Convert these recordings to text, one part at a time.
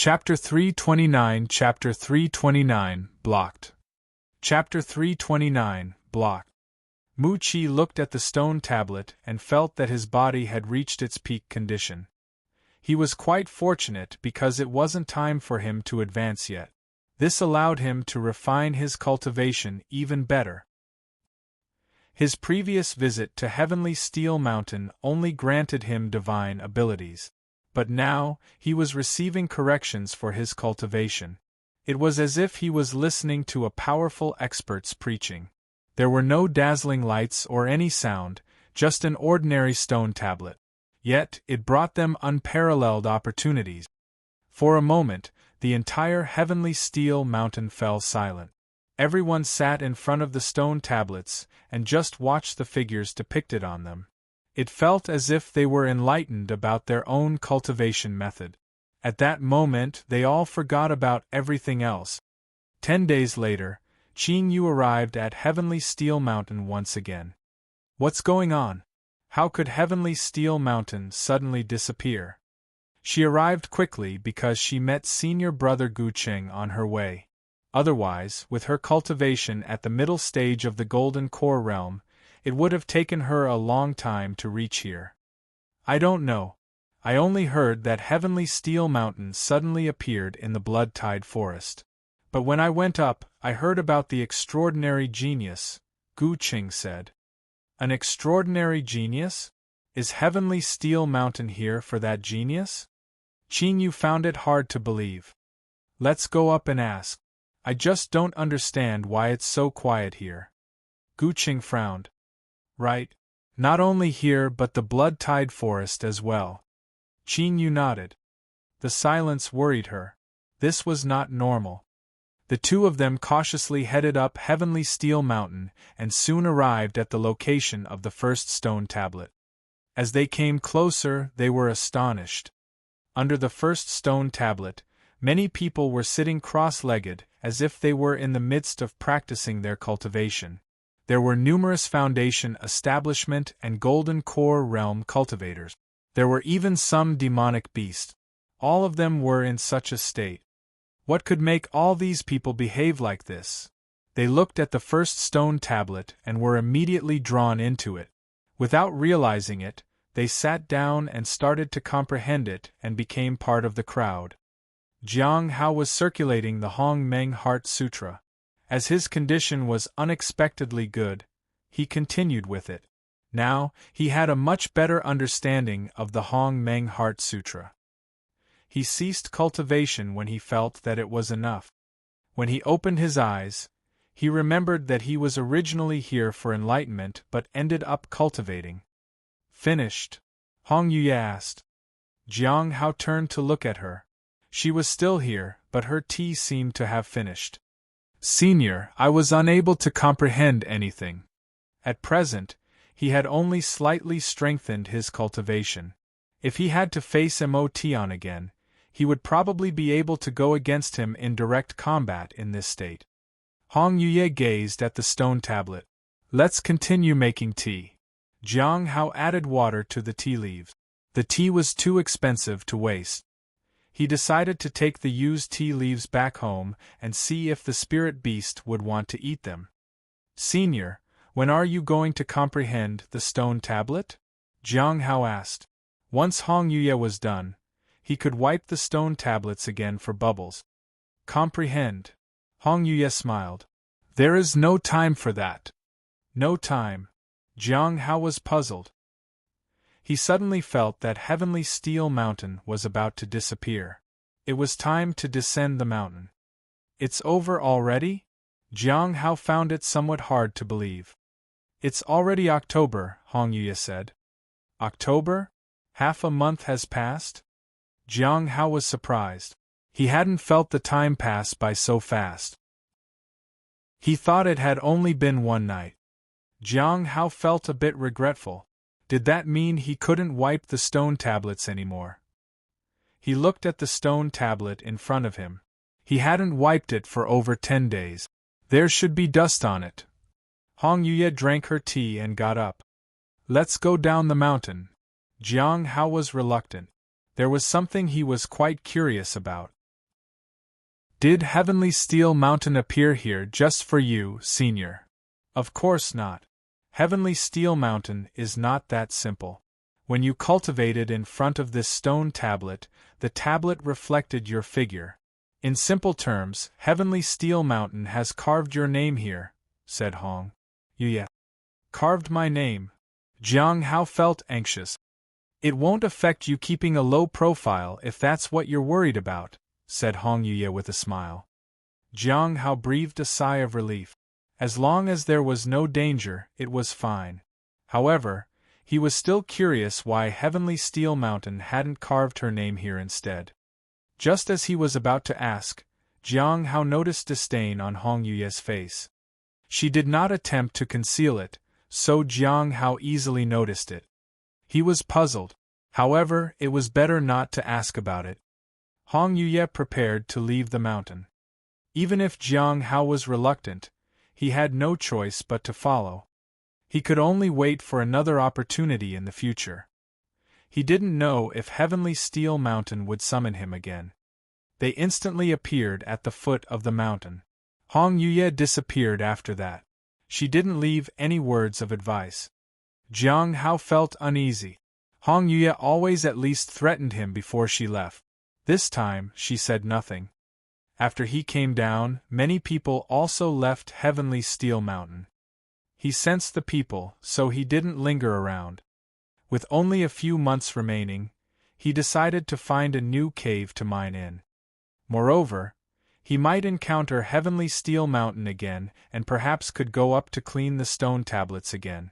Chapter 329 Chapter 329, Blocked. Chapter 329, Blocked. Mu Qi looked at the stone tablet and felt that his body had reached its peak condition. He was quite fortunate because it wasn't time for him to advance yet. This allowed him to refine his cultivation even better. His previous visit to Heavenly Steel Mountain only granted him divine abilities. But now, he was receiving corrections for his cultivation. It was as if he was listening to a powerful expert's preaching. There were no dazzling lights or any sound, just an ordinary stone tablet. Yet, it brought them unparalleled opportunities. For a moment, the entire Heavenly Steel Mountain fell silent. Everyone sat in front of the stone tablets and just watched the figures depicted on them. It felt as if they were enlightened about their own cultivation method. At that moment, they all forgot about everything else. 10 days later, Qing Yu arrived at Heavenly Steel Mountain once again. What's going on? How could Heavenly Steel Mountain suddenly disappear? She arrived quickly because she met senior brother Qing on her way. Otherwise, with her cultivation at the middle stage of the Golden Core realm, it would have taken her a long time to reach here. I don't know. I only heard that Heavenly Steel Mountain suddenly appeared in the Blood-Tide Forest. But when I went up, I heard about the extraordinary genius, Qing said. An extraordinary genius? Is Heavenly Steel Mountain here for that genius? Qing Yu found it hard to believe. Let's go up and ask. I just don't understand why it's so quiet here. Qing frowned. Right. Not only here but the Blood-Tide Forest as well. Qing Yu nodded. The silence worried her. This was not normal. The two of them cautiously headed up Heavenly Steel Mountain and soon arrived at the location of the first stone tablet. As they came closer, they were astonished. Under the first stone tablet, many people were sitting cross-legged, as if they were in the midst of practicing their cultivation. There were numerous Foundation Establishment and Golden Core Realm cultivators. There were even some demonic beasts. All of them were in such a state. What could make all these people behave like this? They looked at the first stone tablet and were immediately drawn into it. Without realizing it, they sat down and started to comprehend it and became part of the crowd. Jiang Hao was circulating the Hong Meng Heart Sutra. As his condition was unexpectedly good, he continued with it. Now, he had a much better understanding of the Hong Meng Heart Sutra. He ceased cultivation when he felt that it was enough. When he opened his eyes, he remembered that he was originally here for enlightenment but ended up cultivating. Finished? Hong Yuye asked. Jiang Hao turned to look at her. She was still here, but her tea seemed to have finished. Senior, I was unable to comprehend anything. At present, he had only slightly strengthened his cultivation. If he had to face Motion again, he would probably be able to go against him in direct combat in this state. Hong Yuye gazed at the stone tablet. Let's continue making tea. Jiang Hao added water to the tea leaves. The tea was too expensive to waste. He decided to take the used tea leaves back home and see if the spirit beast would want to eat them. Senior, when are you going to comprehend the stone tablet? Jiang Hao asked. Once Hong Yuye was done, he could wipe the stone tablets again for bubbles. Comprehend. Hong Yuye smiled. There is no time for that. No time. Jiang Hao was puzzled. He suddenly felt that Heavenly Steel Mountain was about to disappear. It was time to descend the mountain. It's over already? Jiang Hao found it somewhat hard to believe. It's already October, Hong Yuye said. October? Half a month has passed? Jiang Hao was surprised. He hadn't felt the time pass by so fast. He thought it had only been one night. Jiang Hao felt a bit regretful. Did that mean he couldn't wipe the stone tablets anymore? He looked at the stone tablet in front of him. He hadn't wiped it for over 10 days. There should be dust on it. Hong Yuye drank her tea and got up. Let's go down the mountain. Jiang Hao was reluctant. There was something he was quite curious about. Did Heavenly Steel Mountain appear here just for you, Senior? Of course not. Heavenly Steel Mountain is not that simple. When you cultivated in front of this stone tablet, the tablet reflected your figure. In simple terms, Heavenly Steel Mountain has carved your name here, said Hong. Yeah. Carved my name. Jiang Hao felt anxious. It won't affect you keeping a low profile if that's what you're worried about, said Hong Yuye with a smile. Jiang Hao breathed a sigh of relief. As long as there was no danger, it was fine. However, he was still curious why Heavenly Steel Mountain hadn't carved her name here instead. Just as he was about to ask, Jiang Hao noticed disdain on Hong Yuye's face. She did not attempt to conceal it, so Jiang Hao easily noticed it. He was puzzled. However, it was better not to ask about it. Hong Yuye prepared to leave the mountain. Even if Jiang Hao was reluctant, he had no choice but to follow. He could only wait for another opportunity in the future. He didn't know if Heavenly Steel Mountain would summon him again. They instantly appeared at the foot of the mountain. Hong Yuye disappeared after that. She didn't leave any words of advice. Jiang Hao felt uneasy. Hong Yuye always at least threatened him before she left. This time, she said nothing. After he came down, many people also left Heavenly Steel Mountain. He sensed the people, so he didn't linger around. With only a few months remaining, he decided to find a new cave to mine in. Moreover, he might encounter Heavenly Steel Mountain again and perhaps could go up to clean the stone tablets again.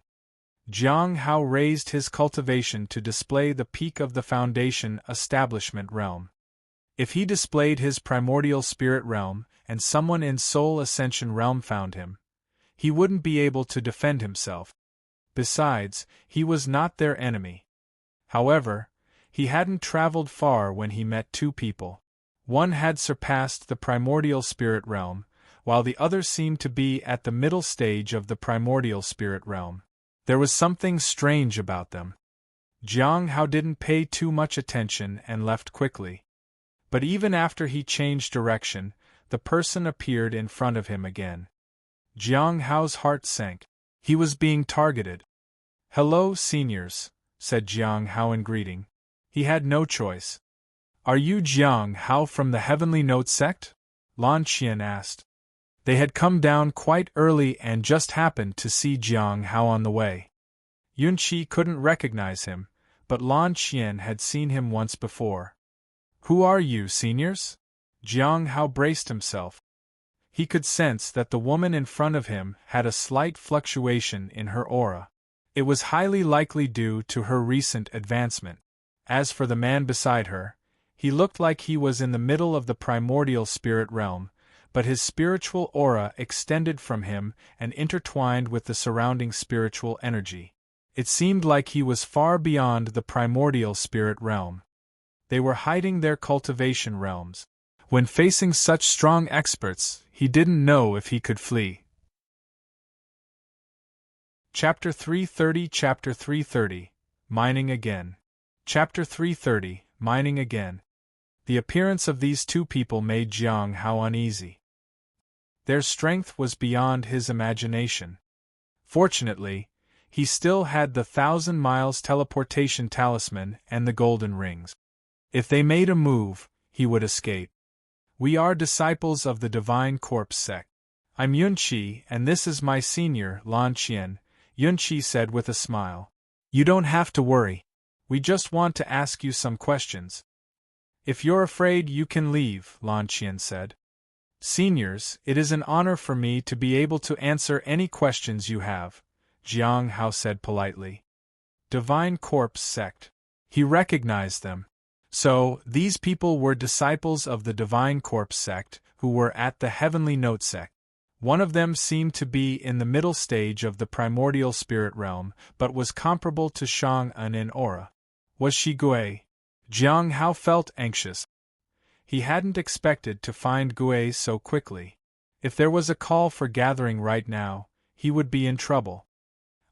Jiang Hao raised his cultivation to display the peak of the Foundation establishment realm. If he displayed his primordial spirit realm and someone in Soul Ascension realm found him, he wouldn't be able to defend himself. Besides, he was not their enemy. However, he hadn't traveled far when he met two people. One had surpassed the primordial spirit realm, while the other seemed to be at the middle stage of the primordial spirit realm. There was something strange about them. Jiang Hao didn't pay too much attention and left quickly. But even after he changed direction, the person appeared in front of him again. Jiang Hao's heart sank. He was being targeted. "Hello, seniors," said Jiang Hao in greeting. He had no choice. "Are you Jiang Hao from the Heavenly Note Sect?" Lan Qian asked. They had come down quite early and just happened to see Jiang Hao on the way. Yunqi couldn't recognize him, but Lan Qian had seen him once before. "Who are you, seniors?" Jiang Hao braced himself. He could sense that the woman in front of him had a slight fluctuation in her aura. It was highly likely due to her recent advancement. As for the man beside her, he looked like he was in the middle of the primordial spirit realm, but his spiritual aura extended from him and intertwined with the surrounding spiritual energy. It seemed like he was far beyond the primordial spirit realm. They were hiding their cultivation realms. When facing such strong experts, he didn't know if he could flee. Chapter 330 Chapter 330 Mining Again. Chapter 330 Mining Again. The appearance of these two people made Jiang Hao uneasy. Their strength was beyond his imagination. Fortunately, he still had the 1,000 miles teleportation talisman and the golden rings. If they made a move, he would escape. "We are disciples of the Divine Corpse Sect. I'm Yunqi and this is my senior, Lan Qian," Yunqi said with a smile. "You don't have to worry. We just want to ask you some questions." "If you're afraid you can leave," Lan Qian said. "Seniors, it is an honor for me to be able to answer any questions you have," Jiang Hao said politely. Divine Corpse Sect. He recognized them. So, these people were disciples of the Divine Corpse Sect, who were at the Heavenly Note Sect. One of them seemed to be in the middle stage of the primordial spirit realm, but was comparable to Shang-an in aura. Was she Gui? Jiang Hao felt anxious. He hadn't expected to find Gui so quickly. If there was a call for gathering right now, he would be in trouble.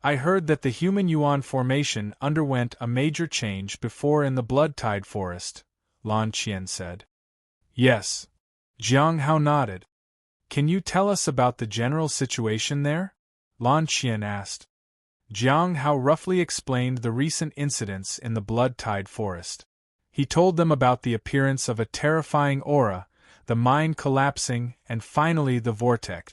"I heard that the human Yuan formation underwent a major change before in the Blood Tide Forest," Lan Qian said. "Yes. Jiang Hao nodded. Can you tell us about the general situation there? Lan Qian asked. Jiang Hao roughly explained the recent incidents in the blood-tide forest. He told them about the appearance of a terrifying aura, the mine collapsing, and finally the vortex.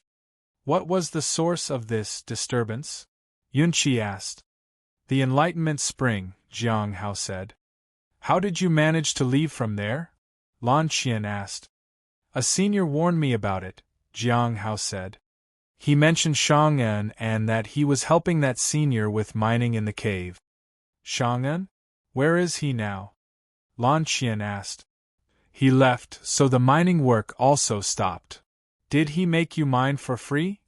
What was the source of this disturbance? Yunqi asked. The Enlightenment Spring, Jiang Hao said. How did you manage to leave from there? Lan Qian asked. A senior warned me about it, Jiang Hao said. He mentioned Shang'an and that he was helping that senior with mining in the cave. Shang'an? Where is he now? Lan Qian asked. He left, so the mining work also stopped. Did he make you mine for free?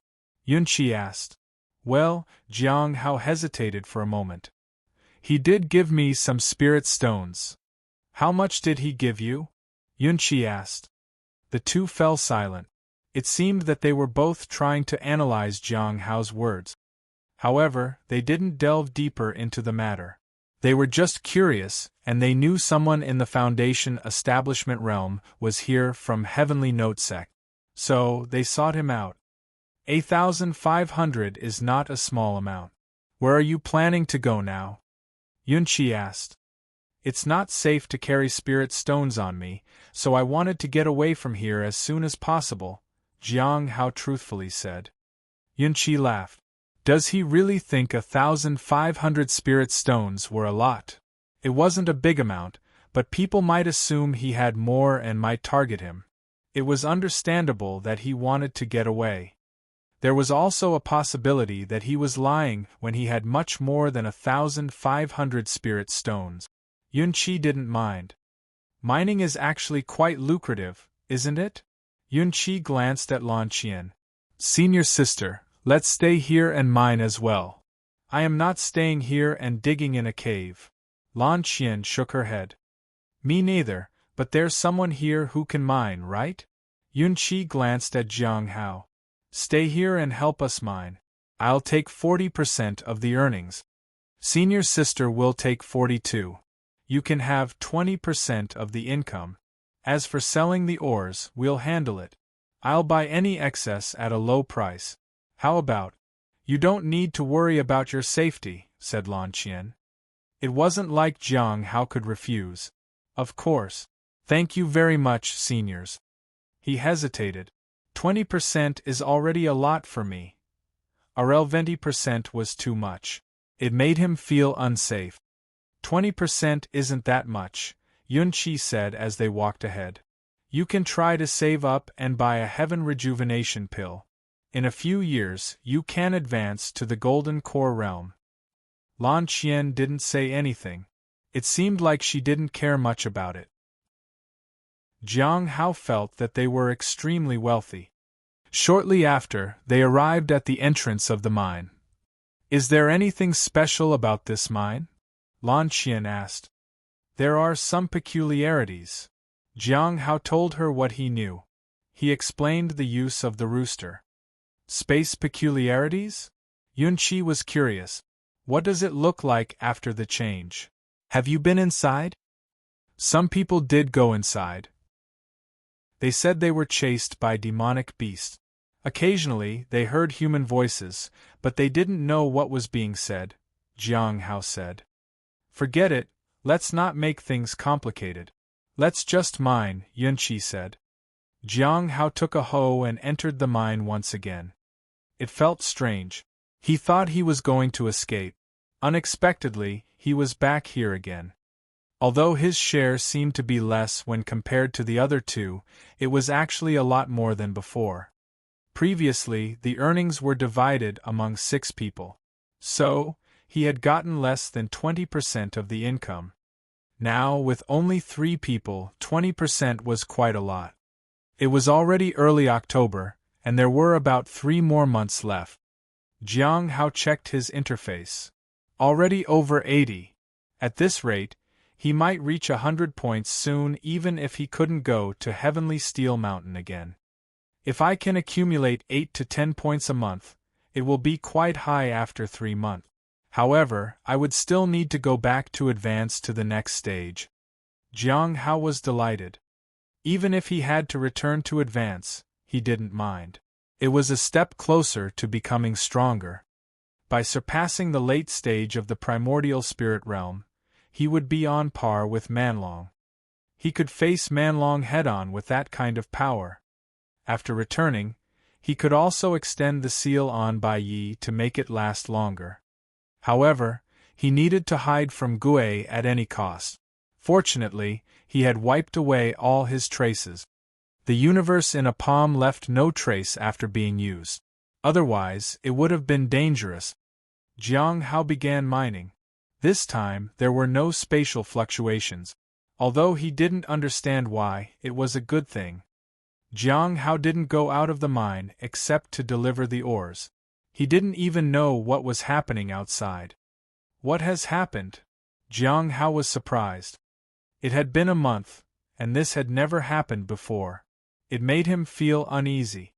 Yunqi asked. Well, Jiang Hao hesitated for a moment. He did give me some spirit stones. How much did he give you? Yunqi asked. The two fell silent. It seemed that they were both trying to analyze Jiang Hao's words. However, they didn't delve deeper into the matter. They were just curious, and they knew someone in the Foundation establishment realm was here from Heavenly Note Sect. So, they sought him out. 8,500 is not a small amount. Where are you planning to go now? Yunqi asked. It's not safe to carry spirit stones on me, so I wanted to get away from here as soon as possible, Jiang Hao truthfully said. Yunqi laughed. Does he really think 1,500 spirit stones were a lot? It wasn't a big amount, but people might assume he had more and might target him. It was understandable that he wanted to get away. There was also a possibility that he was lying when he had much more than 1,500 spirit stones. Yunqi didn't mind. Mining is actually quite lucrative, isn't it? Yunqi glanced at Lan Qian. Senior sister, let's stay here and mine as well. I am not staying here and digging in a cave. Lan Qian shook her head. Me neither, but there's someone here who can mine, right? Yunqi glanced at Jiang Hao. Stay here and help us mine. I'll take 40% of the earnings. Senior sister will take 42. You can have 20% of the income. As for selling the ores, we'll handle it. I'll buy any excess at a low price. How about? You don't need to worry about your safety, said Lan Qian. It wasn't like Jiang Hao could refuse. Of course. Thank you very much, seniors. He hesitated. 20% is already a lot for me. Arel 20% was too much. It made him feel unsafe. 20% isn't that much, Yunqi said as they walked ahead. You can try to save up and buy a heaven rejuvenation pill. In a few years, you can advance to the golden core realm. Lan Qian didn't say anything. It seemed like she didn't care much about it. Jiang Hao felt that they were extremely wealthy. Shortly after, they arrived at the entrance of the mine. Is there anything special about this mine? Lan Qian asked. There are some peculiarities. Jiang Hao told her what he knew. He explained the use of the rooster. Space peculiarities? Yunqi was curious. What does it look like after the change? Have you been inside? Some people did go inside. They said they were chased by demonic beasts. Occasionally, they heard human voices, but they didn't know what was being said, Jiang Hao said. Forget it, let's not make things complicated. Let's just mine, Yunqi said. Jiang Hao took a hoe and entered the mine once again. It felt strange. He thought he was going to escape. Unexpectedly, he was back here again. Although his share seemed to be less when compared to the other two, it was actually a lot more than before. Previously, the earnings were divided among 6 people. So, he had gotten less than 20% of the income. Now, with only 3 people, 20% was quite a lot. It was already early October, and there were about 3 more months left. Jiang Hao checked his interface. Already over 80. At this rate, he might reach 100 points soon even if he couldn't go to Heavenly Steel Mountain again. If I can accumulate 8 to 10 points a month, it will be quite high after 3 months. However, I would still need to go back to advance to the next stage. Jiang Hao was delighted. Even if he had to return to advance, he didn't mind. It was a step closer to becoming stronger. By surpassing the late stage of the primordial spirit realm, he would be on par with Manlong. He could face Manlong head-on with that kind of power. After returning, he could also extend the seal on Bai Yi to make it last longer. However, he needed to hide from Gue at any cost. Fortunately, he had wiped away all his traces. The universe in a palm left no trace after being used. Otherwise, it would have been dangerous. Jiang Hao began mining. This time, there were no spatial fluctuations. Although he didn't understand why, it was a good thing. Jiang Hao didn't go out of the mine except to deliver the ores. He didn't even know what was happening outside. What has happened? Jiang Hao was surprised. It had been a month, and this had never happened before. It made him feel uneasy.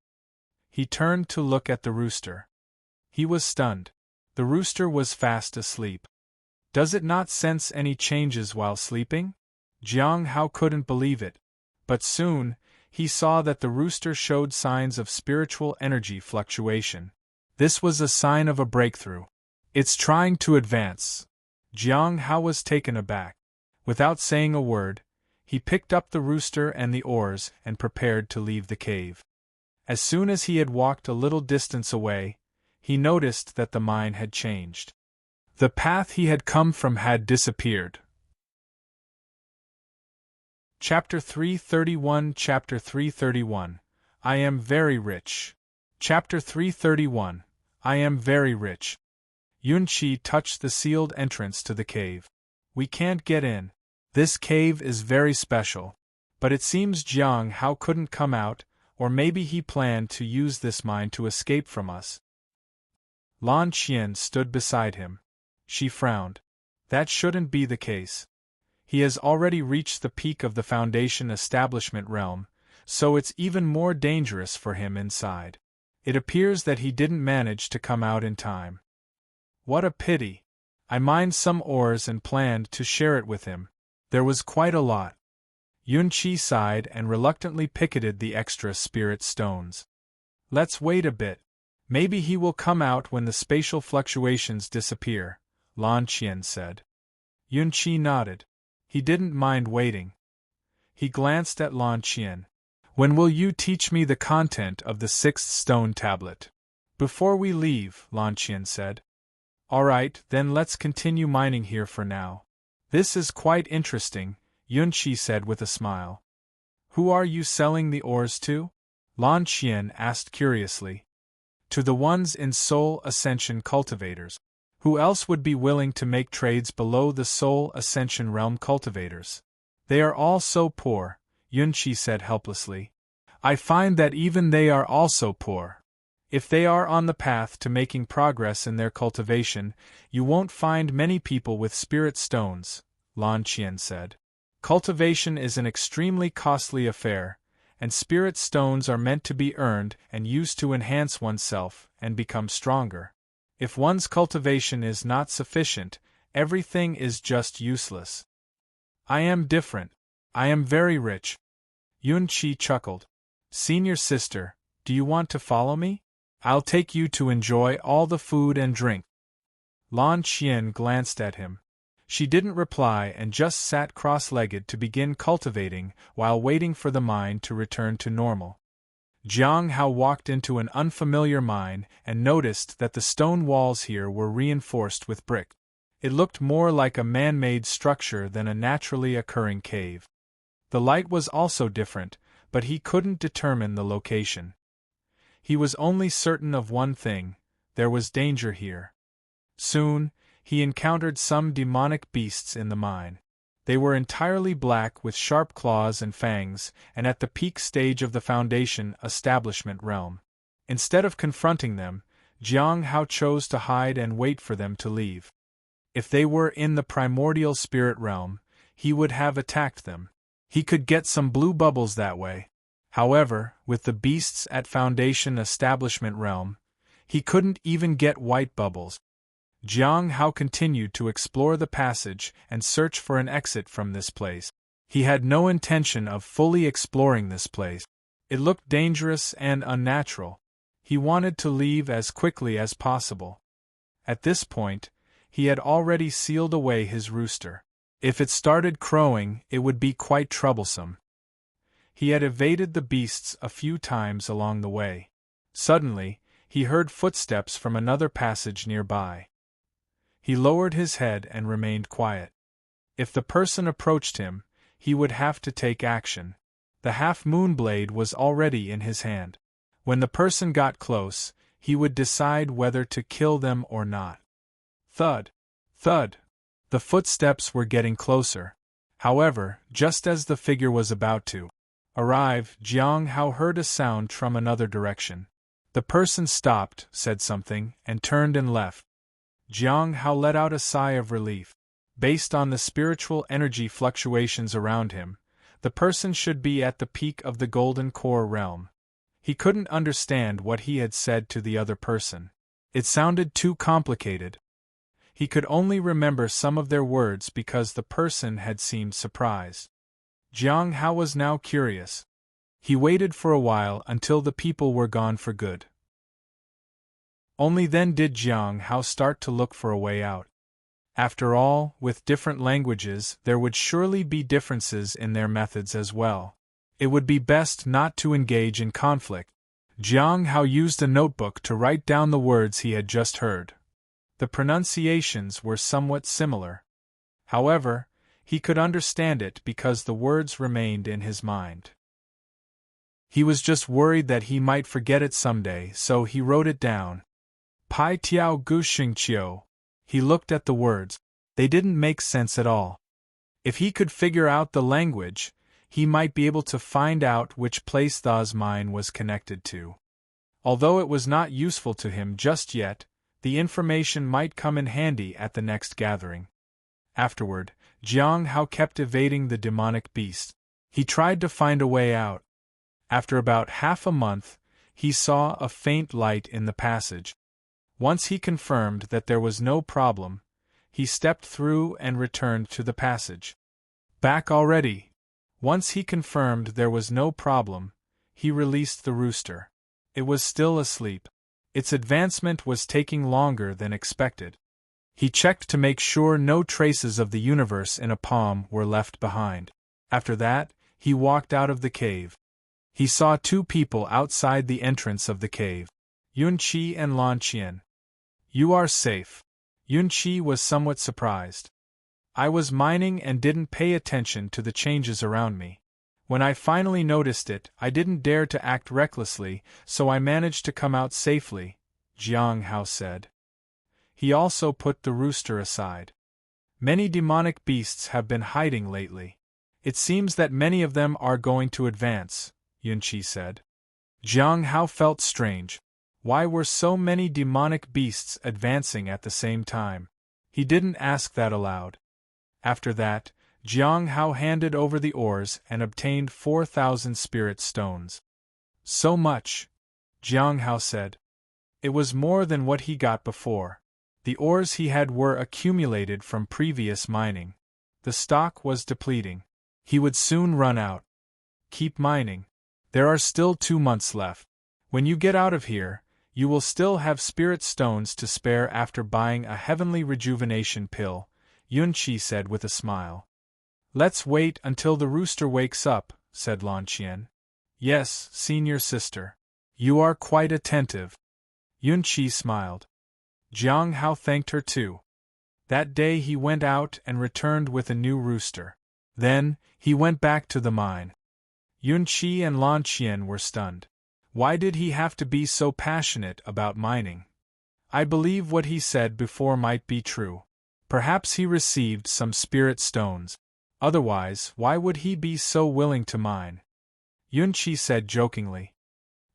He turned to look at the rooster. He was stunned. The rooster was fast asleep. Does it not sense any changes while sleeping? Jiang Hao couldn't believe it. But soon, he saw that the rooster showed signs of spiritual energy fluctuation. This was a sign of a breakthrough. It's trying to advance. Jiang Hao was taken aback. Without saying a word, he picked up the rooster and the oars and prepared to leave the cave. As soon as he had walked a little distance away, he noticed that the mine had changed. The path he had come from had disappeared. Chapter 331 Chapter 331 I am very rich. Chapter 331 I am very rich. Yunqi touched the sealed entrance to the cave. We can't get in. This cave is very special. But it seems Jiang Hao couldn't come out, or maybe he planned to use this mine to escape from us. Lan Qian stood beside him. She frowned. That shouldn't be the case. He has already reached the peak of the Foundation establishment realm, so it's even more dangerous for him inside. It appears that he didn't manage to come out in time. What a pity. I mined some ores and planned to share it with him. There was quite a lot. Yunqi sighed and reluctantly picketed the extra spirit stones. Let's wait a bit. Maybe he will come out when the spatial fluctuations disappear, Lan Qian said. Yunqi nodded. He didn't mind waiting. He glanced at Lan Qian. When will you teach me the content of the sixth stone tablet? Before we leave, Lan Qian said. All right, then let's continue mining here for now. This is quite interesting, Yunqi said with a smile. Who are you selling the ores to? Lan Qian asked curiously. To the ones in Soul Ascension Cultivators. Who else would be willing to make trades below the Soul Ascension realm cultivators? They are all so poor, Yunqi said helplessly. I find that even they are also poor. If they are on the path to making progress in their cultivation, you won't find many people with spirit stones, Lan Qian said. Cultivation is an extremely costly affair, and spirit stones are meant to be earned and used to enhance oneself and become stronger. If one's cultivation is not sufficient, everything is just useless. I am different. I am very rich. Yunqi chuckled. Senior sister, do you want to follow me? I'll take you to enjoy all the food and drink. Lan Qian glanced at him. She didn't reply and just sat cross-legged to begin cultivating while waiting for the mine to return to normal. Jiang Hao walked into an unfamiliar mine and noticed that the stone walls here were reinforced with brick. It looked more like a man-made structure than a naturally occurring cave. The light was also different, but he couldn't determine the location. He was only certain of one thing: there was danger here. Soon, he encountered some demonic beasts in the mine. They were entirely black with sharp claws and fangs, and at the peak stage of the Foundation establishment realm. Instead of confronting them, Jiang Hao chose to hide and wait for them to leave. If they were in the primordial spirit realm, he would have attacked them. He could get some blue bubbles that way. However, with the beasts at Foundation establishment realm, he couldn't even get white bubbles. Jiang Hao continued to explore the passage and search for an exit from this place. He had no intention of fully exploring this place. It looked dangerous and unnatural. He wanted to leave as quickly as possible. At this point, he had already sealed away his rooster. If it started crowing, it would be quite troublesome. He had evaded the beasts a few times along the way. Suddenly, he heard footsteps from another passage nearby. He lowered his head and remained quiet. If the person approached him, he would have to take action. The half-moon blade was already in his hand. When the person got close, he would decide whether to kill them or not. Thud! Thud! The footsteps were getting closer. However, just as the figure was about to arrive, Jiang Hao heard a sound from another direction. The person stopped, said something, and turned and left. Jiang Hao let out a sigh of relief. Based on the spiritual energy fluctuations around him, the person should be at the peak of the golden core realm. He couldn't understand what he had said to the other person. It sounded too complicated. He could only remember some of their words because the person had seemed surprised. Jiang Hao was now curious. He waited for a while until the people were gone for good. Only then did Jiang Hao start to look for a way out. After all, with different languages, there would surely be differences in their methods as well. It would be best not to engage in conflict. Jiang Hao used a notebook to write down the words he had just heard. The pronunciations were somewhat similar. However, he could understand it because the words remained in his mind. He was just worried that he might forget it someday, so he wrote it down. Pai Tiao Gu Xing Qiu. He looked at the words. They didn't make sense at all. If he could figure out the language, he might be able to find out which place Tha's mine was connected to. Although it was not useful to him just yet, the information might come in handy at the next gathering. Afterward, Jiang Hao kept evading the demonic beast. He tried to find a way out. After about half a month, he saw a faint light in the passage. Once he confirmed that there was no problem, he stepped through and returned to the passage. Back already. Once he confirmed there was no problem, he released the rooster. It was still asleep. Its advancement was taking longer than expected. He checked to make sure no traces of the universe in a palm were left behind. After that, he walked out of the cave. He saw two people outside the entrance of the cave. Yunqi and Lan Qian. You are safe. Yunqi was somewhat surprised. I was mining and didn't pay attention to the changes around me. When I finally noticed it, I didn't dare to act recklessly, so I managed to come out safely, Jiang Hao said. He also put the rooster aside. Many demonic beasts have been hiding lately. It seems that many of them are going to advance, Yunqi said. Jiang Hao felt strange. Why were so many demonic beasts advancing at the same time? He didn't ask that aloud. After that, Jiang Hao handed over the ores and obtained 4,000 spirit stones. So much, Jiang Hao said. It was more than what he got before. The ores he had were accumulated from previous mining. The stock was depleting. He would soon run out. Keep mining. There are still 2 months left. When you get out of here, you will still have spirit stones to spare after buying a heavenly rejuvenation pill, Yunqi said with a smile. Let's wait until the rooster wakes up, said Lan Qian. Yes, senior sister. You are quite attentive. Yunqi smiled. Jiang Hao thanked her too. That day he went out and returned with a new rooster. Then, he went back to the mine. Yunqi and Lan Qian were stunned. Why did he have to be so passionate about mining? I believe what he said before might be true. Perhaps he received some spirit stones. Otherwise, why would he be so willing to mine? Yunqi said jokingly.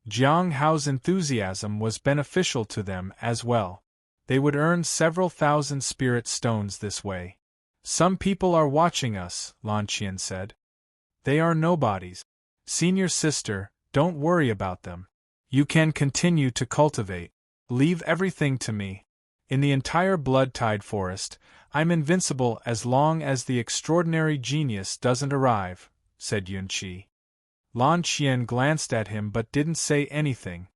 Jiang Hao's enthusiasm was beneficial to them as well. They would earn several thousand spirit stones this way. Some people are watching us, Lan Qian said. They are nobodies. Senior sister, don't worry about them. You can continue to cultivate. Leave everything to me. In the entire blood-tide forest, I'm invincible as long as the extraordinary genius doesn't arrive, said Yunqi. Lan Qian glanced at him but didn't say anything.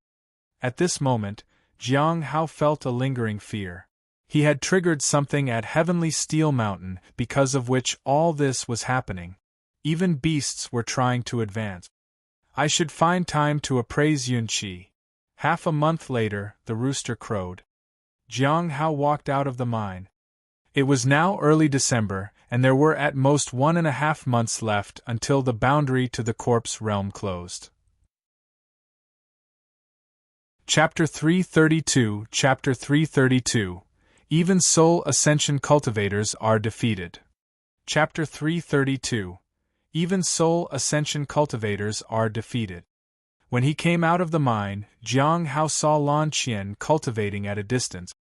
At this moment, Jiang Hao felt a lingering fear. He had triggered something at Heavenly Steel Mountain because of which all this was happening. Even beasts were trying to advance. I should find time to appraise Yunqi. Half a month later, the rooster crowed. Jiang Hao walked out of the mine. It was now early December, and there were at most 1.5 months left until the boundary to the corpse realm closed. Chapter 332 Chapter 332 Even Soul Ascension Cultivators are defeated. Chapter 332 Even Soul Ascension Cultivators are defeated. When he came out of the mine, Jiang Hao saw Lan Qian cultivating at a distance.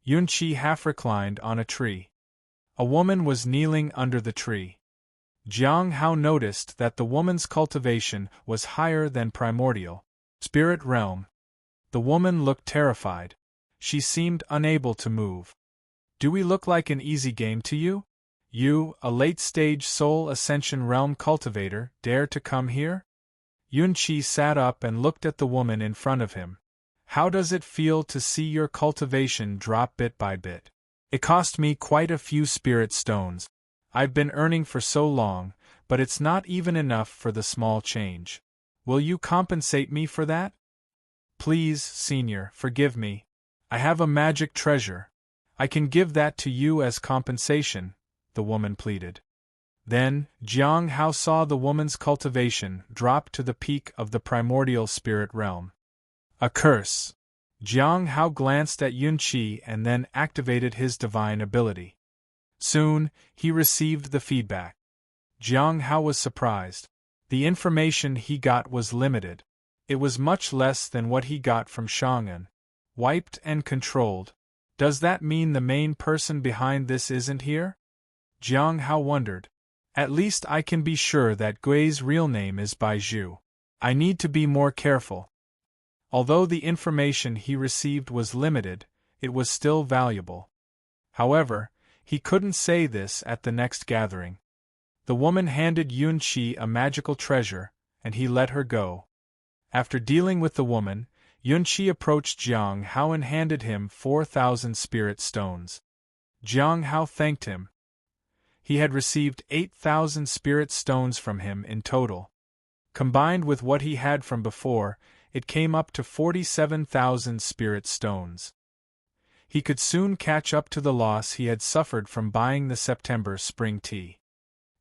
Yunqi half reclined on a tree. A woman was kneeling under the tree. Jiang Hao noticed that the woman's cultivation was higher than primordial spirit realm. The woman looked terrified. She seemed unable to move. Do we look like an easy game to you? You, a late-stage soul ascension realm cultivator, dare to come here? Yunqi sat up and looked at the woman in front of him. How does it feel to see your cultivation drop bit by bit? It cost me quite a few spirit stones. I've been earning for so long, but it's not even enough for the small change. Will you compensate me for that? Please, Senior, forgive me. I have a magic treasure. I can give that to you as compensation, the woman pleaded. Then, Jiang Hao saw the woman's cultivation drop to the peak of the primordial spirit realm. A curse. Jiang Hao glanced at Yunqi and then activated his divine ability. Soon, he received the feedback. Jiang Hao was surprised. The information he got was limited. It was much less than what he got from Shang'an. Wiped and controlled. Does that mean the main person behind this isn't here? Jiang Hao wondered. At least I can be sure that Gui's real name is Bai Zhu. I need to be more careful. Although the information he received was limited, it was still valuable. However, he couldn't say this at the next gathering. The woman handed Yunqi a magical treasure, and he let her go. After dealing with the woman, Yunqi approached Jiang Hao and handed him 4,000 spirit stones. Jiang Hao thanked him. He had received 8,000 spirit stones from him in total. Combined with what he had from before, it came up to 47,000 spirit stones. He could soon catch up to the loss he had suffered from buying the September spring tea.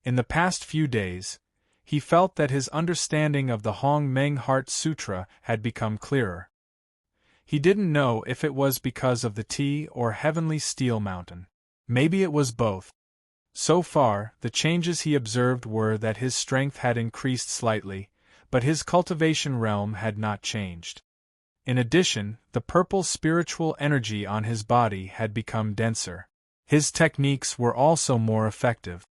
In the past few days, he felt that his understanding of the Hong Meng Heart Sutra had become clearer. He didn't know if it was because of the tea or Heavenly Steel Mountain. Maybe it was both. So far, the changes he observed were that his strength had increased slightly, but his cultivation realm had not changed. In addition, the purple spiritual energy on his body had become denser. His techniques were also more effective.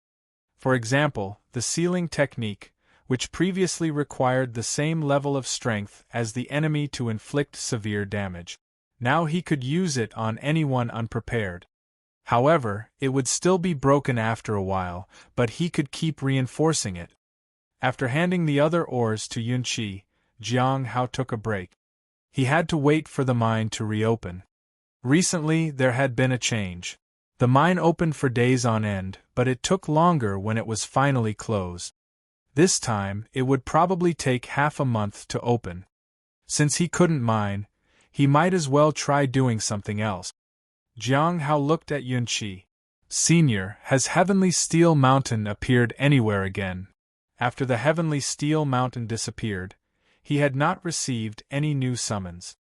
For example, the sealing technique, which previously required the same level of strength as the enemy to inflict severe damage. Now he could use it on anyone unprepared. However, it would still be broken after a while, but he could keep reinforcing it. After handing the other ores to Yunqi, Jiang Hao took a break. He had to wait for the mine to reopen. Recently, there had been a change. The mine opened for days on end, but it took longer when it was finally closed. This time, it would probably take half a month to open. Since he couldn't mine, he might as well try doing something else. Jiang Hao looked at Yunqi. Senior, has Heavenly Steel Mountain appeared anywhere again? After the Heavenly Steel Mountain disappeared, he had not received any new summons.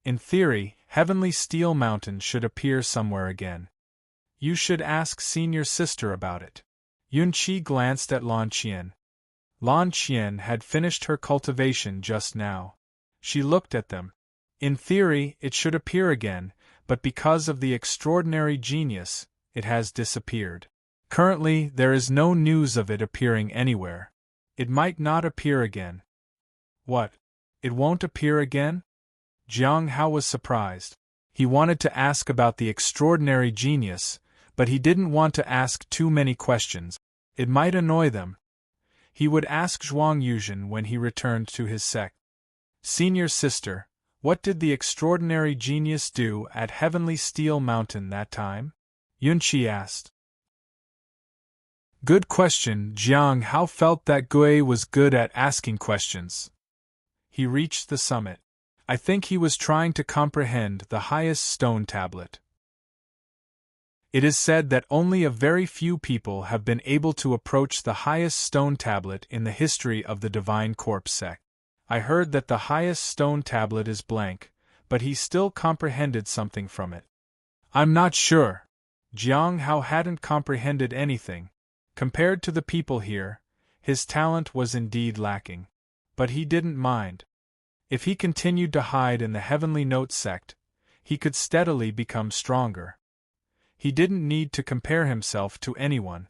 In theory, Heavenly Steel Mountain should appear somewhere again. You should ask Senior Sister about it. Yunqi glanced at Lan Qian. Lan Qian had finished her cultivation just now. She looked at them. In theory, it should appear again, but because of the extraordinary genius, it has disappeared. Currently, there is no news of it appearing anywhere. It might not appear again. What? It won't appear again? Jiang Hao was surprised. He wanted to ask about the extraordinary genius, but he didn't want to ask too many questions. It might annoy them. He would ask Zhuang Yuzhen when he returned to his sect. Senior sister, what did the extraordinary genius do at Heavenly Steel Mountain that time? Yunqi asked. Good question. Jiang Hao felt that Gui was good at asking questions. He reached the summit. I think he was trying to comprehend the highest stone tablet. It is said that only a very few people have been able to approach the highest stone tablet in the history of the Divine Corpse sect. I heard that the highest stone tablet is blank, but he still comprehended something from it. I'm not sure. Jiang Hao hadn't comprehended anything. Compared to the people here, his talent was indeed lacking. But he didn't mind. If he continued to hide in the Heavenly Note sect, he could steadily become stronger. He didn't need to compare himself to anyone.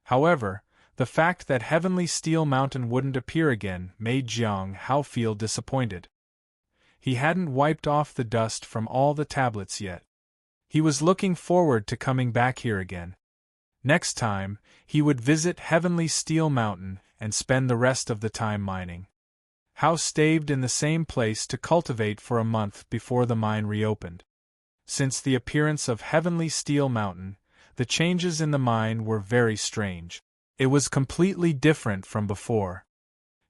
However, the fact that Heavenly Steel Mountain wouldn't appear again made Jiang Hao feel disappointed. He hadn't wiped off the dust from all the tablets yet. He was looking forward to coming back here again. Next time, he would visit Heavenly Steel Mountain and spend the rest of the time mining. Hao stayed in the same place to cultivate for a month before the mine reopened. Since the appearance of Heavenly Steel Mountain, the changes in the mine were very strange. It was completely different from before.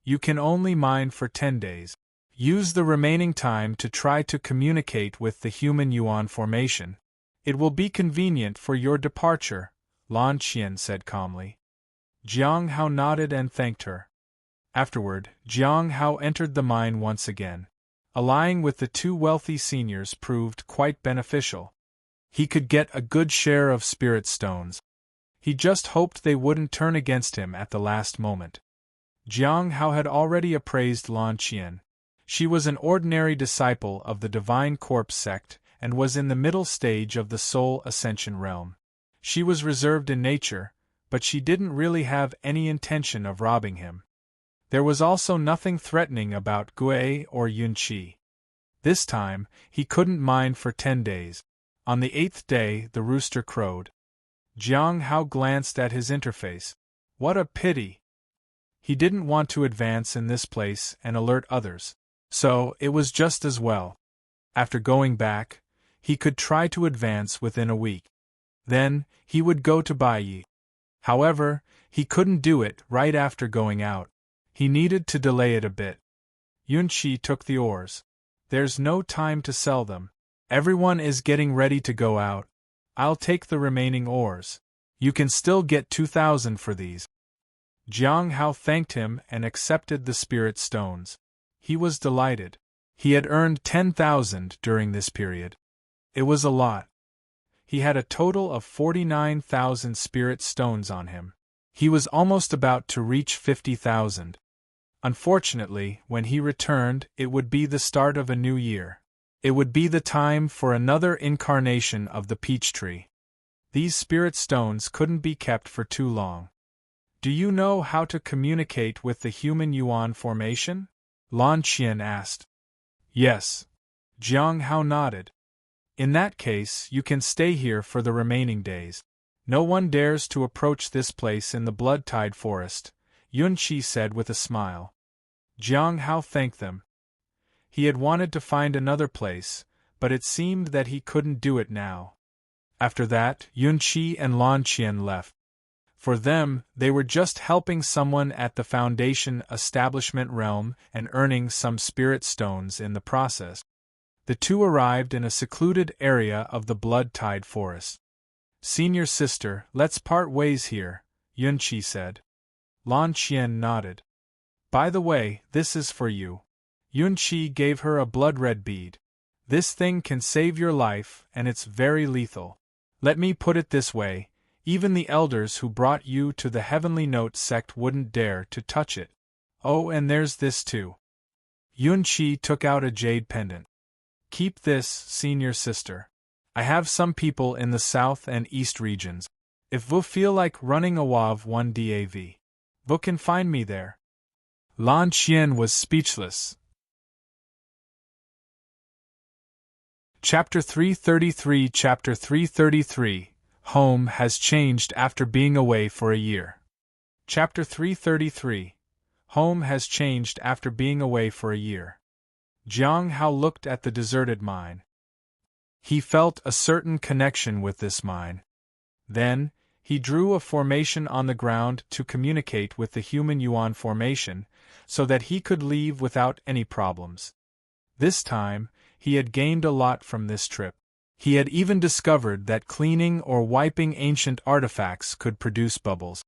You can only mine for 10 days. Use the remaining time to try to communicate with the human Yuan formation. It will be convenient for your departure, Lan Qian said calmly. Jiang Hao nodded and thanked her. Afterward, Jiang Hao entered the mine once again. Allying with the two wealthy seniors proved quite beneficial. He could get a good share of spirit stones. He just hoped they wouldn't turn against him at the last moment. Jiang Hao had already appraised Lan Qian. She was an ordinary disciple of the Divine Corpse sect and was in the middle stage of the Soul Ascension realm. She was reserved in nature, but she didn't really have any intention of robbing him. There was also nothing threatening about Gui or Yunqi. This time, he couldn't mine for 10 days. On the 8th day, the rooster crowed. Jiang Hao glanced at his interface. What a pity! He didn't want to advance in this place and alert others, so it was just as well. After going back, he could try to advance within a week. Then, he would go to Baiyi. However, he couldn't do it right after going out. He needed to delay it a bit. Yunqi took the oars. There's no time to sell them. Everyone is getting ready to go out. I'll take the remaining oars. You can still get 2,000 for these. Jiang Hao thanked him and accepted the spirit stones. He was delighted. He had earned 10,000 during this period. It was a lot. He had a total of 49,000 spirit stones on him. He was almost about to reach 50,000. Unfortunately, when he returned, it would be the start of a new year. It would be the time for another incarnation of the peach tree. These spirit stones couldn't be kept for too long. Do you know how to communicate with the human Yuan formation? Lan Qian asked. Yes. Jiang Hao nodded. In that case, you can stay here for the remaining days. No one dares to approach this place in the blood-tide forest, Yunqi said with a smile. Jiang Hao thanked them. He had wanted to find another place, but it seemed that he couldn't do it now. After that, Yunqi and Lan Qian left. For them, they were just helping someone at the Foundation establishment realm and earning some spirit stones in the process. The two arrived in a secluded area of the blood-tide forest. Senior sister, let's part ways here, Yunqi said. Lan Qian nodded. By the way, this is for you. Yunqi gave her a blood-red bead. This thing can save your life, and it's very lethal. Let me put it this way, even the elders who brought you to the Heavenly Note sect wouldn't dare to touch it. Oh, and there's this too. Yunqi took out a jade pendant. Keep this, senior sister. I have some people in the south and east regions. If vous feel like running a WAV 1 DAV, vous can find me there. Lan Qian was speechless. Chapter 333 Chapter 333, Home has changed after being away for a year. Chapter 333. Home has changed after being away for a year. Jiang Hao looked at the deserted mine. He felt a certain connection with this mine. Then, he drew a formation on the ground to communicate with the human Yuan formation, so that he could leave without any problems. This time, he had gained a lot from this trip. He had even discovered that cleaning or wiping ancient artifacts could produce bubbles.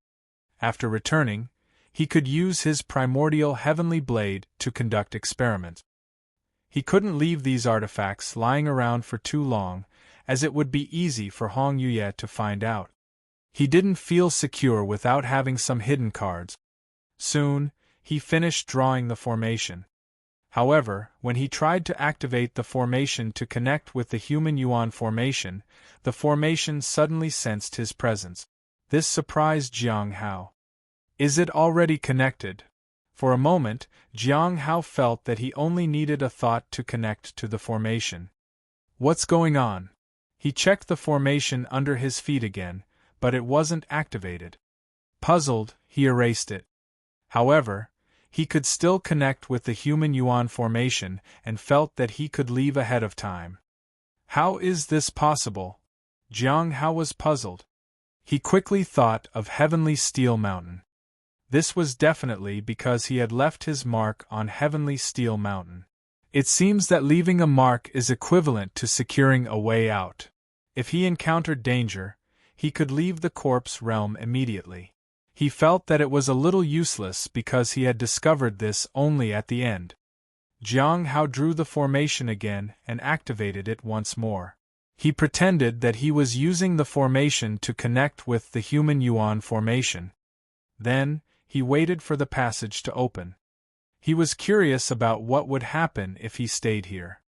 After returning, he could use his primordial heavenly blade to conduct experiments. He couldn't leave these artifacts lying around for too long, as it would be easy for Hong Yuye to find out. He didn't feel secure without having some hidden cards. Soon, he finished drawing the formation. However, when he tried to activate the formation to connect with the human Yuan formation, the formation suddenly sensed his presence. This surprised Jiang Hao. Is it already connected? For a moment, Jiang Hao felt that he only needed a thought to connect to the formation. What's going on? He checked the formation under his feet again, but it wasn't activated. Puzzled, he erased it. However, he could still connect with the human Yuan formation and felt that he could leave ahead of time. How is this possible? Jiang Hao was puzzled. He quickly thought of Heavenly Steel Mountain. This was definitely because he had left his mark on Heavenly Steel Mountain. It seems that leaving a mark is equivalent to securing a way out. If he encountered danger, he could leave the corpse realm immediately. He felt that it was a little useless because he had discovered this only at the end. Jiang Hao drew the formation again and activated it once more. He pretended that he was using the formation to connect with the human Yuan formation. Then, he waited for the passage to open. He was curious about what would happen if he stayed here.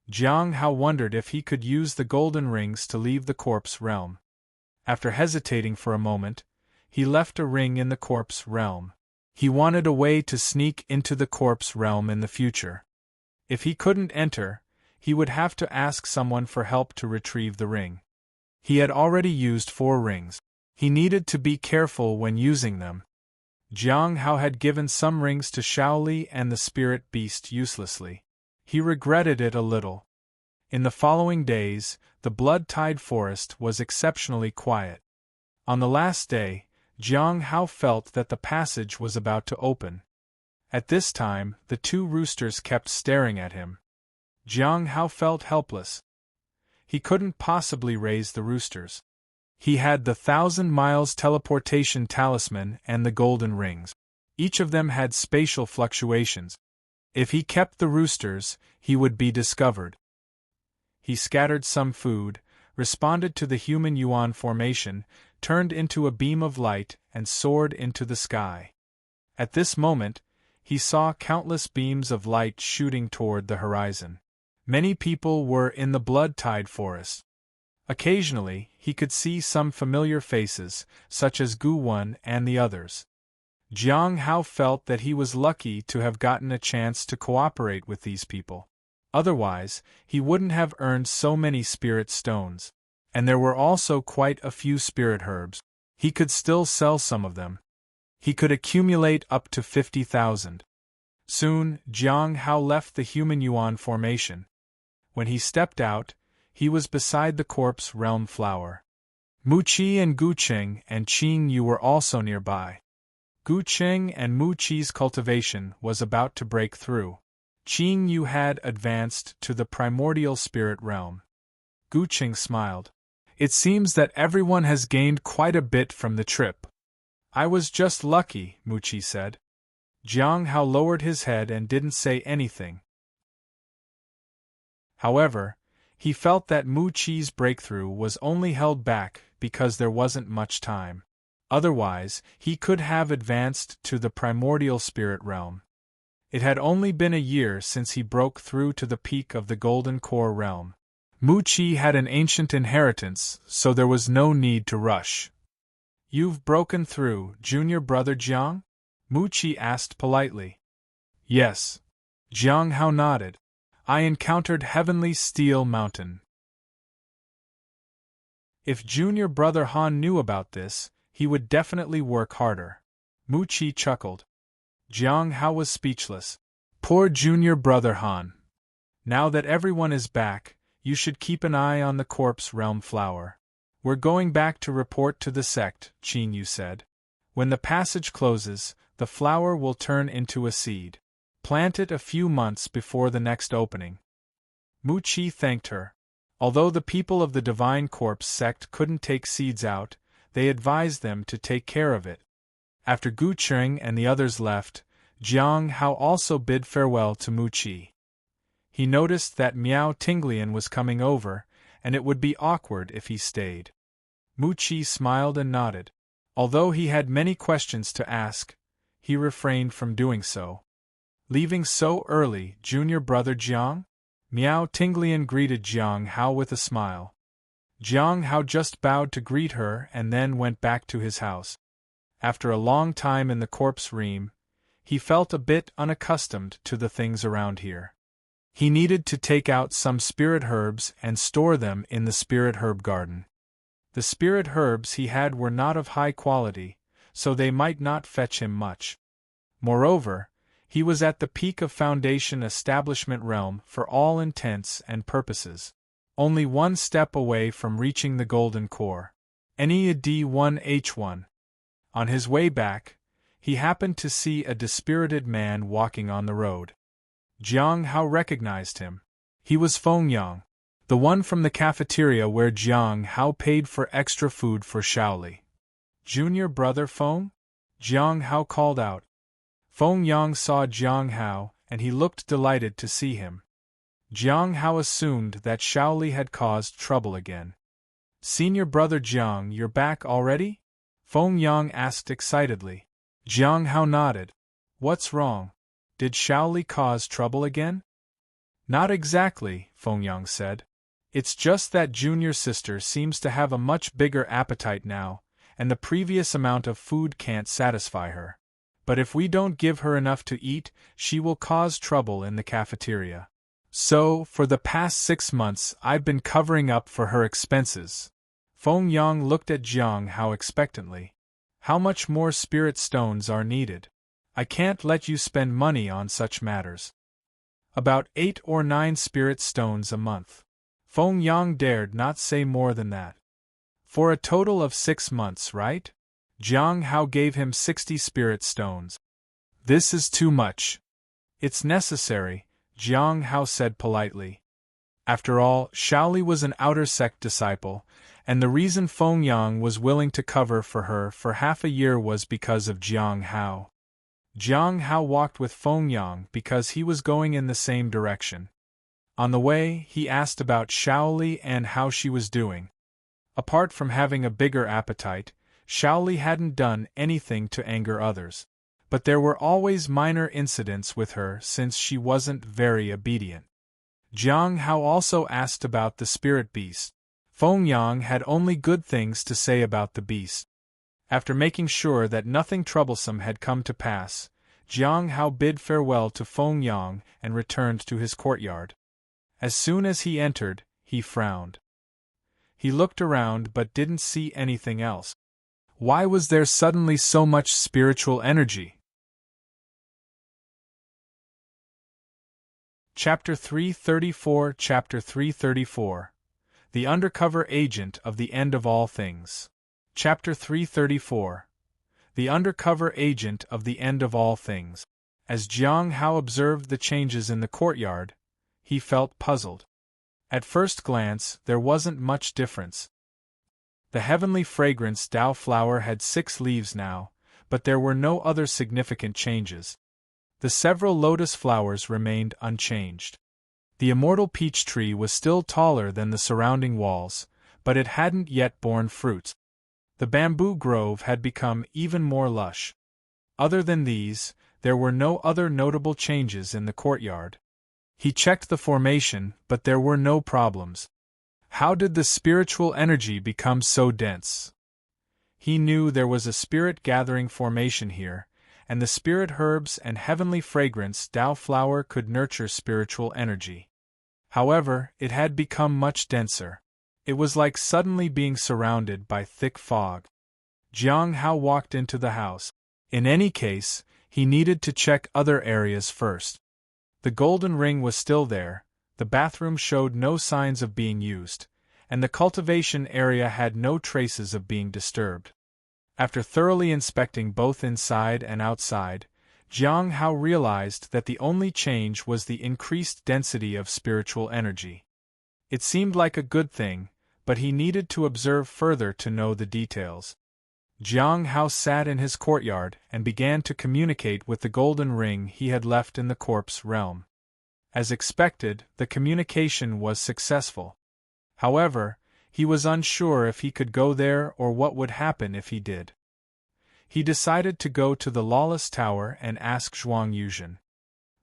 Jiang Hao wondered if he could use the golden rings to leave the corpse realm. After hesitating for a moment, he left a ring in the corpse realm. He wanted a way to sneak into the corpse realm in the future. If he couldn't enter, he would have to ask someone for help to retrieve the ring. He had already used 4 rings. He needed to be careful when using them. Jiang Hao had given some rings to Shaoli and the spirit beast uselessly. He regretted it a little. In the following days, the blood-tide forest was exceptionally quiet. On the last day, Jiang Hao felt that the passage was about to open. At this time, the 2 roosters kept staring at him. Jiang Hao felt helpless. He couldn't possibly raise the roosters. He had the 1,000 miles teleportation talisman and the golden rings. Each of them had spatial fluctuations. If he kept the roosters, he would be discovered. He scattered some food, responded to the human Yuan formation, turned into a beam of light, and soared into the sky. At this moment, he saw countless beams of light shooting toward the horizon. Many people were in the blood-tide forest. Occasionally, he could see some familiar faces, such as Gu Wen and the others. Jiang Hao felt that he was lucky to have gotten a chance to cooperate with these people. Otherwise, he wouldn't have earned so many spirit stones. And there were also quite a few spirit herbs. He could still sell some of them. He could accumulate up to 50,000. Soon, Jiang Hao left the human Yuan formation. When he stepped out, he was beside the corpse realm flower. Mu Qi and Gu Qing and Qing Yu were also nearby. Gu Qing and Mu Qi's cultivation was about to break through. Qing Yu had advanced to the primordial spirit realm. Gu Qing smiled. It seems that everyone has gained quite a bit from the trip. I was just lucky, Mu Qi said. Jiang Hao lowered his head and didn't say anything. However, he felt that Mu Qi's breakthrough was only held back because there wasn't much time. Otherwise, he could have advanced to the primordial spirit realm. It had only been a year since he broke through to the peak of the golden core realm. Mu Qi had an ancient inheritance, so there was no need to rush. You've broken through, junior brother Jiang? Mu Qi asked politely. Yes. Jiang Hao nodded. I encountered Heavenly Steel Mountain. If junior brother Han knew about this, he would definitely work harder. Mu Qi chuckled. Jiang Hao was speechless. Poor junior brother Han. Now that everyone is back, you should keep an eye on the corpse realm flower. We're going back to report to the sect, Qing Yu said. When the passage closes, the flower will turn into a seed. Plant it a few months before the next opening. Mu Qi thanked her. Although the people of the Divine Corpse sect couldn't take seeds out, they advised them to take care of it. After Gu Qing and the others left, Jiang Hao also bid farewell to Mu Qi. He noticed that Miao Tinglian was coming over, and it would be awkward if he stayed. Mu Qi smiled and nodded. Although he had many questions to ask, he refrained from doing so. Leaving so early, junior brother Jiang? Miao Tinglian greeted Jiang Hao with a smile. Jiang Hao just bowed to greet her and then went back to his house. After a long time in the corpse realm, he felt a bit unaccustomed to the things around here. He needed to take out some spirit herbs and store them in the spirit herb garden. The spirit herbs he had were not of high quality, so they might not fetch him much. Moreover, he was at the peak of Foundation establishment realm for all intents and purposes, only one step away from reaching the golden core. NEA D1H1. On his way back, he happened to see a dispirited man walking on the road. Jiang Hao recognized him. He was Feng Yang, the one from the cafeteria where Jiang Hao paid for extra food for Shaoli. Junior brother Feng? Jiang Hao called out. Feng Yang saw Jiang Hao, and he looked delighted to see him. Jiang Hao assumed that Shaoli had caused trouble again. Senior brother Jiang, you're back already? Feng Yang asked excitedly. Jiang Hao nodded. What's wrong? Did Shaoli cause trouble again? Not exactly, Feng Yang said. It's just that junior sister seems to have a much bigger appetite now, and the previous amount of food can't satisfy her. But if we don't give her enough to eat, she will cause trouble in the cafeteria. So, for the past 6 months I've been covering up for her expenses. Feng Yang looked at Jiang Hao expectantly. How much more spirit stones are needed? I can't let you spend money on such matters. About 8 or 9 spirit stones a month. Feng Yang dared not say more than that. For a total of 6 months, right? Jiang Hao gave him 60 spirit stones. This is too much. It's necessary, Jiang Hao said politely. After all, Shaoli was an outer sect disciple, and the reason Feng Yang was willing to cover for her for half a year was because of Jiang Hao. Jiang Hao walked with Feng Yang because he was going in the same direction. On the way, he asked about Shaoli and how she was doing. Apart from having a bigger appetite, Shaoli hadn't done anything to anger others. But there were always minor incidents with her since she wasn't very obedient. Jiang Hao also asked about the spirit beast. Feng Yang had only good things to say about the beast. After making sure that nothing troublesome had come to pass, Jiang Hao bid farewell to Feng Yang and returned to his courtyard. As soon as he entered, he frowned. He looked around but didn't see anything else. Why was there suddenly so much spiritual energy? Chapter 334 Chapter 334 The Undercover Agent of the End of All Things. Chapter 334 The Undercover Agent of the End of All Things. As Jiang Hao observed the changes in the courtyard, he felt puzzled. At first glance, there wasn't much difference. The heavenly fragrance Dao flower had 6 leaves now, but there were no other significant changes. The several lotus flowers remained unchanged. The immortal peach tree was still taller than the surrounding walls, but it hadn't yet borne fruits. The bamboo grove had become even more lush. Other than these, there were no other notable changes in the courtyard. He checked the formation, but there were no problems. How did the spiritual energy become so dense? He knew there was a spirit-gathering formation here, and the spirit herbs and heavenly fragrance Dao flower could nurture spiritual energy. However, it had become much denser. It was like suddenly being surrounded by thick fog. Jiang Hao walked into the house. In any case, he needed to check other areas first. The golden ring was still there, the bathroom showed no signs of being used, and the cultivation area had no traces of being disturbed. After thoroughly inspecting both inside and outside, Jiang Hao realized that the only change was the increased density of spiritual energy. It seemed like a good thing, but he needed to observe further to know the details. Jiang Hao sat in his courtyard and began to communicate with the golden ring he had left in the corpse realm. As expected, the communication was successful. However, he was unsure if he could go there or what would happen if he did. He decided to go to the Lawless Tower and ask Zhuang Yuzhen.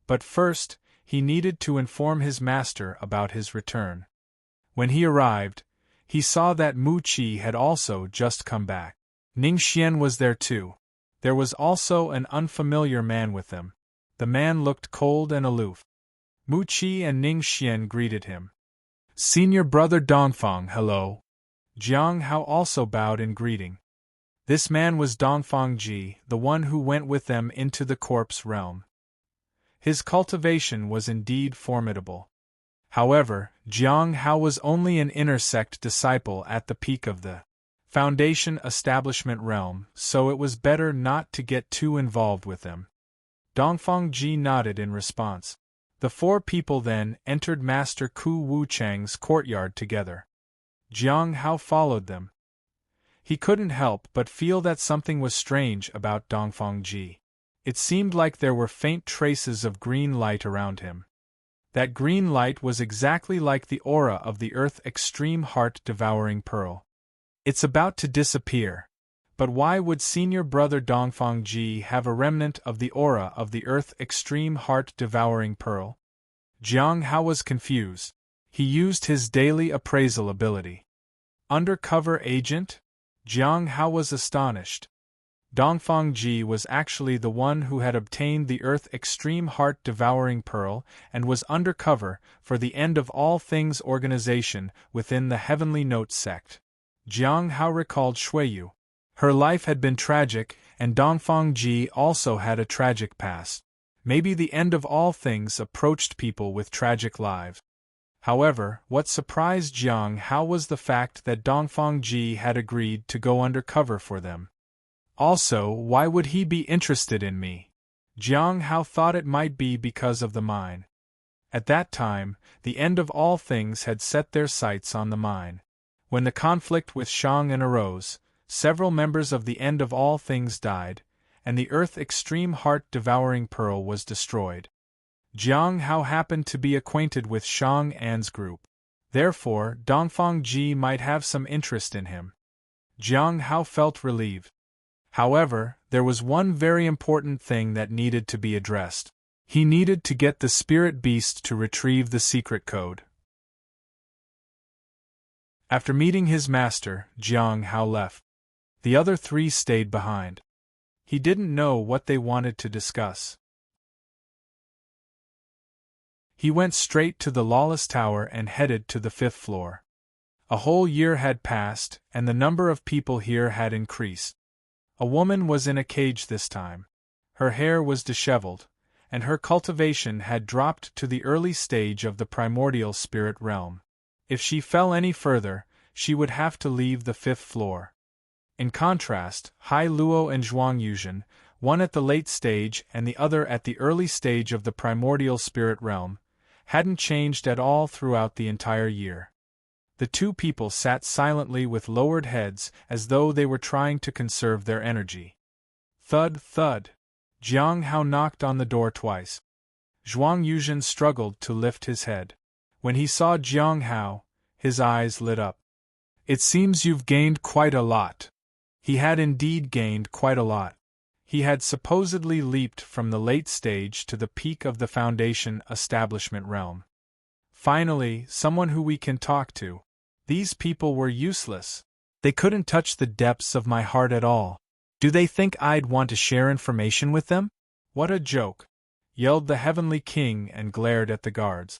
But first, he needed to inform his master about his return. When he arrived, he saw that Mu Qi had also just come back. Ning Xian was there too. There was also an unfamiliar man with them. The man looked cold and aloof. Mu Qi and Ning Xian greeted him. "Senior brother Dongfang, hello." Jiang Hao also bowed in greeting. This man was Dongfang Ji, the one who went with them into the corpse realm. His cultivation was indeed formidable. However, Jiang Hao was only an inner sect disciple at the peak of the Foundation establishment realm, so it was better not to get too involved with them. Dongfang Ji nodded in response. The four people then entered Master Ku Wuchang's courtyard together. Jiang Hao followed them. He couldn't help but feel that something was strange about Dongfang Ji. It seemed like there were faint traces of green light around him. That green light was exactly like the aura of the Earth Extreme Heart Devouring Pearl. It's about to disappear. But why would senior brother Dongfang Ji have a remnant of the aura of the Earth Extreme Heart Devouring Pearl? Jiang Hao was confused. He used his daily appraisal ability. Undercover agent? Jiang Hao was astonished. Dongfang Ji was actually the one who had obtained the Earth Extreme Heart Devouring Pearl and was undercover for the End of All Things organization within the Heavenly Note sect. Jiang Hao recalled Shuiyu. Her life had been tragic, and Dongfang Ji also had a tragic past. Maybe the end of all things approached people with tragic lives. However, what surprised Jiang Hao was the fact that Dongfang Ji had agreed to go undercover for them. Also, why would he be interested in me? Jiang Hao thought it might be because of the mine. At that time, the End of All Things had set their sights on the mine. When the conflict with Shang arose, several members of the End of All Things died, and the Earth Extreme Heart Devouring Pearl was destroyed. Jiang Hao happened to be acquainted with Shang An's group. Therefore, Dongfang Ji might have some interest in him. Jiang Hao felt relieved. However, there was one very important thing that needed to be addressed. He needed to get the spirit beast to retrieve the secret code. After meeting his master, Jiang Hao left. The other three stayed behind. He didn't know what they wanted to discuss. He went straight to the Lawless Tower and headed to the 5th floor. A whole year had passed, and the number of people here had increased. A woman was in a cage this time. Her hair was disheveled, and her cultivation had dropped to the early stage of the primordial spirit realm. If she fell any further, she would have to leave the 5th floor. In contrast, Hai Luo and Zhuang Yuzhen, one at the late stage and the other at the early stage of the primordial spirit realm, hadn't changed at all throughout the entire year. The two people sat silently with lowered heads as though they were trying to conserve their energy. Thud, thud. Jiang Hao knocked on the door twice. Zhuang Yuzhen struggled to lift his head. When he saw Jiang Hao, his eyes lit up. "It seems you've gained quite a lot." He had indeed gained quite a lot. He had supposedly leaped from the late stage to the peak of the Foundation establishment realm. Finally, someone who we can talk to. These people were useless. They couldn't touch the depths of my heart at all. Do they think I'd want to share information with them? What a joke! Yelled the Heavenly King and glared at the guards.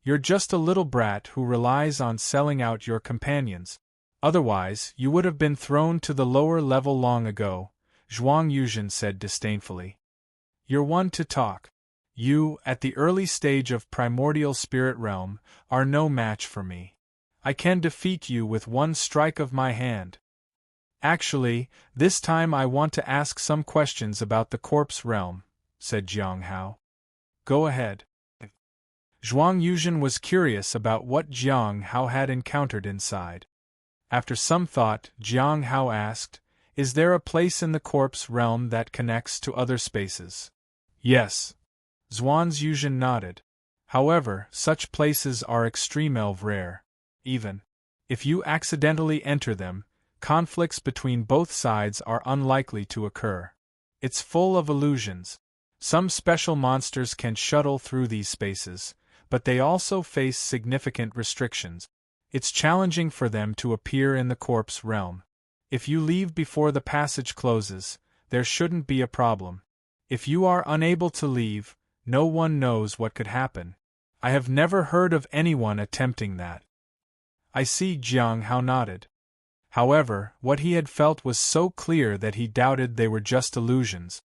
You're just a little brat who relies on selling out your companions. Otherwise, you would have been thrown to the lower level long ago, Zhuang Yuzhen said disdainfully. You're one to talk. You, at the early stage of primordial spirit realm, are no match for me. I can defeat you with one strike of my hand. Actually, this time I want to ask some questions about the corpse realm, said Jiang Hao. Go ahead. Zhuang Yuzhen was curious about what Jiang Hao had encountered inside. After some thought, Jiang Hao asked, Is there a place in the corpse realm that connects to other spaces? Yes. Zhuang Yuzhen nodded. However, such places are extremely rare. Even if you accidentally enter them, conflicts between both sides are unlikely to occur. It's full of illusions. Some special monsters can shuttle through these spaces, but they also face significant restrictions. It's challenging for them to appear in the corpse realm. If you leave before the passage closes, there shouldn't be a problem. If you are unable to leave, no one knows what could happen. I have never heard of anyone attempting that. I see, Jiang Hao nodded. However, what he had felt was so clear that he doubted they were just illusions.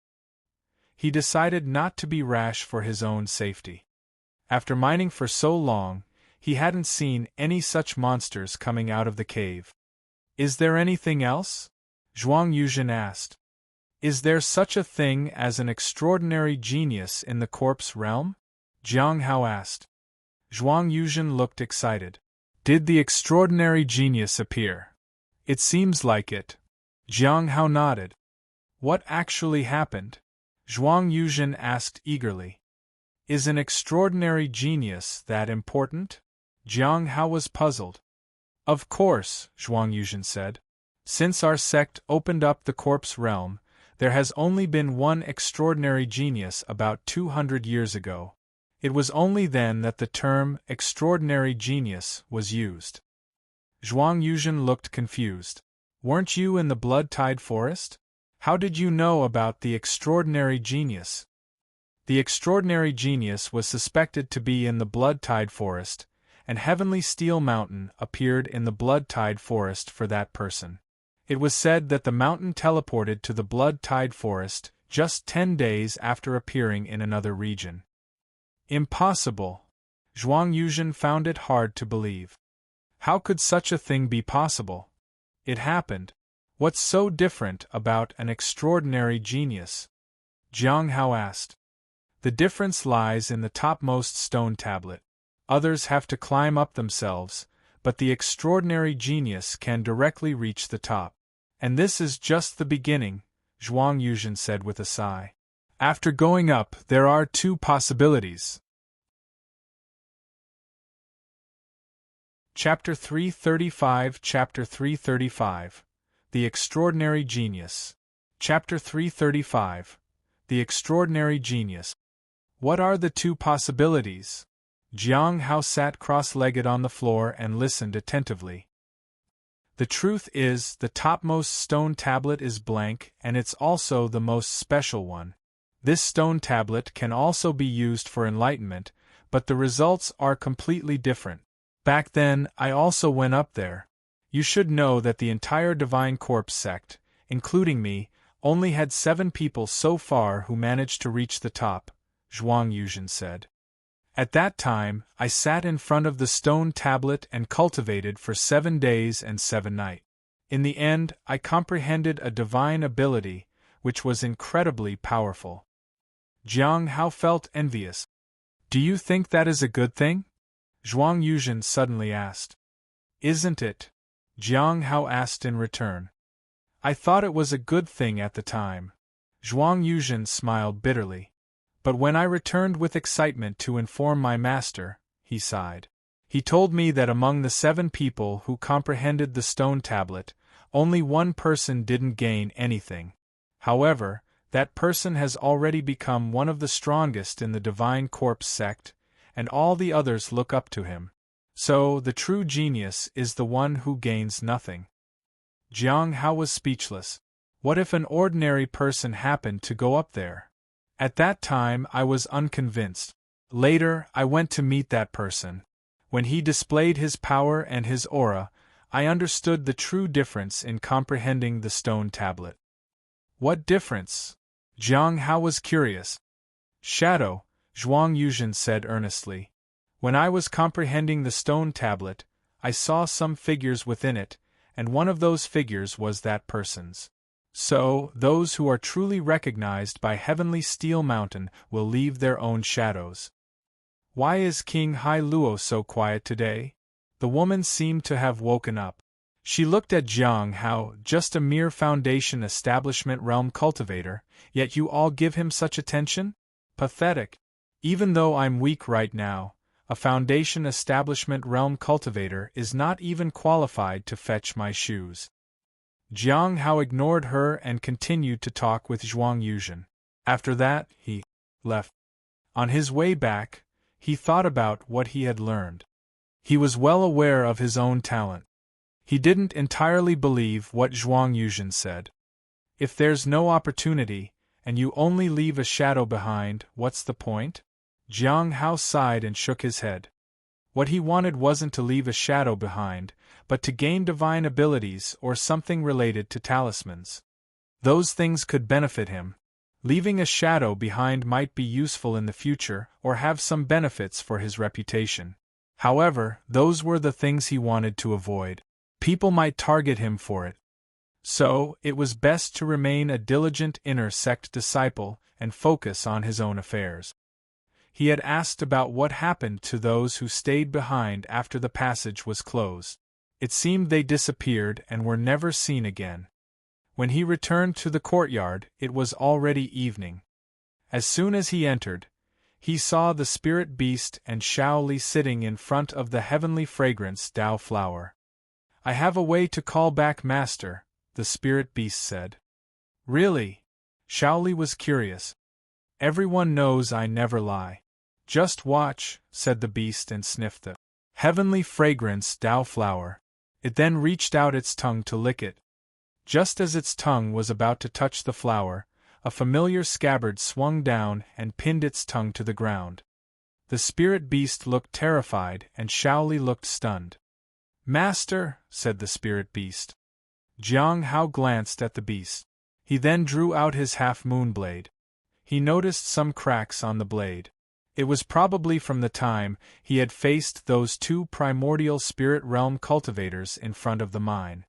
He decided not to be rash for his own safety. After mining for so long, he hadn't seen any such monsters coming out of the cave. Is there anything else? Zhuang Yuzhen asked. Is there such a thing as an extraordinary genius in the corpse realm? Jiang Hao asked. Zhuang Yuzhen looked excited. Did the extraordinary genius appear? It seems like it. Jiang Hao nodded. What actually happened? Zhuang Yuzhen asked eagerly. Is an extraordinary genius that important? Jiang Hao was puzzled. Of course, Zhuang Yuzhen said. Since our sect opened up the corpse realm, there has only been one extraordinary genius about 200 years ago. It was only then that the term extraordinary genius was used. Zhuang Yuzhen looked confused. Weren't you in the blood-tide forest? How did you know about the extraordinary genius? The extraordinary genius was suspected to be in the blood-tide forest, and Heavenly Steel Mountain appeared in the blood-tide forest for that person. It was said that the mountain teleported to the blood-tide forest just 10 days after appearing in another region. Impossible. Zhuang Yuzhen found it hard to believe. How could such a thing be possible? It happened. What's so different about an extraordinary genius? Jiang Hao asked. The difference lies in the topmost stone tablet. Others have to climb up themselves, but the extraordinary genius can directly reach the top. And this is just the beginning, Zhuang Yuzhen said with a sigh. After going up, there are two possibilities. Chapter 335 Chapter 335 The Extraordinary Genius. Chapter 335 The Extraordinary Genius. What are the two possibilities? Jiang Hao sat cross-legged on the floor and listened attentively. The truth is, the topmost stone tablet is blank, and it's also the most special one. This stone tablet can also be used for enlightenment, but the results are completely different. Back then, I also went up there. You should know that the entire Divine Corpse sect, including me, only had 7 people so far who managed to reach the top, Zhuang Yuzhen said. At that time, I sat in front of the stone tablet and cultivated for 7 days and 7 nights. In the end, I comprehended a divine ability, which was incredibly powerful. Jiang Hao felt envious. Do you think that is a good thing? Zhuang Yuzhen suddenly asked. Isn't it? Jiang Hao asked in return. I thought it was a good thing at the time. Zhuang Yuzhen smiled bitterly. But when I returned with excitement to inform my master, he sighed. He told me that among the 7 people who comprehended the stone tablet, only one person didn't gain anything. However, that person has already become one of the strongest in the Divine Corpse sect, and all the others look up to him. So, the true genius is the one who gains nothing. Jiang Hao was speechless. What if an ordinary person happened to go up there? At that time I was unconvinced. Later, I went to meet that person. When he displayed his power and his aura, I understood the true difference in comprehending the stone tablet. What difference? Jiang Hao was curious. Shadow, Zhuang Yuzhen said earnestly. When I was comprehending the stone tablet, I saw some figures within it, and one of those figures was that person's. So, those who are truly recognized by Heavenly Steel Mountain will leave their own shadows. Why is King Hai Luo so quiet today? The woman seemed to have woken up. She looked at Jiang Hao, just a mere Foundation Establishment Realm cultivator, yet you all give him such attention? Pathetic. Even though I'm weak right now, a Foundation Establishment Realm cultivator is not even qualified to fetch my shoes. Jiang Hao ignored her and continued to talk with Zhuang Yuzhen. After that, he left. On his way back, he thought about what he had learned. He was well aware of his own talent. He didn't entirely believe what Zhuang Yuzhen said. If there's no opportunity, and you only leave a shadow behind, what's the point? Jiang Hao sighed and shook his head. What he wanted wasn't to leave a shadow behind, but to gain divine abilities or something related to talismans. Those things could benefit him. Leaving a shadow behind might be useful in the future or have some benefits for his reputation. However, those were the things he wanted to avoid. People might target him for it. So, it was best to remain a diligent inner sect disciple and focus on his own affairs. He had asked about what happened to those who stayed behind after the passage was closed. It seemed they disappeared and were never seen again. When he returned to the courtyard, it was already evening. As soon as he entered, he saw the spirit beast and Shaoli sitting in front of the heavenly fragrance Dao flower. I have a way to call back Master, the spirit beast said. Really? Shaoli was curious. Everyone knows I never lie. Just watch, said the beast and sniffed the heavenly fragrance Dao flower. It then reached out its tongue to lick it. Just as its tongue was about to touch the flower, a familiar scabbard swung down and pinned its tongue to the ground. The spirit beast looked terrified and Shaoli looked stunned. Master, said the spirit beast. Jiang Hao glanced at the beast. He then drew out his half-moon blade. He noticed some cracks on the blade. It was probably from the time he had faced those two primordial spirit realm cultivators in front of the mine.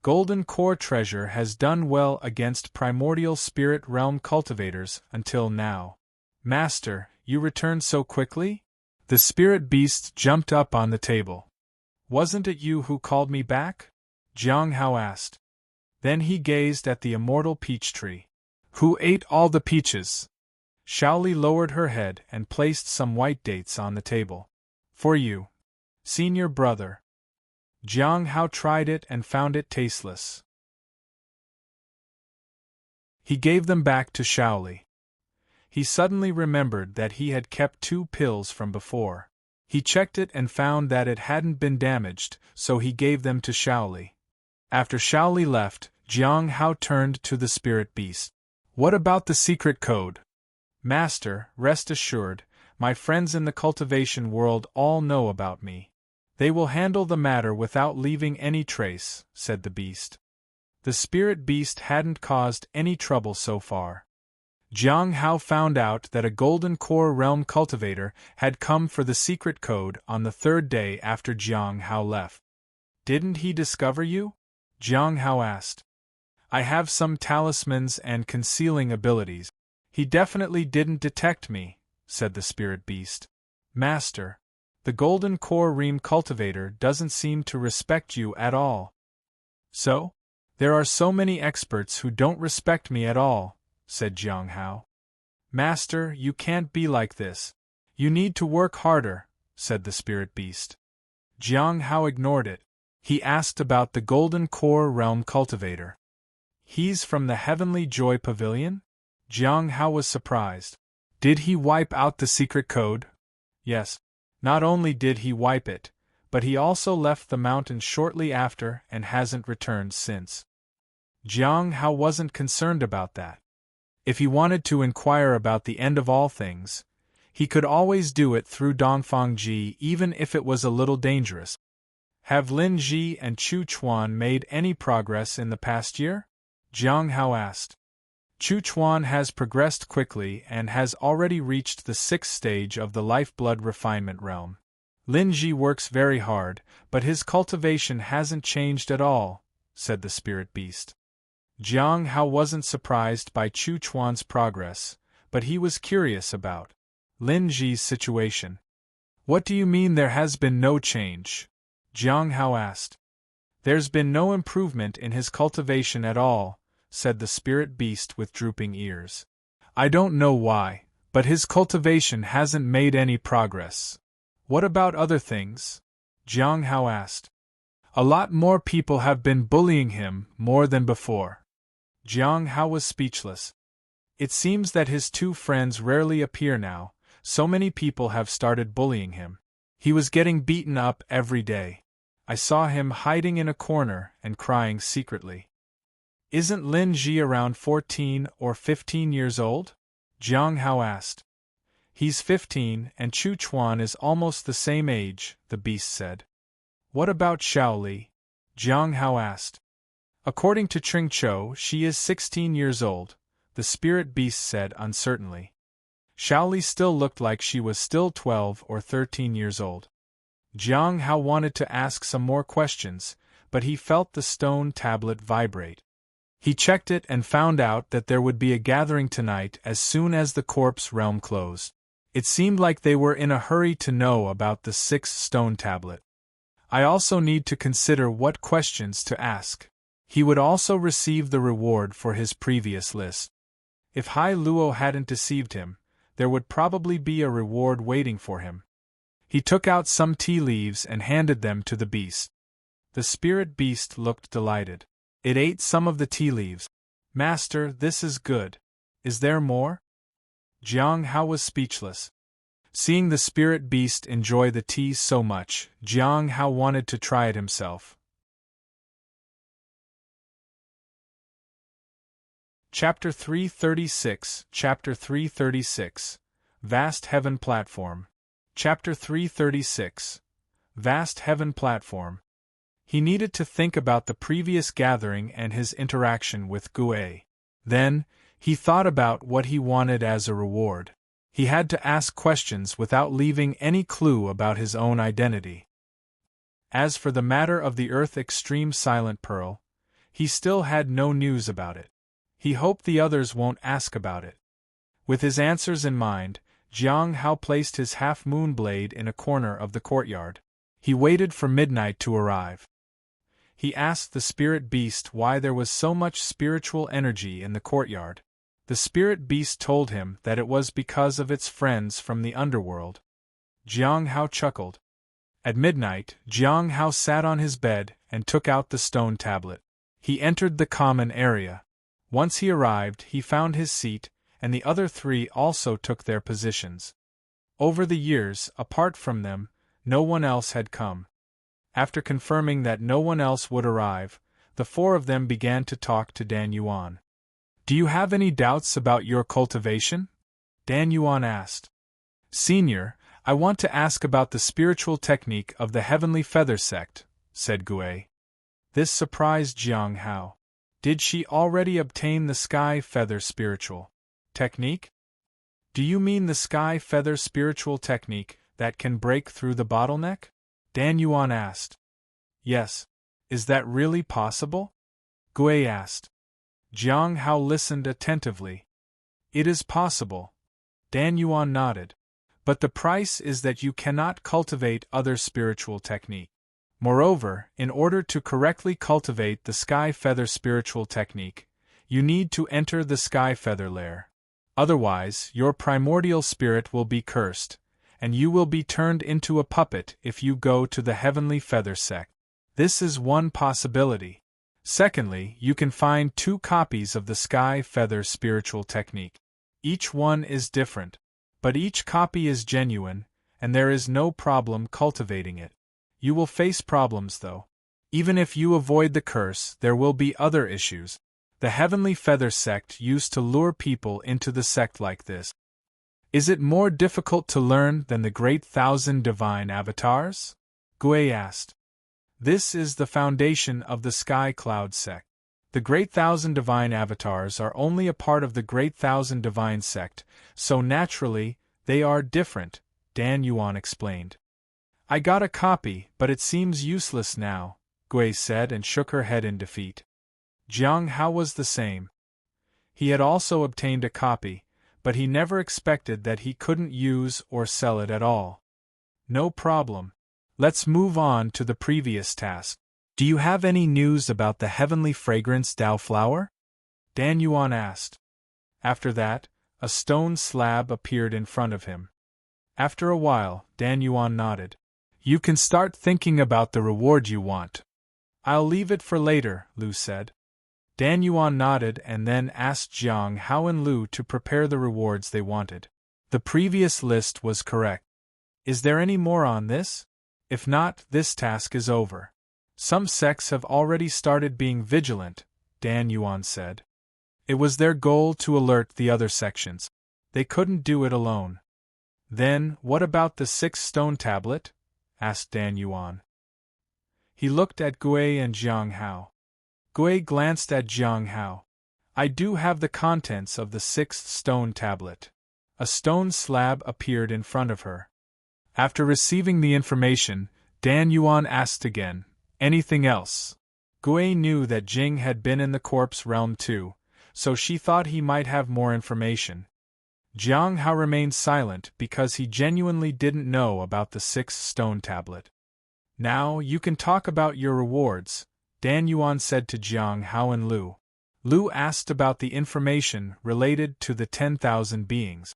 Golden Core Treasure has done well against primordial spirit realm cultivators until now. Master, you returned so quickly? The spirit beast jumped up on the table. Wasn't it you who called me back? Jiang Hao asked. Then he gazed at the immortal peach tree. Who ate all the peaches? Shaoli lowered her head and placed some white dates on the table. For you, senior brother. Jiang Hao tried it and found it tasteless. He gave them back to Shaoli. He suddenly remembered that he had kept 2 pills from before. He checked it and found that it hadn't been damaged, so he gave them to Shaoli. After Shaoli left, Jiang Hao turned to the spirit beast. What about the secret code? Master, rest assured, my friends in the cultivation world all know about me. They will handle the matter without leaving any trace, said the beast. The spirit beast hadn't caused any trouble so far. Jiang Hao found out that a Golden Core Realm cultivator had come for the secret code on the 3rd day after Jiang Hao left. Didn't he discover you? Jiang Hao asked. I have some talismans and concealing abilities. He definitely didn't detect me, said the spirit beast. Master, the Golden Core Realm cultivator doesn't seem to respect you at all. So? There are so many experts who don't respect me at all, said Jiang Hao. Master, you can't be like this. You need to work harder, said the spirit beast. Jiang Hao ignored it. He asked about the Golden Core Realm cultivator. He's from the Heavenly Joy Pavilion? Jiang Hao was surprised. Did he wipe out the secret code? Yes. Not only did he wipe it, but he also left the mountain shortly after and hasn't returned since. Jiang Hao wasn't concerned about that. If he wanted to inquire about the end of all things, he could always do it through Dongfang Ji, even if it was a little dangerous. Have Lin Ji and Chu Chuan made any progress in the past year? Jiang Hao asked. Chu Chuan has progressed quickly and has already reached the 6th stage of the lifeblood refinement realm. Lin Ji works very hard, but his cultivation hasn't changed at all, said the spirit beast. Jiang Hao wasn't surprised by Chu Chuan's progress, but he was curious about Lin Ji's situation. What do you mean there has been no change? Jiang Hao asked. There's been no improvement in his cultivation at all, said the spirit beast with drooping ears. I don't know why, but his cultivation hasn't made any progress. What about other things? Jiang Hao asked. A lot more people have been bullying him, more than before. Jiang Hao was speechless. It seems that his two friends rarely appear now, so many people have started bullying him. He was getting beaten up every day. I saw him hiding in a corner and crying secretly. Isn't Lin Ji around 14 or 15 years old? Jiang Hao asked. He's 15 and Chu Chuan is almost the same age, the beast said. What about Xiao Li? Jiang Hao asked. According to Tring Chou, she is 16 years old, the spirit beast said uncertainly. Xiao Li still looked like she was still 12 or 13 years old. Jiang Hao wanted to ask some more questions, but he felt the stone tablet vibrate. He checked it and found out that there would be a gathering tonight as soon as the corpse realm closed. It seemed like they were in a hurry to know about the 6th stone tablet. I also need to consider what questions to ask. He would also receive the reward for his previous list. If Hai Luo hadn't deceived him, there would probably be a reward waiting for him. He took out some tea leaves and handed them to the beast. The spirit beast looked delighted. It ate some of the tea leaves. Master, this is good. Is there more? Jiang Hao was speechless. Seeing the spirit beast enjoy the tea so much, Jiang Hao wanted to try it himself. Chapter 336, Chapter 336, Vast Heaven Platform. Chapter 336, Vast Heaven Platform. He needed to think about the previous gathering and his interaction with Gue. Then, he thought about what he wanted as a reward. He had to ask questions without leaving any clue about his own identity. As for the matter of the Earth Extreme Silent Pearl, he still had no news about it. He hoped the others won't ask about it. With his answers in mind, Jiang Hao placed his half-moon blade in a corner of the courtyard. He waited for midnight to arrive. He asked the spirit beast why there was so much spiritual energy in the courtyard. The spirit beast told him that it was because of its friends from the underworld. Jiang Hao chuckled. At midnight, Jiang Hao sat on his bed and took out the stone tablet. He entered the common area. Once he arrived, he found his seat, and the other three also took their positions. Over the years, apart from them, no one else had come. After confirming that no one else would arrive, the four of them began to talk to Dan Yuan. Do you have any doubts about your cultivation? Dan Yuan asked. Senior, I want to ask about the spiritual technique of the Heavenly Feather Sect, said Gue. This surprised Jiang Hao. Did she already obtain the Sky Feather spiritual technique? Do you mean the Sky Feather spiritual technique that can break through the bottleneck? Dan Yuan asked. Yes. Is that really possible? Gue asked. Jiang Hao listened attentively. It is possible. Dan Yuan nodded. But the price is that you cannot cultivate other spiritual technique. Moreover, in order to correctly cultivate the Sky Feather spiritual technique, you need to enter the Sky Feather lair. Otherwise, your primordial spirit will be cursed, and you will be turned into a puppet if you go to the Heavenly Feather Sect. This is one possibility. Secondly, you can find 2 copies of the Sky Feather spiritual technique. Each one is different, but each copy is genuine, and there is no problem cultivating it. You will face problems though. Even if you avoid the curse, there will be other issues. The Heavenly Feather Sect used to lure people into the sect like this. Is it more difficult to learn than the Great Thousand Divine Avatars? Gui asked. This is the foundation of the Sky Cloud Sect. The Great Thousand Divine Avatars are only a part of the Great Thousand Divine Sect, so naturally, they are different, Dan Yuan explained. I got a copy, but it seems useless now, Gui said and shook her head in defeat. Jiang Hao was the same. He had also obtained a copy, but he never expected that he couldn't use or sell it at all. No problem. Let's move on to the previous task. Do you have any news about the heavenly fragrance Dao flower? Dan Yuan asked. After that, a stone slab appeared in front of him. After a while, Dan Yuan nodded. You can start thinking about the reward you want. I'll leave it for later, Lu said. Dan Yuan nodded and then asked Jiang Hao and Lu to prepare the rewards they wanted. The previous list was correct. Is there any more on this? If not, this task is over. Some sects have already started being vigilant, Dan Yuan said. It was their goal to alert the other sections. They couldn't do it alone. Then, what about the 6th stone tablet? Asked Dan Yuan. He looked at Gui and Jiang Hao. Gui glanced at Jiang Hao. I do have the contents of the 6th stone tablet. A stone slab appeared in front of her. After receiving the information, Dan Yuan asked again, anything else? Gui knew that Jing had been in the corpse realm too, so she thought he might have more information. Jiang Hao remained silent because he genuinely didn't know about the 6th stone tablet. Now you can talk about your rewards, Dan Yuan said to Jiang Hao and Lu. Lu asked about the information related to the 10,000 beings.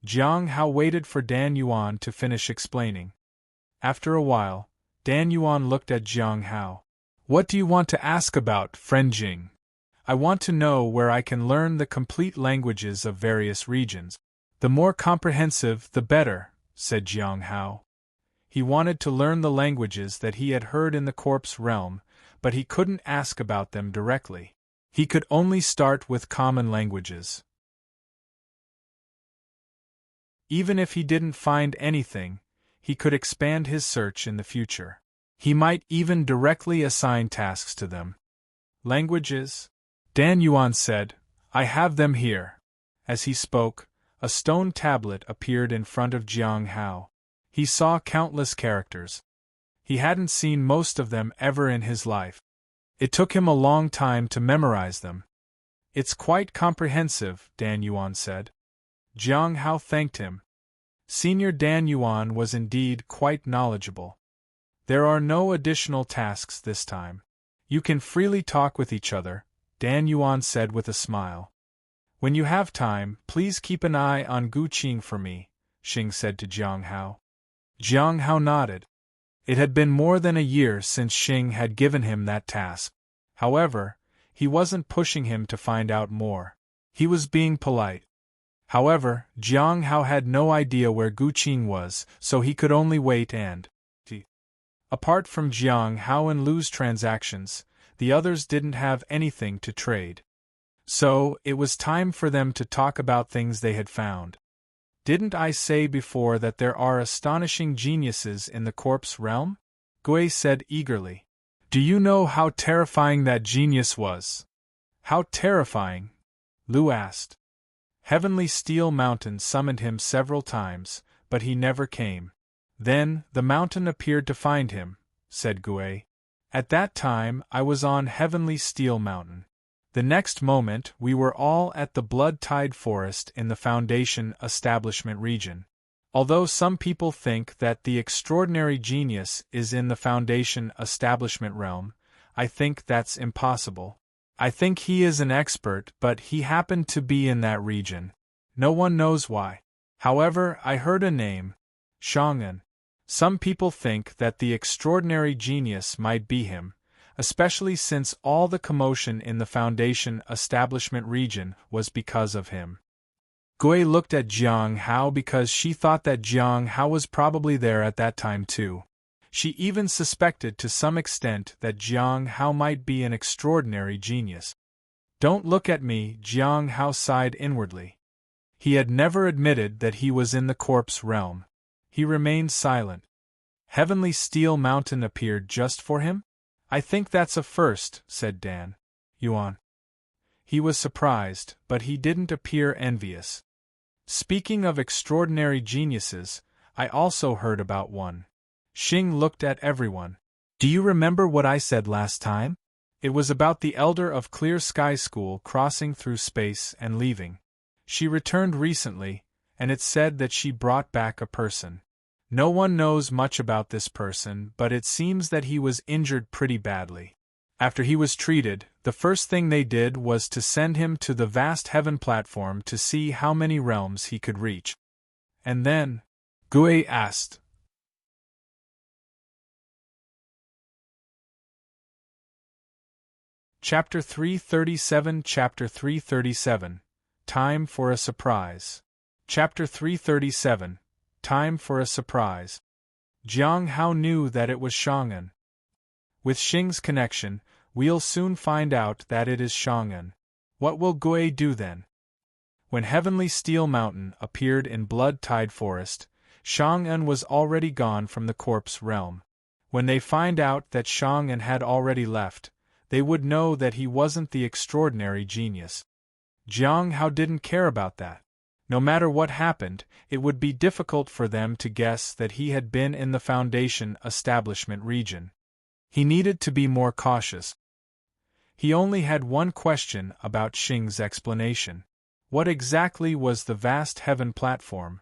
Jiang Hao waited for Dan Yuan to finish explaining. After a while, Dan Yuan looked at Jiang Hao. What do you want to ask about, friend Jing? I want to know where I can learn the complete languages of various regions. The more comprehensive, the better, said Jiang Hao. He wanted to learn the languages that he had heard in the corpse realm, but he couldn't ask about them directly. He could only start with common languages. Even if he didn't find anything, he could expand his search in the future. He might even directly assign tasks to them. Languages? Dan Yuan said, I have them here. As he spoke, a stone tablet appeared in front of Jiang Hao. He saw countless characters. He hadn't seen most of them ever in his life. It took him a long time to memorize them. It's quite comprehensive, Dan Yuan said. Jiang Hao thanked him. Senior Dan Yuan was indeed quite knowledgeable. There are no additional tasks this time. You can freely talk with each other, Dan Yuan said with a smile. When you have time, please keep an eye on Qing for me, Qing said to Jiang Hao. Jiang Hao nodded. It had been more than a year since Qing had given him that task. However, he wasn't pushing him to find out more. He was being polite. However, Jiang Hao had no idea where Qing was, so he could only wait and... Apart from Jiang Hao and Lu's transactions, the others didn't have anything to trade. So, it was time for them to talk about things they had found. Didn't I say before that there are astonishing geniuses in the corpse realm? Gui said eagerly. Do you know how terrifying that genius was? How terrifying? Lu asked. Heavenly Steel Mountain summoned him several times, but he never came. Then, the mountain appeared to find him, said Gui. At that time, I was on Heavenly Steel Mountain. The next moment, we were all at the Blood Tide Forest in the Foundation Establishment region. Although some people think that the extraordinary genius is in the Foundation Establishment realm, I think that's impossible. I think he is an expert, but he happened to be in that region. No one knows why. However, I heard a name, Shang'an. Some people think that the extraordinary genius might be him, especially since all the commotion in the Foundation Establishment region was because of him. Gui looked at Jiang Hao because she thought that Jiang Hao was probably there at that time too. She even suspected to some extent that Jiang Hao might be an extraordinary genius. "Don't look at me," Jiang Hao sighed inwardly. He had never admitted that he was in the corpse realm. He remained silent. Heavenly Steel Mountain appeared just for him? "I think that's a first," said Dan Yuan. He was surprised, but he didn't appear envious. "Speaking of extraordinary geniuses, I also heard about one." Qing looked at everyone. "Do you remember what I said last time? It was about the elder of Clear Sky School crossing through space and leaving. She returned recently, and it said that she brought back a person. No one knows much about this person, but it seems that he was injured pretty badly. After he was treated, the first thing they did was to send him to the vast heaven platform to see how many realms he could reach. And then?" Gue asked. Chapter 337 Chapter 337 Time for a Surprise. Chapter 337 Time for a Surprise. Jiang Hao knew that it was Chang'an. With Xing's connection, we'll soon find out that it is Chang'an. What will Gue do then? When Heavenly Steel Mountain appeared in Blood Tide Forest, Chang'an was already gone from the corpse realm. When they find out that Chang'an had already left, they would know that he wasn't the extraordinary genius. Jiang Hao didn't care about that. No matter what happened, it would be difficult for them to guess that he had been in the Foundation establishment region. He needed to be more cautious. He only had one question about Xing's explanation. What exactly was the vast heaven platform?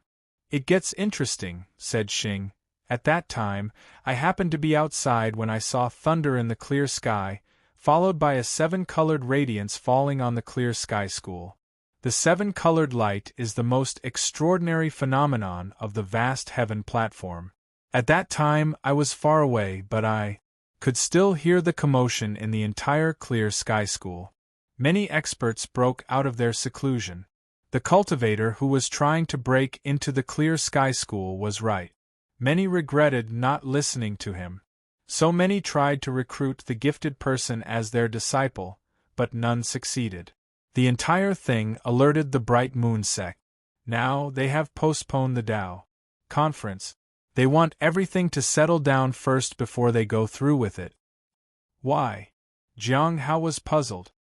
"It gets interesting," said Qing. "At that time, I happened to be outside when I saw thunder in the clear sky, followed by a 7-colored radiance falling on the Clear Sky School. The 7-colored light is the most extraordinary phenomenon of the vast heaven platform. At that time I was far away, but I could still hear the commotion in the entire Clear Sky School. Many experts broke out of their seclusion. The cultivator who was trying to break into the Clear Sky School was right. Many regretted not listening to him. So many tried to recruit the gifted person as their disciple, but none succeeded. The entire thing alerted the Bright Moon Sect. Now they have postponed the Dao conference. They want everything to settle down first before they go through with it." "Why?" Jiang Hao was puzzled.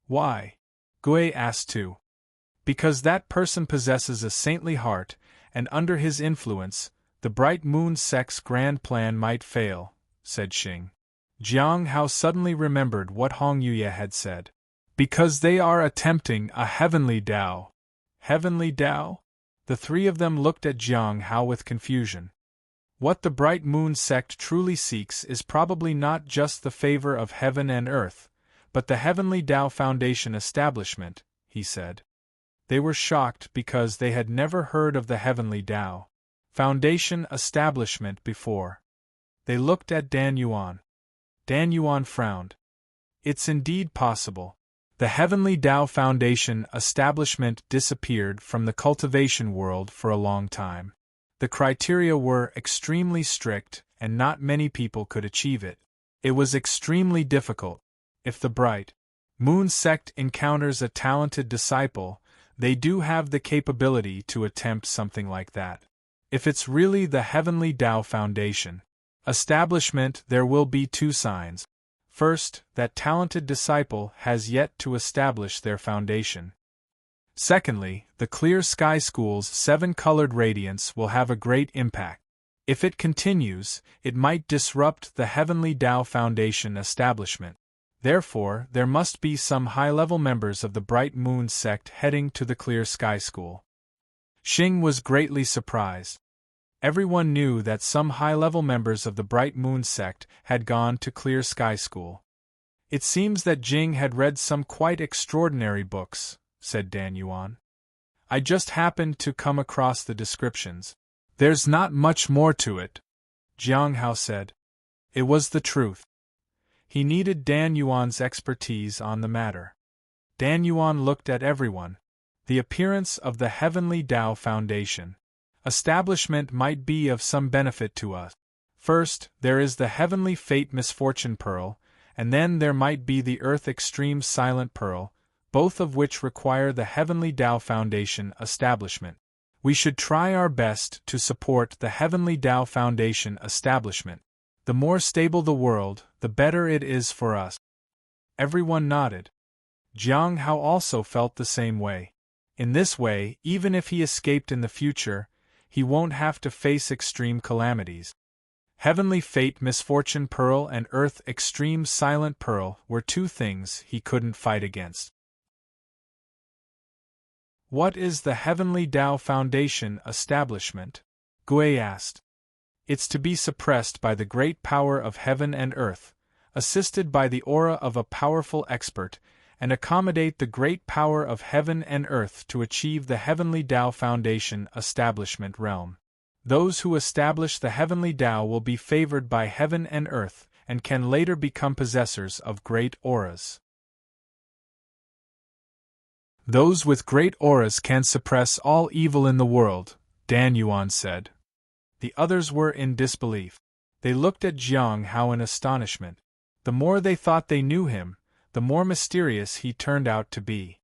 "Why?" Gue asked too. "Because that person possesses a saintly heart, and under his influence, the Bright Moon Sect's grand plan might fail," said Qing. Jiang Hao suddenly remembered what Hong Yuye had said. "Because they are attempting a heavenly Dao." Heavenly Dao? The three of them looked at Jiang Hao with confusion. What the Bright Moon Sect truly seeks is probably not just the favor of heaven and earth, but the Heavenly Dao Foundation establishment, he said. They were shocked because they had never heard of the Heavenly Dao Foundation establishment before. They looked at Dan Yuan. Dan Yuan frowned. "It's indeed possible. The Heavenly Dao Foundation establishment disappeared from the cultivation world for a long time. The criteria were extremely strict, and not many people could achieve it. It was extremely difficult. If the Bright Moon Sect encounters a talented disciple, they do have the capability to attempt something like that. If it's really the Heavenly Dao Foundation establishment, there will be two signs. First, that talented disciple has yet to establish their foundation. Secondly, the Clear Sky School's 7-colored radiance will have a great impact. If it continues, it might disrupt the Heavenly Dao Foundation establishment. Therefore, there must be some high-level members of the Bright Moon Sect heading to the Clear Sky School." Qing was greatly surprised. Everyone knew that some high-level members of the Bright Moon Sect had gone to Clear Sky School. "It seems that Jing had read some quite extraordinary books," said Dan Yuan. "I just happened to come across the descriptions. There's not much more to it," Jiang Hao said. It was the truth. He needed Dan Yuan's expertise on the matter. Dan Yuan looked at everyone. The appearance of the Heavenly Dao Foundation establishment might be of some benefit to us. First, there is the Heavenly Fate Misfortune Pearl, and then there might be the Earth Extreme Silent Pearl, both of which require the Heavenly Tao Foundation establishment. We should try our best to support the Heavenly Tao Foundation establishment. The more stable the world, the better it is for us. Everyone nodded. Jiang Hao also felt the same way. In this way, even if he escaped in the future, he won't have to face extreme calamities. Heavenly Fate Misfortune Pearl and Earth Extreme Silent Pearl were two things he couldn't fight against. What is the Heavenly Tao Foundation establishment? Gui asked. It's to be suppressed by the great power of heaven and earth, assisted by the aura of a powerful expert, and accommodate the great power of heaven and earth to achieve the Heavenly Tao Foundation establishment realm. Those who establish the Heavenly Tao will be favored by heaven and earth, and can later become possessors of great auras. Those with great auras can suppress all evil in the world, Dan Yuan said. The others were in disbelief. They looked at Jiang Hao in astonishment. The more they thought they knew him, the more mysterious he turned out to be.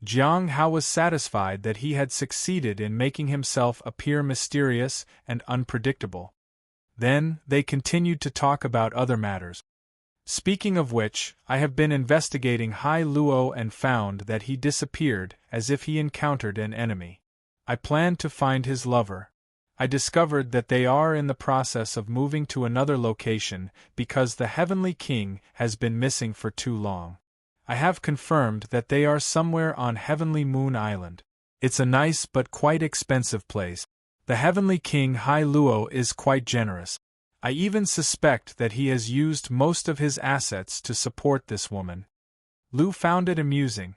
Jiang Hao was satisfied that he had succeeded in making himself appear mysterious and unpredictable. Then, they continued to talk about other matters. Speaking of which, I have been investigating Hai Luo and found that he disappeared as if he encountered an enemy. I planned to find his lover. I discovered that they are in the process of moving to another location because the Heavenly King has been missing for too long. I have confirmed that they are somewhere on Heavenly Moon Island. It's a nice but quite expensive place. The Heavenly King Hai Luo is quite generous. I even suspect that he has used most of his assets to support this woman. Lu found it amusing.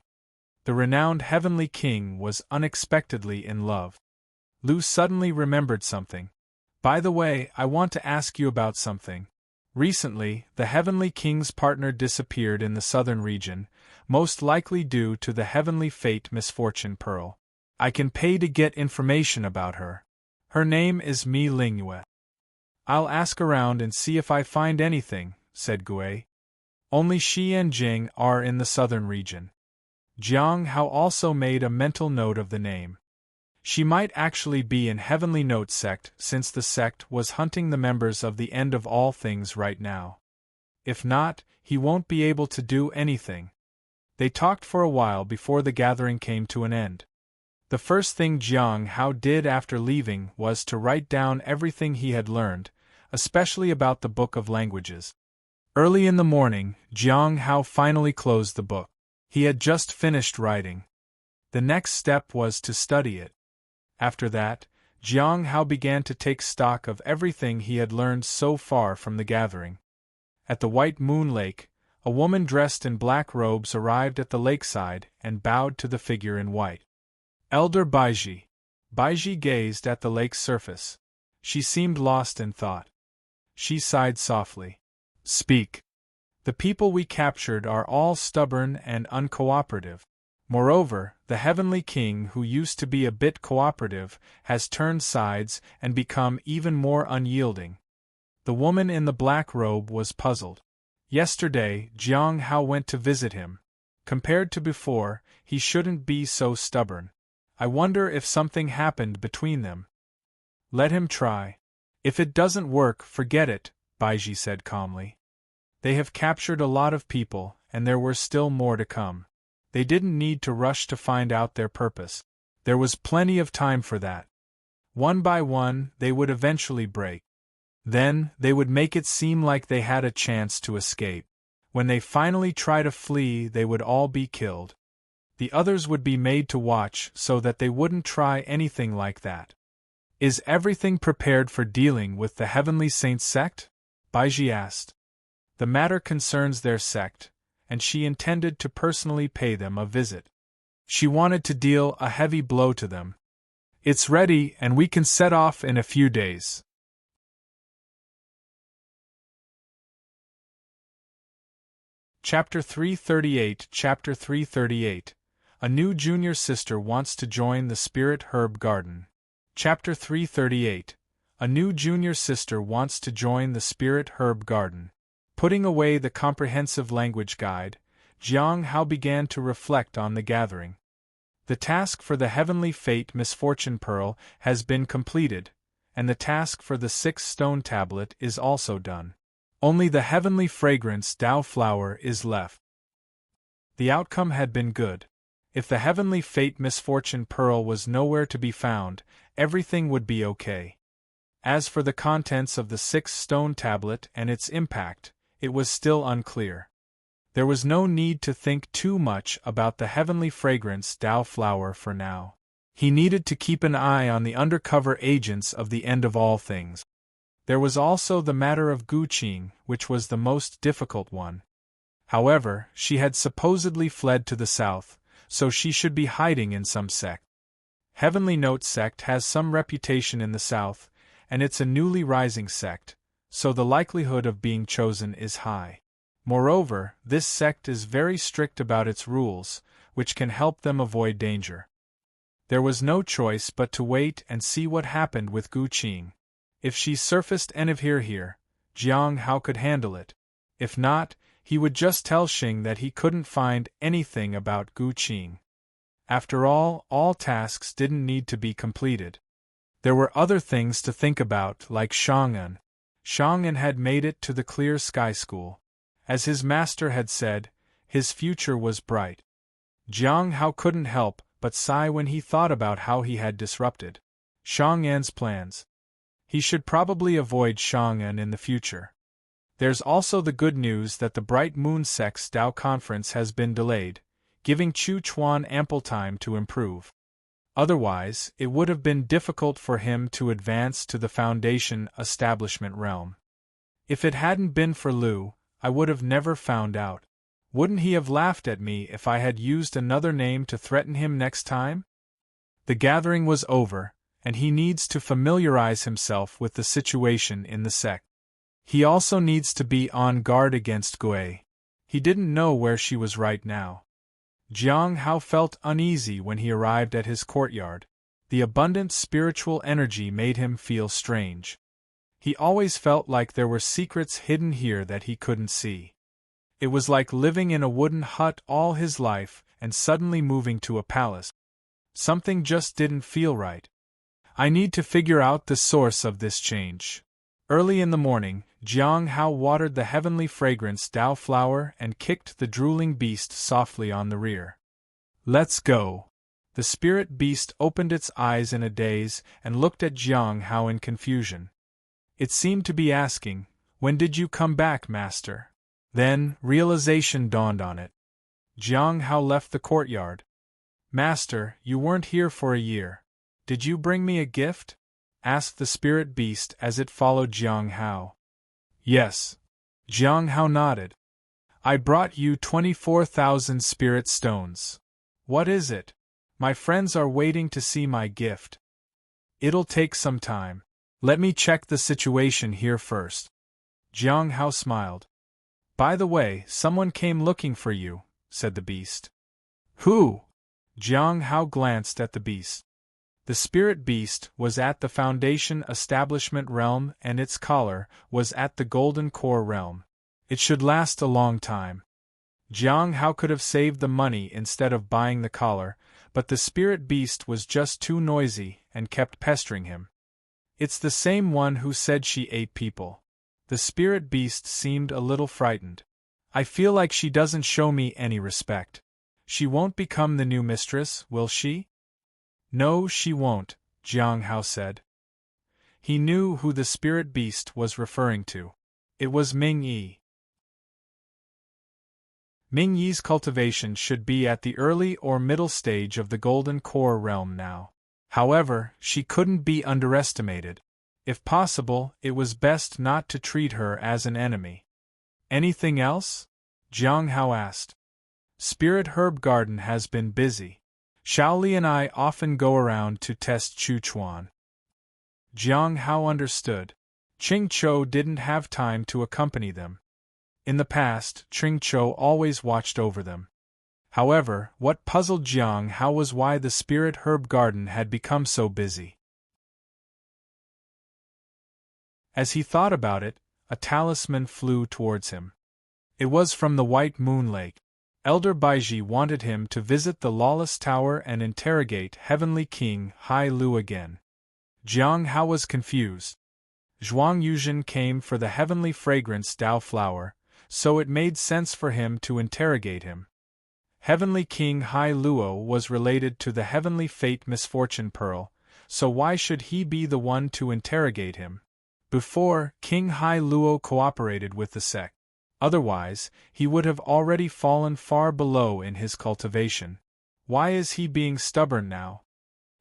The renowned Heavenly King was unexpectedly in love. Lu suddenly remembered something. By the way, I want to ask you about something. Recently, the Heavenly King's partner disappeared in the southern region, most likely due to the Heavenly Fate Misfortune Pearl. I can pay to get information about her. Her name is Meaningless. I'll ask around and see if I find anything, said Gui. Only she and Jing are in the southern region. Jiang Hao also made a mental note of the name. She might actually be in Heavenly Note Sect, since the sect was hunting the members of the End of All Things right now. If not, he won't be able to do anything. They talked for a while before the gathering came to an end. The first thing Jiang Hao did after leaving was to write down everything he had learned, especially about the Book of Languages. Early in the morning, Jiang Hao finally closed the book. He had just finished writing. The next step was to study it. After that, Jiang Hao began to take stock of everything he had learned so far from the gathering. At the White Moon Lake, a woman dressed in black robes arrived at the lakeside and bowed to the figure in white. Elder Baiji. Baiji gazed at the lake's surface. She seemed lost in thought. She sighed softly. Speak. The people we captured are all stubborn and uncooperative. Moreover, the Heavenly King, who used to be a bit cooperative, has turned sides and become even more unyielding. The woman in the black robe was puzzled. Yesterday, Jiang Hao went to visit him. Compared to before, he shouldn't be so stubborn. I wonder if something happened between them. Let him try. If it doesn't work, forget it, Baiji said calmly. They have captured a lot of people, and there were still more to come. They didn't need to rush to find out their purpose. There was plenty of time for that. One by one, they would eventually break. Then, they would make it seem like they had a chance to escape. When they finally try to flee, they would all be killed. The others would be made to watch so that they wouldn't try anything like that. Is everything prepared for dealing with the Heavenly Saint sect? Baiji asked. The matter concerns their sect, and she intended to personally pay them a visit. She wanted to deal a heavy blow to them. It's ready, and we can set off in a few days. Chapter 338 Chapter 338 A new junior sister wants to join the Spirit Herb Garden. Chapter 338 A new junior sister wants to join the Spirit Herb Garden. Putting away the comprehensive language guide, Jiang Hao began to reflect on the gathering. The task for the Heavenly Fate Misfortune Pearl has been completed, and the task for the 6th stone tablet is also done. Only the Heavenly Fragrance Dao Flower is left. The outcome had been good. If the Heavenly Fate Misfortune Pearl was nowhere to be found, everything would be okay. As for the contents of the 6th stone tablet and its impact, it was still unclear. There was no need to think too much about the Heavenly Fragrance Dao Flower for now. He needed to keep an eye on the undercover agents of the End of All Things. There was also the matter of Qing, which was the most difficult one. However, she had supposedly fled to the south, so she should be hiding in some sect. Heavenly Note sect has some reputation in the south, and it's a newly rising sect, so the likelihood of being chosen is high. Moreover, this sect is very strict about its rules, which can help them avoid danger. There was no choice but to wait and see what happened with Qing. If she surfaced here, Jiang Hao could handle it. If not, he would just tell Qing that he couldn't find anything about Qing. After all tasks didn't need to be completed. There were other things to think about, like Shang'an. Shang'an had made it to the Clear Sky School. As his master had said, his future was bright. Jiang Hao couldn't help but sigh when he thought about how he had disrupted Shang'an's plans. He should probably avoid Shang'an in the future. There's also the good news that the Bright Moon Sect's Dao Conference has been delayed, giving Chu Chuan ample time to improve. Otherwise, it would have been difficult for him to advance to the Foundation establishment realm. If it hadn't been for Liu, I would have never found out. Wouldn't he have laughed at me if I had used another name to threaten him next time? The gathering was over, and he needs to familiarize himself with the situation in the sect. He also needs to be on guard against Gui. He didn't know where she was right now. Jiang Hao felt uneasy when he arrived at his courtyard. The abundant spiritual energy made him feel strange. He always felt like there were secrets hidden here that he couldn't see. It was like living in a wooden hut all his life and suddenly moving to a palace. Something just didn't feel right. I need to figure out the source of this change. Early in the morning, Jiang Hao watered the Heavenly Fragrance Dao Flower and kicked the drooling beast softly on the rear. Let's go. The spirit beast opened its eyes in a daze and looked at Jiang Hao in confusion. It seemed to be asking, "When did you come back, master?" Then, realization dawned on it. Jiang Hao left the courtyard. "Master, you weren't here for a year. Did you bring me a gift?" asked the spirit beast as it followed Jiang Hao. "Yes." Jiang Hao nodded. "I brought you 24,000 spirit stones. What is it? My friends are waiting to see my gift." "It'll take some time. Let me check the situation here first." Jiang Hao smiled. "By the way, someone came looking for you," said the beast. "Who?" Jiang Hao glanced at the beast. The spirit beast was at the Foundation Establishment realm and its collar was at the Golden Core realm. It should last a long time. Jiang Hao could have saved the money instead of buying the collar, but the spirit beast was just too noisy and kept pestering him. "It's the same one who said she ate people." The spirit beast seemed a little frightened. "I feel like she doesn't show me any respect. She won't become the new mistress, will she?" "No, she won't," Jiang Hao said. He knew who the spirit beast was referring to. It was Ming Yi. Ming Yi's cultivation should be at the early or middle stage of the Golden Core realm now. However, she couldn't be underestimated. If possible, it was best not to treat her as an enemy. "Anything else?" Jiang Hao asked. "Spirit Herb Garden has been busy. Shaoli and I often go around to test Chu Chuan." Jiang Hao understood. Qing Chou didn't have time to accompany them. In the past, Qing Chou always watched over them. However, what puzzled Jiang Hao was why the Spirit Herb Garden had become so busy. As he thought about it, a talisman flew towards him. It was from the White Moon Lake. Elder Baiji wanted him to visit the Lawless Tower and interrogate Heavenly King Hai Lu again. Jiang Hao was confused. Zhuang Yuzhen came for the heavenly fragrance Dao flower, so it made sense for him to interrogate him. Heavenly King Hai Luo was related to the heavenly fate Misfortune Pearl, so why should he be the one to interrogate him? Before, King Hai Luo cooperated with the sect. Otherwise, he would have already fallen far below in his cultivation. Why is he being stubborn now?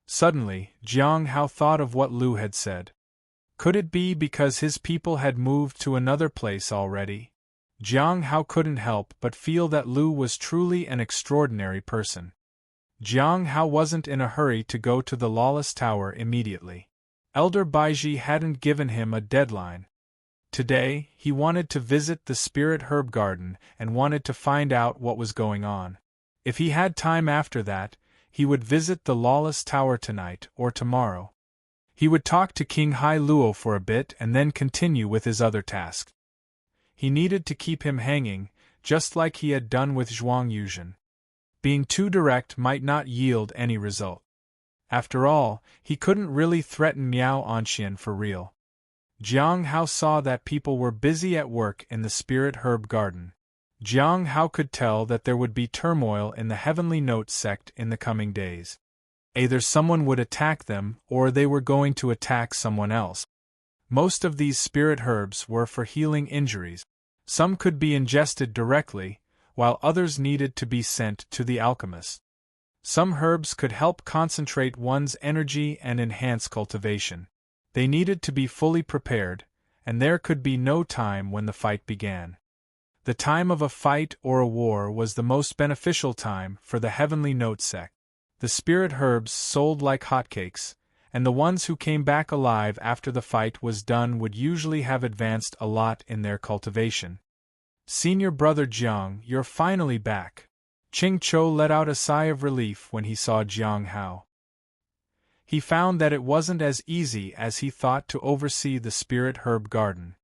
Suddenly, Jiang Hao thought of what Lu had said. Could it be because his people had moved to another place already? Jiang Hao couldn't help but feel that Lu was truly an extraordinary person. Jiang Hao wasn't in a hurry to go to the Lawless Tower immediately. Elder Baiji hadn't given him a deadline. Today, he wanted to visit the Spirit Herb Garden and wanted to find out what was going on. If he had time after that, he would visit the Lawless Tower tonight or tomorrow. He would talk to King Hai Luo for a bit and then continue with his other task. He needed to keep him hanging, just like he had done with Zhuang Yuzhen. Being too direct might not yield any result. After all, he couldn't really threaten Miao Anxian for real. Jiang Hao saw that people were busy at work in the Spirit Herb Garden. Jiang Hao could tell that there would be turmoil in the Heavenly Note sect in the coming days. Either someone would attack them, or they were going to attack someone else. Most of these spirit herbs were for healing injuries. Some could be ingested directly, while others needed to be sent to the alchemist. Some herbs could help concentrate one's energy and enhance cultivation. They needed to be fully prepared, and there could be no time when the fight began. The time of a fight or a war was the most beneficial time for the Heavenly Note sect. The spirit herbs sold like hotcakes, and the ones who came back alive after the fight was done would usually have advanced a lot in their cultivation. Senior brother Jiang, you're finally back. Qing Chou let out a sigh of relief when he saw Jiang Hao. He found that it wasn't as easy as he thought to oversee the Spirit Herb Garden.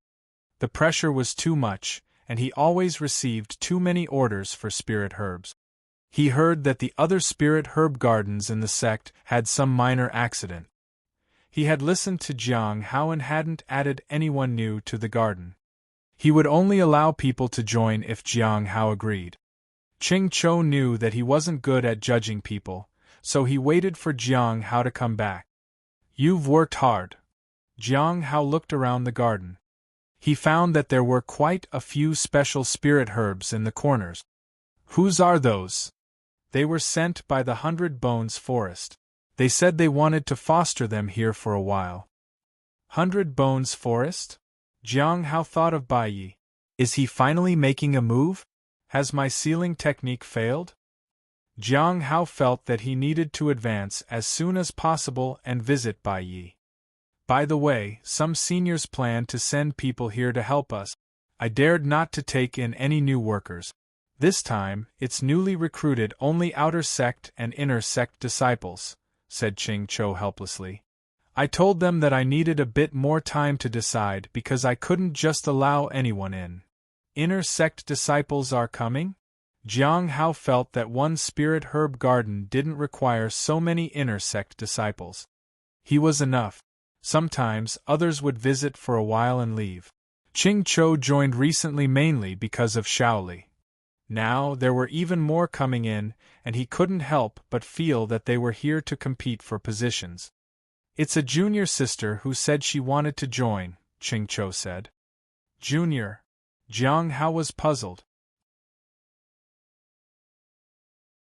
The pressure was too much, and he always received too many orders for spirit herbs. He heard that the other Spirit Herb Gardens in the sect had some minor accident. He had listened to Jiang Hao and hadn't added anyone new to the garden. He would only allow people to join if Jiang Hao agreed. Qing Chou knew that he wasn't good at judging people, so he waited for Jiang Hao to come back. You've worked hard. Jiang Hao looked around the garden. He found that there were quite a few special spirit herbs in the corners. Whose are those? They were sent by the 100 Bones Forest. They said they wanted to foster them here for a while. 100 Bones Forest? Jiang Hao thought of Bai Yi. Is he finally making a move? Has my sealing technique failed? Jiang Hao felt that he needed to advance as soon as possible and visit Bai Yi. By the way, some seniors plan to send people here to help us. I dared not to take in any new workers. This time, it's newly recruited only outer sect and inner sect disciples, said Qing Chou helplessly. I told them that I needed a bit more time to decide because I couldn't just allow anyone in. Inner sect disciples are coming? Jiang Hao felt that one spirit herb garden didn't require so many inner sect disciples. He was enough. Sometimes, others would visit for a while and leave. Qing Chou joined recently mainly because of Shaoli. Now, there were even more coming in, and he couldn't help but feel that they were here to compete for positions. It's a junior sister who said she wanted to join, Qing Chou said. Junior? Jiang Hao was puzzled.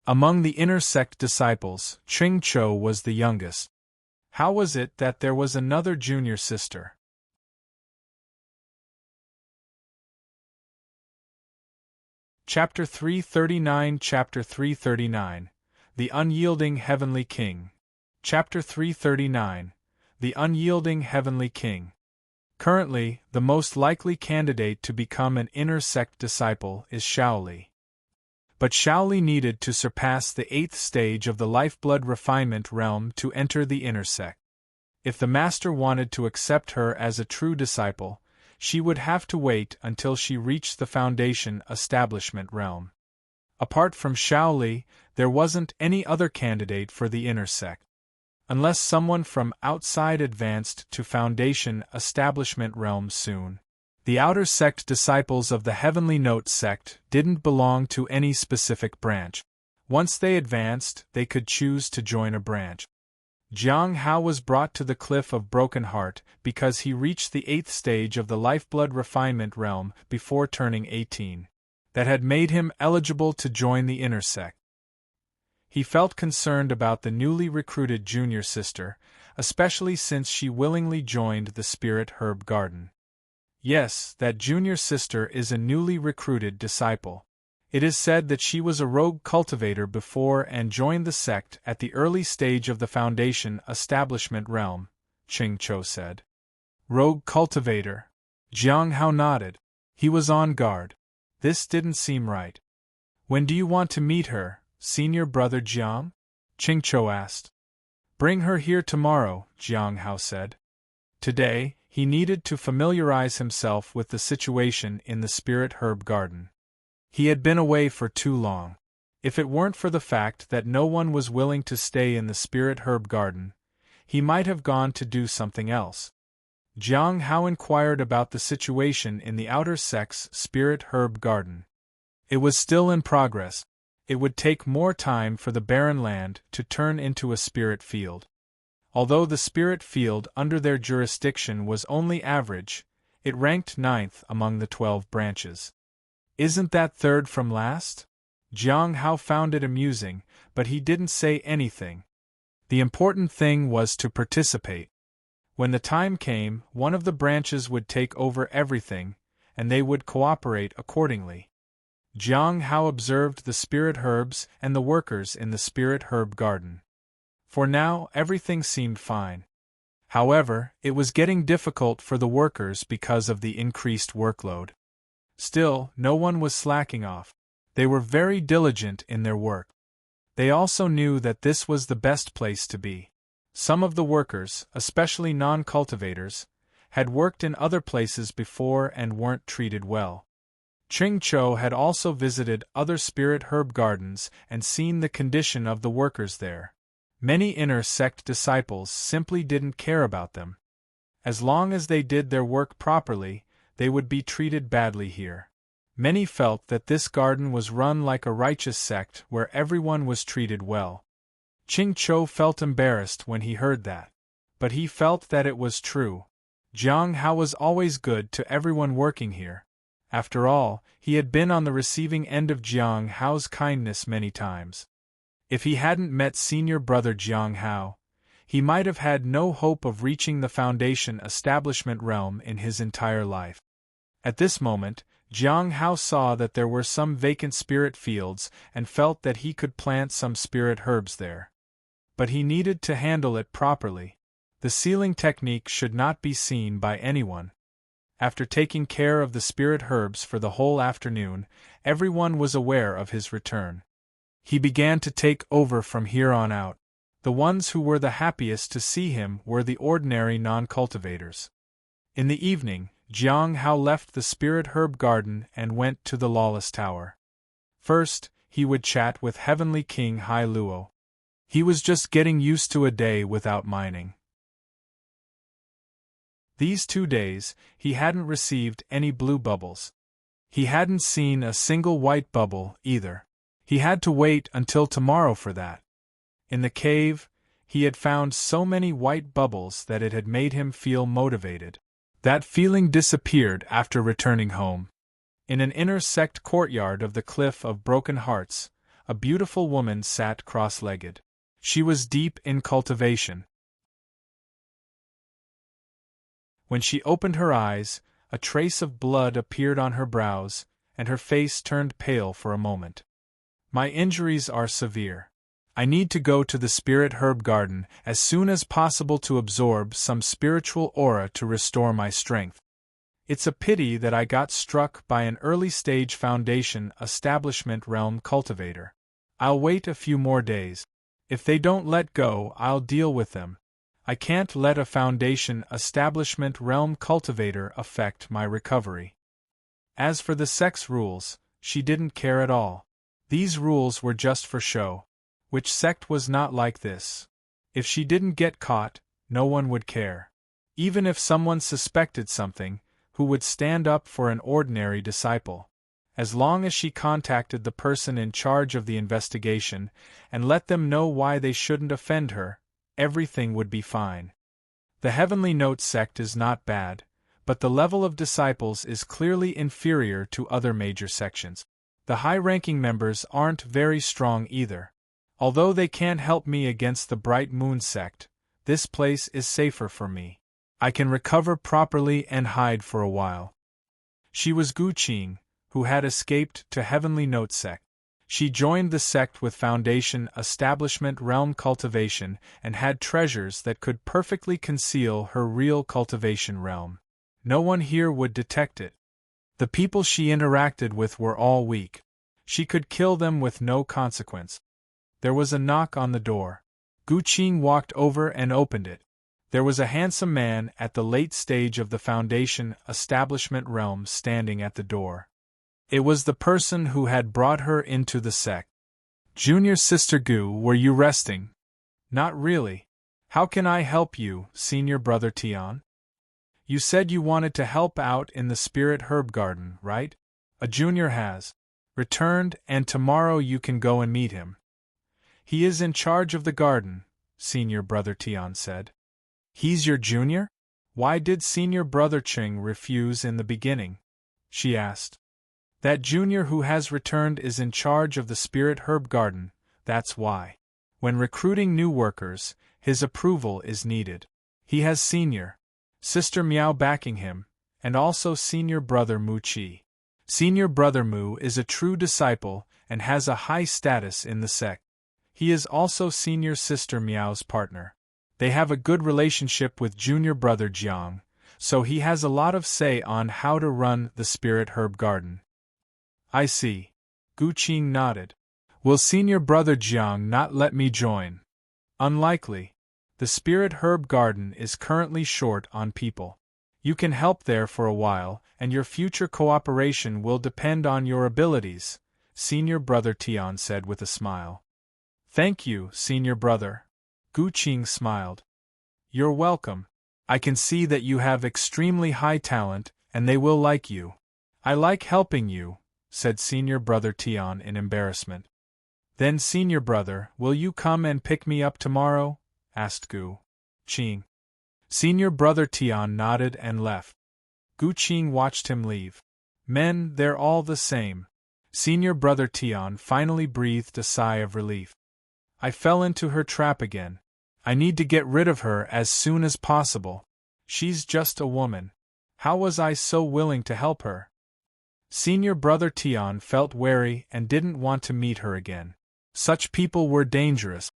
Among the inner sect disciples, Qing Chou was the youngest. How was it that there was another junior sister? Chapter 339 Chapter 339 The Unyielding Heavenly King. Chapter 339 The Unyielding Heavenly King. Currently, the most likely candidate to become an inner sect disciple is Shaoli. But Shaoli needed to surpass the 8th stage of the lifeblood refinement realm to enter the inner sect. If the master wanted to accept her as a true disciple, she would have to wait until she reached the Foundation establishment realm. Apart from Shaoli, there wasn't any other candidate for the inner sect. Unless someone from outside advanced to Foundation establishment realm soon. The outer sect disciples of the Heavenly Note sect didn't belong to any specific branch. Once they advanced, they could choose to join a branch. Jiang Hao was brought to the Cliff of Broken Heart because he reached the 8th stage of the Lifeblood Refinement realm before turning 18. That had made him eligible to join the inner sect. He felt concerned about the newly recruited junior sister, especially since she willingly joined the Spirit Herb Garden. Yes, that junior sister is a newly recruited disciple. It is said that she was a rogue cultivator before and joined the sect at the early stage of the Foundation establishment realm, Qing Cho said. Rogue cultivator. Jiang Hao nodded. He was on guard. This didn't seem right. When do you want to meet her, senior brother Jiang? Qing Cho asked. Bring her here tomorrow, Jiang Hao said. Today, he needed to familiarize himself with the situation in the Spirit Herb Garden. He had been away for too long. If it weren't for the fact that no one was willing to stay in the Spirit Herb Garden, he might have gone to do something else. Jiang Hao inquired about the situation in the outer sect's Spirit Herb Garden. It was still in progress. It would take more time for the barren land to turn into a spirit field. Although the spirit field under their jurisdiction was only average, it ranked 9th among the 12 branches. Isn't that third from last? Jiang Hao found it amusing, but he didn't say anything. The important thing was to participate. When the time came, one of the branches would take over everything, and they would cooperate accordingly. Jiang Hao observed the spirit herbs and the workers in the Spirit Herb Garden. For now, everything seemed fine. However, it was getting difficult for the workers because of the increased workload. Still, no one was slacking off. They were very diligent in their work. They also knew that this was the best place to be. Some of the workers, especially non-cultivators, had worked in other places before and weren't treated well. Qing Cho had also visited other spirit herb gardens and seen the condition of the workers there. Many inner sect disciples simply didn't care about them. As long as they did their work properly, they would be treated badly here. Many felt that this garden was run like a righteous sect where everyone was treated well. Qing Cho felt embarrassed when he heard that. But he felt that it was true. Jiang Hao was always good to everyone working here. After all, he had been on the receiving end of Jiang Hao's kindness many times. If he hadn't met senior brother Jiang Hao, he might have had no hope of reaching the Foundation establishment realm in his entire life. At this moment, Jiang Hao saw that there were some vacant spirit fields and felt that he could plant some spirit herbs there. But he needed to handle it properly. The sealing technique should not be seen by anyone. After taking care of the spirit herbs for the whole afternoon, everyone was aware of his return. He began to take over from here on out. The ones who were the happiest to see him were the ordinary non-cultivators. In the evening, Jiang Hao left the Spirit Herb Garden and went to the Lawless Tower. First, he would chat with Heavenly King Hai Luo. He was just getting used to a day without mining. These 2 days, he hadn't received any blue bubbles. He hadn't seen a single white bubble, either. He had to wait until tomorrow for that. In the cave, he had found so many white bubbles that it had made him feel motivated. That feeling disappeared after returning home. In an inner sect courtyard of the Cliff of Broken Hearts, a beautiful woman sat cross-legged. She was deep in cultivation. When she opened her eyes, a trace of blood appeared on her brows, and her face turned pale for a moment. My injuries are severe. I need to go to the Spirit Herb Garden as soon as possible to absorb some spiritual aura to restore my strength. It's a pity that I got struck by an early-stage Foundation establishment realm cultivator. I'll wait a few more days. If they don't let go, I'll deal with them. I can't let a Foundation establishment realm cultivator affect my recovery. As for the Sect's rules, she didn't care at all. These rules were just for show. Which sect was not like this? If she didn't get caught, no one would care. Even if someone suspected something, who would stand up for an ordinary disciple? As long as she contacted the person in charge of the investigation and let them know why they shouldn't offend her, everything would be fine. The Heavenly Note sect is not bad, but the level of disciples is clearly inferior to other major sections. The high-ranking members aren't very strong either. Although they can't help me against the Bright Moon sect, this place is safer for me. I can recover properly and hide for a while. She was Qing, who had escaped to Heavenly Note sect. She joined the sect with Foundation establishment realm cultivation and had treasures that could perfectly conceal her real cultivation realm. No one here would detect it. The people she interacted with were all weak. She could kill them with no consequence. There was a knock on the door. Qing walked over and opened it. There was a handsome man at the late stage of the Foundation establishment realm standing at the door. It was the person who had brought her into the sect. Junior Sister Gu, were you resting? Not really. How can I help you, Senior Brother Tian? You said you wanted to help out in the Spirit Herb Garden, right? A junior has returned, and tomorrow you can go and meet him. He is in charge of the garden, Senior Brother Tian said. He's your junior? Why did Senior Brother Qing refuse in the beginning? She asked. That junior who has returned is in charge of the Spirit Herb Garden, that's why. When recruiting new workers, his approval is needed. He has Senior Sister Miao backing him, and also Senior Brother Mu Qi. Senior Brother Mu is a true disciple and has a high status in the sect. He is also Senior Sister Miao's partner. They have a good relationship with Junior Brother Jiang, so he has a lot of say on how to run the Spirit Herb Garden. I see. Qing nodded. Will Senior Brother Jiang not let me join? Unlikely. The Spirit Herb Garden is currently short on people. You can help there for a while, and your future cooperation will depend on your abilities, Senior Brother Tian said with a smile. Thank you, Senior Brother. Qing smiled. You're welcome. I can see that you have extremely high talent, and they will like you. I like helping you, said Senior Brother Tian in embarrassment. Then Senior Brother, will you come and pick me up tomorrow? Asked Qing. Senior Brother Tian nodded and left. Qing watched him leave. Men, they're all the same. Senior Brother Tian finally breathed a sigh of relief. I fell into her trap again. I need to get rid of her as soon as possible. She's just a woman. How was I so willing to help her? Senior Brother Tian felt wary and didn't want to meet her again. Such people were dangerous.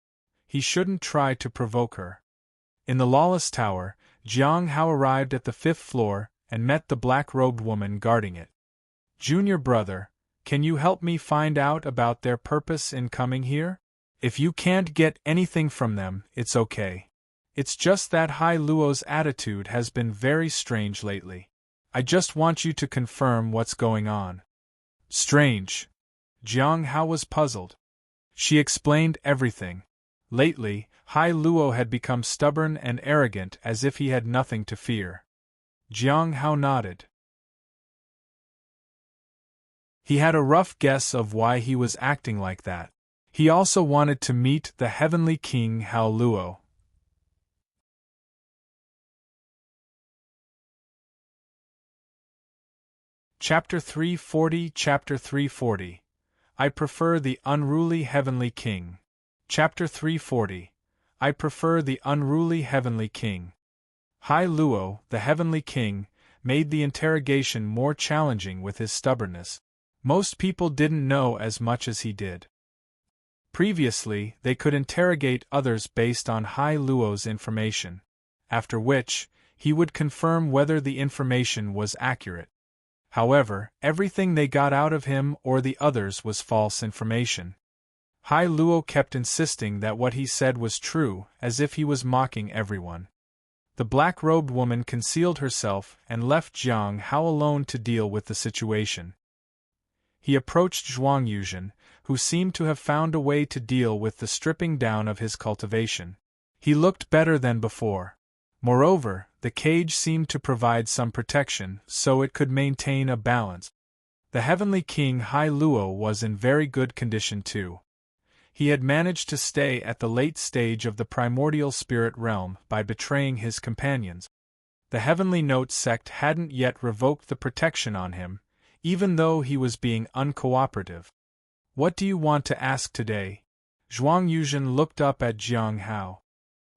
He shouldn't try to provoke her. In the Lawless Tower, Jiang Hao arrived at the 5th floor and met the black-robed woman guarding it. Junior Brother, can you help me find out about their purpose in coming here? If you can't get anything from them, it's okay. It's just that Hai Luo's attitude has been very strange lately. I just want you to confirm what's going on. Strange. Jiang Hao was puzzled. She explained everything. Lately, Hai Luo had become stubborn and arrogant as if he had nothing to fear. Jiang Hao nodded. He had a rough guess of why he was acting like that. He also wanted to meet the Heavenly King Hai Luo. Chapter 340 Chapter 340 I prefer the Unruly Heavenly King. Chapter 340 I prefer the Unruly Heavenly King. Hai Luo, the Heavenly King, made the interrogation more challenging with his stubbornness. Most people didn't know as much as he did. Previously, they could interrogate others based on Hai Luo's information, after which, he would confirm whether the information was accurate. However, everything they got out of him or the others was false information. Hai Luo kept insisting that what he said was true, as if he was mocking everyone. The black-robed woman concealed herself and left Jiang Hao alone to deal with the situation. He approached Zhuang Yuzhen, who seemed to have found a way to deal with the stripping down of his cultivation. He looked better than before. Moreover, the cage seemed to provide some protection, so it could maintain a balance. The Heavenly King Hai Luo was in very good condition too. He had managed to stay at the late stage of the primordial spirit realm by betraying his companions. The Heavenly Note sect hadn't yet revoked the protection on him, even though he was being uncooperative. What do you want to ask today? Zhuang Yuzhen looked up at Jiang Hao.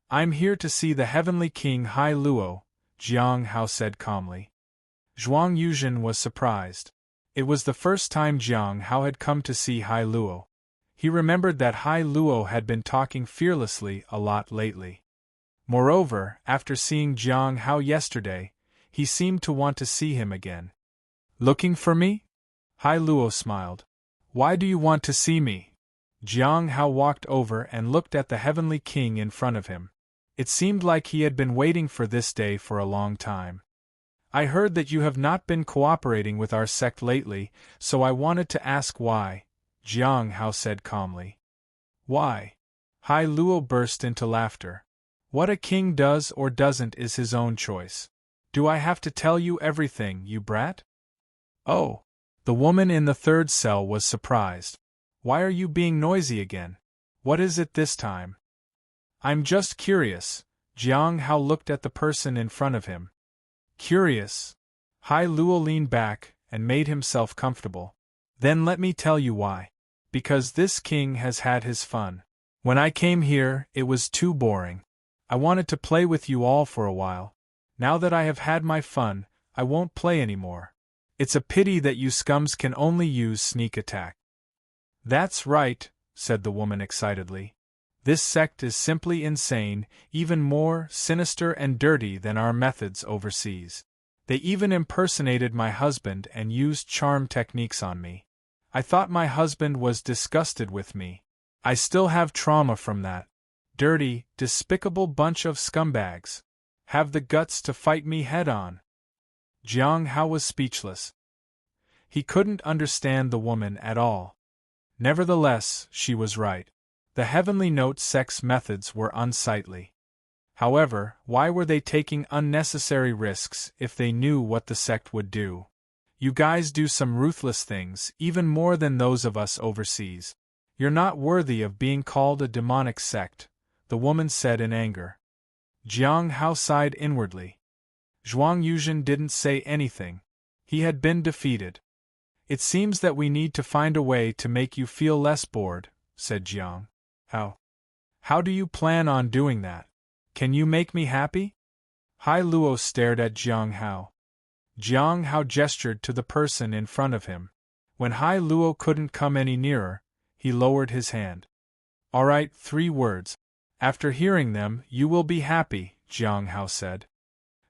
I'm here to see the Heavenly King Hai Luo, Jiang Hao said calmly. Zhuang Yuzhen was surprised. It was the first time Jiang Hao had come to see Hai Luo. He remembered that Hai Luo had been talking fearlessly a lot lately. Moreover, after seeing Jiang Hao yesterday, he seemed to want to see him again. Looking for me? Hai Luo smiled. Why do you want to see me? Jiang Hao walked over and looked at the Heavenly King in front of him. It seemed like he had been waiting for this day for a long time. I heard that you have not been cooperating with our sect lately, so I wanted to ask why, Jiang Hao said calmly. Why? Hai Luo burst into laughter. What a king does or doesn't is his own choice. Do I have to tell you everything, you brat? Oh. The woman in the third cell was surprised. Why are you being noisy again? What is it this time? I'm just curious. Jiang Hao looked at the person in front of him. Curious? Hai Luo leaned back and made himself comfortable. Then let me tell you why. Because this king has had his fun. When I came here, it was too boring. I wanted to play with you all for a while. Now that I have had my fun, I won't play anymore. It's a pity that you scums can only use sneak attack. That's right, said the woman excitedly. This sect is simply insane, even more sinister and dirty than our methods overseas. They even impersonated my husband and used charm techniques on me. I thought my husband was disgusted with me. I still have trauma from that. Dirty, despicable bunch of scumbags. Have the guts to fight me head-on. Jiang Hao was speechless. He couldn't understand the woman at all. Nevertheless, she was right. The Heavenly Note sect's methods were unsightly. However, why were they taking unnecessary risks if they knew what the sect would do? You guys do some ruthless things, even more than those of us overseas. You're not worthy of being called a demonic sect, the woman said in anger. Jiang Hao sighed inwardly. Zhuang Yuzhen didn't say anything. He had been defeated. It seems that we need to find a way to make you feel less bored, said Jiang Hao. How do you plan on doing that? Can you make me happy? Hai Luo stared at Jiang Hao. Jiang Hao gestured to the person in front of him. When Hai Luo couldn't come any nearer, he lowered his hand. All right, 3 words. After hearing them, you will be happy, Jiang Hao said.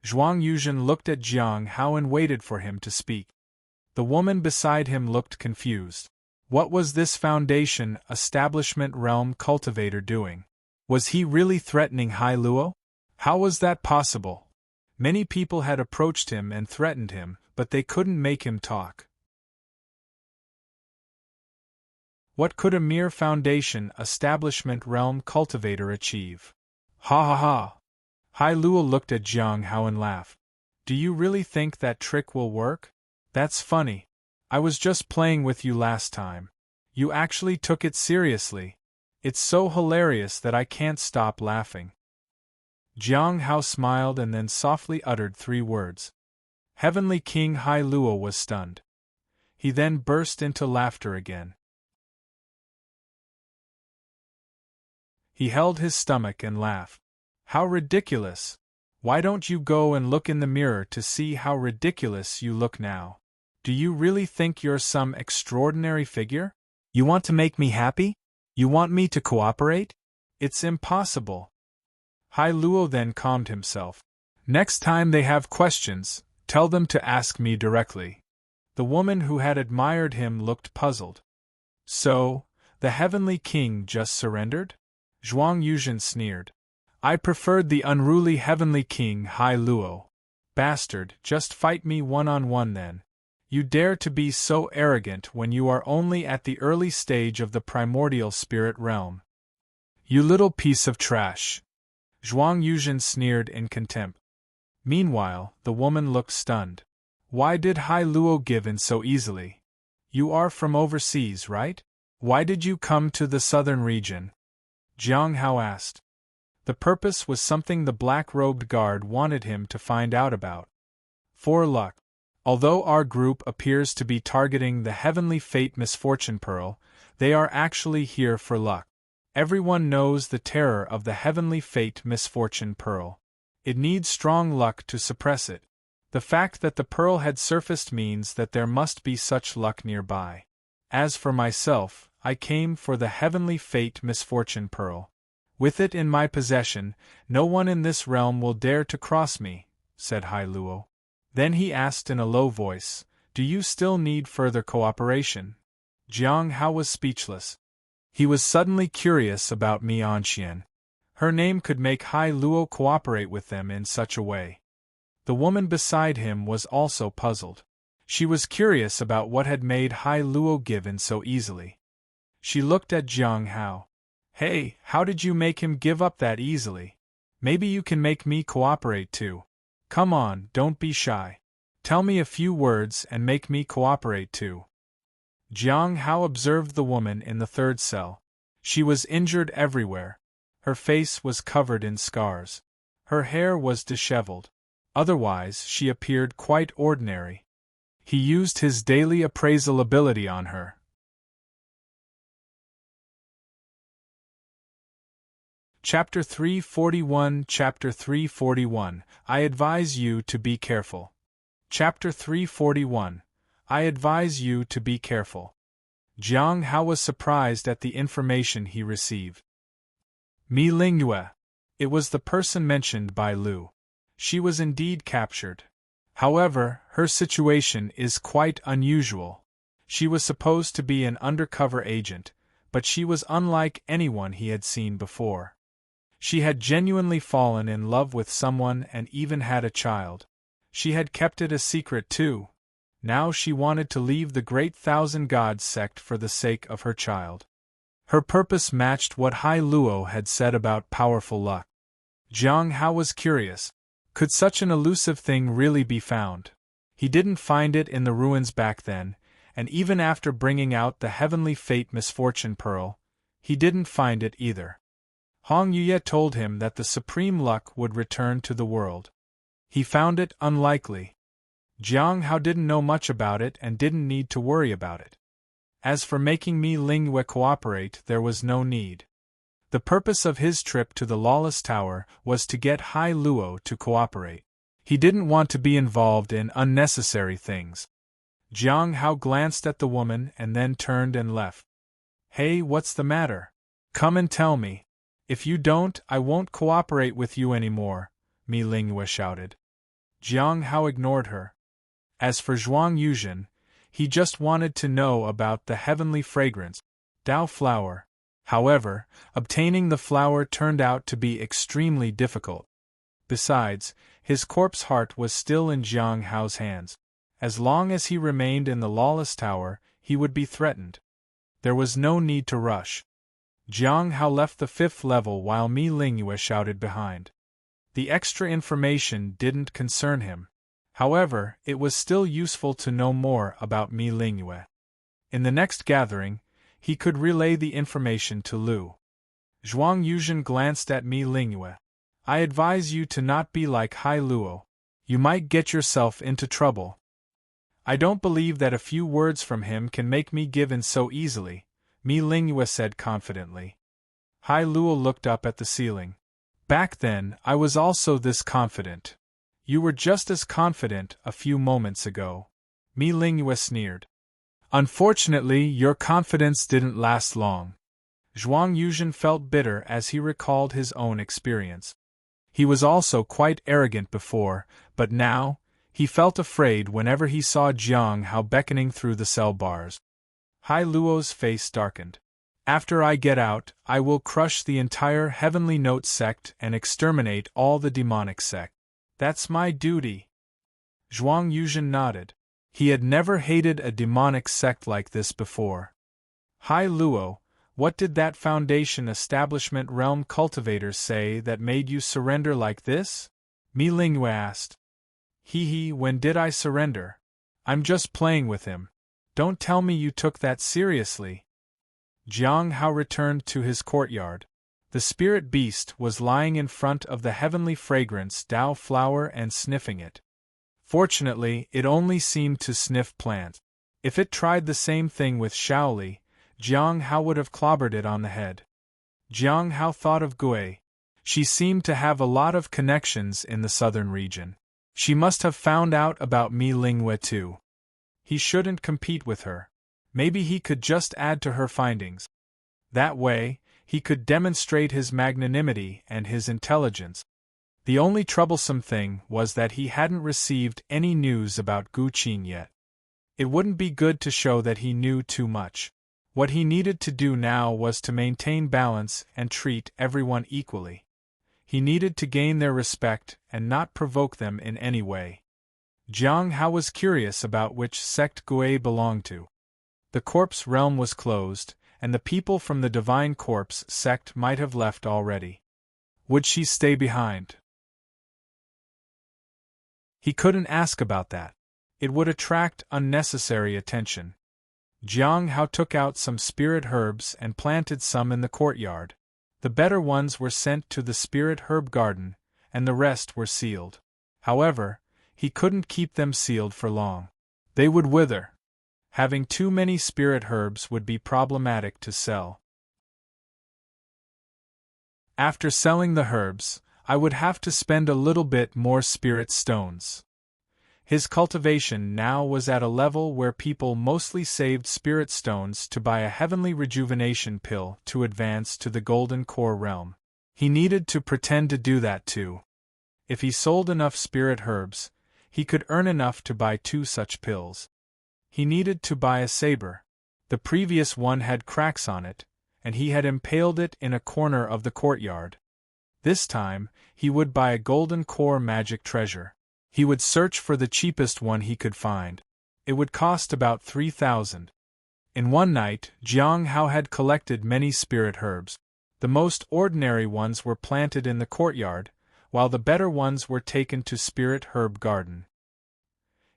Zhuang Yuzhen looked at Jiang Hao and waited for him to speak. The woman beside him looked confused. What was this Foundation Establishment Realm Cultivator doing? Was he really threatening Hai Luo? How was that possible? Many people had approached him and threatened him, but they couldn't make him talk. What could a mere Foundation Establishment Realm Cultivator achieve? Ha ha ha! Hai Luo looked at Jiang Hao and laughed. Do you really think that trick will work? That's funny. I was just playing with you last time. You actually took it seriously. It's so hilarious that I can't stop laughing. Jiang Hao smiled and then softly uttered 3 words. Heavenly King Hai Luo was stunned. He then burst into laughter again. He held his stomach and laughed. How ridiculous! Why don't you go and look in the mirror to see how ridiculous you look now? Do you really think you're some extraordinary figure? You want to make me happy? You want me to cooperate? It's impossible. Hai Luo then calmed himself. Next time they have questions, tell them to ask me directly. The woman who had admired him looked puzzled. So, The Heavenly King just surrendered? Zhuang Yuzhen sneered. I preferred the unruly Heavenly King Hai Luo. Bastard, just fight me one-on-one then. You dare to be so arrogant when you are only at the early stage of the primordial spirit realm. You little piece of trash. Zhuang Yuzhen sneered in contempt. Meanwhile, the woman looked stunned. Why did Hai Luo give in so easily? You are from overseas, right? Why did you come to the southern region? Jiang Hao asked. The purpose was something the black-robed guard wanted him to find out about. For luck. Although our group appears to be targeting the Heavenly Fate Misfortune Pearl, they are actually here for luck. Everyone knows the terror of the Heavenly Fate Misfortune Pearl. It needs strong luck to suppress it. The fact that the pearl had surfaced means that there must be such luck nearby. As for myself, I came for the Heavenly Fate Misfortune Pearl. With it in my possession, no one in this realm will dare to cross me, said Hai Luo. Then he asked in a low voice, Do you still need further cooperation? Jiang Hao was speechless. He was suddenly curious about Mi Anxian. Her name could make Hai Luo cooperate with them in such a way. The woman beside him was also puzzled. She was curious about what had made Hai Luo give in so easily. She looked at Jiang Hao. Hey, how did you make him give up that easily? Maybe you can make me cooperate too. Come on, don't be shy. Tell me a few words and make me cooperate too. Jiang Hao observed the woman in the third cell. She was injured everywhere. Her face was covered in scars. Her hair was disheveled. Otherwise, she appeared quite ordinary. He used his daily appraisal ability on her. Chapter 341 Chapter 341 I advise you to be careful. Chapter 341 I advise you to be careful. Jiang Hao was surprised at the information he received. Meaningless. It was the person mentioned by Lu. She was indeed captured. However, her situation is quite unusual. She was supposed to be an undercover agent, but she was unlike anyone he had seen before. She had genuinely fallen in love with someone and even had a child. She had kept it a secret too. Now she wanted to leave the Great Thousand Gods sect for the sake of her child. Her purpose matched what Hai Luo had said about powerful luck. Jiang Hao was curious. Could such an elusive thing really be found? He didn't find it in the ruins back then, and even after bringing out the Heavenly Fate Misfortune Pearl, he didn't find it either. Hong Yuye told him that the supreme luck would return to the world. He found it unlikely. Jiang Hao didn't know much about it and didn't need to worry about it. As for making Meaningless cooperate, there was no need. The purpose of his trip to the Lawless Tower was to get Hai Luo to cooperate. He didn't want to be involved in unnecessary things. Jiang Hao glanced at the woman and then turned and left. Hey, what's the matter? Come and tell me. If you don't, I won't cooperate with you anymore, Meaningless shouted. Jiang Hao ignored her. As for Zhuang Yuzhen, he just wanted to know about the heavenly fragrance, Dao flower. However, obtaining the flower turned out to be extremely difficult. Besides, his corpse heart was still in Jiang Hao's hands. As long as he remained in the Lawless Tower, he would be threatened. There was no need to rush. Jiang Hao left the 5th level while Meaningless shouted behind. The extra information didn't concern him. However, it was still useful to know more about Meaningless. In the next gathering, he could relay the information to Lu. Zhuang Yuzhen glanced at Meaningless. I advise you to not be like Hai Luo. You might get yourself into trouble. I don't believe that a few words from him can make me give in so easily, Meaningless said confidently. Hai Luo looked up at the ceiling. Back then, I was also this confident. You were just as confident a few moments ago. Meaningless sneered. Unfortunately, your confidence didn't last long. Zhuang Yuzhen felt bitter as he recalled his own experience. He was also quite arrogant before, but now, he felt afraid whenever he saw Jiang Hao beckoning through the cell bars. Hai Luo's face darkened. After I get out, I will crush the entire Heavenly Note sect and exterminate all the demonic sect. That's my duty. Zhuang Yuzhen nodded. He had never hated a demonic sect like this before. Hai Luo, what did that Foundation Establishment Realm Cultivators say that made you surrender like this? Meaningless asked. When did I surrender? I'm just playing with him. Don't tell me you took that seriously. Jiang Hao returned to his courtyard. The spirit beast was lying in front of the heavenly fragrance Dao flower and sniffing it. Fortunately, it only seemed to sniff plants. If it tried the same thing with Shaoli, Jiang Hao would have clobbered it on the head. Jiang Hao thought of Gui. She seemed to have a lot of connections in the southern region. She must have found out about Mi Lingwei too. He shouldn't compete with her. Maybe he could just add to her findings. That way, he could demonstrate his magnanimity and his intelligence. The only troublesome thing was that he hadn't received any news about Qing yet. It wouldn't be good to show that he knew too much. What he needed to do now was to maintain balance and treat everyone equally. He needed to gain their respect and not provoke them in any way. Jiang Hao was curious about which sect Gui belonged to. The corpse realm was closed, and the people from the Divine Corpse sect might have left already. Would she stay behind? He couldn't ask about that. It would attract unnecessary attention. Jiang Hao took out some spirit herbs and planted some in the courtyard. The better ones were sent to the spirit herb garden, and the rest were sealed. However, he couldn't keep them sealed for long. They would wither. Having too many spirit herbs would be problematic to sell. After selling the herbs, I would have to spend a little bit more spirit stones. His cultivation now was at a level where people mostly saved spirit stones to buy a heavenly rejuvenation pill to advance to the golden core realm. He needed to pretend to do that too. If he sold enough spirit herbs, he could earn enough to buy 2 such pills. He needed to buy a saber. The previous one had cracks on it, and he had impaled it in a corner of the courtyard. This time, he would buy a golden core magic treasure. He would search for the cheapest one he could find. It would cost about 3,000. In one night, Jiang Hao had collected many spirit herbs. The most ordinary ones were planted in the courtyard, while the better ones were taken to Spirit Herb Garden.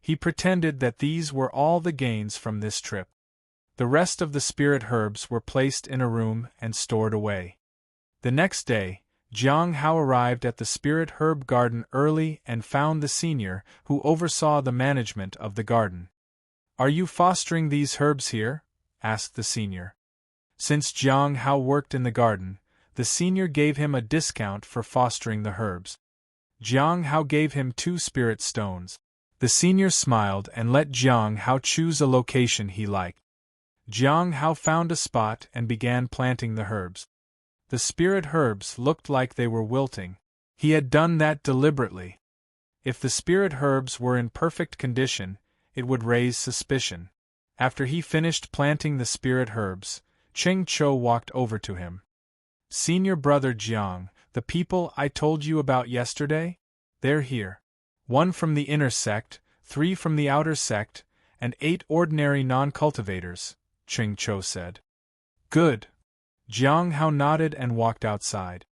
He pretended that these were all the gains from this trip. The rest of the spirit herbs were placed in a room and stored away. The next day, Jiang Hao arrived at the Spirit Herb Garden early and found the senior, who oversaw the management of the garden. "Are you fostering these herbs here?" asked the senior. Since Jiang Hao worked in the garden, the senior gave him a discount for fostering the herbs. Jiang Hao gave him 2 spirit stones. The senior smiled and let Jiang Hao choose a location he liked. Jiang Hao found a spot and began planting the herbs. The spirit herbs looked like they were wilting. He had done that deliberately. If the spirit herbs were in perfect condition, it would raise suspicion. After he finished planting the spirit herbs, Cheng Cho walked over to him. "Senior brother Jiang, the people I told you about yesterday? They're here. 1 from the inner sect, 3 from the outer sect, and 8 ordinary non-cultivators," Cheng Cho said. "Good." Jiang Hao nodded and walked outside.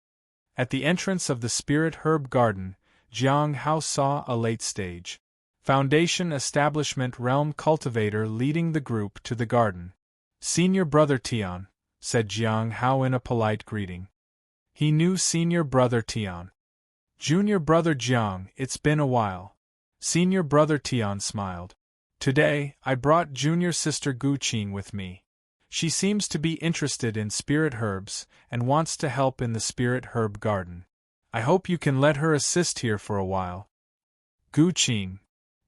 At the entrance of the Spirit Herb Garden, Jiang Hao saw a late-stage Foundation Establishment Realm Cultivator leading the group to the garden. "Senior Brother Tian," said Jiang Hao in a polite greeting. He knew Senior Brother Tian. "Junior Brother Jiang, it's been a while." Senior Brother Tian smiled. "Today, I brought Junior Sister Qing with me. She seems to be interested in spirit herbs and wants to help in the Spirit Herb Garden. I hope you can let her assist here for a while." Qing.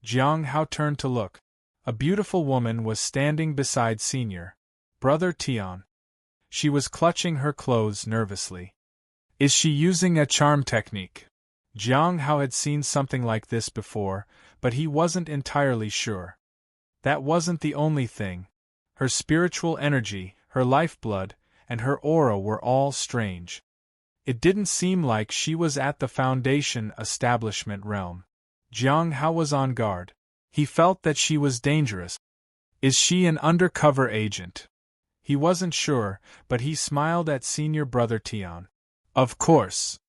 Jiang Hao turned to look. A beautiful woman was standing beside Senior Brother Tian. She was clutching her clothes nervously. "Is she using a charm technique?" Jiang Hao had seen something like this before, but he wasn't entirely sure. That wasn't the only thing. Her spiritual energy, her lifeblood, and her aura were all strange. It didn't seem like she was at the Foundation establishment realm. Jiang Hao was on guard. He felt that she was dangerous. Is she an undercover agent? He wasn't sure, but he smiled at senior brother Tian. Of course.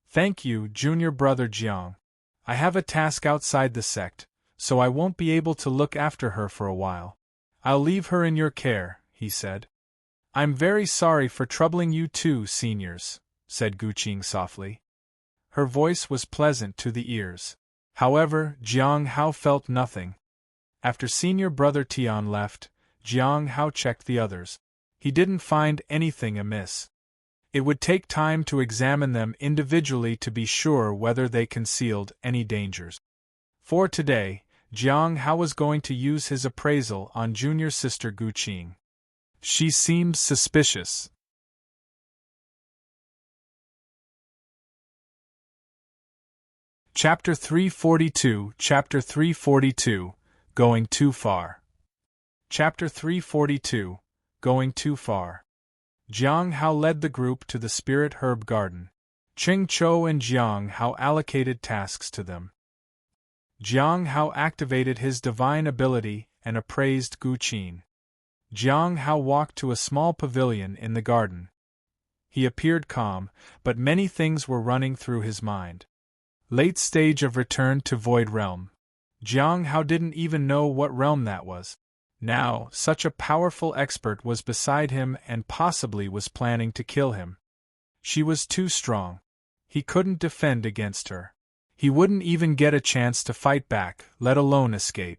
Thank you, junior brother Jiang. I have a task outside the sect, so I won't be able to look after her for a while. I'll leave her in your care, he said. I'm very sorry for troubling you two seniors, said Qing softly. Her voice was pleasant to the ears. However, Jiang Hao felt nothing. After senior brother Tian left, Jiang Hao checked the others. He didn't find anything amiss. It would take time to examine them individually to be sure whether they concealed any dangers. For today, Jiang Hao was going to use his appraisal on junior sister Qing. She seemed suspicious. Chapter 342, Chapter 342, Going Too Far. Chapter 342, Going Too Far. Jiang Hao led the group to the Spirit Herb Garden. Qing Chou and Jiang Hao allocated tasks to them. Jiang Hao activated his divine ability and appraised Qing. Jiang Hao walked to a small pavilion in the garden. He appeared calm, but many things were running through his mind. Late stage of return to Void Realm. Jiang Hao didn't even know what realm that was. Now, such a powerful expert was beside him and possibly was planning to kill him. She was too strong. He couldn't defend against her. He wouldn't even get a chance to fight back, let alone escape.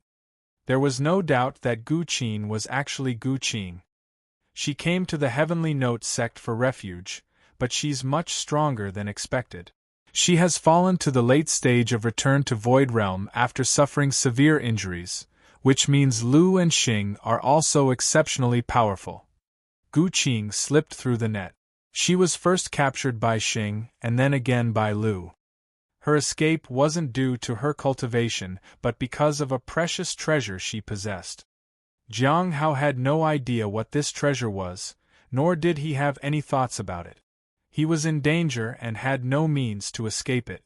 There was no doubt that Qing was actually Qing. She came to the Heavenly Note sect for refuge, but she's much stronger than expected. She has fallen to the late stage of return to Void Realm after suffering severe injuries, which means Lu and Qing are also exceptionally powerful. Qing slipped through the net. She was first captured by Qing and then again by Lu. Her escape wasn't due to her cultivation, but because of a precious treasure she possessed. Jiang Hao had no idea what this treasure was, nor did he have any thoughts about it. He was in danger and had no means to escape it.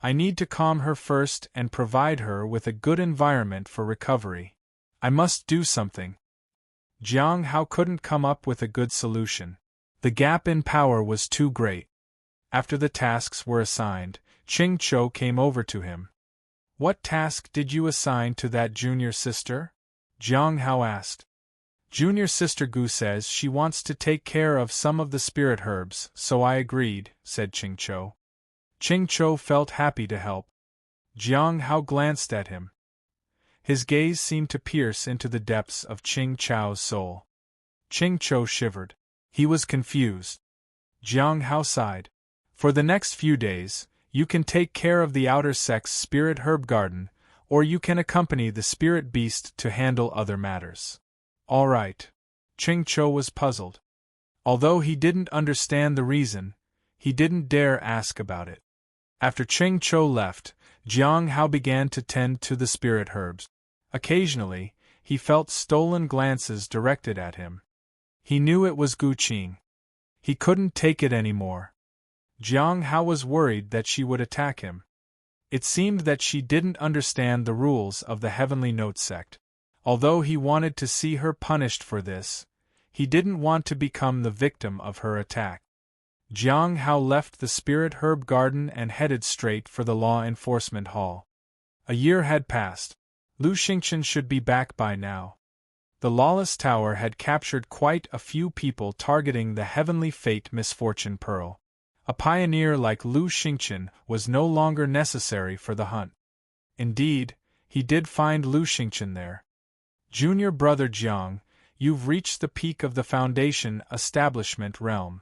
I need to calm her first and provide her with a good environment for recovery. I must do something. Jiang Hao couldn't come up with a good solution. The gap in power was too great. After the tasks were assigned, Qing Chou came over to him. What task did you assign to that junior sister? Jiang Hao asked. Junior sister Gu says she wants to take care of some of the spirit herbs, so I agreed, said Qing Chou. Qing Chou felt happy to help. Jiang Hao glanced at him. His gaze seemed to pierce into the depths of Qing Chou's soul. Qing Chou shivered. He was confused. Jiang Hao sighed. For the next few days, you can take care of the outer sect's spirit herb garden, or you can accompany the spirit beast to handle other matters. All right. Qing Chou was puzzled. Although he didn't understand the reason, he didn't dare ask about it. After Qing Chou left, Jiang Hao began to tend to the spirit herbs. Occasionally, he felt stolen glances directed at him. He knew it was Qing. He couldn't take it anymore. Jiang Hao was worried that she would attack him. It seemed that she didn't understand the rules of the Heavenly Note sect. Although he wanted to see her punished for this, he didn't want to become the victim of her attack. Jiang Hao left the Spirit Herb Garden and headed straight for the Law Enforcement Hall. A year had passed. Lu Xingqian should be back by now. The Lawless Tower had captured quite a few people targeting the Heavenly Fate Misfortune Pearl. A pioneer like Lu Xingqian was no longer necessary for the hunt. Indeed, he did find Lu Xingqian there. Junior brother Jiang, you've reached the peak of the Foundation establishment realm.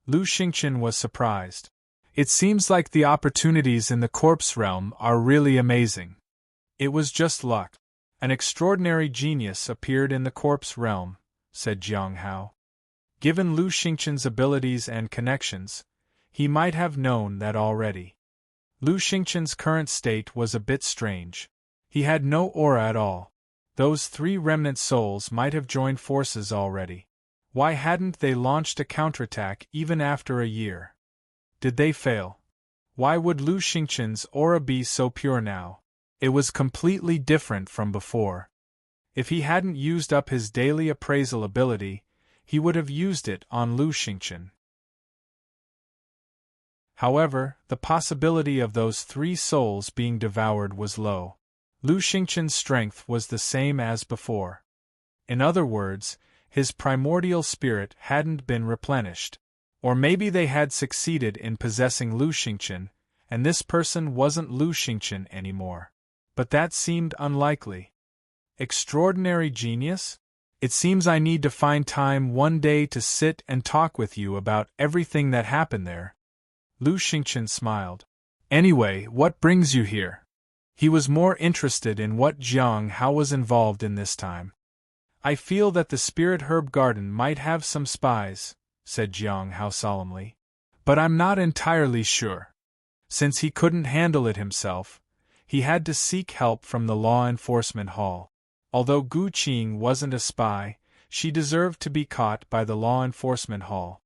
Lu Xingqian was surprised. It seems like the opportunities in the corpse realm are really amazing. It was just luck. An extraordinary genius appeared in the corpse realm, said Jiang Hao. Given Lu Xingqian's abilities and connections, he might have known that already. Lu Xingqian's current state was a bit strange. He had no aura at all. Those 3 remnant souls might have joined forces already. Why hadn't they launched a counterattack even after a year? Did they fail? Why would Lu Xingqian's aura be so pure now? It was completely different from before. If he hadn't used up his daily appraisal ability, he would have used it on Lu Xingqian. However, the possibility of those 3 souls being devoured was low. Lu Xingqian's strength was the same as before. In other words, his primordial spirit hadn't been replenished. Or maybe they had succeeded in possessing Lu Xingqian, and this person wasn't Lu Xingqian anymore. But that seemed unlikely. Extraordinary genius? It seems I need to find time one day to sit and talk with you about everything that happened there. Lu Xingqian smiled. Anyway, what brings you here? He was more interested in what Jiang Hao was involved in this time. I feel that the Spirit Herb Garden might have some spies, said Jiang Hao solemnly. But I'm not entirely sure. Since he couldn't handle it himself, he had to seek help from the Law Enforcement Hall. Although Gu Qing wasn't a spy, she deserved to be caught by the Law Enforcement Hall.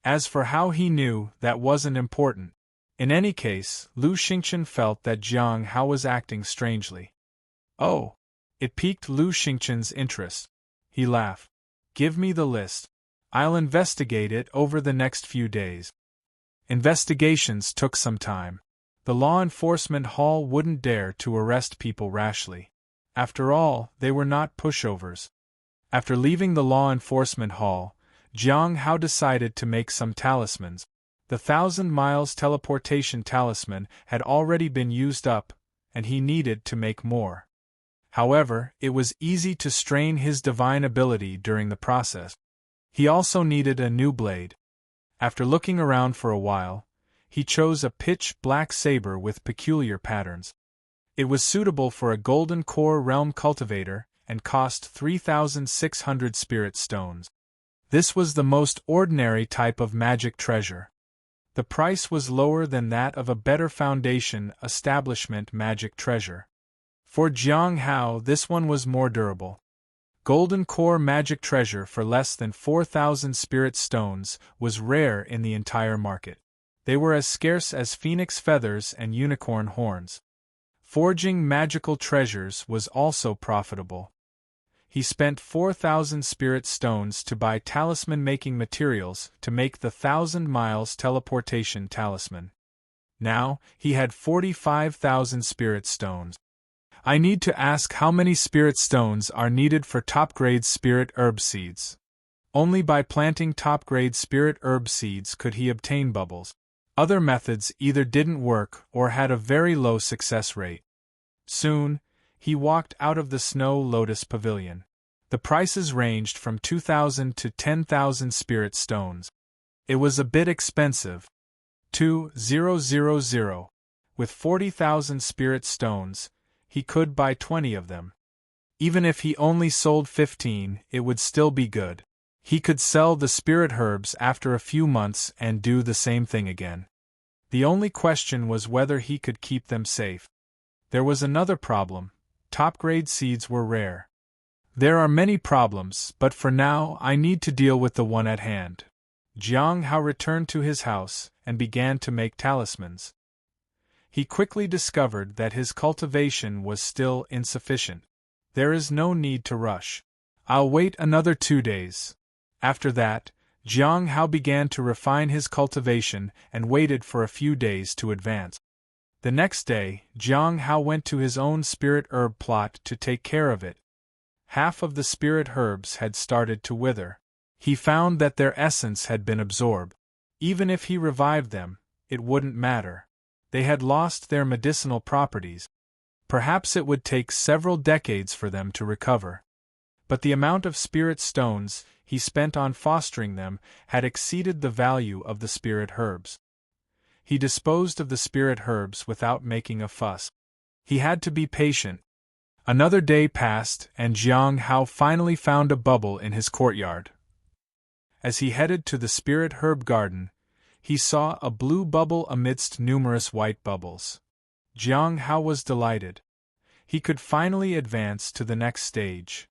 As for how he knew, that wasn't important. In any case, Lu Xingqian felt that Jiang Hao was acting strangely. Oh! It piqued Lu Xingqian's interest. He laughed. Give me the list. I'll investigate it over the next few days. Investigations took some time. The Law Enforcement Hall wouldn't dare to arrest people rashly. After all, they were not pushovers. After leaving the Law Enforcement Hall, Jiang Hao decided to make some talismans. The 1,000 miles teleportation talisman had already been used up, and he needed to make more. However, it was easy to strain his divine ability during the process. He also needed a new blade. After looking around for a while, he chose a pitch-black saber with peculiar patterns. It was suitable for a golden core realm cultivator and cost 3,600 spirit stones. This was the most ordinary type of magic treasure. The price was lower than that of a better foundation establishment magic treasure. For Jiang Hao, this one was more durable. Golden core magic treasure for less than 4,000 spirit stones was rare in the entire market. They were as scarce as phoenix feathers and unicorn horns. Forging magical treasures was also profitable. He spent 4,000 spirit stones to buy talisman-making materials to make the 1,000 miles teleportation talisman. Now, he had 45,000 spirit stones. I need to ask how many spirit stones are needed for top-grade spirit herb seeds. Only by planting top-grade spirit herb seeds could he obtain bubbles. Other methods either didn't work or had a very low success rate. Soon, he walked out of the Snow Lotus Pavilion. The prices ranged from 2,000 to 10,000 spirit stones. It was a bit expensive. 2,000. With 40,000 spirit stones, he could buy 20 of them. Even if he only sold 15, it would still be good. He could sell the spirit herbs after a few months and do the same thing again. The only question was whether he could keep them safe. There was another problem. Top-grade seeds were rare. There are many problems, but for now I need to deal with the one at hand. Jiang Hao returned to his house and began to make talismans. He quickly discovered that his cultivation was still insufficient. There is no need to rush. I'll wait another 2 days. After that, Jiang Hao began to refine his cultivation and waited for a few days to advance. The next day, Jiang Hao went to his own spirit herb plot to take care of it. Half of the spirit herbs had started to wither. He found that their essence had been absorbed. Even if he revived them, it wouldn't matter. They had lost their medicinal properties. Perhaps it would take several decades for them to recover. But the amount of spirit stones he spent on fostering them had exceeded the value of the spirit herbs. He disposed of the spirit herbs without making a fuss. He had to be patient. Another day passed, and Jiang Hao finally found a bubble in his courtyard. As he headed to the spirit herb garden, he saw a blue bubble amidst numerous white bubbles. Jiang Hao was delighted. He could finally advance to the next stage.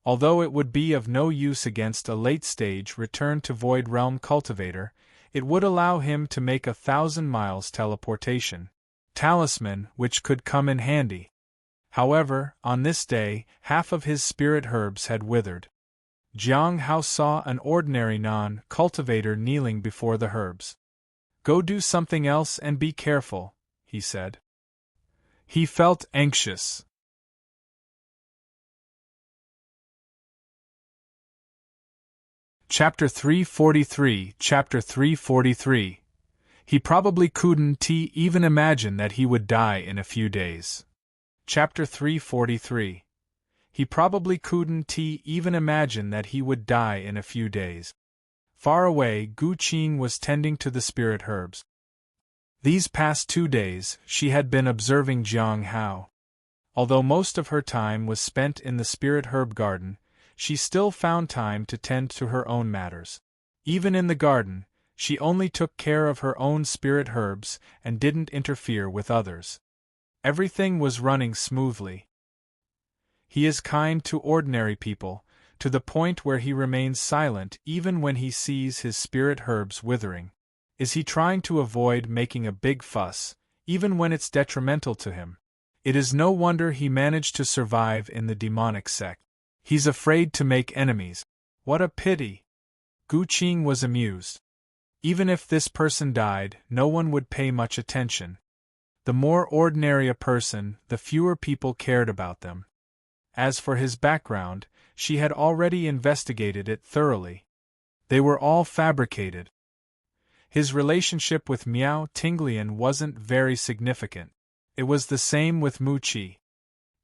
Although it would be of no use against a late-stage return to Void Realm cultivator, it would allow him to make 1,000 miles teleportation talisman, which could come in handy. However, on this day, half of his spirit herbs had withered. Jiang Hao saw an ordinary non-cultivator kneeling before the herbs. "Go do something else and be careful," he said. He felt anxious. Chapter 343. Chapter 343. He probably couldn't even imagine that he would die in a few days. Chapter 343. He probably couldn't even imagine that he would die in a few days. Far away, Qing was tending to the spirit herbs. These past 2 days, she had been observing Jiang Hao. Although most of her time was spent in the spirit herb garden, she still found time to tend to her own matters. Even in the garden, she only took care of her own spirit herbs and didn't interfere with others. Everything was running smoothly. He is kind to ordinary people, to the point where he remains silent even when he sees his spirit herbs withering. Is he trying to avoid making a big fuss, even when it's detrimental to him? It is no wonder he managed to survive in the demonic sect. He's afraid to make enemies. What a pity! Qing was amused. Even if this person died, no one would pay much attention. The more ordinary a person, the fewer people cared about them. As for his background, she had already investigated it thoroughly. They were all fabricated. His relationship with Miao Tinglian wasn't very significant. It was the same with Mu Qi.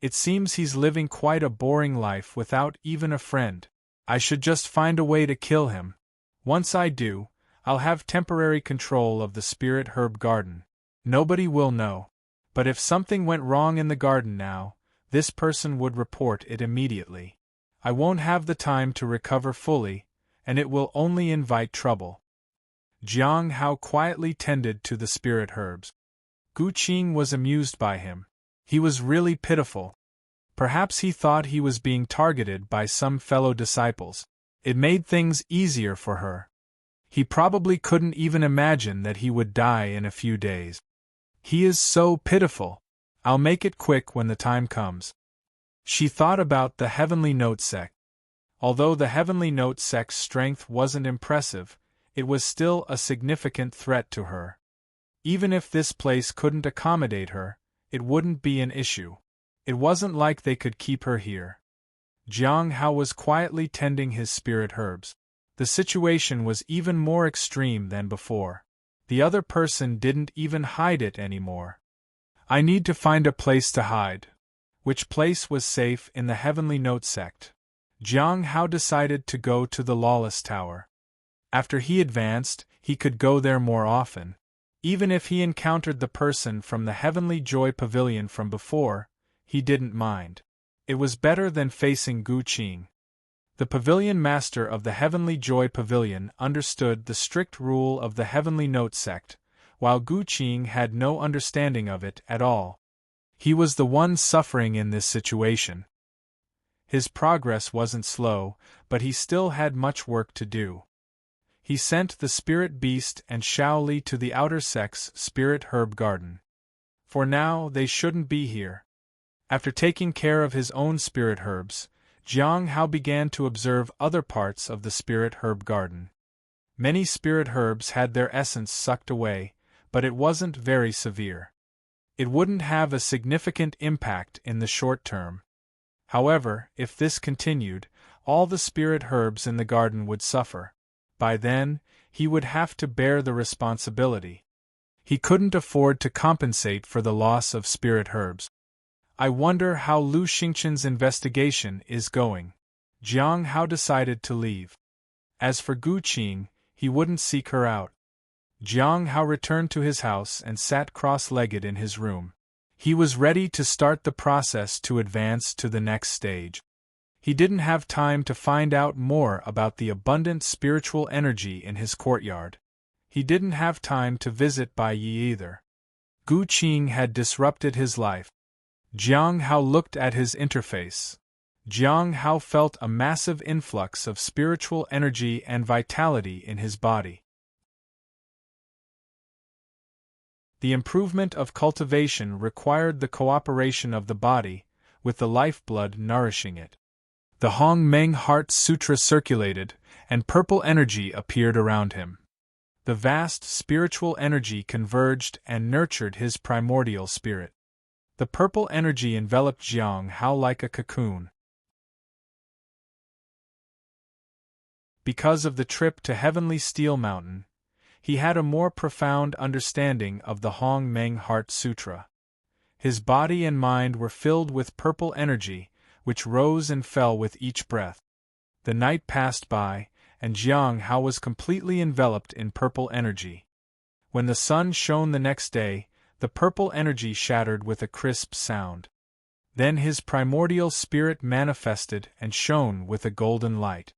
It seems he's living quite a boring life without even a friend. I should just find a way to kill him. Once I do, I'll have temporary control of the spirit herb garden. Nobody will know. But if something went wrong in the garden now, this person would report it immediately. I won't have the time to recover fully, and it will only invite trouble. Jiang Hao quietly tended to the spirit herbs. Qing was amused by him. He was really pitiful. Perhaps he thought he was being targeted by some fellow disciples. It made things easier for her. He probably couldn't even imagine that he would die in a few days. He is so pitiful. I'll make it quick when the time comes. She thought about the Heavenly Note Sect. Although the Heavenly Note Sect's strength wasn't impressive, it was still a significant threat to her. Even if this place couldn't accommodate her, it wouldn't be an issue. It wasn't like they could keep her here. Jiang Hao was quietly tending his spirit herbs. The situation was even more extreme than before. The other person didn't even hide it anymore. I need to find a place to hide. Which place was safe in the Heavenly Note Sect? Jiang Hao decided to go to the Lawless Tower. After he advanced, he could go there more often. Even if he encountered the person from the Heavenly Joy Pavilion from before, he didn't mind. It was better than facing Qing. The pavilion master of the Heavenly Joy Pavilion understood the strict rule of the Heavenly Note Sect, while Qing had no understanding of it at all. He was the one suffering in this situation. His progress wasn't slow, but he still had much work to do. He sent the spirit beast and Shaoli to the outer sect's spirit herb garden. For now, they shouldn't be here. After taking care of his own spirit herbs, Jiang Hao began to observe other parts of the spirit herb garden. Many spirit herbs had their essence sucked away, but it wasn't very severe. It wouldn't have a significant impact in the short term. However, if this continued, all the spirit herbs in the garden would suffer. By then, he would have to bear the responsibility. He couldn't afford to compensate for the loss of spirit herbs. I wonder how Lu Xingchen's investigation is going. Jiang Hao decided to leave. As for Qing, he wouldn't seek her out. Jiang Hao returned to his house and sat cross-legged in his room. He was ready to start the process to advance to the next stage. He didn't have time to find out more about the abundant spiritual energy in his courtyard. He didn't have time to visit Bai Yi either. Qing had disrupted his life. Jiang Hao looked at his interface. Jiang Hao felt a massive influx of spiritual energy and vitality in his body. The improvement of cultivation required the cooperation of the body, with the lifeblood nourishing it. The Hong Meng Heart Sutra circulated, and purple energy appeared around him. The vast spiritual energy converged and nurtured his primordial spirit. The purple energy enveloped Jiang Hao like a cocoon. Because of the trip to Heavenly Steel Mountain, he had a more profound understanding of the Hong Meng Heart Sutra. His body and mind were filled with purple energy, which rose and fell with each breath. The night passed by, and Jiang Hao was completely enveloped in purple energy. When the sun shone the next day, the purple energy shattered with a crisp sound. Then his primordial spirit manifested and shone with a golden light.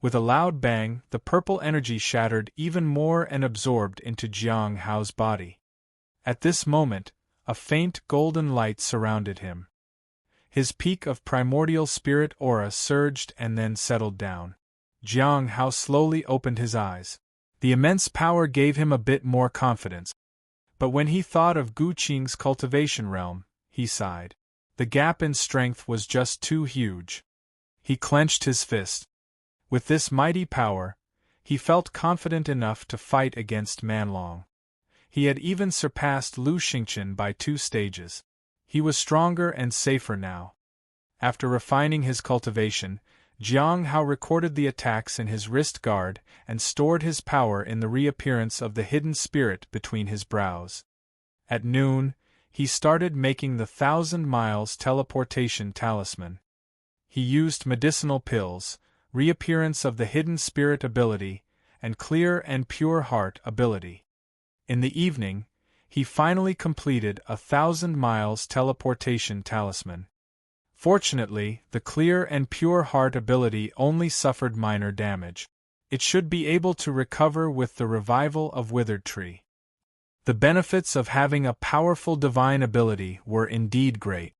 With a loud bang, the purple energy shattered even more and absorbed into Jiang Hao's body. At this moment, a faint golden light surrounded him. His peak of primordial spirit aura surged and then settled down. Jiang Hao slowly opened his eyes. The immense power gave him a bit more confidence. But when he thought of Gu Qing's cultivation realm, he sighed. The gap in strength was just too huge. He clenched his fist. With this mighty power, he felt confident enough to fight against Manlong. He had even surpassed Lu Xingchen by 2 stages. He was stronger and safer now. After refining his cultivation, Jiang Hao recorded the attacks in his wrist guard and stored his power in the reappearance of the hidden spirit between his brows. At noon, he started making the 1,000 miles teleportation talisman. He used medicinal pills, reappearance of the hidden spirit ability, and clear and pure heart ability. In the evening, he finally completed a 1,000 miles teleportation talisman. Fortunately, the clear and pure heart ability only suffered minor damage. It should be able to recover with the revival of Withered Tree. The benefits of having a powerful divine ability were indeed great.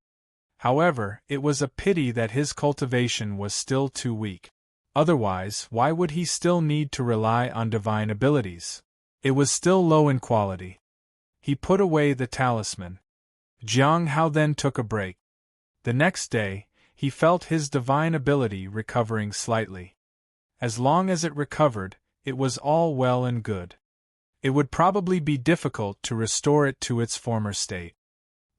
However, it was a pity that his cultivation was still too weak. Otherwise, why would he still need to rely on divine abilities? It was still low in quality. He put away the talisman. Jiang Hao then took a break. The next day, he felt his divine ability recovering slightly. As long as it recovered, it was all well and good. It would probably be difficult to restore it to its former state.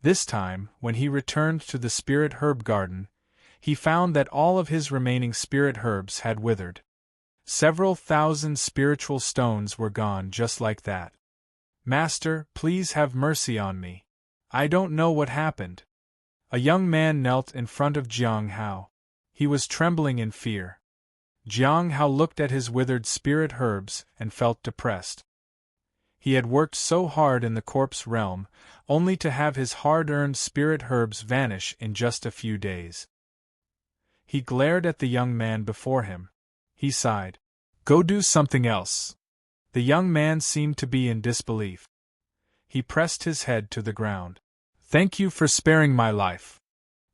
This time, when he returned to the spirit herb garden, he found that all of his remaining spirit herbs had withered. Several thousand spiritual stones were gone just like that. "Master, please have mercy on me. I don't know what happened." A young man knelt in front of Jiang Hao. He was trembling in fear. Jiang Hao looked at his withered spirit herbs and felt depressed. He had worked so hard in the corpse realm, only to have his hard-earned spirit herbs vanish in just a few days. He glared at the young man before him. He sighed. "Go do something else." The young man seemed to be in disbelief. He pressed his head to the ground. "Thank you for sparing my life."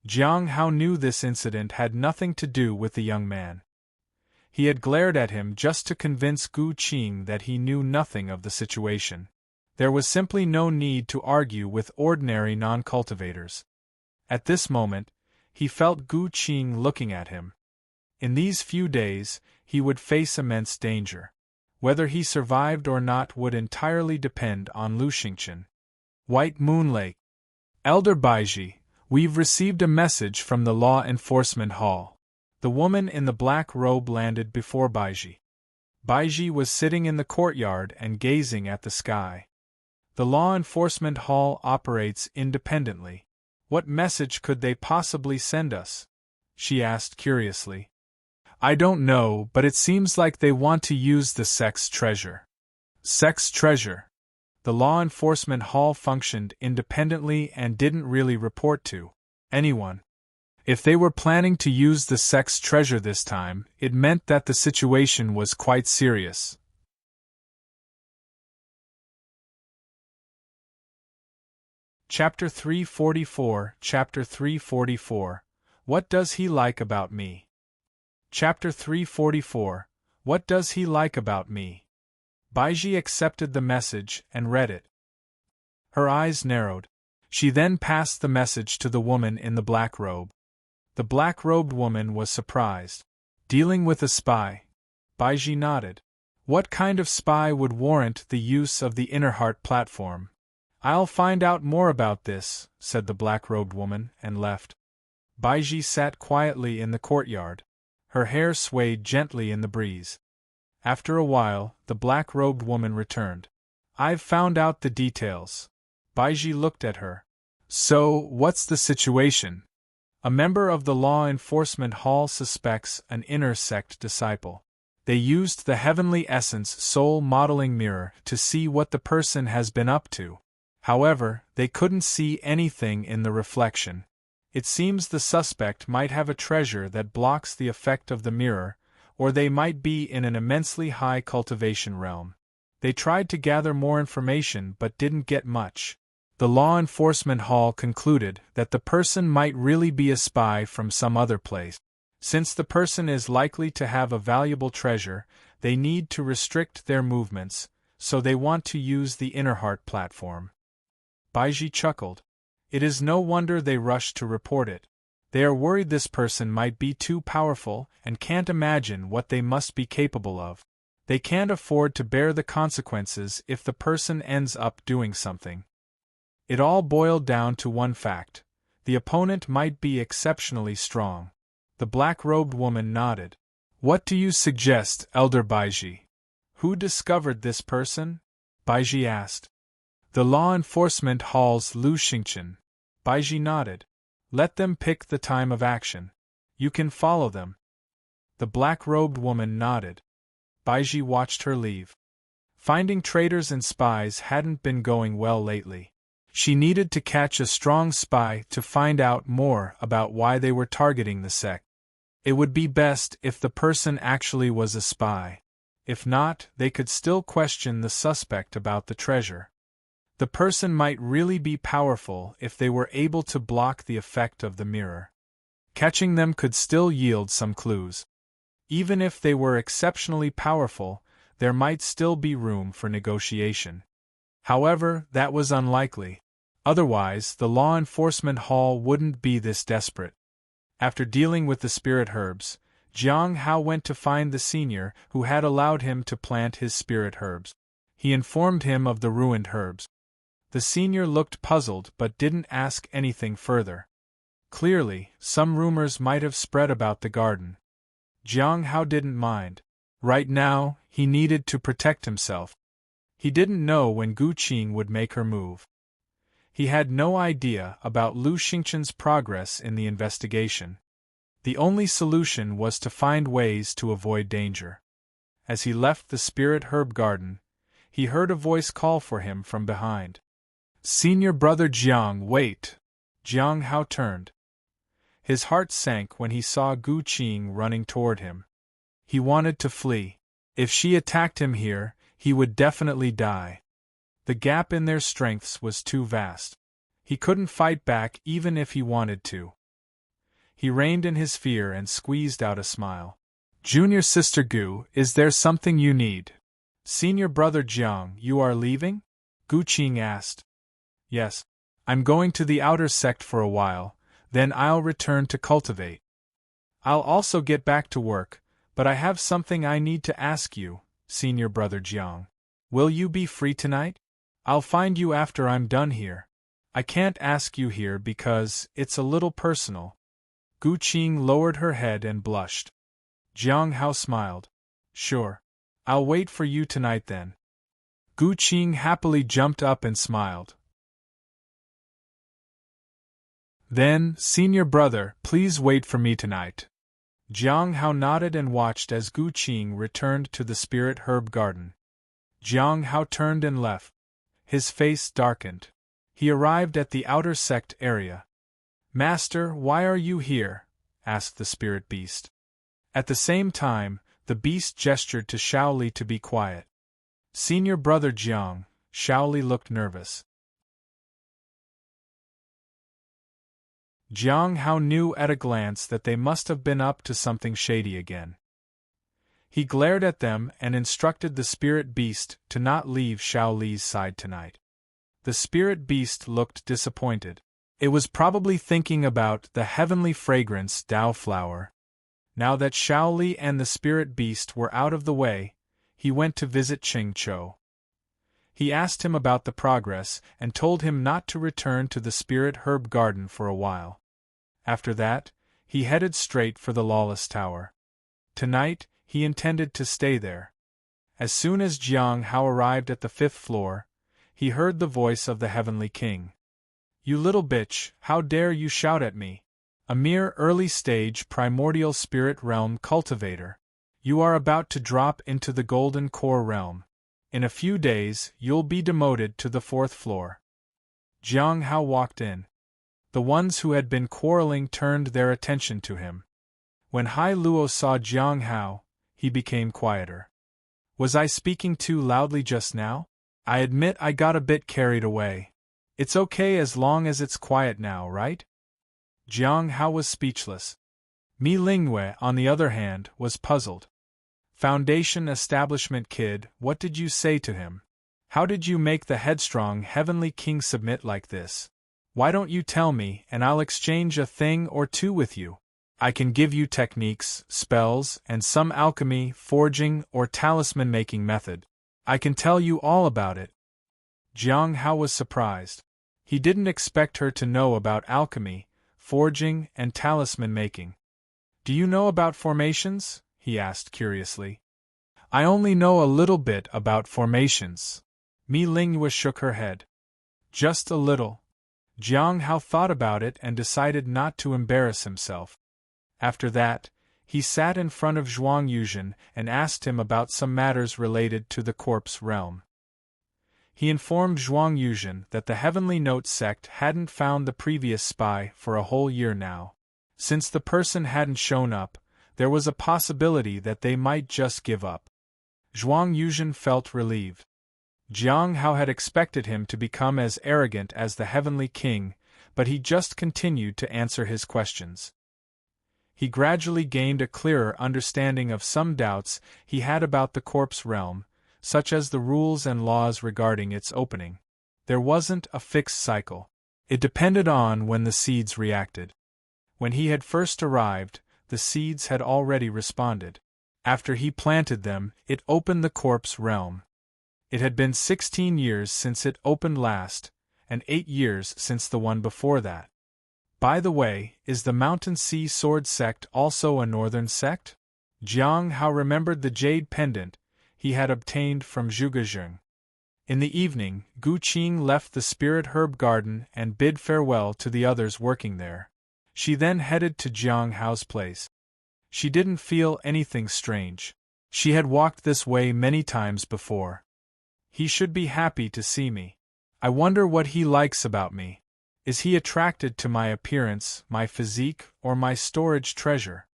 Jiang Hao knew this incident had nothing to do with the young man. He had glared at him just to convince Gu Qing that he knew nothing of the situation. There was simply no need to argue with ordinary non-cultivators. At this moment, he felt Gu Qing looking at him. In these few days, he would face immense danger. Whether he survived or not would entirely depend on Lu Xingchen. White Moon Lake. "Elder Baiji, we've received a message from the Law Enforcement Hall." The woman in the black robe landed before Baiji. Baiji was sitting in the courtyard and gazing at the sky. The Law Enforcement Hall operates independently. "What message could they possibly send us?" she asked curiously. "I don't know, but it seems like they want to use the Sect's treasure." Sect's treasure? The Law Enforcement Hall functioned independently and didn't really report to anyone. If they were planning to use the Sect's treasure this time, it meant that the situation was quite serious. Chapter 344, Chapter 344, What does he like about me? Chapter 344. What does he like about me? Baiji accepted the message and read it. Her eyes narrowed. She then passed the message to the woman in the black robe. The black-robed woman was surprised. Dealing with a spy? Baiji nodded. What kind of spy would warrant the use of the Inner Heart platform? I'll find out more about this, said the black-robed woman, and left. Baiji sat quietly in the courtyard. Her hair swayed gently in the breeze. After a while, the black-robed woman returned. I've found out the details. Baiji looked at her. So, what's the situation? A member of the law enforcement hall suspects an inner sect disciple. They used the Heavenly Essence soul modeling mirror to see what the person has been up to. However, they couldn't see anything in the reflection. It seems the suspect might have a treasure that blocks the effect of the mirror, or they might be in an immensely high cultivation realm. They tried to gather more information but didn't get much. The law enforcement hall concluded that the person might really be a spy from some other place. Since the person is likely to have a valuable treasure, they need to restrict their movements, so they want to use the Inner Heart platform. Baiji chuckled. It is no wonder they rushed to report it. They are worried this person might be too powerful and can't imagine what they must be capable of. They can't afford to bear the consequences if the person ends up doing something. It all boiled down to one fact. The opponent might be exceptionally strong. The black-robed woman nodded. What do you suggest, Elder Baiji? Who discovered this person? Baiji asked. The law enforcement hall's Lu Xingchen. Baiji nodded. Let them pick the time of action. You can follow them. The black-robed woman nodded. Baiji watched her leave. Finding traitors and spies hadn't been going well lately. She needed to catch a strong spy to find out more about why they were targeting the sect. It would be best if the person actually was a spy. If not, they could still question the suspect about the treasure. The person might really be powerful if they were able to block the effect of the mirror. Catching them could still yield some clues. Even if they were exceptionally powerful, there might still be room for negotiation. However, that was unlikely. Otherwise, the law enforcement hall wouldn't be this desperate. After dealing with the spirit herbs, Jiang Hao went to find the senior who had allowed him to plant his spirit herbs. He informed him of the ruined herbs. The senior looked puzzled but didn't ask anything further. Clearly, some rumors might have spread about the garden. Jiang Hao didn't mind. Right now, he needed to protect himself. He didn't know when Qing would make her move. He had no idea about Lu Xingchen's progress in the investigation. The only solution was to find ways to avoid danger. As he left the spirit herb garden, he heard a voice call for him from behind. Senior brother Jiang, wait! Jiang Hao turned. His heart sank when he saw Qing running toward him. He wanted to flee. If she attacked him here, he would definitely die. The gap in their strengths was too vast. He couldn't fight back even if he wanted to. He reined in his fear and squeezed out a smile. Junior sister Gu, is there something you need? Senior brother Jiang, you are leaving? Qing asked. Yes. I'm going to the outer sect for a while, then I'll return to cultivate. I'll also get back to work, but I have something I need to ask you, senior brother Jiang. Will you be free tonight? I'll find you after I'm done here. I can't ask you here because it's a little personal. Qing lowered her head and blushed. Jiang Hao smiled. Sure. I'll wait for you tonight then. Qing happily jumped up and smiled. Then, senior brother, please wait for me tonight. Jiang Hao nodded and watched as Qing returned to the spirit herb garden. Jiang Hao turned and left. His face darkened. He arrived at the outer sect area. Master, why are you here? Asked the spirit beast. At the same time, the beast gestured to Shaoli to be quiet. Senior brother Jiang, Shaoli looked nervous. Jiang Hao knew at a glance that they must have been up to something shady again. He glared at them and instructed the spirit beast to not leave Shaoli's side tonight. The spirit beast looked disappointed. It was probably thinking about the heavenly fragrance Dao flower. Now that Shaoli and the spirit beast were out of the way, he went to visit Qing Chou. He asked him about the progress and told him not to return to the spirit herb garden for a while. After that, he headed straight for the Lawless Tower. Tonight, he intended to stay there. As soon as Jiang Hao arrived at the 5th floor, he heard the voice of the Heavenly King. "You little bitch, how dare you shout at me? A mere early-stage primordial spirit realm cultivator. You are about to drop into the golden core realm. In a few days, you'll be demoted to the 4th floor." Jiang Hao walked in. The ones who had been quarreling turned their attention to him. When Hai Luo saw Jiang Hao, he became quieter. "Was I speaking too loudly just now? I admit I got a bit carried away. It's okay as long as it's quiet now, right?" Jiang Hao was speechless. Mi Lingwei, on the other hand, was puzzled. "Foundation establishment kid, what did you say to him? How did you make the headstrong Heavenly King submit like this? Why don't you tell me, and I'll exchange a thing or two with you? I can give you techniques, spells, and some alchemy, forging, or talisman-making method. I can tell you all about it." Jiang Hao was surprised. He didn't expect her to know about alchemy, forging, and talisman-making. "Do you know about formations?" he asked curiously. "I only know a little bit about formations." Mi Lingwei shook her head. "Just a little." Jiang Hao thought about it and decided not to embarrass himself. After that, he sat in front of Zhuang Yuzhen and asked him about some matters related to the corpse realm. He informed Zhuang Yuzhen that the Heavenly Note sect hadn't found the previous spy for a whole year now. Since the person hadn't shown up, there was a possibility that they might just give up. Zhuang Yuzhen felt relieved. Jiang Hao had expected him to become as arrogant as the Heavenly King, but he just continued to answer his questions. He gradually gained a clearer understanding of some doubts he had about the corpse realm, such as the rules and laws regarding its opening. There wasn't a fixed cycle. It depended on when the seeds reacted. When he had first arrived, the seeds had already responded. After he planted them, it opened the corpse realm. It had been 16 years since it opened last, and 8 years since the one before that. By the way, is the Mountain Sea Sword sect also a northern sect? Jiang Hao remembered the jade pendant he had obtained from Zhuge. In the evening, Qing left the spirit herb garden and bid farewell to the others working there. She then headed to Jiang Hao's place. She didn't feel anything strange. She had walked this way many times before. "He should be happy to see me. I wonder what he likes about me. Is he attracted to my appearance, my physique, or my storage treasure?"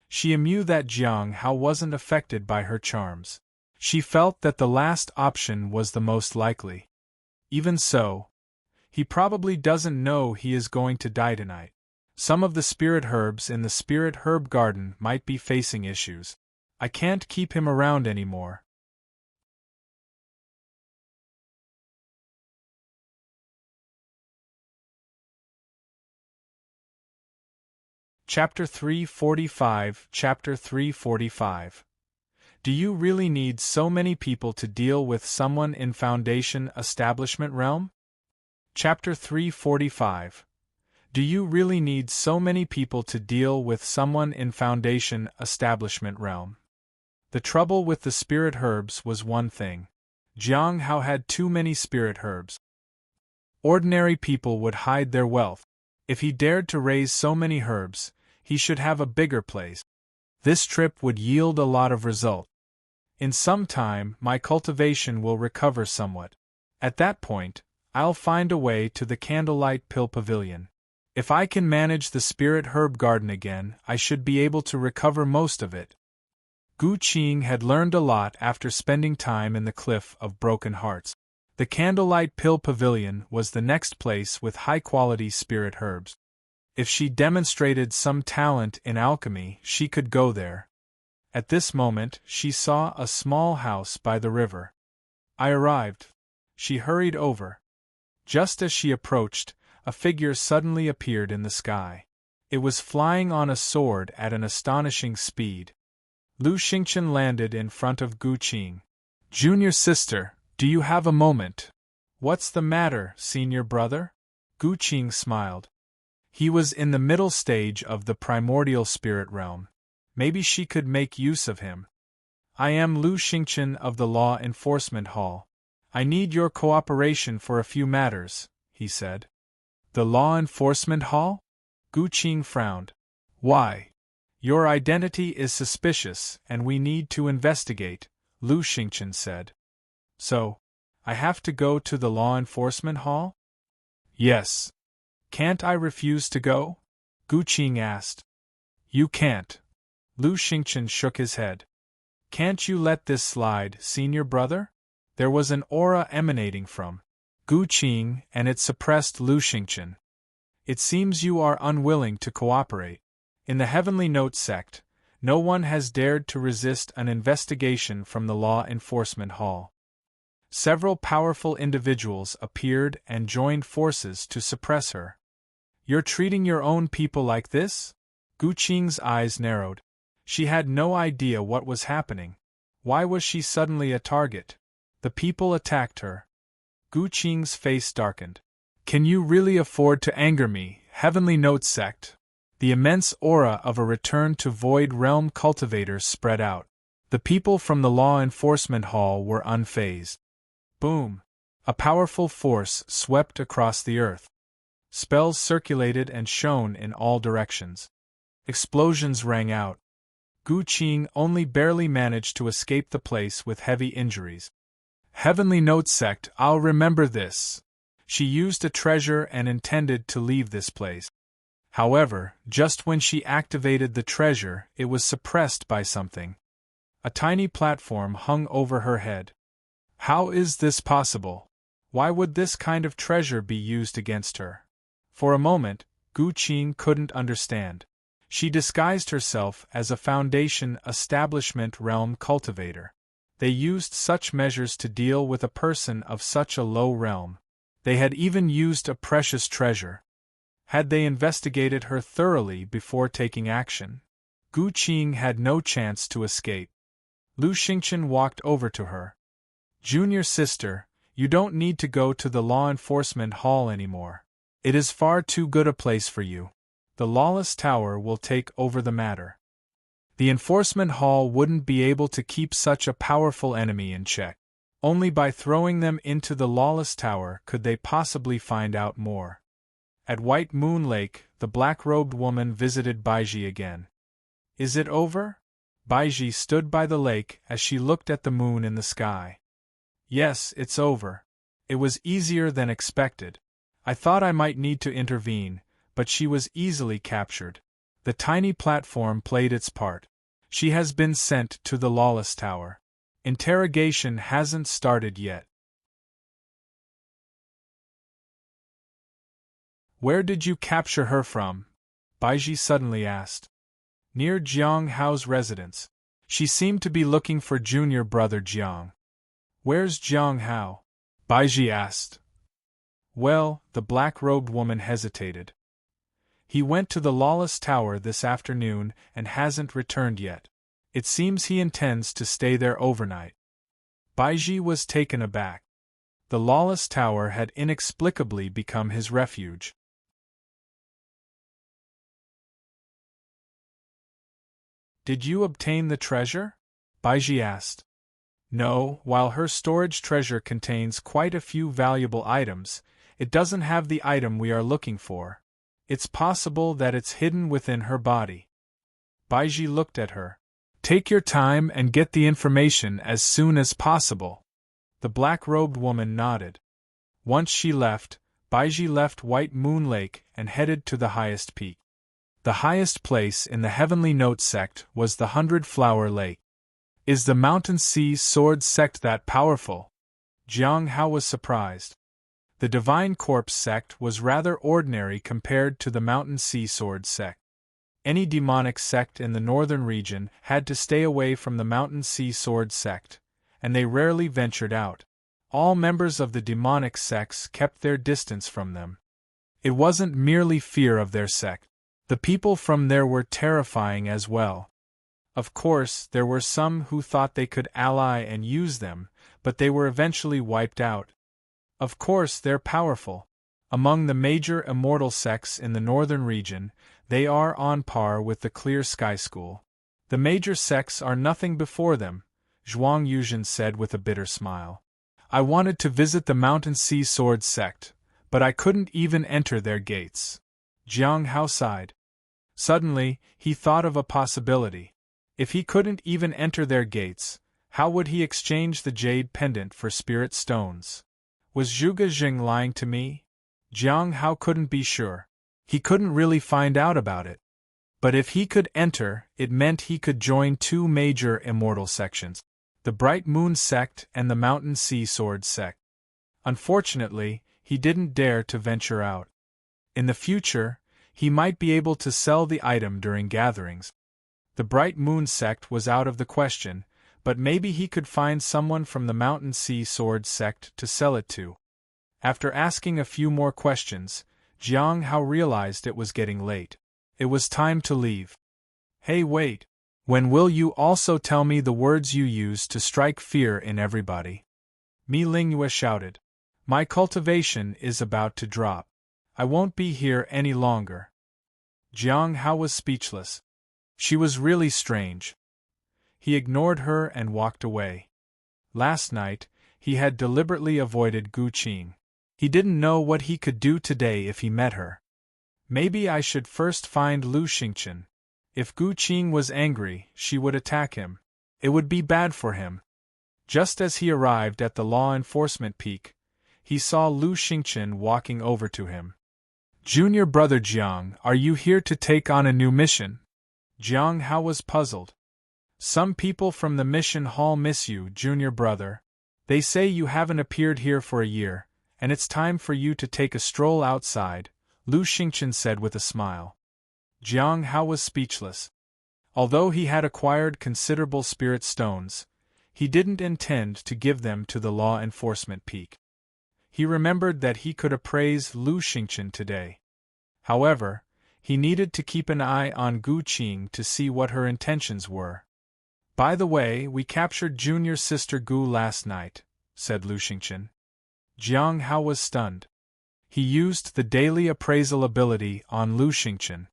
She knew that Jiang Hao wasn't affected by her charms. She felt that the last option was the most likely. Even so, he probably doesn't know he is going to die tonight. Some of the spirit herbs in the spirit herb garden might be facing issues. I can't keep him around anymore. Chapter 345. Chapter 345. Do you really need so many people to deal with someone in Foundation Establishment Realm? Chapter 345. Do you really need so many people to deal with someone in Foundation Establishment Realm? The trouble with the spirit herbs was one thing. Jiang Hao had too many spirit herbs. Ordinary people would hide their wealth. If he dared to raise so many herbs, he should have a bigger place. This trip would yield a lot of result. In some time, my cultivation will recover somewhat. At that point, I'll find a way to the Candlelight Pill Pavilion. If I can manage the Spirit Herb Garden again, I should be able to recover most of it. Qing had learned a lot after spending time in the Cliff of Broken Hearts. The Candlelight Pill Pavilion was the next place with high-quality spirit herbs. If she demonstrated some talent in alchemy, she could go there. At this moment, she saw a small house by the river. I arrived. She hurried over. Just as she approached, a figure suddenly appeared in the sky. It was flying on a sword at an astonishing speed. Lu Xingchen landed in front of Gu Qing. Junior sister, do you have a moment? What's the matter, senior brother? Gu Qing smiled. He was in the middle stage of the primordial spirit realm. Maybe she could make use of him. I am Lu Xingchen of the Law Enforcement Hall. I need your cooperation for a few matters, he said. The Law Enforcement Hall? Gu Qing frowned. Why? Your identity is suspicious, and we need to investigate, Lu Xingchen said. So, I have to go to the Law Enforcement Hall? Yes. Can't I refuse to go? Gu Qing asked. You can't. Lu Xingchen shook his head. Can't you let this slide, senior brother? There was an aura emanating from Gu Qing, and it suppressed Lu Xingchen. It seems you are unwilling to cooperate. In the Heavenly Note sect, no one has dared to resist an investigation from the Law Enforcement Hall. Several powerful individuals appeared and joined forces to suppress her. You're treating your own people like this? Gu Qing's eyes narrowed. She had no idea what was happening. Why was she suddenly a target? The people attacked her. Gu Qing's face darkened. Can you really afford to anger me, Heavenly Note sect? The immense aura of a return to Void Realm cultivators spread out. The people from the Law Enforcement Hall were unfazed. Boom! A powerful force swept across the earth. Spells circulated and shone in all directions. Explosions rang out. Gu Qing only barely managed to escape the place with heavy injuries. Heavenly Note sect, I'll remember this. She used a treasure and intended to leave this place. However, just when she activated the treasure, it was suppressed by something. A tiny platform hung over her head. How is this possible? Why would this kind of treasure be used against her? For a moment, Gu Qing couldn't understand. She disguised herself as a Foundation Establishment Realm cultivator. They used such measures to deal with a person of such a low realm. They had even used a precious treasure. Had they investigated her thoroughly before taking action? Gu Qing had no chance to escape. Lu Xingchen walked over to her. Junior sister, you don't need to go to the Law Enforcement Hall anymore. It is far too good a place for you. The Lawless Tower will take over the matter. The Enforcement Hall wouldn't be able to keep such a powerful enemy in check. Only by throwing them into the Lawless Tower could they possibly find out more. At White Moon Lake, the black-robed woman visited Baiji again. Is it over? Baiji stood by the lake as she looked at the moon in the sky. Yes, it's over. It was easier than expected. I thought I might need to intervene, but she was easily captured. The tiny platform played its part. She has been sent to the Lawless Tower. Interrogation hasn't started yet. Where did you capture her from? Baiji suddenly asked. Near Jiang Hao's residence. She seemed to be looking for junior brother Jiang. Where's Jiang Hao? Baiji asked. Well, the black-robed woman hesitated. He went to the Lawless Tower this afternoon and hasn't returned yet. It seems he intends to stay there overnight. Baiji was taken aback. The Lawless Tower had inexplicably become his refuge. Did you obtain the treasure? Baiji asked. No, while her storage treasure contains quite a few valuable items, it doesn't have the item we are looking for. It's possible that it's hidden within her body. Baiji looked at her. Take your time and get the information as soon as possible. The black-robed woman nodded. Once she left, Baiji left White Moon Lake and headed to the highest peak. The highest place in the Heavenly Note sect was the 100-Flower Lake. Is the Mountain Sea Sword sect that powerful? Jiang Hao was surprised. The Divine Corpse sect was rather ordinary compared to the Mountain Sea Sword sect. Any demonic sect in the northern region had to stay away from the Mountain Sea Sword sect, and they rarely ventured out. All members of the demonic sects kept their distance from them. It wasn't merely fear of their sect. The people from there were terrifying as well. Of course, there were some who thought they could ally and use them, but they were eventually wiped out. Of course, they're powerful. Among the major immortal sects in the northern region, they are on par with the Clear Sky School. The major sects are nothing before them, Zhuang Yuzhen said with a bitter smile. I wanted to visit the Mountain Sea Sword sect, but I couldn't even enter their gates. Jiang Hao sighed. Suddenly, he thought of a possibility. If he couldn't even enter their gates, how would he exchange the jade pendant for spirit stones? Was Zhuge Jing lying to me? Jiang Hao couldn't be sure. He couldn't really find out about it. But if he could enter, it meant he could join two major immortal sections, the Bright Moon sect and the Mountain Sea Sword sect. Unfortunately, he didn't dare to venture out. In the future, he might be able to sell the item during gatherings. The Bright Moon sect was out of the question, but maybe he could find someone from the Mountain Sea Sword sect to sell it to. After asking a few more questions, Jiang Hao realized it was getting late. It was time to leave. Hey, wait. When will you also tell me the words you use to strike fear in everybody? Mi Lingyue shouted. My cultivation is about to drop. I won't be here any longer. Jiang Hao was speechless. She was really strange. He ignored her and walked away. Last night, he had deliberately avoided Gu Qing. He didn't know what he could do today if he met her. Maybe I should first find Lu Xingqian. If Gu Qing was angry, she would attack him. It would be bad for him. Just as he arrived at the law enforcement peak, he saw Lu Xingqian walking over to him. Junior brother Jiang, are you here to take on a new mission? Jiang Hao was puzzled. Some people from the mission hall miss you, junior brother. They say you haven't appeared here for a year, and it's time for you to take a stroll outside, Lu Xingqian said with a smile. Jiang Hao was speechless. Although he had acquired considerable spirit stones, he didn't intend to give them to the law enforcement peak. He remembered that he could appraise Lu Xingqian today. However, he needed to keep an eye on Gu Qing to see what her intentions were. By the way, we captured junior sister Gu last night, said Lu Xingqian. Jiang Hao was stunned. He used the daily appraisal ability on Lu Xingqian.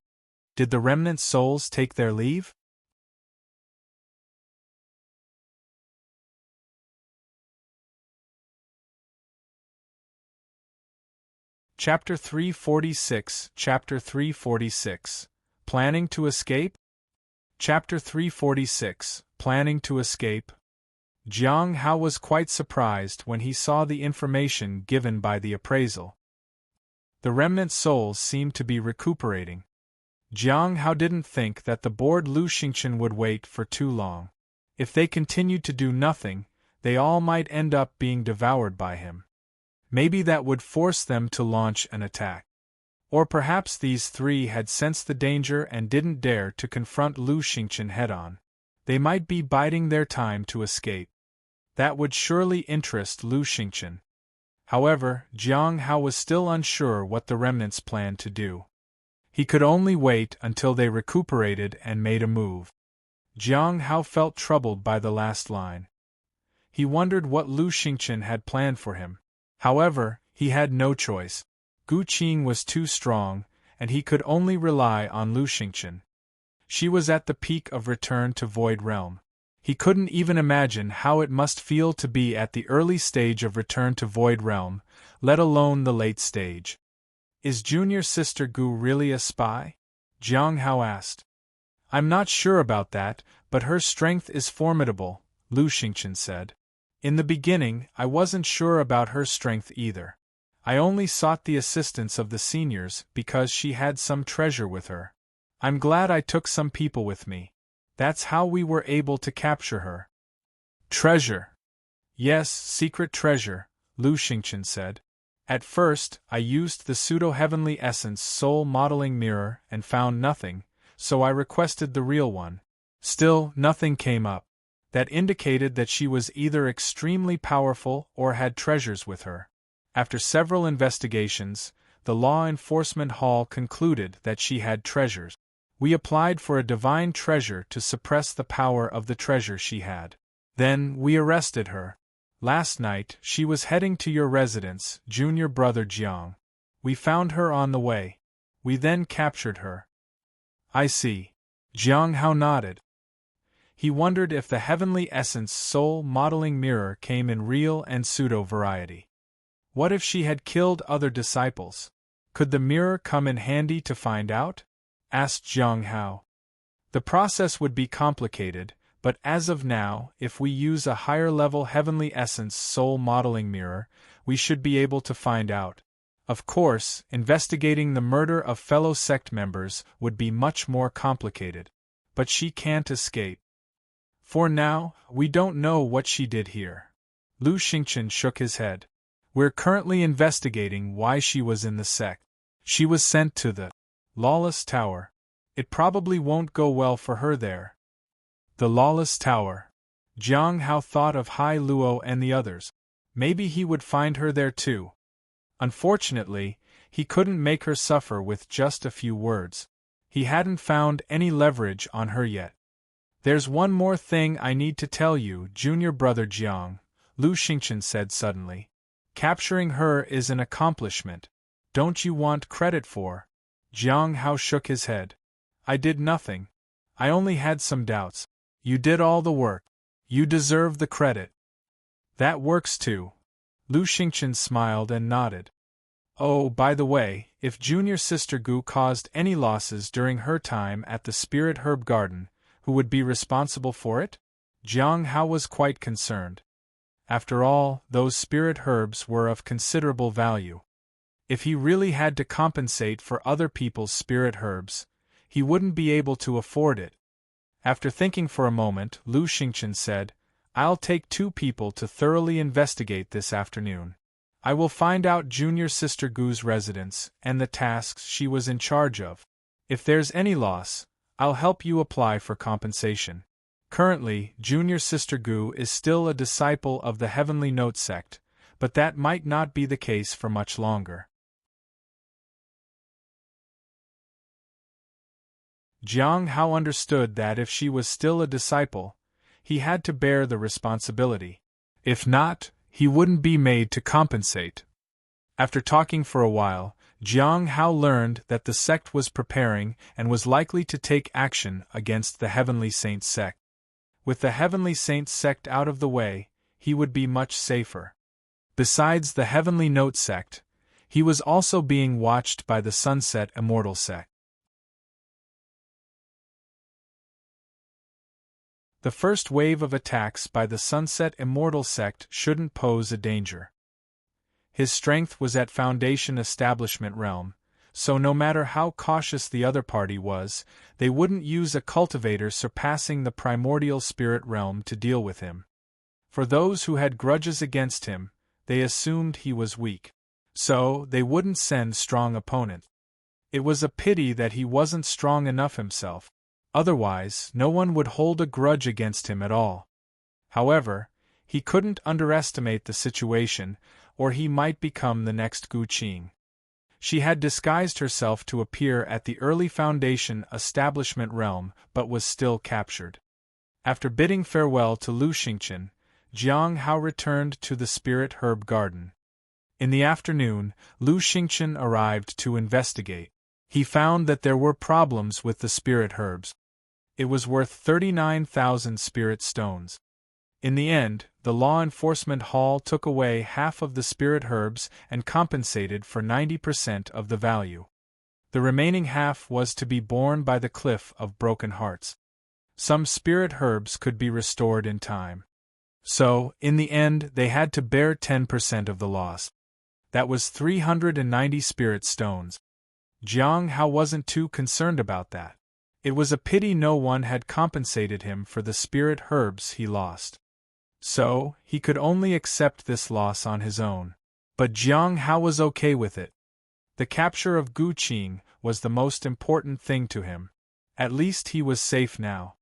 Did the remnant souls take their leave? Chapter 346, Chapter 346. Planning to escape? Chapter 346, Planning to escape. Jiang Hao was quite surprised when he saw the information given by the appraisal. The remnant souls seemed to be recuperating. Jiang Hao didn't think that the bored Lu Xingqian would wait for too long. If they continued to do nothing, they all might end up being devoured by him. Maybe that would force them to launch an attack. Or perhaps these three had sensed the danger and didn't dare to confront Lu Xingqian head-on. They might be biding their time to escape. That would surely interest Lu Xingqian. However, Jiang Hao was still unsure what the remnants planned to do. He could only wait until they recuperated and made a move. Jiang Hao felt troubled by the last line. He wondered what Lu Xingqian had planned for him. However, he had no choice. Gu Qing was too strong, and he could only rely on Lu Xingqian. She was at the peak of return to Void Realm. He couldn't even imagine how it must feel to be at the early stage of return to Void Realm, let alone the late stage. Is junior sister Gu really a spy? Jiang Hao asked. I'm not sure about that, but her strength is formidable, Lu Xingqian said. In the beginning, I wasn't sure about her strength either. I only sought the assistance of the seniors because she had some treasure with her. I'm glad I took some people with me. That's how we were able to capture her. Treasure. Yes, secret treasure, Lu Xingqian said. At first, I used the pseudo-heavenly essence soul modeling mirror and found nothing, so I requested the real one. Still, nothing came up. That indicated that she was either extremely powerful or had treasures with her. After several investigations, the Law Enforcement Hall concluded that she had treasures. We applied for a divine treasure to suppress the power of the treasure she had. Then, we arrested her. Last night, she was heading to your residence, junior brother Jiang. We found her on the way. We then captured her. I see. Jiang Hao nodded. He wondered if the heavenly essence soul modeling mirror came in real and pseudo variety. What if she had killed other disciples? Could the mirror come in handy to find out? Asked Jiang Hao. The process would be complicated, but as of now, if we use a higher-level heavenly essence soul modeling mirror, we should be able to find out. Of course, investigating the murder of fellow sect members would be much more complicated. But she can't escape. For now, we don't know what she did here. Lu Xingchen shook his head. We're currently investigating why she was in the sect. She was sent to the Lawless Tower. It probably won't go well for her there. The Lawless Tower. Jiang Hao thought of Hai Luo and the others. Maybe he would find her there too. Unfortunately, he couldn't make her suffer with just a few words. He hadn't found any leverage on her yet. There's one more thing I need to tell you, junior brother Jiang, Lu Xingchen said suddenly. Capturing her is an accomplishment. Don't you want credit for? Jiang Hao shook his head. I did nothing. I only had some doubts. You did all the work. You deserve the credit. That works too. Lu Xingchen smiled and nodded. Oh, by the way, if Junior Sister Gu caused any losses during her time at the Spirit Herb Garden, who would be responsible for it? Jiang Hao was quite concerned. After all, those spirit herbs were of considerable value. If he really had to compensate for other people's spirit herbs, he wouldn't be able to afford it. After thinking for a moment, Lu Xingchen said, I'll take 2 people to thoroughly investigate this afternoon. I will find out Junior Sister Gu's residence and the tasks she was in charge of. If there's any loss, I'll help you apply for compensation. Currently, Junior Sister Gu is still a disciple of the Heavenly Note sect, but that might not be the case for much longer. Jiang Hao understood that if she was still a disciple, he had to bear the responsibility. If not, he wouldn't be made to compensate. After talking for a while, Jiang Hao learned that the sect was preparing and was likely to take action against the Heavenly Saint sect. With the Heavenly Saint sect out of the way, he would be much safer. Besides the Heavenly Note sect, he was also being watched by the Sunset Immortal sect. The first wave of attacks by the Sunset Immortal sect shouldn't pose a danger. His strength was at Foundation Establishment realm, so no matter how cautious the other party was, they wouldn't use a cultivator surpassing the primordial spirit realm to deal with him. For those who had grudges against him, they assumed he was weak. So, they wouldn't send strong opponents. It was a pity that he wasn't strong enough himself. Otherwise, no one would hold a grudge against him at all. However, he couldn't underestimate the situation, or he might become the next Qing. She had disguised herself to appear at the early Foundation Establishment realm but was still captured. After bidding farewell to Lu Xingchen, Jiang Hao returned to the Spirit Herb Garden. In the afternoon, Lu Xingchen arrived to investigate. He found that there were problems with the spirit herbs. It was worth 39,000 spirit stones. In the end, the Law Enforcement Hall took away half of the spirit herbs and compensated for 90% of the value. The remaining half was to be borne by the Cliff of Broken Hearts. Some spirit herbs could be restored in time. So, in the end, they had to bear 10% of the loss. That was 390 spirit stones. Jiang Hao wasn't too concerned about that. It was a pity no one had compensated him for the spirit herbs he lost. So, he could only accept this loss on his own. But Jiang Hao was okay with it. The capture of Qing was the most important thing to him. At least he was safe now.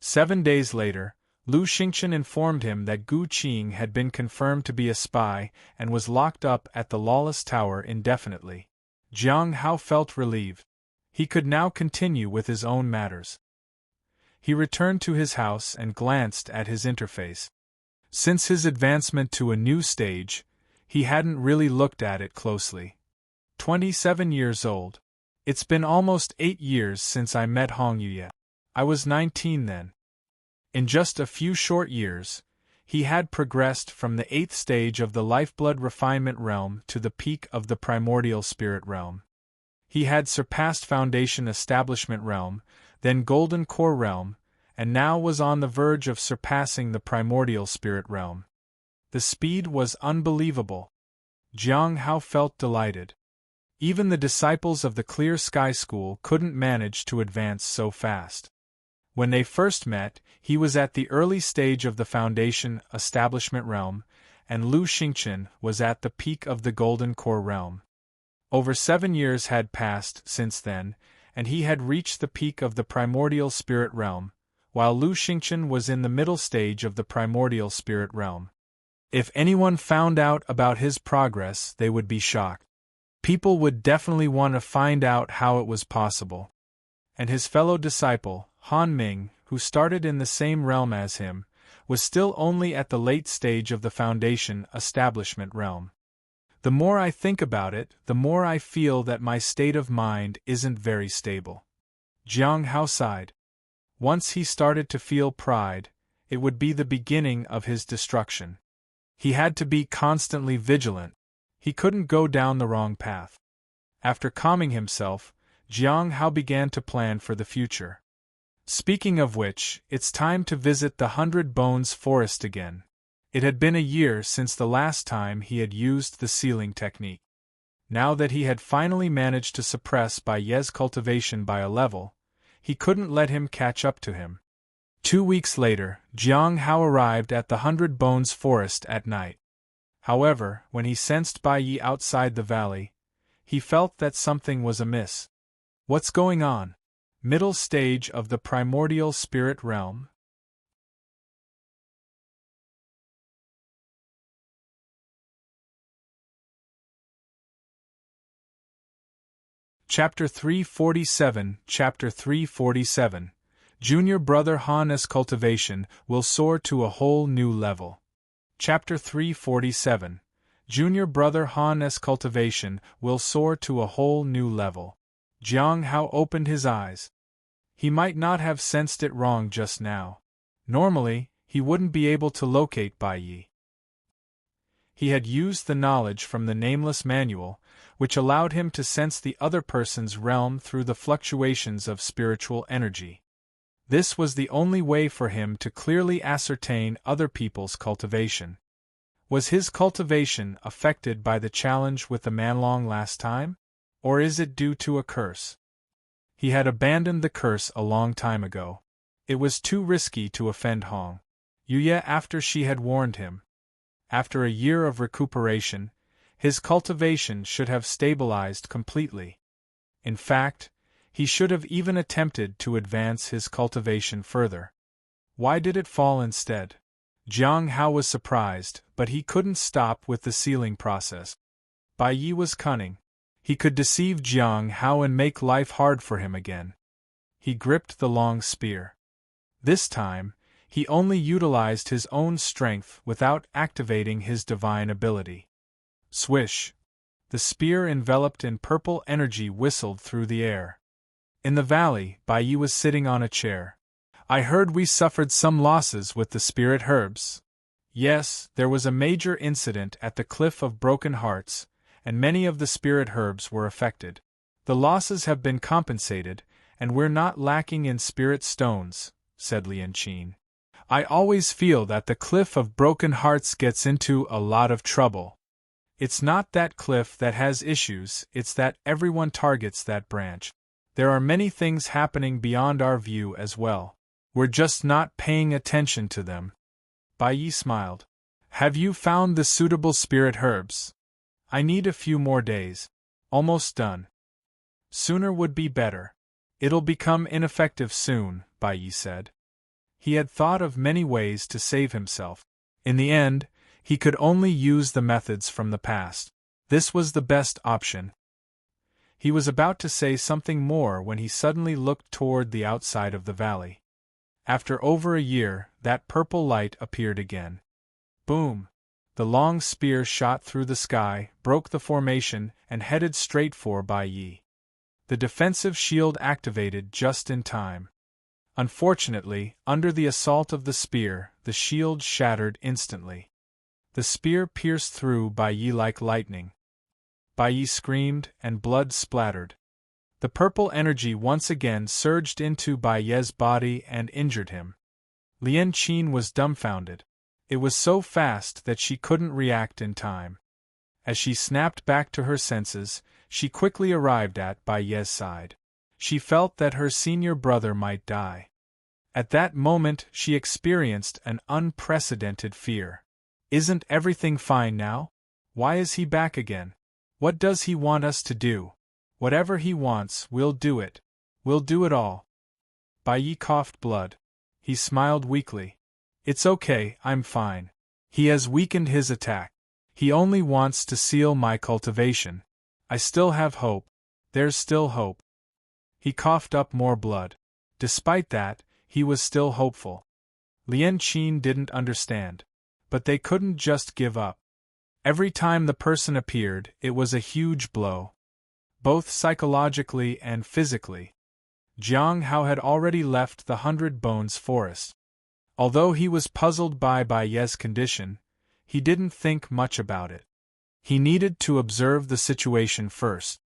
7 days later, Lu Xingchen informed him that Qing had been confirmed to be a spy and was locked up at the Lawless Tower indefinitely. Jiang Hao felt relieved. He could now continue with his own matters. He returned to his house and glanced at his interface. Since his advancement to a new stage, he hadn't really looked at it closely. 27 years old. It's been almost 8 years since I met Hong Yuye. I was 19 then. In just a few short years, he had progressed from the 8th stage of the Lifeblood Refinement Realm to the peak of the Primordial Spirit Realm. He had surpassed Foundation Establishment Realm, then Golden Core Realm, and now was on the verge of surpassing the Primordial Spirit Realm. The speed was unbelievable. Jiang Hao felt delighted. Even the disciples of the Clear Sky School couldn't manage to advance so fast. When they first met, he was at the early stage of the Foundation Establishment Realm, and Lu Xingchen was at the peak of the Golden Core Realm. Over 7 years had passed since then, and he had reached the peak of the Primordial Spirit Realm, while Lu Xingchen was in the middle stage of the Primordial Spirit Realm. If anyone found out about his progress, they would be shocked. People would definitely want to find out how it was possible. And his fellow disciple, Han Ming, who started in the same realm as him, was still only at the late stage of the Foundation Establishment Realm. The more I think about it, the more I feel that my state of mind isn't very stable. Jiang Hao sighed. Once he started to feel pride, it would be the beginning of his destruction. He had to be constantly vigilant. He couldn't go down the wrong path. After calming himself, Jiang Hao began to plan for the future. Speaking of which, it's time to visit the 100 Bones Forest again. It had been a year since the last time he had used the sealing technique. Now that he had finally managed to suppress Bai Ye's cultivation by a level, he couldn't let him catch up to him. 2 weeks later, Jiang Hao arrived at the 100 Bones Forest at night. However, when he sensed Bai Yi outside the valley, he felt that something was amiss. What's going on? Middle stage of the Primordial Spirit Realm? Chapter 347. Chapter 347. Junior Brother Han's cultivation will soar to a whole new level. Chapter 347. Junior Brother Han's cultivation will soar to a whole new level. Jiang Hao opened his eyes. He might not have sensed it wrong just now. Normally, he wouldn't be able to locate Bai Yi. He had used the knowledge from the Nameless Manual, which allowed him to sense the other person's realm through the fluctuations of spiritual energy. This was the only way for him to clearly ascertain other people's cultivation. Was his cultivation affected by the challenge with the Manlong last time? Or is it due to a curse? He had abandoned the curse a long time ago. It was too risky to offend Hong Yuye after she had warned him. After a year of recuperation, his cultivation should have stabilized completely. In fact, he should have even attempted to advance his cultivation further. Why did it fall instead? Jiang Hao was surprised, but he couldn't stop with the sealing process. Bai Yi was cunning. He could deceive Jiang Hao and make life hard for him again. He gripped the long spear. This time, he only utilized his own strength without activating his divine ability. Swish! The spear enveloped in purple energy whistled through the air. In the valley, Bai Yi was sitting on a chair. I heard we suffered some losses with the spirit herbs. Yes, there was a major incident at the Cliff of Broken Hearts, and many of the spirit herbs were affected. The losses have been compensated, and we're not lacking in spirit stones, said Lian Qin. I always feel that the Cliff of Broken Hearts gets into a lot of trouble. It's not that cliff that has issues, it's that everyone targets that branch. There are many things happening beyond our view as well. We're just not paying attention to them. Bai Yi smiled. Have you found the suitable spirit herbs? I need a few more days. Almost done. Sooner would be better. It'll become ineffective soon, Bai Yi said. He had thought of many ways to save himself. In the end, he could only use the methods from the past. This was the best option. He was about to say something more when he suddenly looked toward the outside of the valley. After over a year, that purple light appeared again. Boom! The long spear shot through the sky, broke the formation, and headed straight for Bai Yi. The defensive shield activated just in time. Unfortunately, under the assault of the spear, the shield shattered instantly. The spear pierced through Bai Yi like lightning. Bai Yi screamed, and blood splattered. The purple energy once again surged into Bai Yi's body and injured him. Lian Qin was dumbfounded. It was so fast that she couldn't react in time. As she snapped back to her senses, she quickly arrived at Bai Yi's side. She felt that her senior brother might die. At that moment she experienced an unprecedented fear. Isn't everything fine now? Why is he back again? What does he want us to do? Whatever he wants, we'll do it. We'll do it all. Bai Yi coughed blood. He smiled weakly. It's okay, I'm fine. He has weakened his attack. He only wants to seal my cultivation. I still have hope. There's still hope. He coughed up more blood. Despite that, he was still hopeful. Lian Qin didn't understand. But they couldn't just give up. Every time the person appeared, it was a huge blow. Both psychologically and physically. Jiang Hao had already left the 100 Bones forest. Although he was puzzled by Bai Yi's condition, he didn't think much about it. He needed to observe the situation first.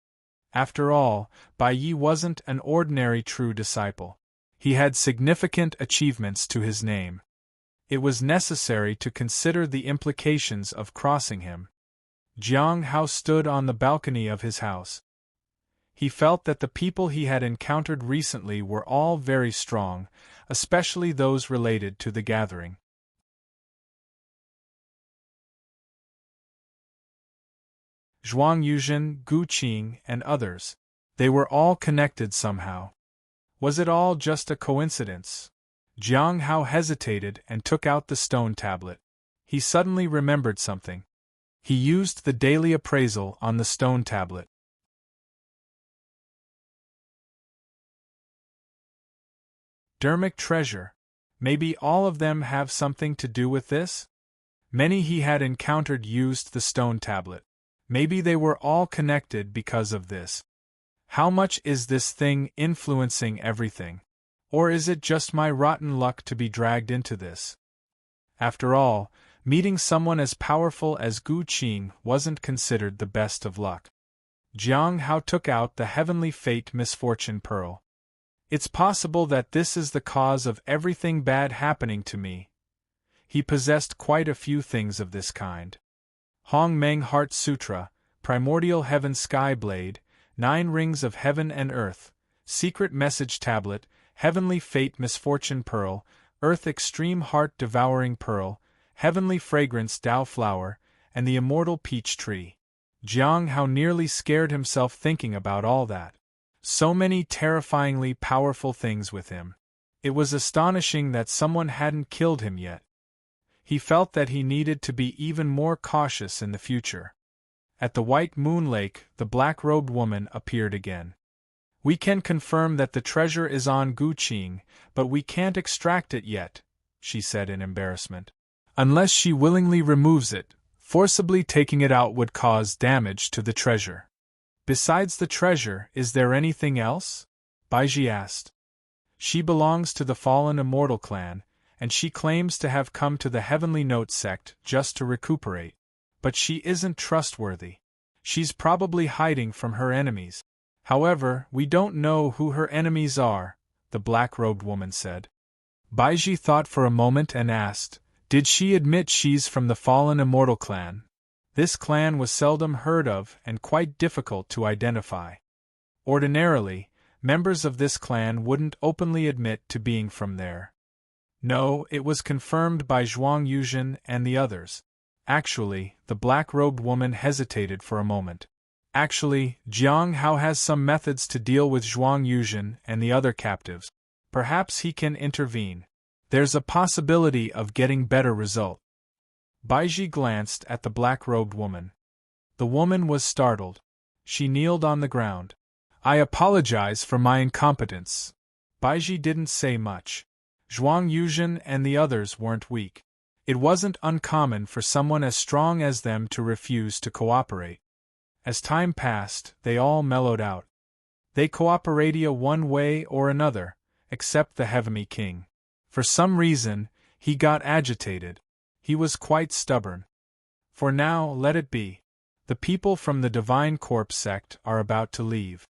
After all, Bai Yi wasn't an ordinary true disciple. He had significant achievements to his name. It was necessary to consider the implications of crossing him. Jiang Hao stood on the balcony of his house. He felt that the people he had encountered recently were all very strong, especially those related to the gathering. Zhuang Yuzhen, Gu Qing, and others. They were all connected somehow. Was it all just a coincidence? Jiang Hao hesitated and took out the stone tablet. He suddenly remembered something. He used the daily appraisal on the stone tablet. Dermic treasure. Maybe all of them have something to do with this? Many he had encountered used the stone tablet. Maybe they were all connected because of this. How much is this thing influencing everything? Or is it just my rotten luck to be dragged into this? After all, meeting someone as powerful as Gu Qing wasn't considered the best of luck. Jiang Hao took out the Heavenly Fate Misfortune Pearl. It's possible that this is the cause of everything bad happening to me. He possessed quite a few things of this kind. Hong Meng Heart Sutra, Primordial Heaven Sky Blade, 9 Rings of Heaven and Earth, Secret Message Tablet, Heavenly Fate Misfortune Pearl, Earth Extreme Heart Devouring Pearl, Heavenly Fragrance Dao Flower, and the Immortal Peach Tree. Jiang Hao nearly scared himself thinking about all that. So many terrifyingly powerful things with him. It was astonishing that someone hadn't killed him yet. He felt that he needed to be even more cautious in the future. At the White Moon Lake, the black-robed woman appeared again. We can confirm that the treasure is on Gu Qing, but we can't extract it yet, she said in embarrassment. Unless she willingly removes it, forcibly taking it out would cause damage to the treasure. Besides the treasure, is there anything else? Baiji asked. She belongs to the fallen immortal clan, and she claims to have come to the Heavenly Note sect just to recuperate. But she isn't trustworthy. She's probably hiding from her enemies. However, we don't know who her enemies are, the black-robed woman said. Baiji thought for a moment and asked, did she admit she's from the fallen immortal clan? This clan was seldom heard of and quite difficult to identify. Ordinarily, members of this clan wouldn't openly admit to being from there. No, it was confirmed by Zhuang Yuzhen and the others. Actually, the black-robed woman hesitated for a moment. Actually, Jiang Hao has some methods to deal with Zhuang Yuzhen and the other captives. Perhaps he can intervene. There's a possibility of getting better result. Baiji glanced at the black-robed woman. The woman was startled. She kneeled on the ground. I apologize for my incompetence. Baiji didn't say much. Zhuang Yuzhen and the others weren't weak. It wasn't uncommon for someone as strong as them to refuse to cooperate. As time passed, they all mellowed out. They cooperated one way or another, except the Heavenly King. For some reason, he got agitated. He was quite stubborn. For now, let it be. The people from the Divine Corpse sect are about to leave.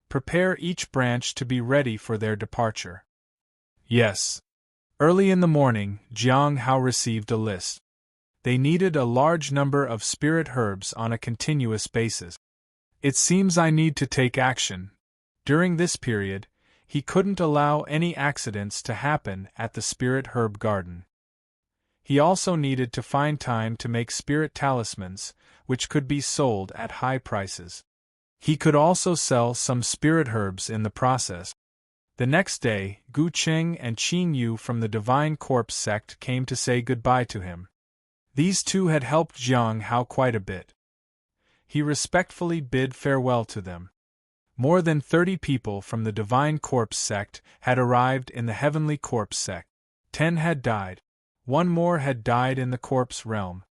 Prepare each branch to be ready for their departure. Yes. Early in the morning, Jiang Hao received a list. They needed a large number of spirit herbs on a continuous basis. It seems I need to take action. During this period, he couldn't allow any accidents to happen at the spirit herb garden. He also needed to find time to make spirit talismans, which could be sold at high prices. He could also sell some spirit herbs in the process. The next day, Gu Qing and Qing Yu from the Divine Corpse sect came to say goodbye to him. These two had helped Jiang Hao quite a bit. He respectfully bid farewell to them. More than 30 people from the Divine Corpse sect had arrived in the Heavenly Corpse sect. 10 had died. 1 more had died in the corpse realm.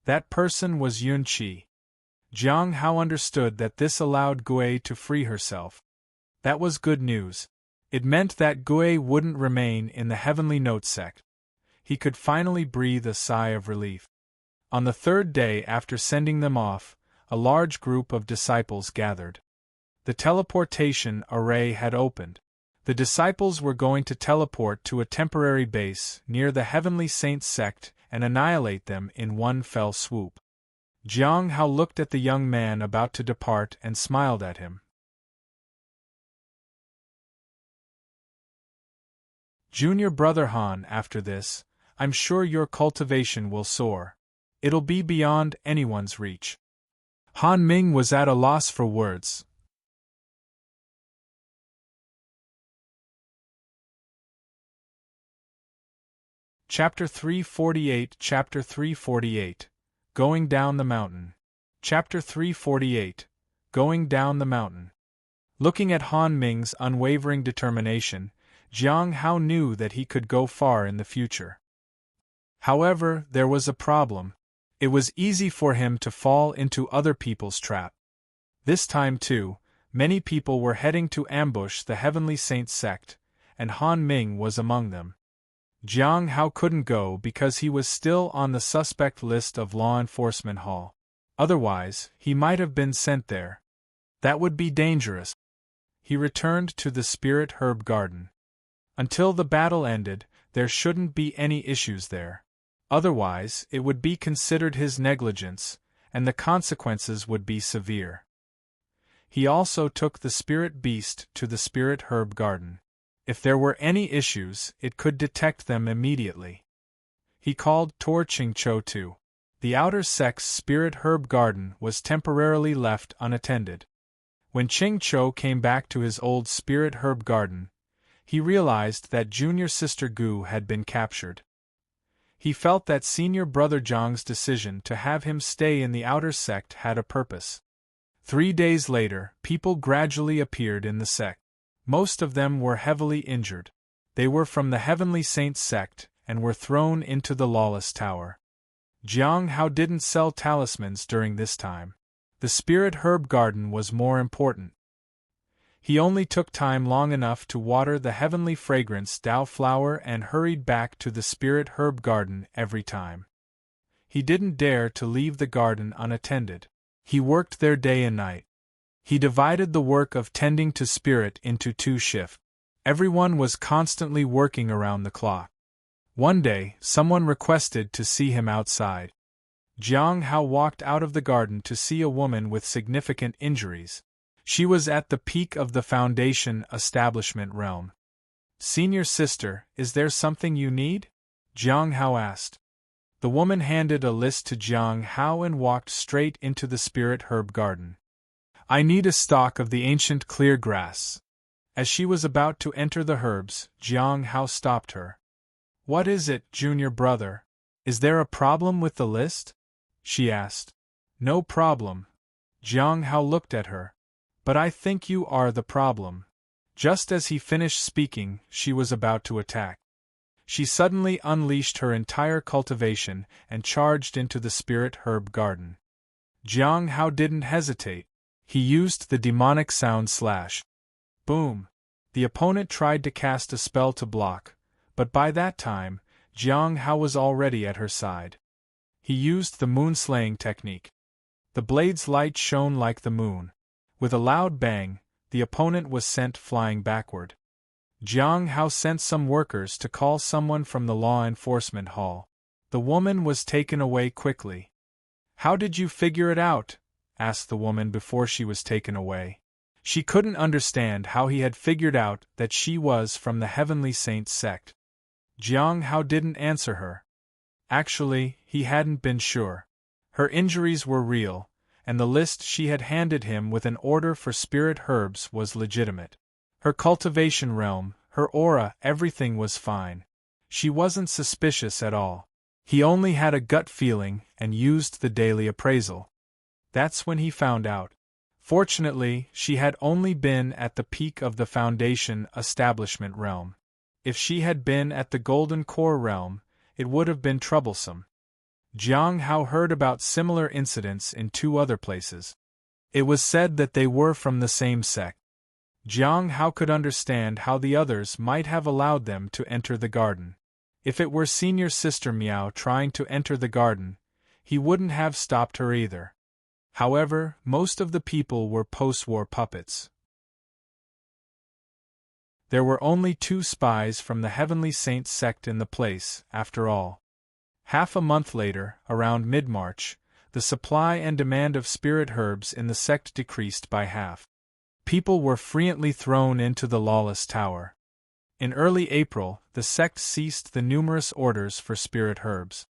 That person was Yun Qi. Jiang Hao understood that this allowed Gue to free herself. That was good news. It meant that Gue wouldn't remain in the Heavenly Note sect. He could finally breathe a sigh of relief. On the 3rd day after sending them off, a large group of disciples gathered. The teleportation array had opened. The disciples were going to teleport to a temporary base near the Heavenly Saint sect and annihilate them in one fell swoop. Jiang Hao looked at the young man about to depart and smiled at him. Junior brother Han, after this, I'm sure your cultivation will soar. It'll be beyond anyone's reach. Han Ming was at a loss for words. Chapter 348 Chapter 348 Going Down the Mountain. Chapter 348 Going Down the Mountain. Looking at Han Ming's unwavering determination, Jiang Hao knew that he could go far in the future. However, there was a problem. It was easy for him to fall into other people's trap. This time, too, many people were heading to ambush the Heavenly Saint sect, and Han Ming was among them. Jiang Hao couldn't go because he was still on the suspect list of Law Enforcement Hall. Otherwise, he might have been sent there. That would be dangerous. He returned to the Spirit Herb Garden. Until the battle ended, there shouldn't be any issues there. Otherwise, it would be considered his negligence, and the consequences would be severe. He also took the Spirit Beast to the Spirit Herb Garden. If there were any issues, it could detect them immediately. He called Tor Qingqiu too. The outer sect's Spirit Herb Garden was temporarily left unattended. When Qingqiu came back to his old Spirit Herb Garden, he realized that junior sister Gu had been captured. He felt that senior brother Zhang's decision to have him stay in the outer sect had a purpose. 3 days later, people gradually appeared in the sect. Most of them were heavily injured. They were from the Heavenly Saint sect and were thrown into the Lawless Tower. Jiang Hao didn't sell talismans during this time. The Spirit Herb Garden was more important. He only took time long enough to water the heavenly fragrance Dao flower and hurried back to the Spirit Herb Garden every time. He didn't dare to leave the garden unattended. He worked there day and night. He divided the work of tending to spirit into 2 shifts. Everyone was constantly working around the clock. One day, someone requested to see him outside. Jiang Hao walked out of the garden to see a woman with significant injuries. She was at the peak of the Foundation establishment realm. "Senior sister, is there something you need?" Jiang Hao asked. The woman handed a list to Jiang Hao and walked straight into the spirit herb garden. I need a stalk of the ancient clear grass. As she was about to enter the herbs, Jiang Hao stopped her. What is it, junior brother? Is there a problem with the list? She asked. No problem. Jiang Hao looked at her. But I think you are the problem. Just as he finished speaking, she was about to attack. She suddenly unleashed her entire cultivation and charged into the spirit herb garden. Jiang Hao didn't hesitate. He used the demonic sound slash. Boom! The opponent tried to cast a spell to block, but by that time, Jiang Hao was already at her side. He used the moon-slaying technique. The blade's light shone like the moon. With a loud bang, the opponent was sent flying backward. Jiang Hao sent some workers to call someone from the law enforcement hall. The woman was taken away quickly. How did you figure it out? Asked the woman before she was taken away. She couldn't understand how he had figured out that she was from the Heavenly Saints sect. Jiang Hao didn't answer her. Actually, he hadn't been sure. Her injuries were real, and the list she had handed him with an order for spirit herbs was legitimate. Her cultivation realm, her aura, everything was fine. She wasn't suspicious at all. He only had a gut feeling and used the daily appraisal. That's when he found out. Fortunately, she had only been at the peak of the Foundation establishment realm. If she had been at the Golden Core realm, it would have been troublesome. Jiang Hao heard about similar incidents in 2 other places. It was said that they were from the same sect. Jiang Hao could understand how the others might have allowed them to enter the garden. If it were Senior Sister Miao trying to enter the garden, he wouldn't have stopped her either. However, most of the people were post-war puppets. There were only 2 spies from the Heavenly Saints sect in the place, after all. Half a month later, around mid-March, the supply and demand of spirit herbs in the sect decreased by half. People were frequently thrown into the Lawless Tower. In early April, the sect ceased the numerous orders for spirit herbs.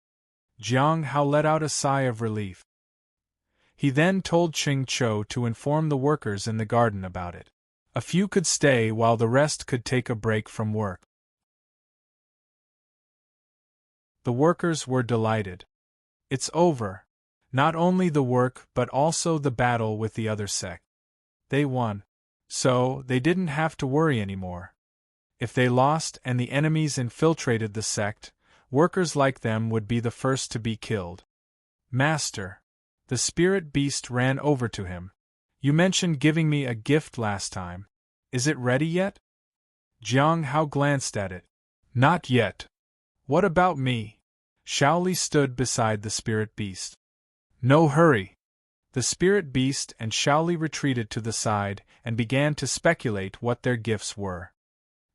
Jiang Hao let out a sigh of relief. He then told Qing Chou to inform the workers in the garden about it. A few could stay while the rest could take a break from work. The workers were delighted. It's over. Not only the work but also the battle with the other sect. They won. So, they didn't have to worry anymore. If they lost and the enemies infiltrated the sect, workers like them would be the first to be killed. Master. The spirit beast ran over to him. You mentioned giving me a gift last time. Is it ready yet? Jiang Hao glanced at it. Not yet. What about me? Shaoli stood beside the spirit beast. No hurry. The spirit beast and Shaoli retreated to the side and began to speculate what their gifts were.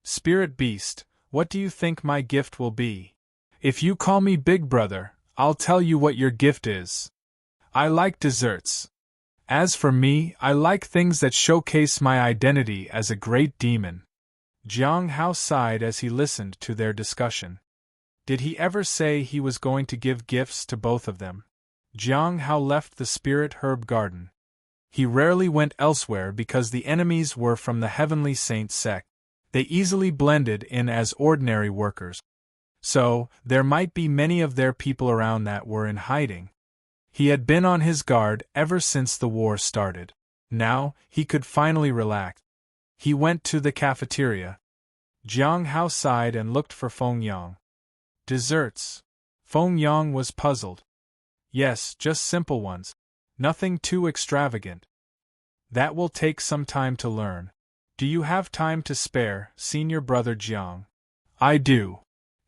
Spirit beast, what do you think my gift will be? If you call me Big Brother, I'll tell you what your gift is. I like desserts. As for me, I like things that showcase my identity as a great demon. Jiang Hao sighed as he listened to their discussion. Did he ever say he was going to give gifts to both of them? Jiang Hao left the spirit herb garden. He rarely went elsewhere because the enemies were from the Heavenly Saints sect. They easily blended in as ordinary workers. So, there might be many of their people around that were in hiding. He had been on his guard ever since the war started. Now, he could finally relax. He went to the cafeteria. Jiang Hao sighed and looked for Feng Yang. Desserts. Feng Yang was puzzled. Yes, just simple ones. Nothing too extravagant. That will take some time to learn. Do you have time to spare, senior brother Jiang? I do.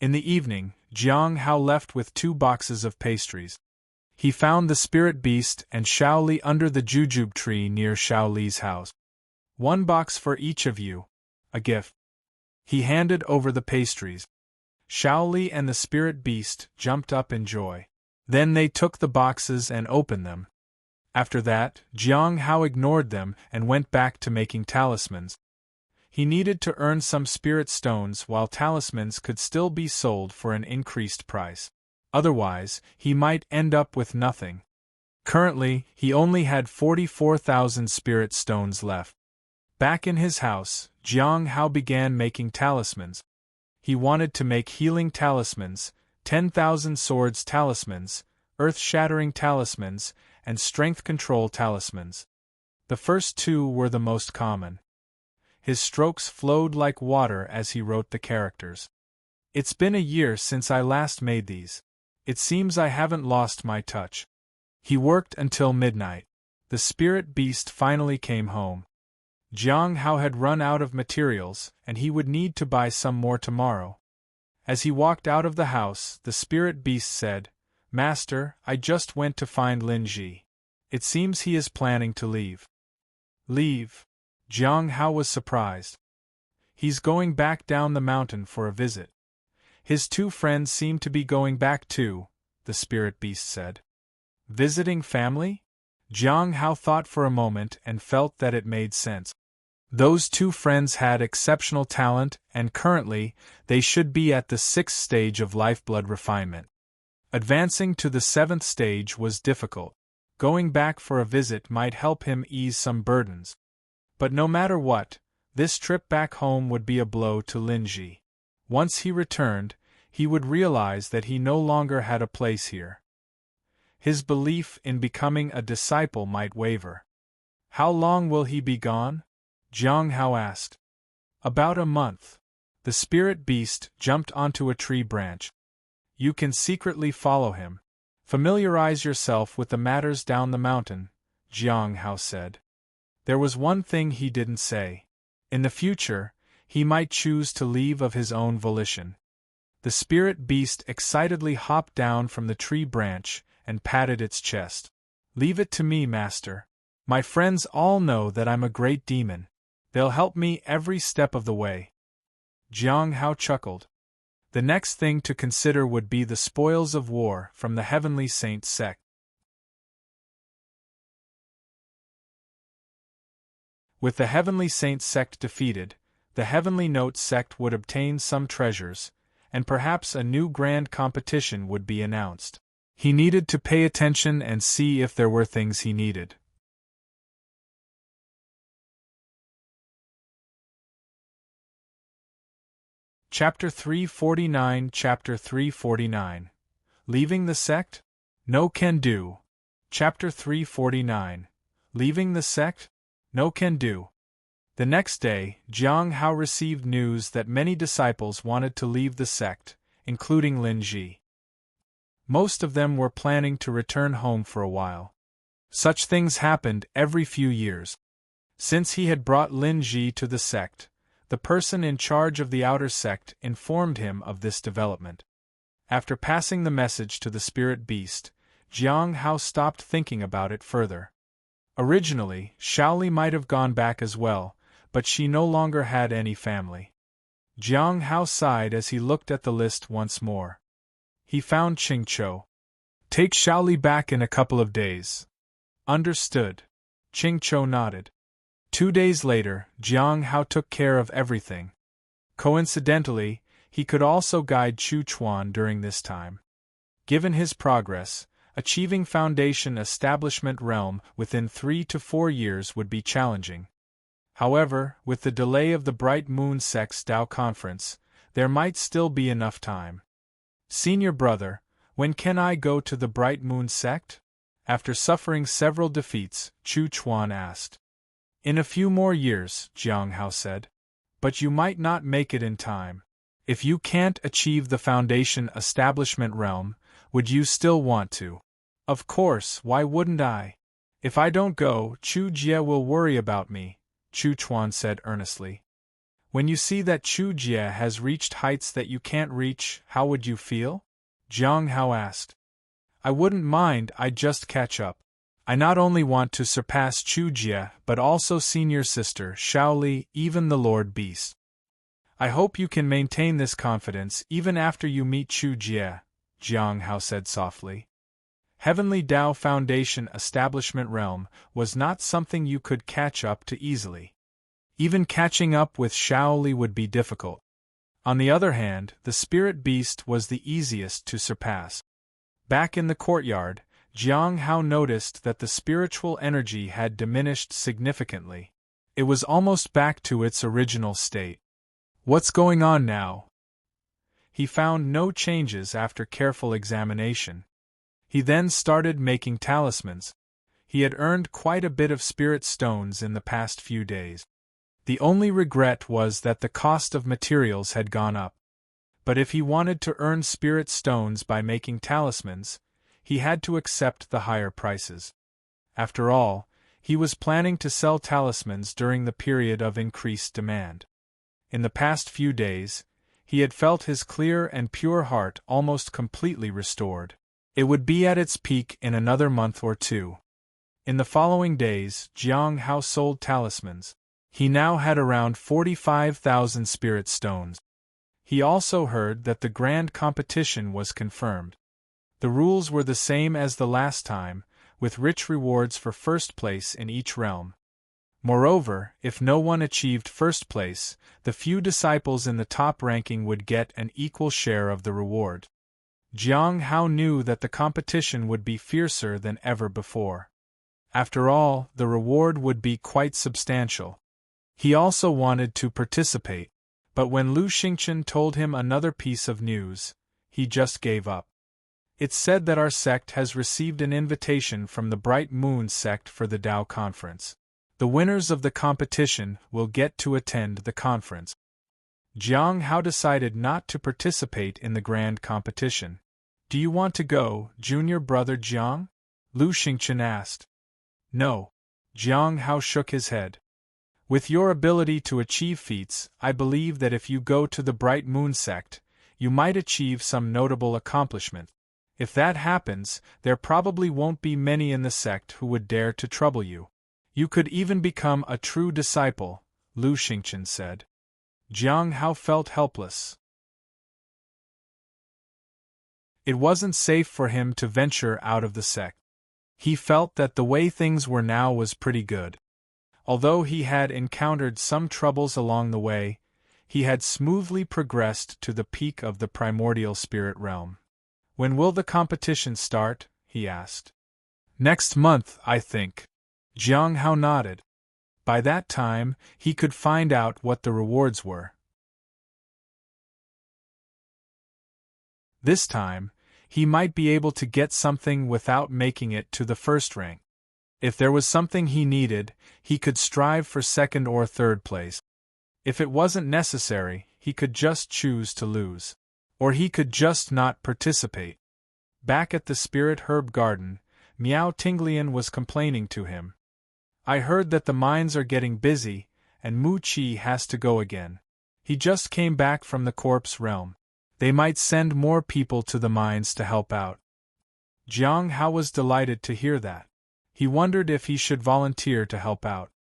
In the evening, Jiang Hao left with 2 boxes of pastries. He found the spirit beast and Shaoli under the jujube tree near Shaoli's house. 1 box for each of you. A gift. He handed over the pastries. Shaoli and the spirit beast jumped up in joy. Then they took the boxes and opened them. After that, Jiang Hao ignored them and went back to making talismans. He needed to earn some spirit stones while talismans could still be sold for an increased price. Otherwise, he might end up with nothing. Currently, he only had 44,000 spirit stones left. Back in his house, Jiang Hao began making talismans. He wanted to make healing talismans, 10,000 swords talismans, earth-shattering talismans, and strength control talismans. The first two were the most common. His strokes flowed like water as he wrote the characters. It's been a year since I last made these. It seems I haven't lost my touch. He worked until midnight. The spirit beast finally came home. Jiang Hao had run out of materials, and he would need to buy some more tomorrow. As he walked out of the house, the spirit beast said, "Master, I just went to find Lin Ji. It seems he is planning to leave." "Leave?" Jiang Hao was surprised. "He's going back down the mountain for a visit. His two friends seem to be going back too," the spirit beast said. "Visiting family?" Jiang Hao thought for a moment and felt that it made sense. Those two friends had exceptional talent, and currently, they should be at the 6th stage of lifeblood refinement. Advancing to the 7th stage was difficult. Going back for a visit might help him ease some burdens. But no matter what, this trip back home would be a blow to Lin Ji. Once he returned, he would realize that he no longer had a place here. His belief in becoming a disciple might waver. "How long will he be gone?" Jiang Hao asked. "About a month." The spirit beast jumped onto a tree branch. "You can secretly follow him. Familiarize yourself with the matters down the mountain," Jiang Hao said. There was one thing he didn't say. In the future, he might choose to leave of his own volition. The spirit beast excitedly hopped down from the tree branch and patted its chest. "Leave it to me, master. My friends all know that I'm a great demon. They'll help me every step of the way." Jiang Hao chuckled. The next thing to consider would be the spoils of war from the Heavenly Saint Sect. With the Heavenly Saint Sect defeated, the Heavenly Note Sect would obtain some treasures, and perhaps a new grand competition would be announced. He needed to pay attention and see if there were things he needed. Chapter 349 Chapter 349 Leaving the Sect? No can do. Chapter 349 Leaving the Sect? No can do. The next day, Jiang Hao received news that many disciples wanted to leave the sect, including Lin Ji. Most of them were planning to return home for a while. Such things happened every few years. Since he had brought Lin Ji to the sect, the person in charge of the outer sect informed him of this development. After passing the message to the spirit beast, Jiang Hao stopped thinking about it further. Originally, Shaoli might have gone back as well, but she no longer had any family. Jiang Hao sighed as he looked at the list once more. He found Qing. "Take Shaoli back in a couple of days." "Understood." Qing nodded. 2 days later, Jiang Hao took care of everything. Coincidentally, he could also guide Chu Chuan during this time. Given his progress, achieving Foundation Establishment Realm within 3 to 4 years would be challenging. However, with the delay of the Bright Moon Sect's Dao Conference, there might still be enough time. "Senior brother, when can I go to the Bright Moon Sect?" After suffering several defeats, Chu Chuan asked. "In a few more years," Jiang Hao said. "But you might not make it in time. If you can't achieve the Foundation Establishment Realm, would you still want to?" "Of course, why wouldn't I? If I don't go, Chu Jie will worry about me," Chu Chuan said earnestly. "When you see that Chu Jie has reached heights that you can't reach, how would you feel?" Jiang Hao asked. "I wouldn't mind, I'd just catch up. I not only want to surpass Chu Jie, but also senior sister, Shaoli, even the Lord Beast." "I hope you can maintain this confidence even after you meet Chu Jie," Jiang Hao said softly. Heavenly Dao Foundation Establishment Realm was not something you could catch up to easily. Even catching up with Shaoli would be difficult. On the other hand, the Spirit Beast was the easiest to surpass. Back in the courtyard, Jiang Hao noticed that the spiritual energy had diminished significantly. It was almost back to its original state. What's going on now? He found no changes after careful examination. He then started making talismans. He had earned quite a bit of spirit stones in the past few days. The only regret was that the cost of materials had gone up. But if he wanted to earn spirit stones by making talismans, he had to accept the higher prices. After all, he was planning to sell talismans during the period of increased demand. In the past few days, he had felt his clear and pure heart almost completely restored. It would be at its peak in another month or two. In the following days, Jiang Hao sold talismans. He now had around 45,000 spirit stones. He also heard that the grand competition was confirmed. The rules were the same as the last time, with rich rewards for first place in each realm. Moreover, if no one achieved first place, the few disciples in the top ranking would get an equal share of the reward. Jiang Hao knew that the competition would be fiercer than ever before. After all, the reward would be quite substantial. He also wanted to participate, but when Lu Xingchen told him another piece of news, he just gave up. It's said that our sect has received an invitation from the Bright Moon sect for the Dao conference. The winners of the competition will get to attend the conference. Jiang Hao decided not to participate in the grand competition. Do you want to go, junior brother Jiang? Lu Xingchen asked. No. Jiang Hao shook his head. With your ability to achieve feats, I believe that if you go to the Bright Moon sect, you might achieve some notable accomplishment. If that happens, there probably won't be many in the sect who would dare to trouble you. You could even become a true disciple, Lu Xingchen said. Jiang Hao felt helpless. It wasn't safe for him to venture out of the sect. He felt that the way things were now was pretty good. Although he had encountered some troubles along the way, he had smoothly progressed to the peak of the primordial spirit realm. When will the competition start? He asked. Next month, I think. Jiang Hao nodded. By that time, he could find out what the rewards were. This time, he might be able to get something without making it to the first rank. If there was something he needed, he could strive for second or third place. If it wasn't necessary, he could just choose to lose. Or he could just not participate. Back at the Spirit Herb Garden, Miao Tinglian was complaining to him. I heard that the mines are getting busy, and Mu Qi has to go again. He just came back from the corpse realm. They might send more people to the mines to help out. Jiang Hao was delighted to hear that. He wondered if he should volunteer to help out.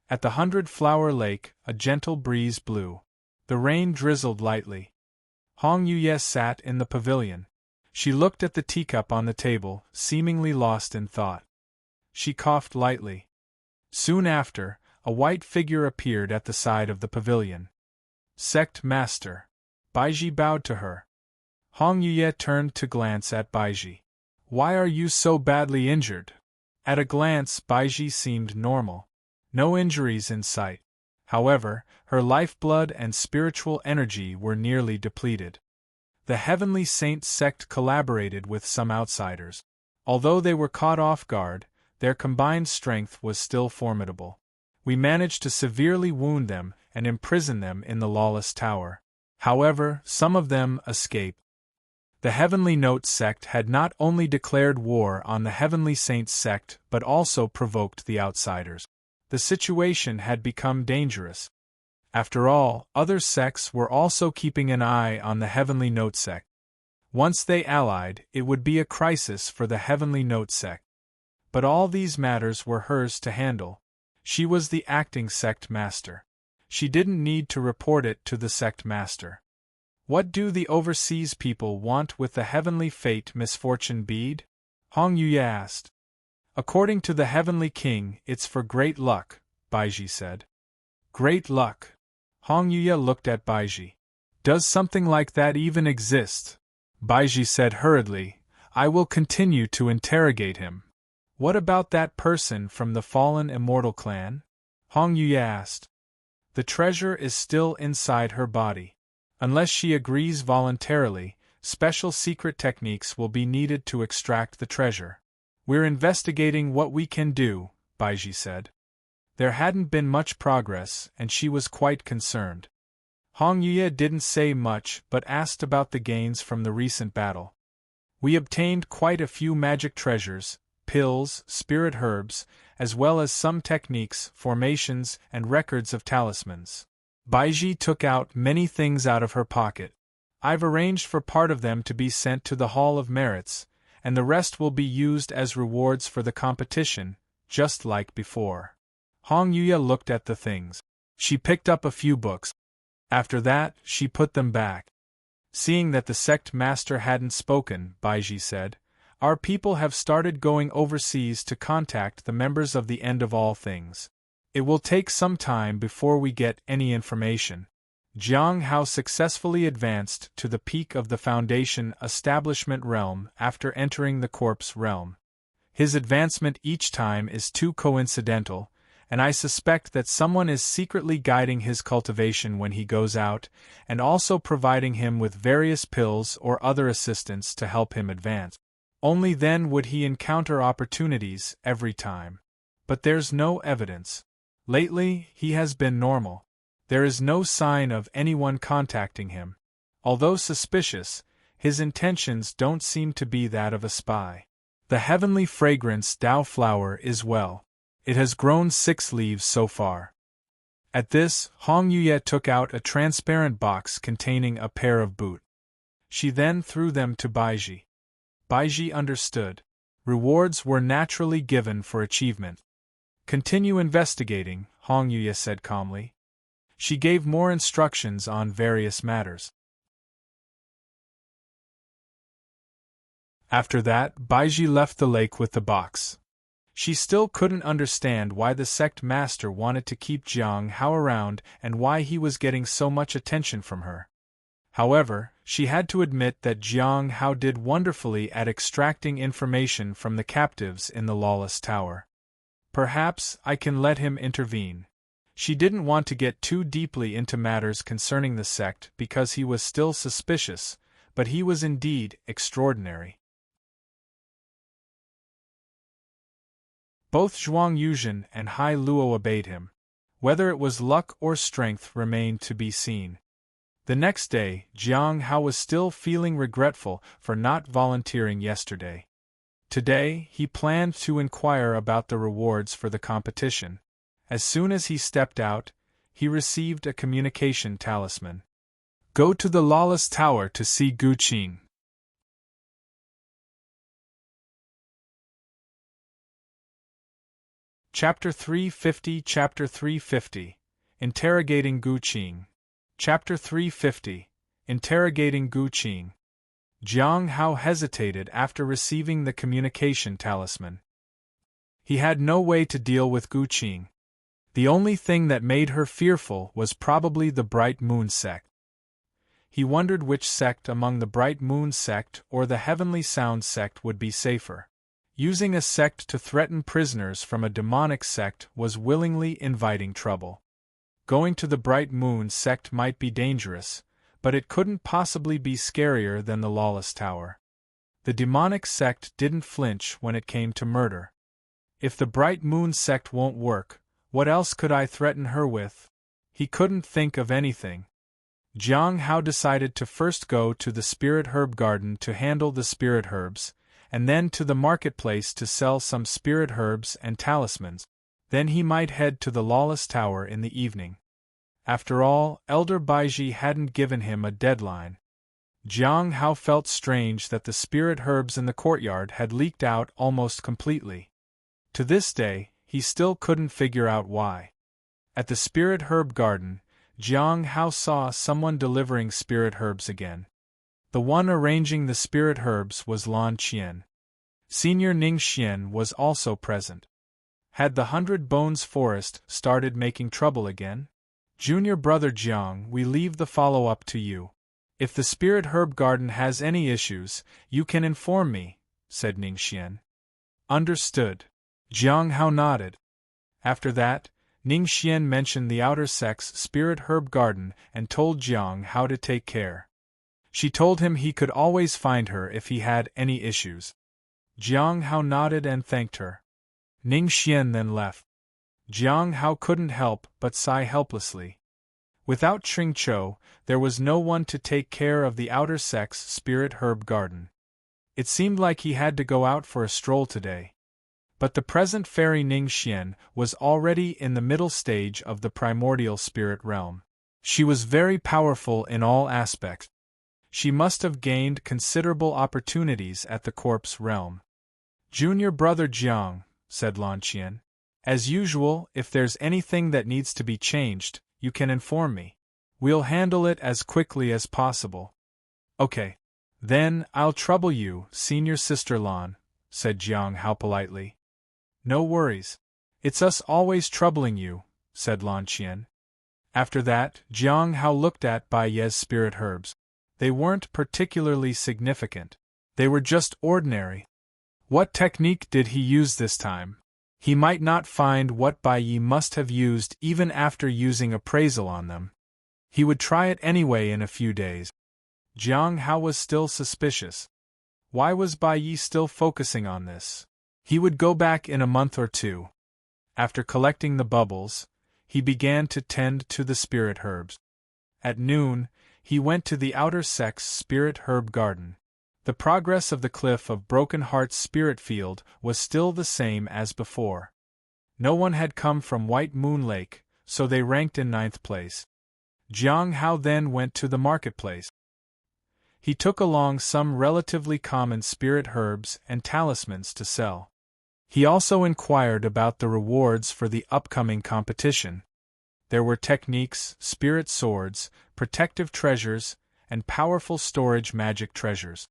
At the 100-Flower Lake, a gentle breeze blew. The rain drizzled lightly. Hong Yuye sat in the pavilion. She looked at the teacup on the table, seemingly lost in thought. She coughed lightly. Soon after, a white figure appeared at the side of the pavilion. Sect Master. Baiji bowed to her. Hong Yuye turned to glance at Baiji. Why are you so badly injured? At a glance, Baiji seemed normal. No injuries in sight. However, her lifeblood and spiritual energy were nearly depleted. The Heavenly Saint sect collaborated with some outsiders. Although they were caught off guard, their combined strength was still formidable. We managed to severely wound them and imprison them in the Lawless Tower. However, some of them escaped. The Heavenly Note sect had not only declared war on the Heavenly Saints sect but also provoked the outsiders. The situation had become dangerous. After all, other sects were also keeping an eye on the Heavenly Note sect. Once they allied, it would be a crisis for the Heavenly Note sect. But all these matters were hers to handle. She was the acting sect master. She didn't need to report it to the sect master. What do the overseas people want with the Heavenly Fate Misfortune bead? Hong Yuye asked. According to the Heavenly King, it's for great luck, Baiji said. Great luck. Hong Yuye looked at Baiji. Does something like that even exist? Baiji said hurriedly, I will continue to interrogate him. What about that person from the fallen immortal clan? Hong Yue asked. The treasure is still inside her body. Unless she agrees voluntarily, special secret techniques will be needed to extract the treasure. We're investigating what we can do, Baiji said. There hadn't been much progress, and she was quite concerned. Hong Yue didn't say much but asked about the gains from the recent battle. We obtained quite a few magic treasures, pills, spirit herbs, as well as some techniques, formations, and records of talismans. Baiji took out many things out of her pocket. I've arranged for part of them to be sent to the Hall of Merits, and the rest will be used as rewards for the competition, just like before. Hong Yue looked at the things. She picked up a few books. After that, she put them back. Seeing that the sect master hadn't spoken, Baiji said, Our people have started going overseas to contact the members of the End of All Things. It will take some time before we get any information. Jiang Hao successfully advanced to the peak of the Foundation establishment realm after entering the corpse realm. His advancement each time is too coincidental, and I suspect that someone is secretly guiding his cultivation when he goes out, and also providing him with various pills or other assistance to help him advance. Only then would he encounter opportunities every time. But there's no evidence. Lately, he has been normal. There is no sign of anyone contacting him. Although suspicious, his intentions don't seem to be that of a spy. The heavenly fragrance Dao flower is well. It has grown 6 leaves so far. At this, Hong Yue took out a transparent box containing a pair of boots. She then threw them to Baiji. Baiji understood. Rewards were naturally given for achievement. Continue investigating, Hong Yue said calmly. She gave more instructions on various matters. After that, Baiji left the lake with the box. She still couldn't understand why the sect master wanted to keep Jiang Hao around and why he was getting so much attention from her. However, she had to admit that Jiang Hao did wonderfully at extracting information from the captives in the Lawless Tower. Perhaps I can let him intervene. She didn't want to get too deeply into matters concerning the sect because he was still suspicious, but he was indeed extraordinary. Both Zhuang Yuzhen and Hai Luo obeyed him. Whether it was luck or strength remained to be seen. The next day, Jiang Hao was still feeling regretful for not volunteering yesterday. Today, he planned to inquire about the rewards for the competition. As soon as he stepped out, he received a communication talisman. Go to the Lawless Tower to see Qing. Chapter 350 Chapter 350 Interrogating Qing. Chapter 350 Interrogating Qing. Jiang Hao hesitated after receiving the communication talisman. He had no way to deal with Qing. The only thing that made her fearful was probably the Bright Moon Sect. He wondered which sect among the Bright Moon Sect or the Heavenly Sound Sect would be safer. Using a sect to threaten prisoners from a demonic sect was willingly inviting trouble. Going to the Bright Moon Sect might be dangerous, but it couldn't possibly be scarier than the Lawless Tower. The demonic sect didn't flinch when it came to murder. If the Bright Moon Sect won't work, what else could I threaten her with? He couldn't think of anything. Jiang Hao decided to first go to the Spirit Herb Garden to handle the spirit herbs, and then to the marketplace to sell some spirit herbs and talismans. Then he might head to the Lawless Tower in the evening. After all, Elder Baiji hadn't given him a deadline. Jiang Hao felt strange that the spirit herbs in the courtyard had leaked out almost completely. To this day, he still couldn't figure out why. At the Spirit Herb Garden, Jiang Hao saw someone delivering spirit herbs again. The one arranging the spirit herbs was Lan Qian. Senior Ning Xian was also present. Had the 100 Bones Forest started making trouble again? Junior brother Jiang, we leave the follow-up to you. If the Spirit Herb Garden has any issues, you can inform me, said Ningxian. Understood. Jiang Hao nodded. After that, Ningxian mentioned the outer sect's spirit herb garden and told Jiang how to take care. She told him he could always find her if he had any issues. Jiang Hao nodded and thanked her. Ningxian then left. Jiang Hao couldn't help but sigh helplessly. Without Chou, there was no one to take care of the outer sect's spirit herb garden. It seemed like he had to go out for a stroll today. But the present fairy Ningxian was already in the middle stage of the primordial spirit realm. She was very powerful in all aspects. She must have gained considerable opportunities at the corpse realm. Junior brother Jiang, said Lanqian. As usual, if there's anything that needs to be changed, you can inform me. We'll handle it as quickly as possible. Okay. Then, I'll trouble you, senior sister Lan, said Jiang Hao politely. No worries. It's us always troubling you, said Lanqian. After that, Jiang Hao looked at Bai Ye's spirit herbs. They weren't particularly significant. They were just ordinary. What technique did he use this time? He might not find what Bai Yi must have used even after using appraisal on them. He would try it anyway in a few days. Jiang Hao was still suspicious. Why was Bai Yi still focusing on this? He would go back in a month or two. After collecting the bubbles, he began to tend to the spirit herbs. At noon, he went to the outer sect's spirit herb garden. The progress of the Cliff of Broken Heart's spirit field was still the same as before. No one had come from White Moon Lake, so they ranked in 9th place. Jiang Hao then went to the marketplace. He took along some relatively common spirit herbs and talismans to sell. He also inquired about the rewards for the upcoming competition. There were techniques, spirit swords, protective treasures, and powerful storage magic treasures.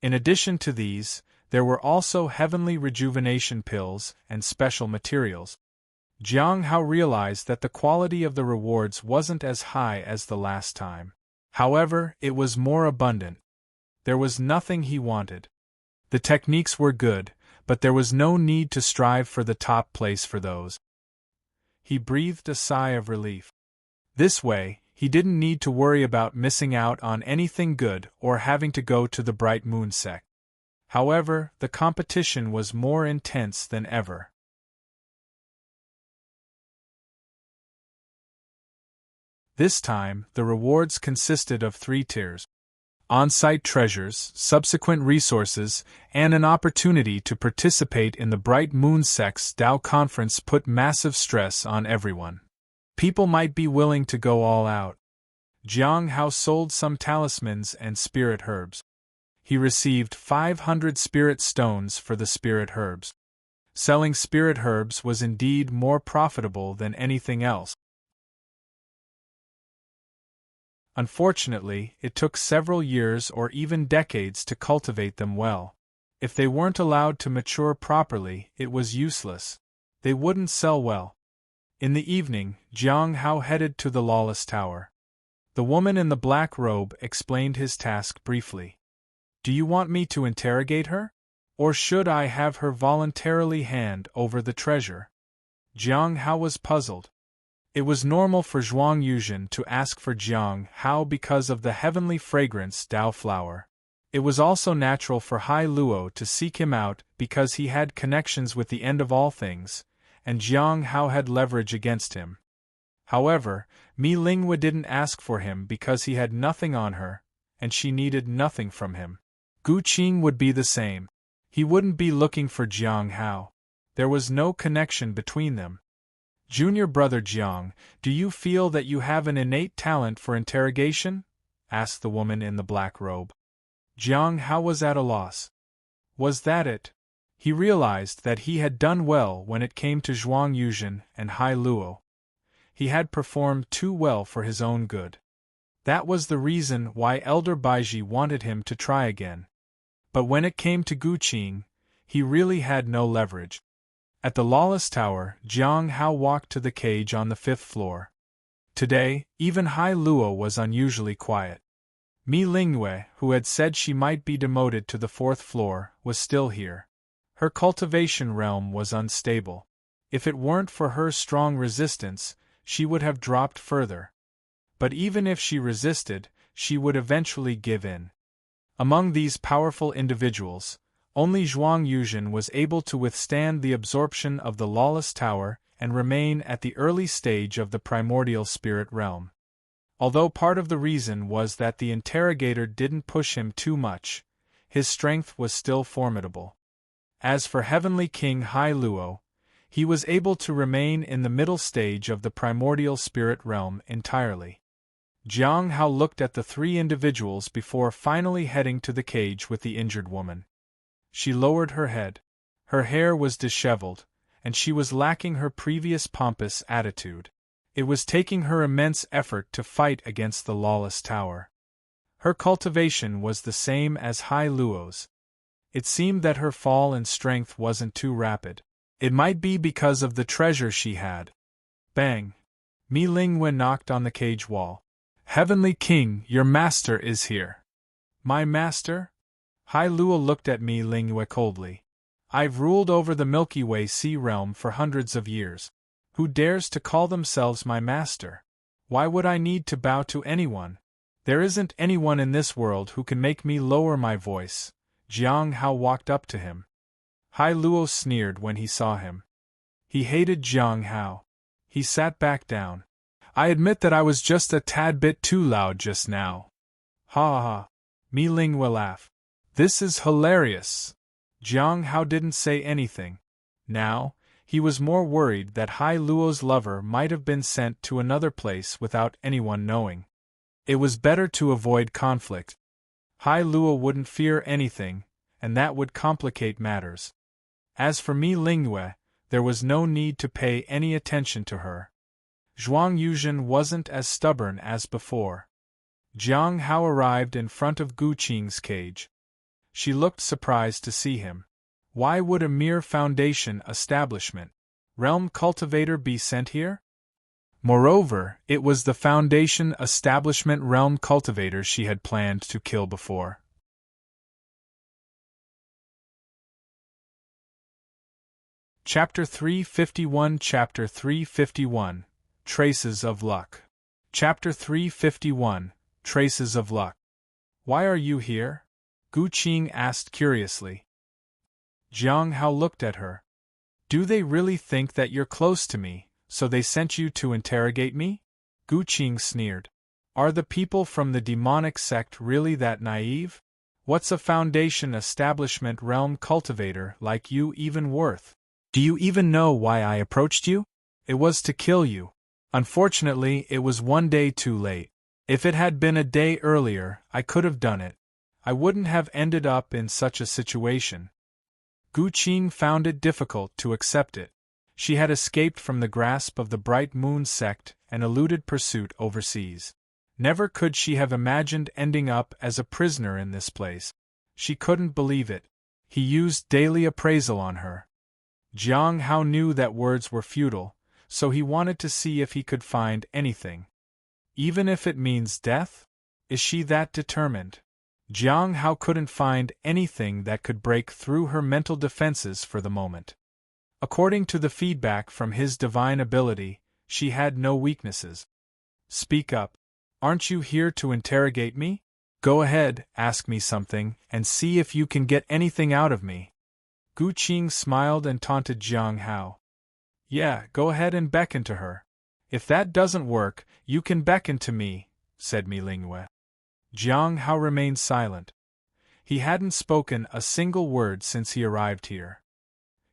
In addition to these, there were also heavenly rejuvenation pills and special materials. Jiang Hao realized that the quality of the rewards wasn't as high as the last time. However, it was more abundant. There was nothing he wanted. The techniques were good, but there was no need to strive for the top place for those. He breathed a sigh of relief. This way, he didn't need to worry about missing out on anything good or having to go to the Bright Moon Sect. However, the competition was more intense than ever. This time, the rewards consisted of 3 tiers. On-site treasures, subsequent resources, and an opportunity to participate in the Bright Moon Sect's Dao Conference put massive stress on everyone. People might be willing to go all out. Jiang Hao sold some talismans and spirit herbs. He received 500 spirit stones for the spirit herbs. Selling spirit herbs was indeed more profitable than anything else. Unfortunately, it took several years or even decades to cultivate them well. If they weren't allowed to mature properly, it was useless. They wouldn't sell well. In the evening, Jiang Hao headed to the Lawless Tower. The woman in the black robe explained his task briefly. Do you want me to interrogate her? Or should I have her voluntarily hand over the treasure? Jiang Hao was puzzled. It was normal for Zhuang Yuzhen to ask for Jiang Hao because of the heavenly fragrance Dao flower. It was also natural for Hai Luo to seek him out because he had connections with the end of all things, and Jiang Hao had leverage against him. However, Mi Linghua didn't ask for him because he had nothing on her, and she needed nothing from him. Gu Qing would be the same. He wouldn't be looking for Jiang Hao. There was no connection between them. Junior brother Jiang, do you feel that you have an innate talent for interrogation? Asked the woman in the black robe. Jiang Hao was at a loss. Was that it? He realized that he had done well when it came to Zhuang Yuzhen and Hai Luo. He had performed too well for his own good. That was the reason why Elder Baiji wanted him to try again. But when it came to Gu Qing, he really had no leverage. At the Lawless Tower, Jiang Hao walked to the cage on the 5th floor. Today, even Hai Luo was unusually quiet. Meaningless, who had said she might be demoted to the 4th floor, was still here. Her cultivation realm was unstable. If it weren't for her strong resistance, she would have dropped further. But even if she resisted, she would eventually give in. Among these powerful individuals, only Zhuang Yuzhen was able to withstand the absorption of the Lawless Tower and remain at the early stage of the primordial spirit realm. Although part of the reason was that the Interrogator didn't push him too much, his strength was still formidable. As for Heavenly King Hai Luo, he was able to remain in the middle stage of the primordial spirit realm entirely. Jiang Hao looked at the 3 individuals before finally heading to the cage with the injured woman. She lowered her head. Her hair was disheveled, and she was lacking her previous pompous attitude. It was taking her immense effort to fight against the Lawless Tower. Her cultivation was the same as Hai Luo's. It seemed that her fall in strength wasn't too rapid. It might be because of the treasure she had. Bang! Meaningless knocked on the cage wall. Heavenly King, your master is here. My master? Hai Luo looked at Meaningless coldly. I've ruled over the Milky Way sea realm for hundreds of years. Who dares to call themselves my master? Why would I need to bow to anyone? There isn't anyone in this world who can make me lower my voice. Jiang Hao walked up to him. Hai Luo sneered when he saw him. He hated Jiang Hao. He sat back down. I admit that I was just a tad bit too loud just now. Ha ha ha. Meaningless laughed. This is hilarious. Jiang Hao didn't say anything. Now, he was more worried that Hai Luo's lover might have been sent to another place without anyone knowing. It was better to avoid conflict. Hai Luo wouldn't fear anything, and that would complicate matters. As for Meaningless, there was no need to pay any attention to her. Zhuang Yuzhen wasn't as stubborn as before. Jiang Hao arrived in front of Gu Qing's cage. She looked surprised to see him. Why would a mere foundation establishment, realm cultivator, be sent here? Moreover, it was the foundation establishment realm cultivators she had planned to kill before. Chapter 351 Chapter 351 Traces of Luck. Chapter 351 Traces of Luck. Why are you here? Gu Qing asked curiously. Jiang Hao looked at her. Do they really think that you're close to me, so they sent you to interrogate me? Gu Qing sneered. Are the people from the demonic sect really that naive? What's a foundation establishment realm cultivator like you even worth? Do you even know why I approached you? It was to kill you. Unfortunately, it was one day too late. If it had been a day earlier, I could have done it. I wouldn't have ended up in such a situation. Gu Qing found it difficult to accept it. She had escaped from the grasp of the Bright Moon sect and eluded pursuit overseas. Never could she have imagined ending up as a prisoner in this place. She couldn't believe it. He used daily appraisal on her. Jiang Hao knew that words were futile, so he wanted to see if he could find anything. Even if it means death? Is she that determined? Jiang Hao couldn't find anything that could break through her mental defenses for the moment. According to the feedback from his divine ability, she had no weaknesses. Speak up. Aren't you here to interrogate me? Go ahead, ask me something, and see if you can get anything out of me. Gu Qing smiled and taunted Jiang Hao. Yeah, go ahead and beckon to her. If that doesn't work, you can beckon to me, said Meaningless. Jiang Hao remained silent. He hadn't spoken a single word since he arrived here.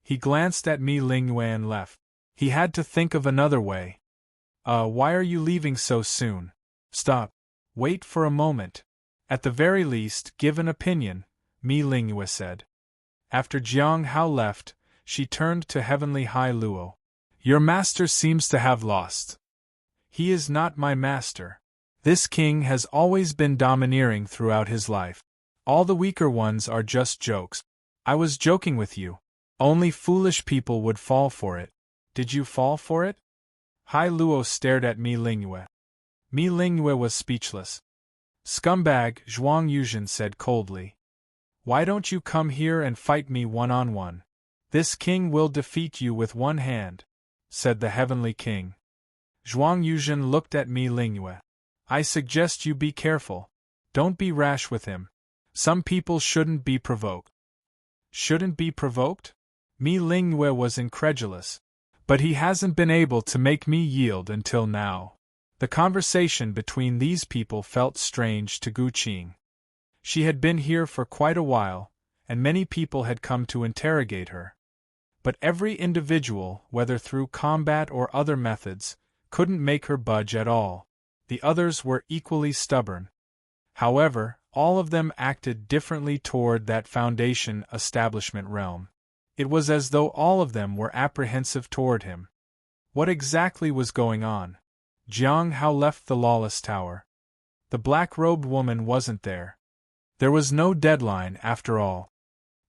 He glanced at Meaningless and left. He had to think of another way. Why are you leaving so soon? Stop. Wait for a moment. At the very least, give an opinion, Meaningless said. After Jiang Hao left, she turned to Heavenly Hai Luo. Your master seems to have lost. He is not my master. This king has always been domineering throughout his life. All the weaker ones are just jokes. I was joking with you. Only foolish people would fall for it. Did you fall for it? Hai Luo stared at Meaningless. Meaningless was speechless. Scumbag, Zhuang Yuzhen said coldly. Why don't you come here and fight me one-on-one? This king will defeat you with one hand, said the Heavenly King. Zhuang Yuzhen looked at Meaningless. I suggest you be careful. Don't be rash with him. Some people shouldn't be provoked. Shouldn't be provoked? Meaningless was incredulous. But he hasn't been able to make me yield until now. The conversation between these people felt strange to Qing. She had been here for quite a while, and many people had come to interrogate her. But every individual, whether through combat or other methods, couldn't make her budge at all. The others were equally stubborn. However, all of them acted differently toward that Foundation establishment realm. It was as though all of them were apprehensive toward him. What exactly was going on? Jiang Hao left the Lawless Tower. The black-robed woman wasn't there. There was no deadline, after all.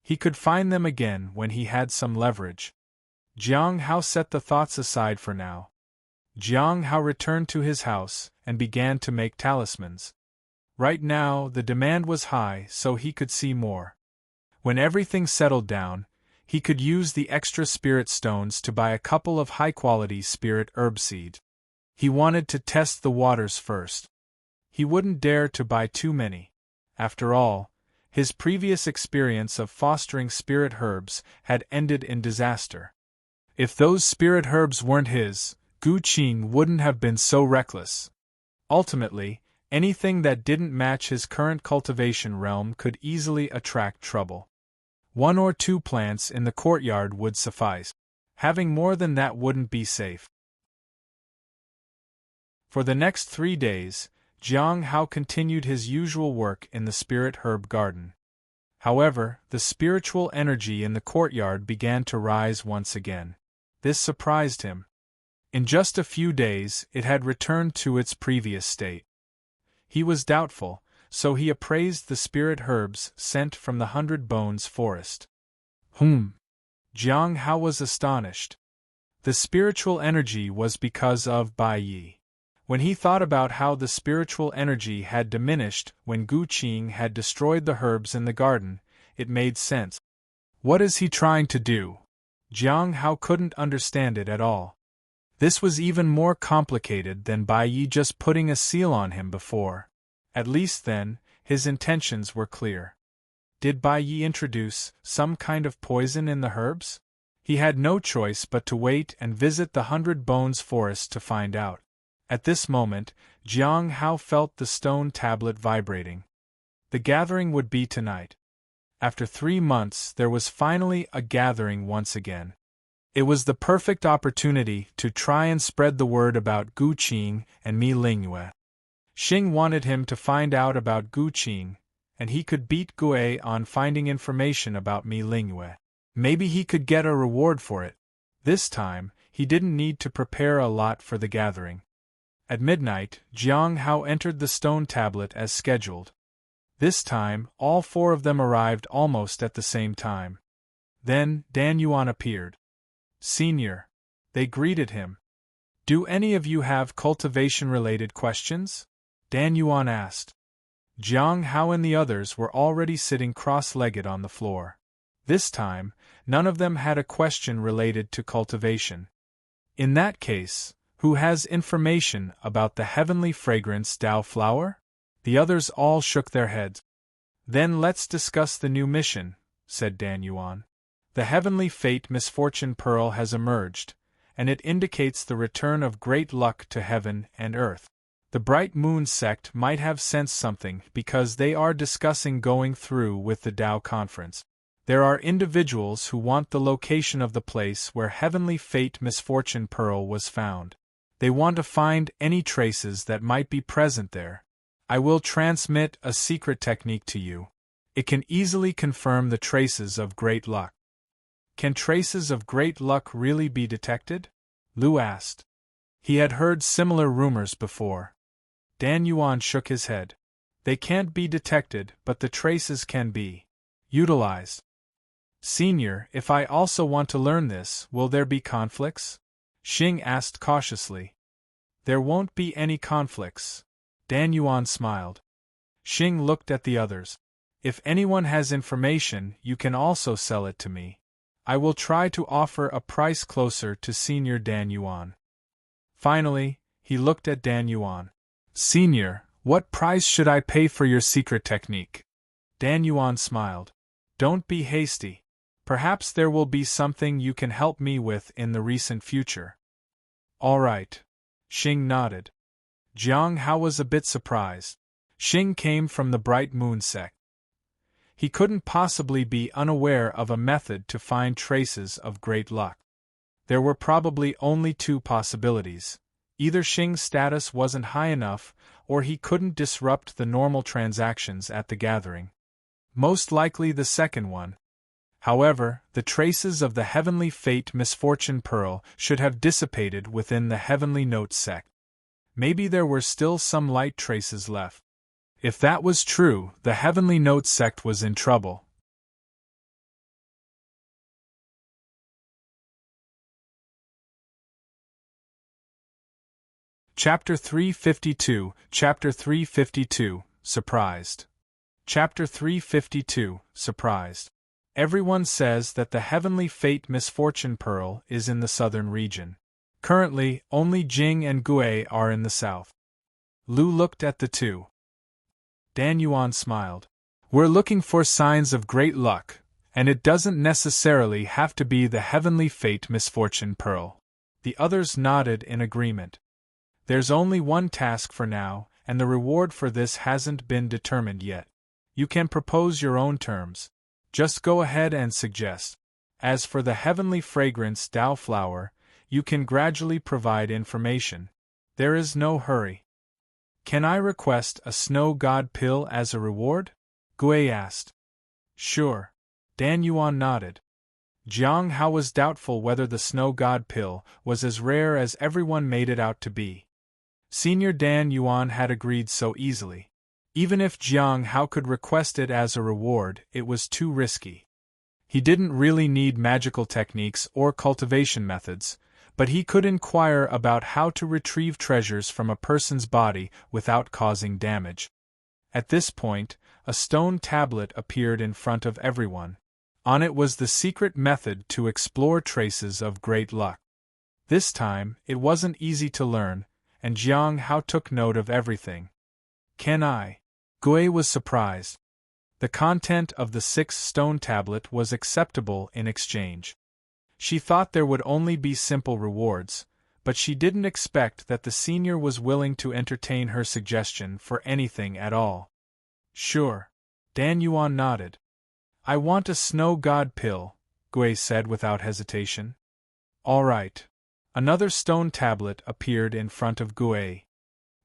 He could find them again when he had some leverage. Jiang Hao set the thoughts aside for now. Jiang Hao returned to his house and began to make talismans. Right now, the demand was high, so he could see more. When everything settled down, he could use the extra spirit stones to buy a couple of high-quality spirit herb seeds. He wanted to test the waters first. He wouldn't dare to buy too many. After all, his previous experience of fostering spirit herbs had ended in disaster. If those spirit herbs weren't his, Qing wouldn't have been so reckless. Ultimately, anything that didn't match his current cultivation realm could easily attract trouble. 1 or 2 plants in the courtyard would suffice. Having more than that wouldn't be safe. For the next 3 days, Jiang Hao continued his usual work in the spirit herb garden. However, the spiritual energy in the courtyard began to rise once again. This surprised him. In just a few days, it had returned to its previous state. He was doubtful, so he appraised the spirit herbs sent from the 100 Bones forest. Jiang Hao was astonished. The spiritual energy was because of Bai Yi. When he thought about how the spiritual energy had diminished when Qing had destroyed the herbs in the garden, it made sense. What is he trying to do? Jiang Hao couldn't understand it at all. This was even more complicated than Bai Yi just putting a seal on him before. At least then, his intentions were clear. Did Bai Yi introduce some kind of poison in the herbs? He had no choice but to wait and visit the 100 Bones forest to find out. At this moment, Jiang Hao felt the stone tablet vibrating. The gathering would be tonight. After 3 months, there was finally a gathering once again. It was the perfect opportunity to try and spread the word about Qing and Meaningless. Qing wanted him to find out about Qing, and he could beat Gue on finding information about Meaningless. Maybe he could get a reward for it. This time, he didn't need to prepare a lot for the gathering. At midnight, Jiang Hao entered the stone tablet as scheduled. This time, all 4 of them arrived almost at the same time. Then, Dan Yuan appeared. Senior. They greeted him. Do any of you have cultivation-related questions? Dan Yuan asked. Jiang Hao and the others were already sitting cross-legged on the floor. This time, none of them had a question related to cultivation. In that case, who has information about the heavenly fragrance Dao flower? The others all shook their heads. Then let's discuss the new mission, said Dan Yuan. The heavenly fate misfortune pearl has emerged, and it indicates the return of great luck to heaven and earth. The Bright Moon Sect might have sensed something because they are discussing going through with the Dao conference. There are individuals who want the location of the place where heavenly fate misfortune pearl was found. They want to find any traces that might be present there. I will transmit a secret technique to you. It can easily confirm the traces of great luck. Can traces of great luck really be detected? Lu asked. He had heard similar rumors before. Dan Yuan shook his head. They can't be detected, but the traces can be utilized. Senior, if I also want to learn this, will there be conflicts? Qing asked cautiously. There won't be any conflicts. Dan Yuan smiled. Qing looked at the others. If anyone has information, you can also sell it to me. I will try to offer a price closer to Senior Dan Yuan. Finally, he looked at Dan Yuan. Senior, what price should I pay for your secret technique? Dan Yuan smiled. Don't be hasty. Perhaps there will be something you can help me with in the recent future. All right. Qing nodded. Jiang Hao was a bit surprised. Qing came from the Bright Moon Sect. He couldn't possibly be unaware of a method to find traces of great luck. There were probably only two possibilities. Either Qing's status wasn't high enough, or he couldn't disrupt the normal transactions at the gathering. Most likely the second one. However, the traces of the Heavenly Fate Misfortune Pearl should have dissipated within the Heavenly Note Sect. Maybe there were still some light traces left. If that was true, the Heavenly Note Sect was in trouble. Chapter 352, Chapter 352, Surprised. Chapter 352, Surprised. Everyone says that the Heavenly Fate Misfortune Pearl is in the southern region. Currently, only Jing and Gue are in the south. Lu looked at the two. Dan Yuan smiled. We're looking for signs of great luck, and it doesn't necessarily have to be the Heavenly Fate Misfortune Pearl. The others nodded in agreement. There's only one task for now, and the reward for this hasn't been determined yet. You can propose your own terms. Just go ahead and suggest. As for the Heavenly Fragrance Dao Flower, you can gradually provide information. There is no hurry. Can I request a Snow God pill as a reward? Gue asked. Sure. Dan Yuan nodded. Jiang Hao was doubtful whether the Snow God pill was as rare as everyone made it out to be. Senior Dan Yuan had agreed so easily. Even if Jiang Hao could request it as a reward, it was too risky. He didn't really need magical techniques or cultivation methods, but he could inquire about how to retrieve treasures from a person's body without causing damage. At this point, a stone tablet appeared in front of everyone. On it was the secret method to explore traces of great luck. This time, it wasn't easy to learn, and Jiang Hao took note of everything. Can I? Gue was surprised. The content of the sixth stone tablet was acceptable in exchange. She thought there would only be simple rewards, but she didn't expect that the senior was willing to entertain her suggestion for anything at all. Sure. Dan Yuan nodded. I want a Snow God pill, Gue said without hesitation. All right. Another stone tablet appeared in front of Gue.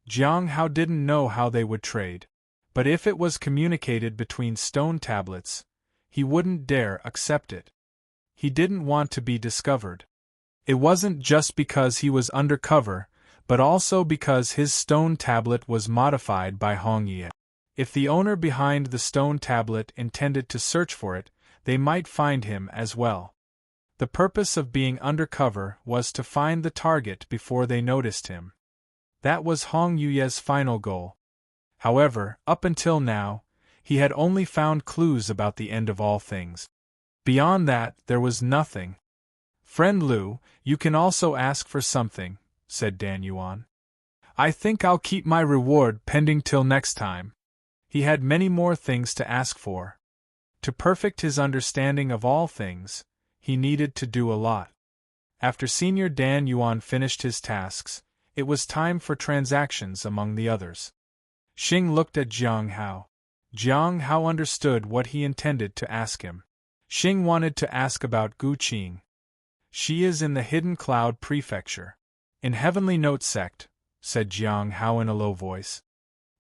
Jiang Hao didn't know how they would trade, but if it was communicated between stone tablets, he wouldn't dare accept it. He didn't want to be discovered. It wasn't just because he was undercover, but also because his stone tablet was modified by Hongye. If the owner behind the stone tablet intended to search for it, they might find him as well. The purpose of being undercover was to find the target before they noticed him. That was Hong Yuye's final goal. However, up until now, he had only found clues about the end of all things. Beyond that, there was nothing. Friend Lu, you can also ask for something, said Dan Yuan. I think I'll keep my reward pending till next time. He had many more things to ask for. To perfect his understanding of all things, he needed to do a lot. After Senior Dan Yuan finished his tasks, it was time for transactions among the others. Qing looked at Jiang Hao. Jiang Hao understood what he intended to ask him. Qing wanted to ask about Gu Qing. She is in the Hidden Cloud Prefecture. In Heavenly Note Sect, said Jiang Hao in a low voice.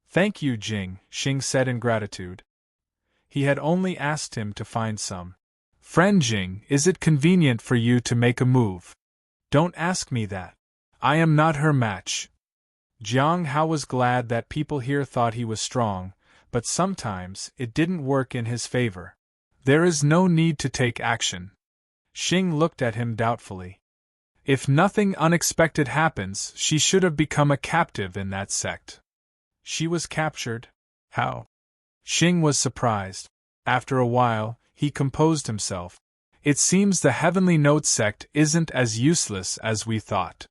Thank you, Jing, Qing said in gratitude. He had only asked him to find some. Friend Jing, is it convenient for you to make a move? Don't ask me that. I am not her match. Jiang Hao was glad that people here thought he was strong, but sometimes it didn't work in his favor. There is no need to take action. Qing looked at him doubtfully. If nothing unexpected happens, she should have become a captive in that sect. She was captured? How? Qing was surprised. After a while, he composed himself. It seems the Heavenly Note sect isn't as useless as we thought.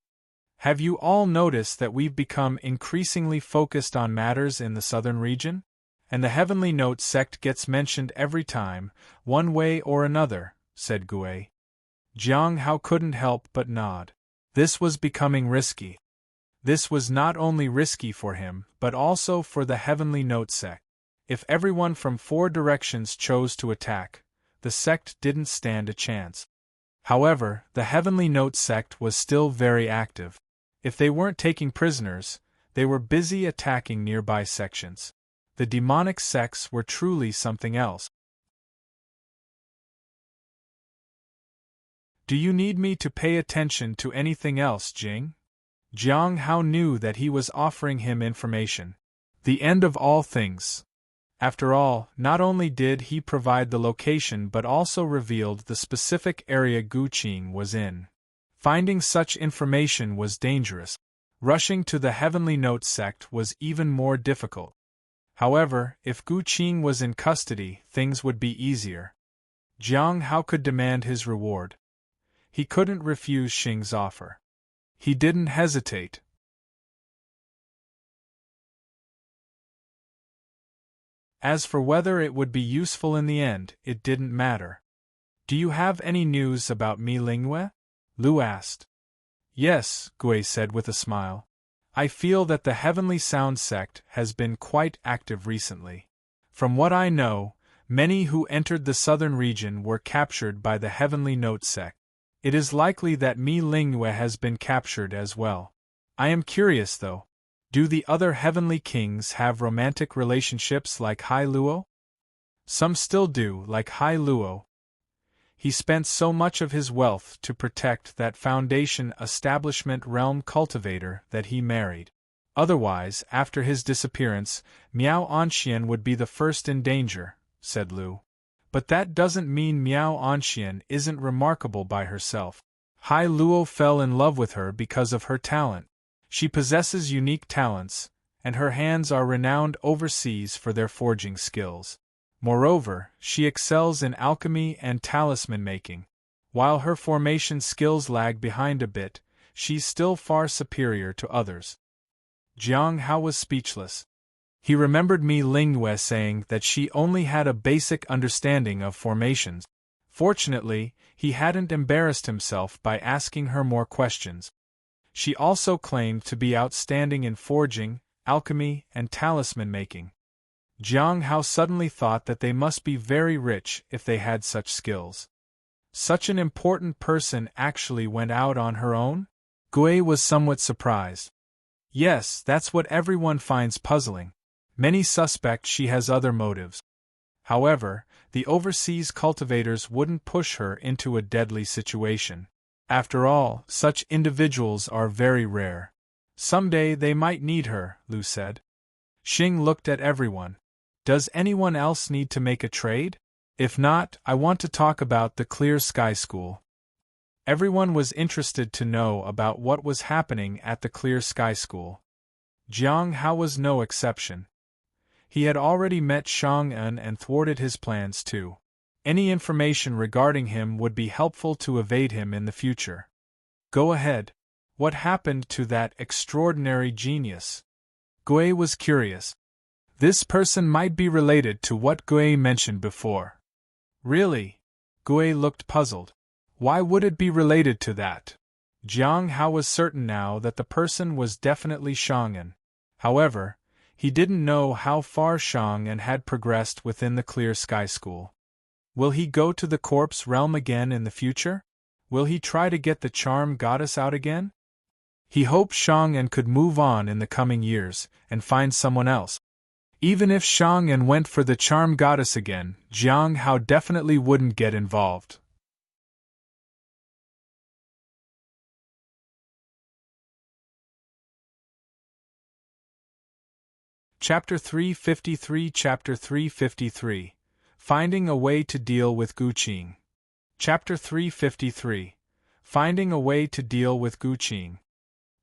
Have you all noticed that we've become increasingly focused on matters in the southern region? And the Heavenly Note sect gets mentioned every time, one way or another, said Gue. Jiang Hao couldn't help but nod. This was becoming risky. This was not only risky for him, but also for the Heavenly Note sect. If everyone from 4 directions chose to attack, the sect didn't stand a chance. However, the Heavenly Note sect was still very active. If they weren't taking prisoners, they were busy attacking nearby sections. The demonic sects were truly something else. Do you need me to pay attention to anything else, Jing? Jiang Hao knew that he was offering him information. The end of all things. After all, not only did he provide the location but also revealed the specific area Qing was in. Finding such information was dangerous. Rushing to the Heavenly Note sect was even more difficult. However, if Qing was in custody, things would be easier. Jiang Hao could demand his reward. He couldn't refuse Xing's offer. He didn't hesitate. As for whether it would be useful in the end, it didn't matter. Do you have any news about Meaningless? Lu asked. Yes, Gue said with a smile. I feel that the Heavenly Sound sect has been quite active recently. From what I know, many who entered the southern region were captured by the Heavenly Note sect. It is likely that Meaningless has been captured as well. I am curious though. Do the other heavenly kings have romantic relationships like Hai Luo? Some still do, like Hai Luo. He spent so much of his wealth to protect that Foundation establishment realm cultivator that he married. Otherwise, after his disappearance, Miao Anxian would be the first in danger, said Lu. But that doesn't mean Miao Anxian isn't remarkable by herself. Hai Luo fell in love with her because of her talent. She possesses unique talents, and her hands are renowned overseas for their forging skills. Moreover, she excels in alchemy and talisman making. While her formation skills lag behind a bit, she's still far superior to others. Jiang Hao was speechless. He remembered Meaningless saying that she only had a basic understanding of formations. Fortunately, he hadn't embarrassed himself by asking her more questions. She also claimed to be outstanding in forging, alchemy, and talisman making. Jiang Hao suddenly thought that they must be very rich if they had such skills. Such an important person actually went out on her own? Gue was somewhat surprised. Yes, that's what everyone finds puzzling. Many suspect she has other motives. However, the overseas cultivators wouldn't push her into a deadly situation. After all, such individuals are very rare. Someday they might need her, Lu said. Qing looked at everyone. Does anyone else need to make a trade? If not, I want to talk about the Clear Sky School. Everyone was interested to know about what was happening at the Clear Sky School. Jiang Hao was no exception. He had already met Shang-en and thwarted his plans too. Any information regarding him would be helpful to evade him in the future. Go ahead. What happened to that extraordinary genius? Gue was curious. This person might be related to what Gue mentioned before. Really? Gue looked puzzled. Why would it be related to that? Jiang Hao was certain now that the person was definitely Shang-en. However, he didn't know how far Shang-en had progressed within the Clear Sky School. Will he go to the corpse realm again in the future? Will he try to get the charm goddess out again? He hoped Shang-en could move on in the coming years and find someone else. Even if Shang-en went for the charm goddess again, Jiang Hao definitely wouldn't get involved. Chapter 353 Chapter 353 Finding a Way to Deal with Qing. Chapter 353 Finding a Way to Deal with Qing.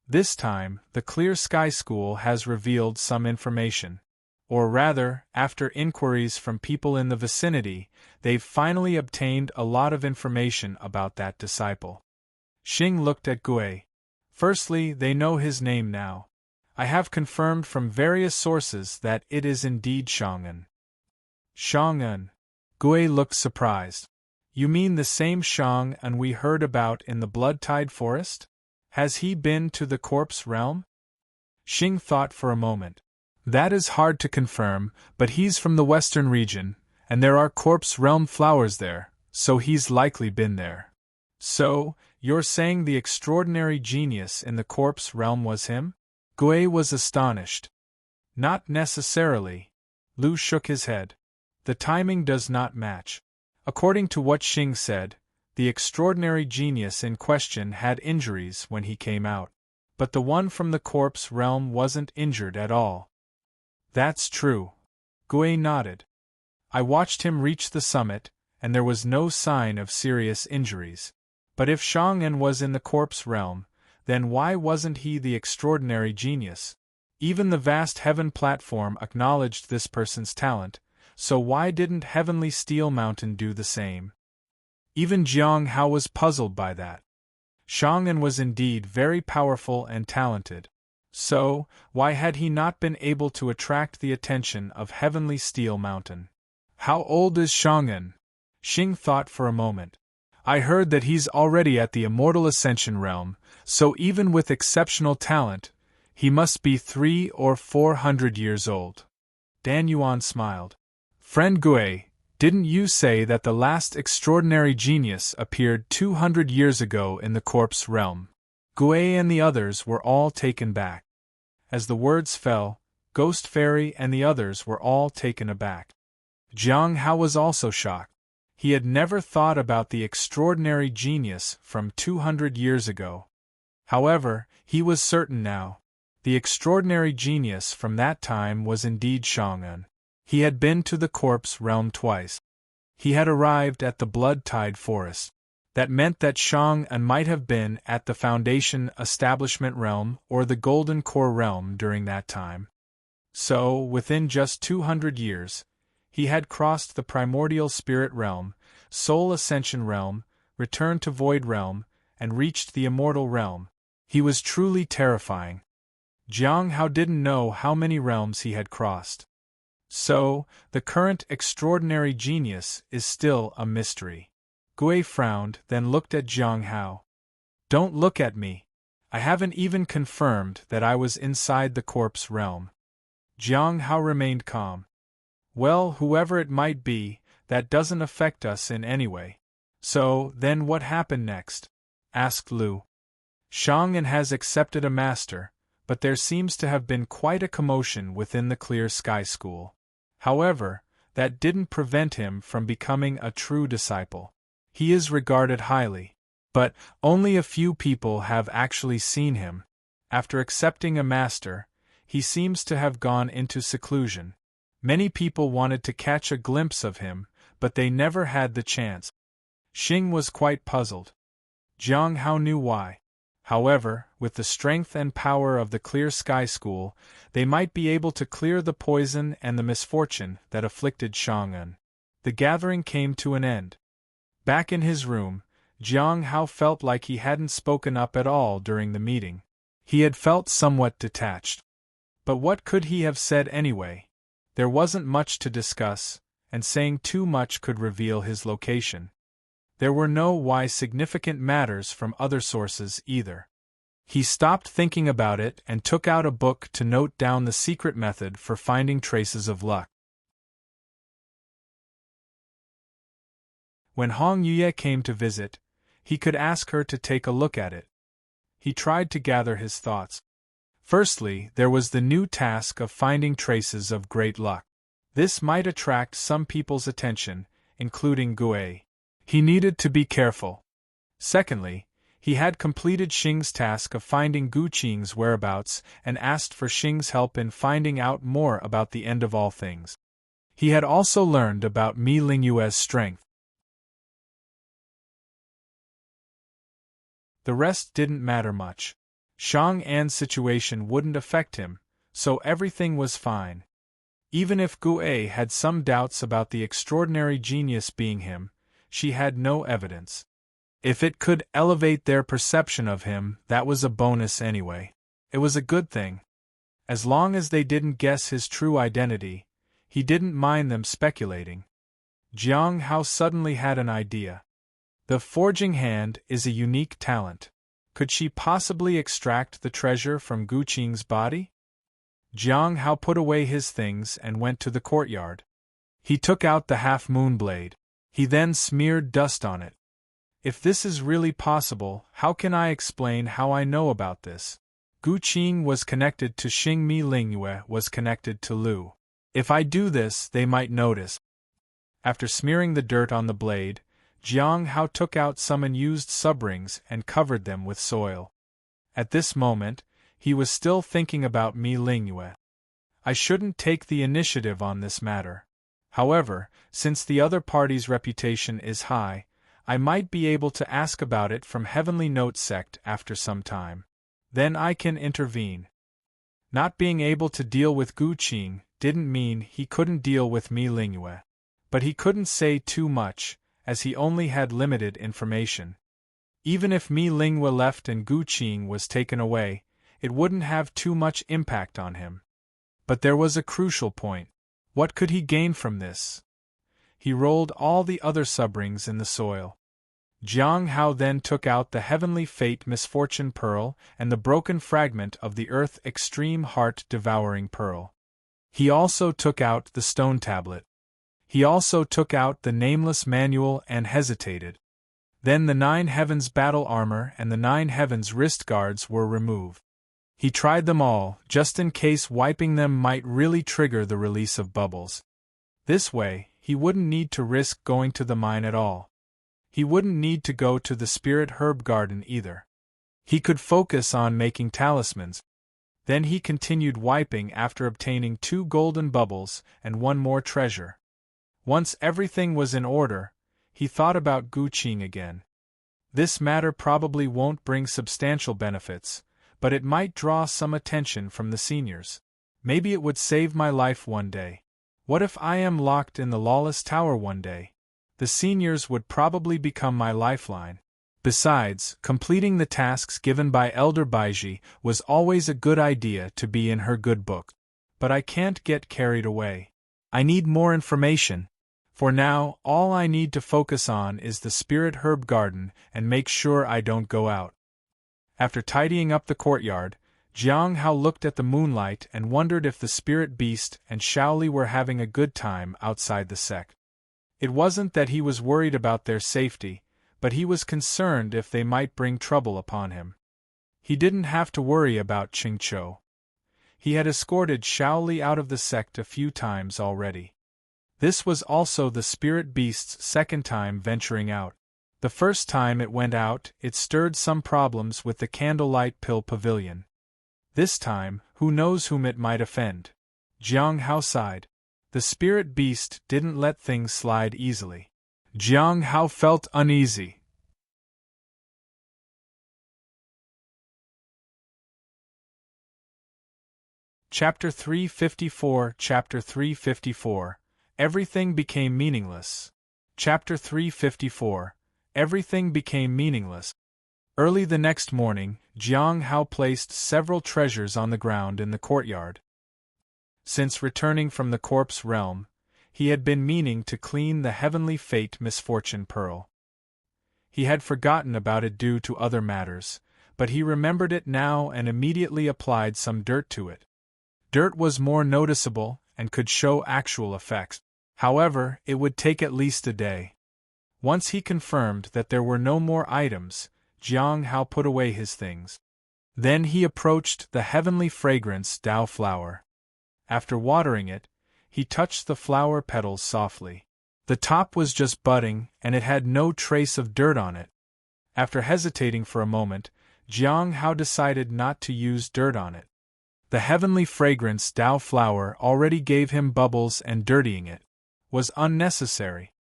This time, the Clear Sky School has revealed some information. or rather, after inquiries from people in the vicinity, they've finally obtained a lot of information about that disciple. Qing looked at Gui. Firstly, they know his name now. I have confirmed from various sources that it is indeed Shang-en. Shang-en. Gui looked surprised. You mean the same Shang-en we heard about in the Blood-Tide Forest? Has he been to the corpse realm? Qing thought for a moment. That is hard to confirm, but he's from the western region, and there are corpse realm flowers there, so he's likely been there. So, you're saying the extraordinary genius in the corpse realm was him? Gui was astonished. Not necessarily. Lu shook his head. The timing does not match. According to what Qing said, the extraordinary genius in question had injuries when he came out. But the one from the corpse realm wasn't injured at all. That's true. Gui nodded. I watched him reach the summit, and there was no sign of serious injuries. But if Shang-en was in the corpse realm, then why wasn't he the extraordinary genius? Even the vast heaven platform acknowledged this person's talent, so why didn't Heavenly Steel Mountain do the same? Even Jiang Hao was puzzled by that. Shang-en was indeed very powerful and talented. So, why had he not been able to attract the attention of Heavenly Steel Mountain? How old is Shang-en? Qing thought for a moment. I heard that he's already at the immortal Ascension realm, so even with exceptional talent, he must be 300 or 400 years old. Dan Yuan smiled. Friend Gui, didn't you say that the last extraordinary genius appeared 200 years ago in the corpse realm? Gui and the others were all taken back. As the words fell, Ghost Fairy and the others were all taken aback. Jiang Hao was also shocked. He had never thought about the extraordinary genius from 200 years ago. However, he was certain now. The extraordinary genius from that time was indeed Shang-en. He had been to the corpse realm twice. He had arrived at the Blood-Tide Forest. That meant that Shang-en might have been at the Foundation Establishment realm or the Golden Core realm during that time. So, within just 200 years, he had crossed the Primordial Spirit realm, Soul Ascension realm, returned to Void realm, and reached the Immortal realm. He was truly terrifying. Jiang Hao didn't know how many realms he had crossed. So, the current extraordinary genius is still a mystery. Gui frowned, then looked at Jiang Hao. Don't look at me. I haven't even confirmed that I was inside the corpse realm. Jiang Hao remained calm. Well, whoever it might be, that doesn't affect us in any way. So, then what happened next? Asked Lu. Shang-en has accepted a master, but there seems to have been quite a commotion within the Clear Sky School. However, that didn't prevent him from becoming a true disciple. He is regarded highly. But only a few people have actually seen him. After accepting a master, he seems to have gone into seclusion. Many people wanted to catch a glimpse of him, but they never had the chance. Qing was quite puzzled. Jiang Hao knew why. However, with the strength and power of the Clear Sky School, they might be able to clear the poison and the misfortune that afflicted Shang-en. The gathering came to an end. Back in his room, Jiang Hao felt like he hadn't spoken up at all during the meeting. He had felt somewhat detached. But what could he have said anyway? There wasn't much to discuss, and saying too much could reveal his location. There were no why significant matters from other sources either. He stopped thinking about it and took out a book to note down the secret method for finding traces of luck. When Hong Yue came to visit, he could ask her to take a look at it. He tried to gather his thoughts. Firstly, there was the new task of finding traces of great luck. This might attract some people's attention, including Gui. He needed to be careful. Secondly, he had completed Xing's task of finding Gu Qing's whereabouts and asked for Xing's help in finding out more about the end of all things. He had also learned about Mi Lingyue's strength. The rest didn't matter much. Shang-en's situation wouldn't affect him, so everything was fine. Even if Gu had some doubts about the extraordinary genius being him, she had no evidence. If it could elevate their perception of him, that was a bonus anyway. It was a good thing. As long as they didn't guess his true identity, he didn't mind them speculating. Jiang Hao suddenly had an idea. The forging hand is a unique talent. Could she possibly extract the treasure from Gu Qing's body? Jiang Hao put away his things and went to the courtyard. He took out the half-moon blade. He then smeared dust on it. If this is really possible, how can I explain how I know about this? Gu Qing was connected to Xing Mi Lingyue was connected to Lu. If I do this, they might notice. After smearing the dirt on the blade, Jiang Hao took out some unused subrings and covered them with soil. At this moment, he was still thinking about Mi Lingyue. I shouldn't take the initiative on this matter. However, since the other party's reputation is high, I might be able to ask about it from Heavenly Note Sect after some time. Then I can intervene. Not being able to deal with Gu Qing didn't mean he couldn't deal with Mi Lingyue. But he couldn't say too much, as he only had limited information. Even if Mi Lingyue left and Gu Qing was taken away, it wouldn't have too much impact on him. But there was a crucial point. What could he gain from this? He rolled all the other subrings in the soil. Jiang Hao then took out the Heavenly Fate Misfortune Pearl and the broken fragment of the Earth Extreme Heart Devouring Pearl. He also took out the stone tablet. He also took out the Nameless Manual and hesitated. Then the 9 Heavens battle armor and the 9 Heavens wrist guards were removed. He tried them all, just in case wiping them might really trigger the release of bubbles. This way, he wouldn't need to risk going to the mine at all. He wouldn't need to go to the Spirit Herb Garden either. He could focus on making talismans. Then he continued wiping after obtaining 2 golden bubbles and 1 more treasure. Once everything was in order, he thought about Gu Qing again. This matter probably won't bring substantial benefits, but it might draw some attention from the seniors. Maybe it would save my life one day. What if I am locked in the Lawless Tower one day? The seniors would probably become my lifeline. Besides, completing the tasks given by Elder Baiji was always a good idea to be in her good book. But I can't get carried away. I need more information. For now, all I need to focus on is the Spirit Herb Garden and make sure I don't go out. After tidying up the courtyard, Jiang Hao looked at the moonlight and wondered if the Spirit Beast and Shaoli were having a good time outside the sect. It wasn't that he was worried about their safety, but he was concerned if they might bring trouble upon him. He didn't have to worry about Qingqiu. He had escorted Shaoli out of the sect a few times already. This was also the Spirit Beast's second time venturing out. The first time it went out, it stirred some problems with the Candlelight Pill Pavilion. This time, who knows whom it might offend. Jiang Hao sighed. The Spirit Beast didn't let things slide easily. Jiang Hao felt uneasy. Chapter 354 Chapter 354 Everything Became Meaningless. Chapter 354 Everything Became Meaningless. Early the next morning, Jiang Hao placed several treasures on the ground in the courtyard. Since returning from the corpse realm, he had been meaning to clean the Heavenly Fate Misfortune Pearl. He had forgotten about it due to other matters, but he remembered it now and immediately applied some dirt to it. Dirt was more noticeable and could show actual effects. However, it would take at least a day. Once he confirmed that there were no more items, Jiang Hao put away his things. Then he approached the heavenly fragrance Dao flower. After watering it, he touched the flower petals softly. The top was just budding, and it had no trace of dirt on it. After hesitating for a moment, Jiang Hao decided not to use dirt on it. The heavenly fragrance Dao flower already gave him bubbles, and dirtying it was unnecessary.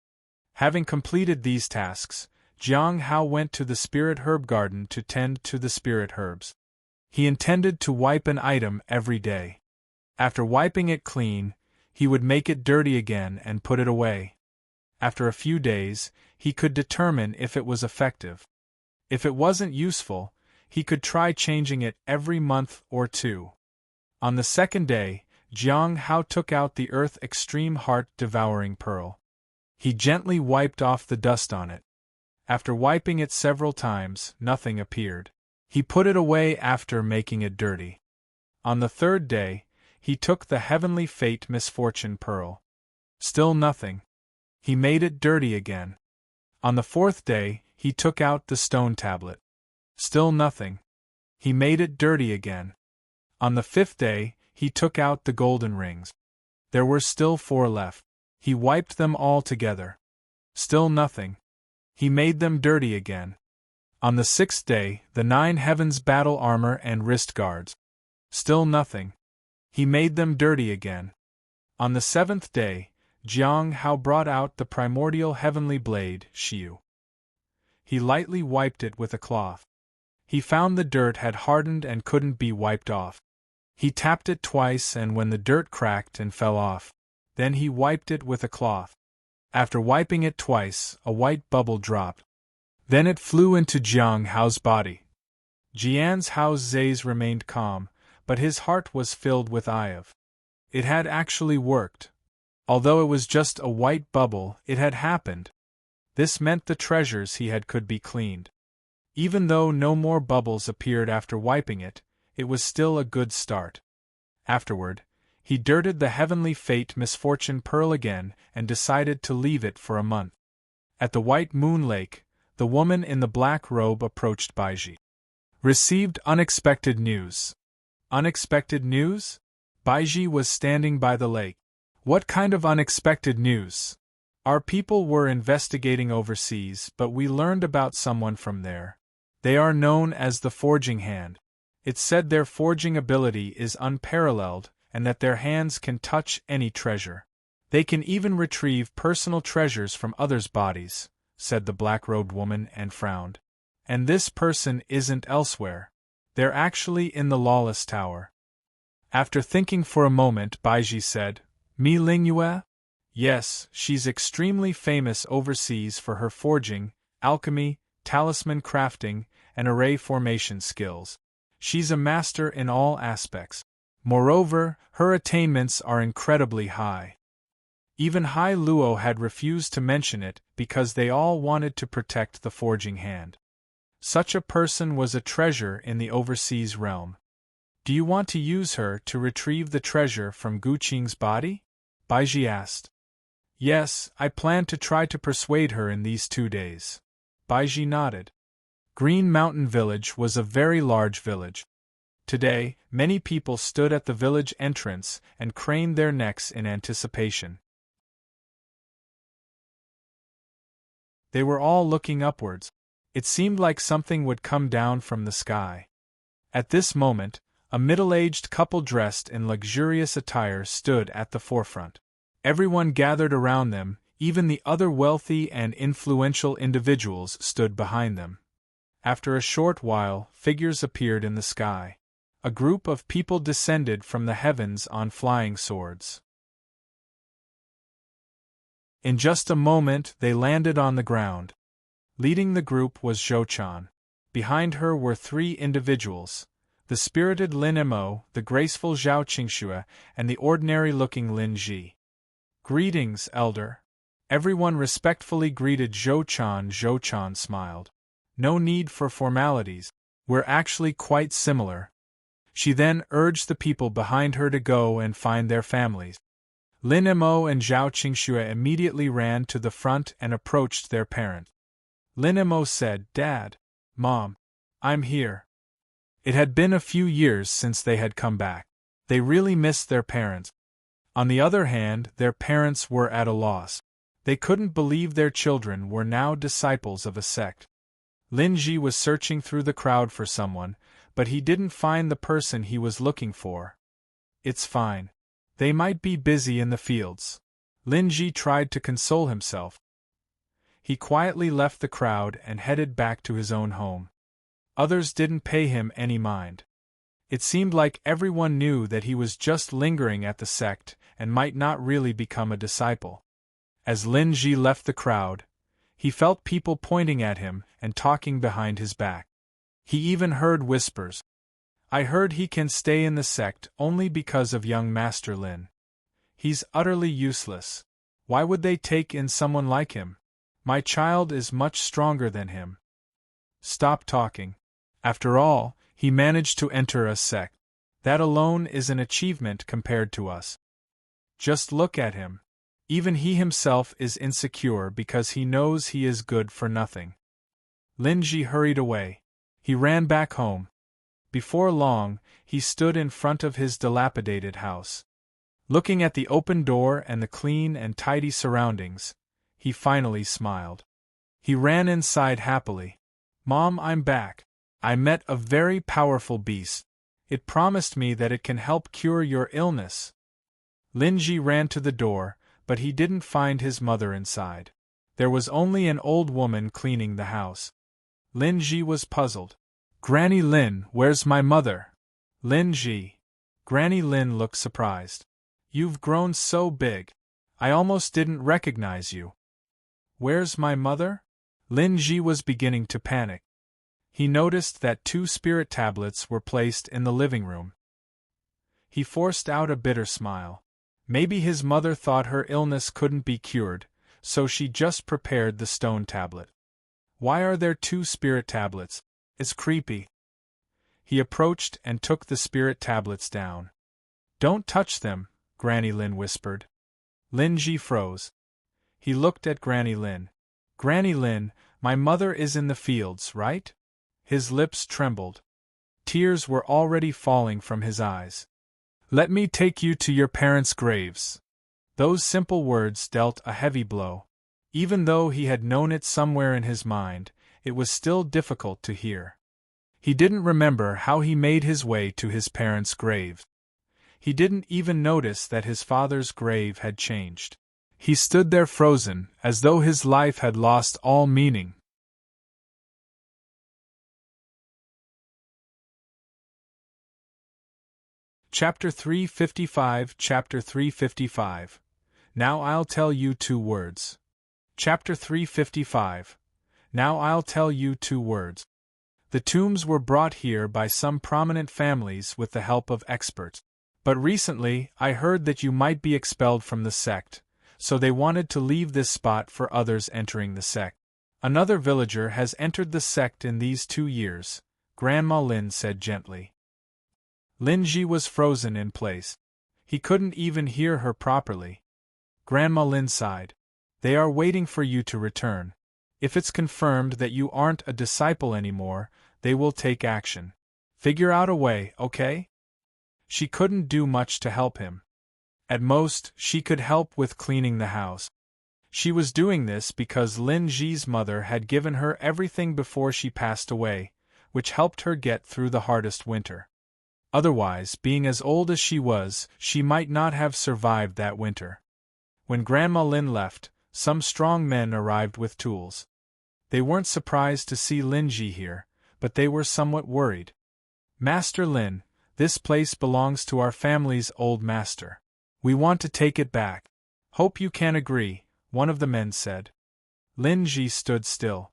Having completed these tasks, Jiang Hao went to the Spirit Herb Garden to tend to the spirit herbs. He intended to wipe an item every day. After wiping it clean, He would make it dirty again and put it away. After a few days, he could determine if it was effective. If it wasn't useful, he could try changing it every month or two. On the second day, Jiang Hao took out the Earth Extreme Heart-Devouring Pearl. He gently wiped off the dust on it. After wiping it several times, nothing appeared. He put it away after making it dirty. On the third day, he took the Heavenly Fate Misfortune Pearl. Still nothing. He made it dirty again. On the fourth day, he took out the stone tablet. Still nothing. He made it dirty again. On the fifth day, he took out the golden rings. There were still 4 left. He wiped them all together. Still nothing. He made them dirty again. On the 6th day, the 9 heavens battle armor and wrist guards. Still nothing. He made them dirty again. On the 7th day, Jiang Hao brought out the primordial heavenly blade, Xiu. He lightly wiped it with a cloth. He found the dirt had hardened and couldn't be wiped off. He tapped it twice, and when the dirt cracked and fell off, then he wiped it with a cloth. After wiping it twice, a white bubble dropped. Then it flew into Jiang Hao's body. Jian Hao's zays remained calm, but his heart was filled with ire. It had actually worked. Although it was just a white bubble, it had happened. This meant the treasures he had could be cleaned. Even though no more bubbles appeared after wiping it, it was still a good start. Afterward, he dirted the Heavenly Fate Misfortune Pearl again and decided to leave it for a month. At the White Moon Lake, the woman in the black robe approached Baiji. Received unexpected news. Unexpected news? Baiji was standing by the lake. What kind of unexpected news? Our people were investigating overseas, but we learned about someone from there. They are known as the Forging Hand. It's said their forging ability is unparalleled, and that their hands can touch any treasure. They can even retrieve personal treasures from others' bodies, said the black-robed woman and frowned. And this person isn't elsewhere. They're actually in the Lawless Tower. After thinking for a moment, Baiji said, Mi Lingyue? Yes, she's extremely famous overseas for her forging, alchemy, talisman crafting, and array formation skills. She's a master in all aspects. Moreover, her attainments are incredibly high. Even Hai Luo had refused to mention it because they all wanted to protect the Forging Hand. Such a person was a treasure in the overseas realm. Do you want to use her to retrieve the treasure from Gu Qing's body? Baiji asked. Yes, I plan to try to persuade her in these 2 days. Baiji nodded. Green Mountain Village was a very large village. Today, many people stood at the village entrance and craned their necks in anticipation. They were all looking upwards. It seemed like something would come down from the sky. At this moment, a middle-aged couple dressed in luxurious attire stood at the forefront. Everyone gathered around them, even the other wealthy and influential individuals stood behind them. After a short while, figures appeared in the sky. A group of people descended from the heavens on flying swords. In just a moment, they landed on the ground. Leading the group was Zhou Chan. Behind her were 3 individuals: the spirited Lin Mo, the graceful Zhao Qingxue, and the ordinary-looking Lin Ji. Greetings, elder. Everyone respectfully greeted Zhou Chan. Zhou Chan smiled. No need for formalities. We're actually quite similar. She then urged the people behind her to go and find their families. Lin Mo and Zhao Qingxue immediately ran to the front and approached their parent. Lin Mo said, Dad, Mom, I'm here. It had been a few years since they had come back. They really missed their parents. On the other hand, their parents were at a loss. They couldn't believe their children were now disciples of a sect. Lin Ji was searching through the crowd for someone, but he didn't find the person he was looking for. It's fine. They might be busy in the fields. Lin Ji tried to console himself. He quietly left the crowd and headed back to his own home. Others didn't pay him any mind. It seemed like everyone knew that he was just lingering at the sect, and might not really become a disciple. As Lin Ji left the crowd, he felt people pointing at him and talking behind his back. He even heard whispers. I heard he can stay in the sect only because of young Master Lin. He's utterly useless. Why would they take in someone like him? My child is much stronger than him. Stop talking. After all, he managed to enter a sect. That alone is an achievement compared to us. Just look at him. Even he himself is insecure because he knows he is good for nothing. Lin Ji hurried away. He ran back home. Before long, he stood in front of his dilapidated house. Looking at the open door and the clean and tidy surroundings, he finally smiled. He ran inside happily. Mom, I'm back. I met a very powerful beast. It promised me that it can help cure your illness. Lin Ji ran to the door, but he didn't find his mother inside. There was only an old woman cleaning the house. Lin Ji was puzzled. Granny Lin, where's my mother? Lin Ji. Granny Lin looked surprised. You've grown so big. I almost didn't recognize you. Where's my mother? Lin Ji was beginning to panic. He noticed that 2 spirit tablets were placed in the living room. He forced out a bitter smile. Maybe his mother thought her illness couldn't be cured, so she just prepared the stone tablet. Why are there 2 spirit tablets? It's creepy. He approached and took the spirit tablets down. Don't touch them, Granny Lin whispered. Lin Ji froze. He looked at Granny Lin. Granny Lin, my mother is in the fields, right? His lips trembled. Tears were already falling from his eyes. Let me take you to your parents' graves. Those simple words dealt a heavy blow. Even though he had known it somewhere in his mind, it was still difficult to hear. He didn't remember how he made his way to his parents' graves. He didn't even notice that his father's grave had changed. He stood there frozen, as though his life had lost all meaning. Chapter 355. Chapter 355. Now I'll tell you 2 words. Chapter 355. Now I'll tell you 2 words. The tombs were brought here by some prominent families with the help of experts. But recently, I heard that you might be expelled from the sect, so they wanted to leave this spot for others entering the sect. Another villager has entered the sect in these 2 years, Grandma Lin said gently. Lin Ji was frozen in place. He couldn't even hear her properly. Grandma Lin sighed. They are waiting for you to return. If it's confirmed that you aren't a disciple anymore, they will take action. Figure out a way, okay? She couldn't do much to help him. At most, she could help with cleaning the house. She was doing this because Lin Ji's mother had given her everything before she passed away, which helped her get through the hardest winter. Otherwise, being as old as she was, she might not have survived that winter. When Grandma Lin left, some strong men arrived with tools. They weren't surprised to see Lin Ji here, but they were somewhat worried. Master Lin, this place belongs to our family's old master. We want to take it back. Hope you can agree, one of the men said. Lin Ji stood still.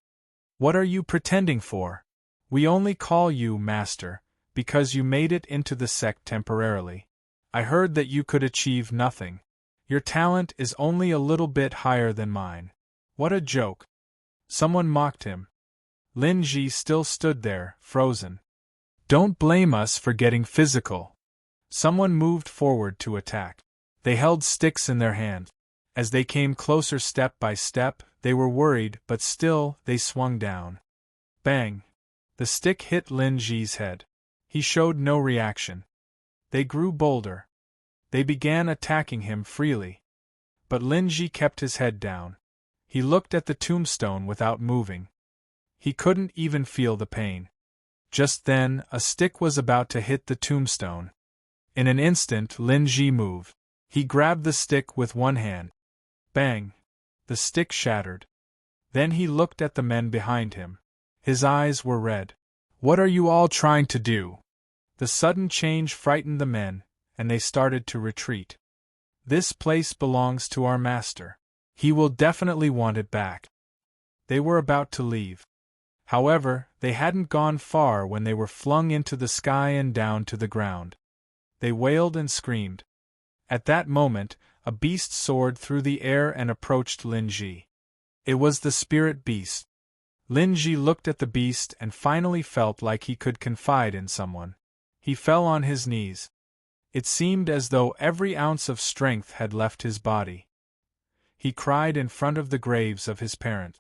What are you pretending for? We only call you master because you made it into the sect temporarily. I heard that you could achieve nothing. Your talent is only a little bit higher than mine. What a joke. Someone mocked him. Lin Ji still stood there, frozen. Don't blame us for getting physical. Someone moved forward to attack. They held sticks in their hand. As they came closer step by step, they were worried, but still, they swung down. Bang! The stick hit Lin Ji's head. He showed no reaction. They grew bolder. They began attacking him freely. But Lin Ji kept his head down. He looked at the tombstone without moving. He couldn't even feel the pain. Just then, a stick was about to hit the tombstone. In an instant, Lin Ji moved. He grabbed the stick with one hand. Bang! The stick shattered. Then he looked at the men behind him. His eyes were red. What are you all trying to do? The sudden change frightened the men, and they started to retreat. This place belongs to our master. He will definitely want it back. They were about to leave. However, they hadn't gone far when they were flung into the sky and down to the ground. They wailed and screamed. At that moment, a beast soared through the air and approached Lin Ji. It was the spirit beast. Lin Ji looked at the beast and finally felt like he could confide in someone. He fell on his knees. It seemed as though every ounce of strength had left his body. He cried in front of the graves of his parents.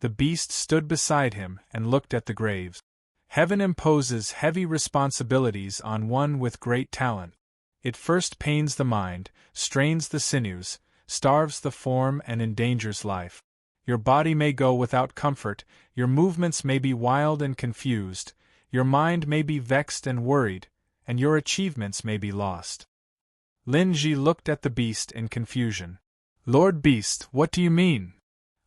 The beast stood beside him and looked at the graves. Heaven imposes heavy responsibilities on one with great talent. It first pains the mind, strains the sinews, starves the form and endangers life. Your body may go without comfort, your movements may be wild and confused, your mind may be vexed and worried, and your achievements may be lost. Lin Ji looked at the beast in confusion. Lord Beast, what do you mean?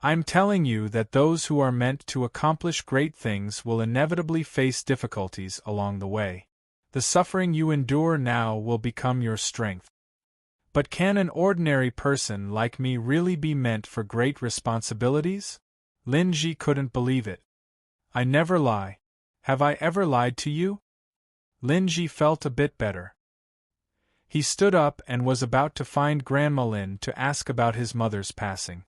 I'm telling you that those who are meant to accomplish great things will inevitably face difficulties along the way. The suffering you endure now will become your strength. But can an ordinary person like me really be meant for great responsibilities? Lin Ji couldn't believe it. I never lie. Have I ever lied to you? Lin Ji felt a bit better. He stood up and was about to find Grandma Lin to ask about his mother's passing.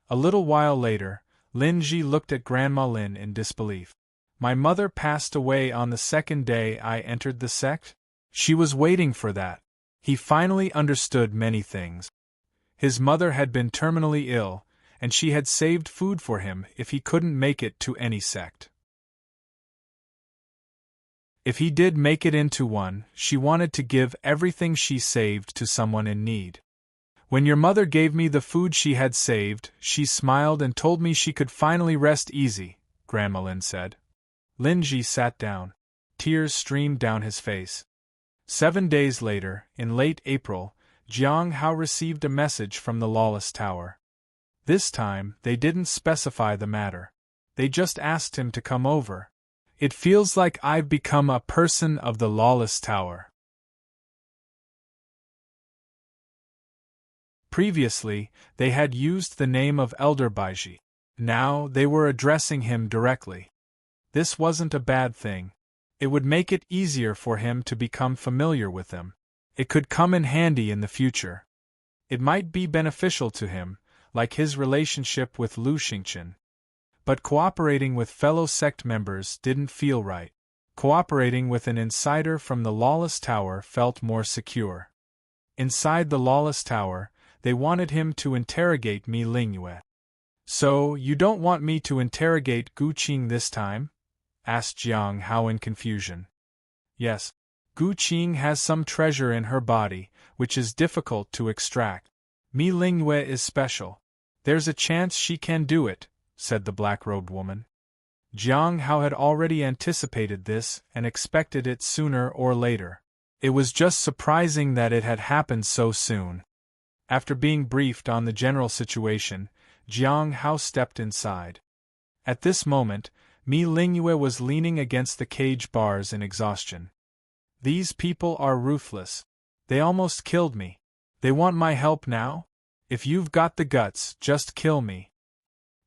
A little while later, Lin Ji looked at Grandma Lin in disbelief. My mother passed away on the second day I entered the sect? She was waiting for that. He finally understood many things. His mother had been terminally ill, and she had saved food for him if he couldn't make it to any sect. If he did make it into one, she wanted to give everything she saved to someone in need. When your mother gave me the food she had saved, she smiled and told me she could finally rest easy, Grandma Lin said. Lin Ji sat down. Tears streamed down his face. 7 days later, in late April, Jiang Hao received a message from the Lawless Tower. This time, they didn't specify the matter. They just asked him to come over. It feels like I've become a person of the Lawless Tower. Previously, they had used the name of Elder Baiji. Now, they were addressing him directly. This wasn't a bad thing. It would make it easier for him to become familiar with them. It could come in handy in the future. It might be beneficial to him, like his relationship with Lu Xingqian. But cooperating with fellow sect members didn't feel right. Cooperating with an insider from the Lawless Tower felt more secure. Inside the Lawless Tower, they wanted him to interrogate Mi Lingyue. So, you don't want me to interrogate Gu Qing this time? Asked Jiang Hao in confusion. Yes. Gu Qing has some treasure in her body, which is difficult to extract. Mi Lingyue is special. There's a chance she can do it, said the black-robed woman. Jiang Hao had already anticipated this and expected it sooner or later. It was just surprising that it had happened so soon. After being briefed on the general situation, Jiang Hao stepped inside. At this moment, Mi Lingyue was leaning against the cage bars in exhaustion. These people are ruthless. They almost killed me. They want my help now? If you've got the guts, just kill me.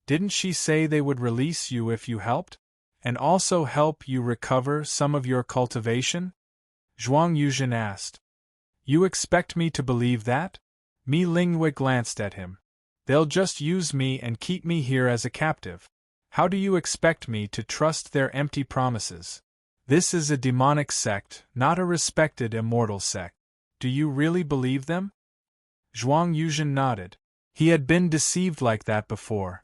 Didn't she say they would release you if you helped? And also help you recover some of your cultivation? Zhuang Yuzhen asked. You expect me to believe that? Mi Lingyue glanced at him. They'll just use me and keep me here as a captive. How do you expect me to trust their empty promises? This is a demonic sect, not a respected immortal sect. Do you really believe them? Zhuang Yuzhen nodded. He had been deceived like that before.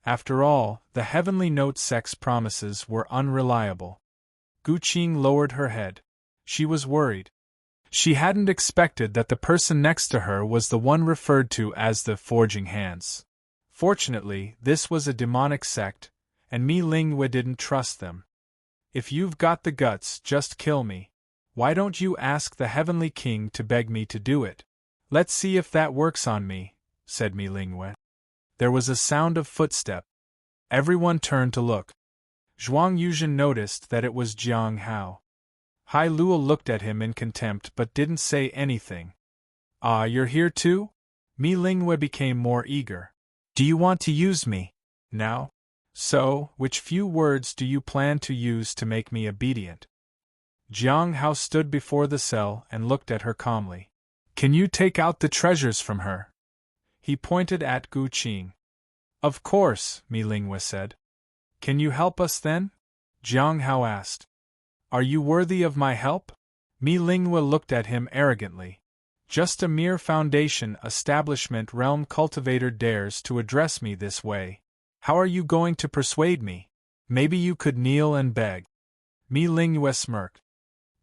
After all, the Heavenly Note sect's promises were unreliable. Gu Qing lowered her head. She was worried. She hadn't expected that the person next to her was the one referred to as the Forging Hands. Fortunately, this was a demonic sect, and Mi Lingyue didn't trust them. If you've got the guts, just kill me. Why don't you ask the Heavenly King to beg me to do it? Let's see if that works on me, said Mi Lingyue. There was a sound of footstep. Everyone turned to look. Zhuang Yuzhen noticed that it was Jiang Hao. Hai Luo looked at him in contempt but didn't say anything. Ah, you're here too? Meaningless became more eager. Do you want to use me? Now? So, which few words do you plan to use to make me obedient? Jiang Hao stood before the cell and looked at her calmly. Can you take out the treasures from her? He pointed at Qing. Of course, Meaningless said. Can you help us then? Jiang Hao asked. Are you worthy of my help? Meaningless looked at him arrogantly. Just a mere foundation establishment realm cultivator dares to address me this way. How are you going to persuade me? Maybe you could kneel and beg. Meaningless smirked.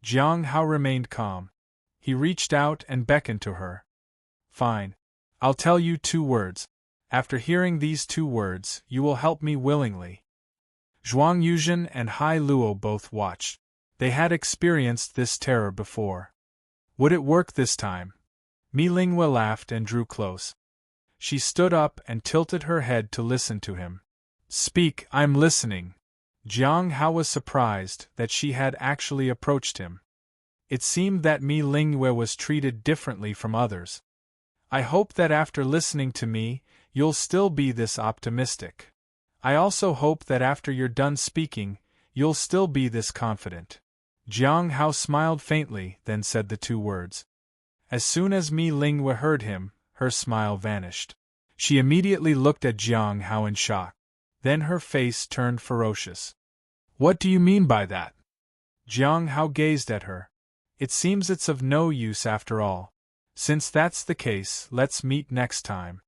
Jiang Hao remained calm. He reached out and beckoned to her. Fine. I'll tell you 2 words. After hearing these 2 words, you will help me willingly. Zhuang Yuzhen and Hai Luo both watched. They had experienced this terror before. Would it work this time? Meaningless laughed and drew close. She stood up and tilted her head to listen to him. Speak, I'm listening. Jiang Hao was surprised that she had actually approached him. It seemed that Meaningless was treated differently from others. I hope that after listening to me, you'll still be this optimistic. I also hope that after you're done speaking, you'll still be this confident. Jiang Hao smiled faintly, then said the 2 words. As soon as Meaningless heard him, her smile vanished. She immediately looked at Jiang Hao in shock. Then her face turned ferocious. What do you mean by that? Jiang Hao gazed at her. It seems it's of no use after all. Since that's the case, let's meet next time.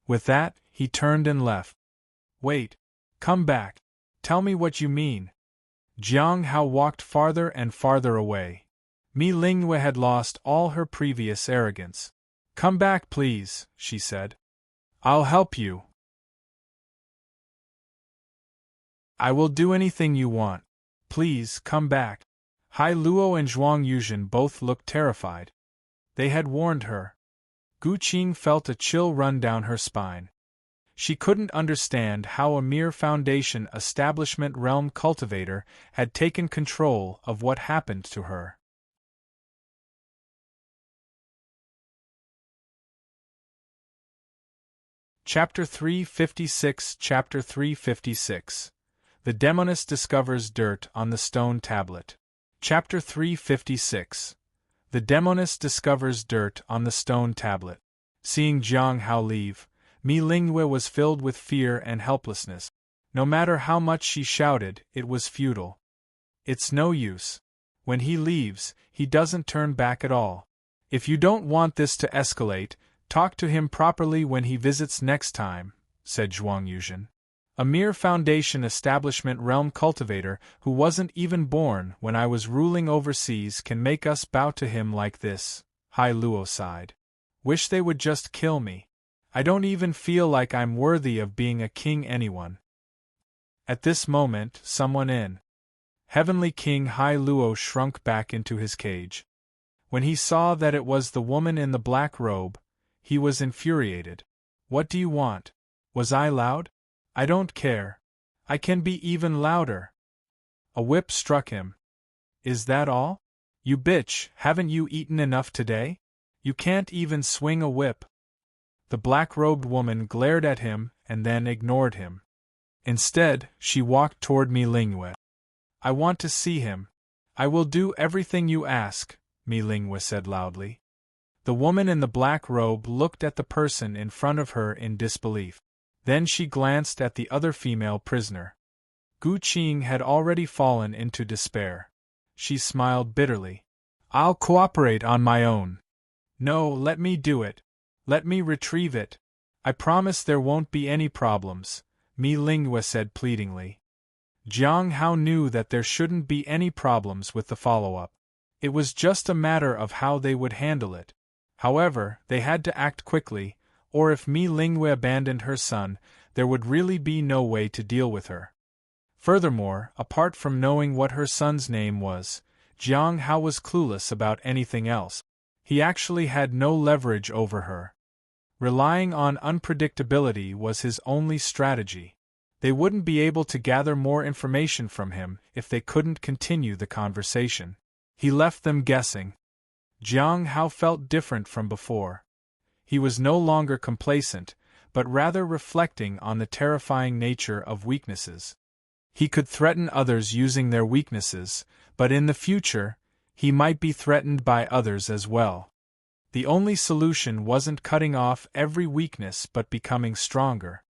With that, he turned and left. Wait. Come back. Tell me what you mean. Jiang Hao walked farther and farther away. Meaningless had lost all her previous arrogance. Come back, please, she said. I'll help you. I will do anything you want. Please, come back. Hai Luo and Zhuang Yuzhen both looked terrified. They had warned her. Qing felt a chill run down her spine. She couldn't understand how a mere foundation establishment realm cultivator had taken control of what happened to her. Chapter 356 Chapter 356 The Demoness discovers dirt on the stone tablet. Chapter 356 The Demoness discovers dirt on the stone tablet. Seeing Jiang Hao leave, Meaningless was filled with fear and helplessness. No matter how much she shouted, it was futile. It's no use. When he leaves, he doesn't turn back at all. If you don't want this to escalate, talk to him properly when he visits next time, said Zhuang Yuzhen. A mere foundation establishment realm cultivator who wasn't even born when I was ruling overseas can make us bow to him like this, Hai Luo sighed. Wish they would just kill me. I don't even feel like I'm worthy of being a king anyone. At this moment, someone in Heavenly King Hai Luo shrunk back into his cage. When he saw that it was the woman in the black robe, he was infuriated. What do you want? Was I loud? I don't care. I can be even louder. A whip struck him. Is that all? You bitch, haven't you eaten enough today? You can't even swing a whip. The black-robed woman glared at him and then ignored him. Instead, she walked toward Meaningless. I want to see him. I will do everything you ask, Meaningless said loudly. The woman in the black robe looked at the person in front of her in disbelief. Then she glanced at the other female prisoner. Qing had already fallen into despair. She smiled bitterly. I'll cooperate on my own. No, let me do it. Let me retrieve it. I promise there won't be any problems, Meaningless said pleadingly. Jiang Hao knew that there shouldn't be any problems with the follow-up. It was just a matter of how they would handle it. However, they had to act quickly, or if Meaningless abandoned her son, there would really be no way to deal with her. Furthermore, apart from knowing what her son's name was, Jiang Hao was clueless about anything else. He actually had no leverage over her. Relying on unpredictability was his only strategy. They wouldn't be able to gather more information from him if they couldn't continue the conversation. He left them guessing. Jiang Hao felt different from before. He was no longer complacent, but rather reflecting on the terrifying nature of weaknesses. He could threaten others using their weaknesses, but in the future, he might be threatened by others as well. The only solution wasn't cutting off every weakness but becoming stronger.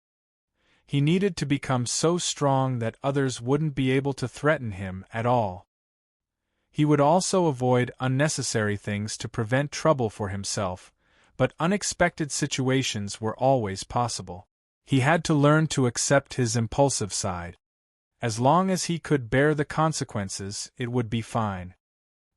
He needed to become so strong that others wouldn't be able to threaten him at all. He would also avoid unnecessary things to prevent trouble for himself, but unexpected situations were always possible. He had to learn to accept his impulsive side. As long as he could bear the consequences, it would be fine.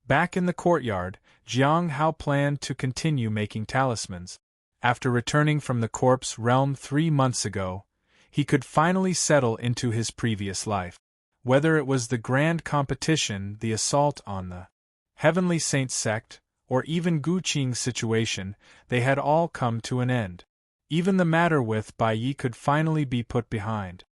Back in the courtyard, Jiang Hao planned to continue making talismans. After returning from the corpse realm 3 months ago, he could finally settle into his previous life. Whether it was the grand competition, the assault on the Heavenly Saint Sect, or even Qing's situation, they had all come to an end. Even the matter with Bai Yi could finally be put behind.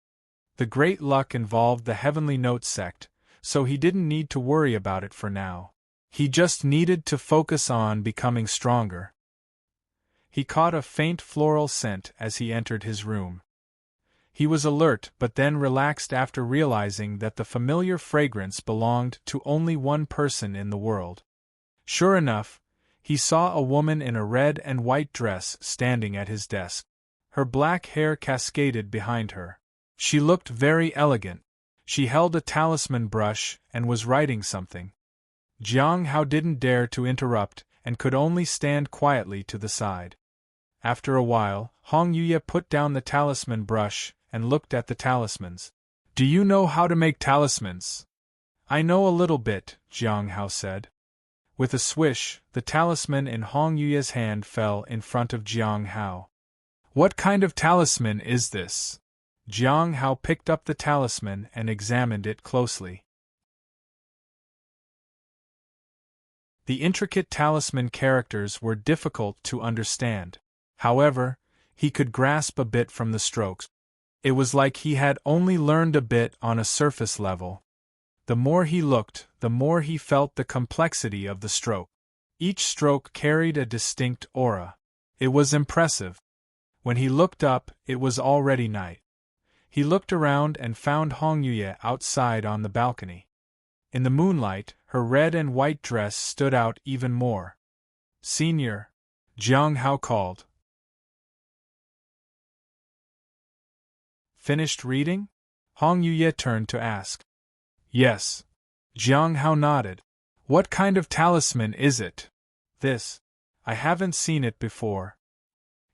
The great luck involved the Heavenly Note Sect, so he didn't need to worry about it for now. He just needed to focus on becoming stronger. He caught a faint floral scent as he entered his room. He was alert but then relaxed after realizing that the familiar fragrance belonged to only one person in the world. Sure enough, he saw a woman in a red and white dress standing at his desk. Her black hair cascaded behind her. She looked very elegant. She held a talisman brush and was writing something. Jiang Hao didn't dare to interrupt and could only stand quietly to the side. After a while, Hong Yuye put down the talisman brush and looked at the talismans. "Do you know how to make talismans?" "I know a little bit," Jiang Hao said. With a swish, the talisman in Hong Yuye's hand fell in front of Jiang Hao. "What kind of talisman is this?" Jiang Hao picked up the talisman and examined it closely. The intricate talisman characters were difficult to understand. However, he could grasp a bit from the strokes. It was like he had only learned a bit on a surface level. The more he looked, the more he felt the complexity of the stroke. Each stroke carried a distinct aura. It was impressive. When he looked up, it was already night. He looked around and found Hong Yuye outside on the balcony. In the moonlight, her red and white dress stood out even more. "Senior," Jiang Hao called. "Finished reading?" Hong Yuye turned to ask. "Yes." Jiang Hao nodded. "What kind of talisman is it?" "This. I haven't seen it before."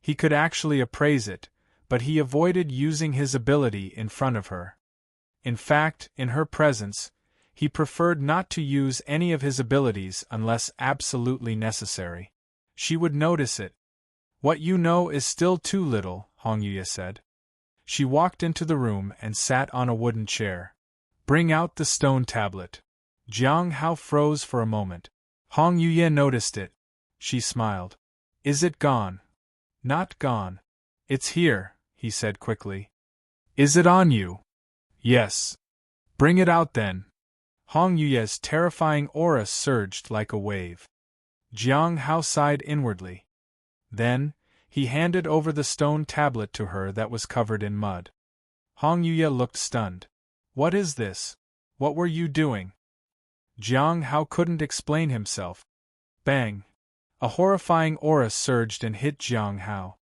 He could actually appraise it, but he avoided using his ability in front of her. In fact, in her presence, he preferred not to use any of his abilities unless absolutely necessary. She would notice it. "What you know is still too little," Hong Yuye said. She walked into the room and sat on a wooden chair. "Bring out the stone tablet." Jiang Hao froze for a moment. Hong Yuye noticed it. She smiled. "Is it gone?" "Not gone. It's here," he said quickly. "Is it on you?" "Yes." "Bring it out then." Hong Yuye's terrifying aura surged like a wave. Jiang Hao sighed inwardly. Then, he handed over the stone tablet to her that was covered in mud. Hong Yuye looked stunned. "What is this? What were you doing?" Jiang Hao couldn't explain himself. Bang! A horrifying aura surged and hit Jiang Hao.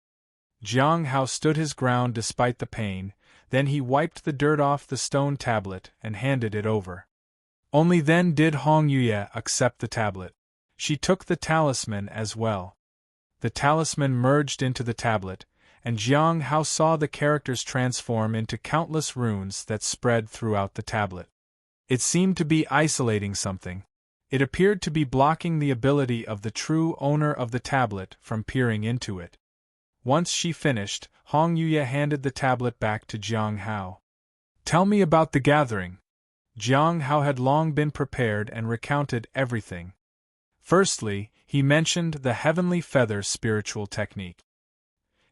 Jiang Hao stood his ground despite the pain, then he wiped the dirt off the stone tablet and handed it over. Only then did Hong Yuye accept the tablet. She took the talisman as well. The talisman merged into the tablet, and Jiang Hao saw the characters transform into countless runes that spread throughout the tablet. It seemed to be isolating something. It appeared to be blocking the ability of the true owner of the tablet from peering into it. Once she finished, Hong Yuye handed the tablet back to Jiang Hao. "Tell me about the gathering." Jiang Hao had long been prepared and recounted everything. Firstly, he mentioned the Heavenly Feather spiritual technique.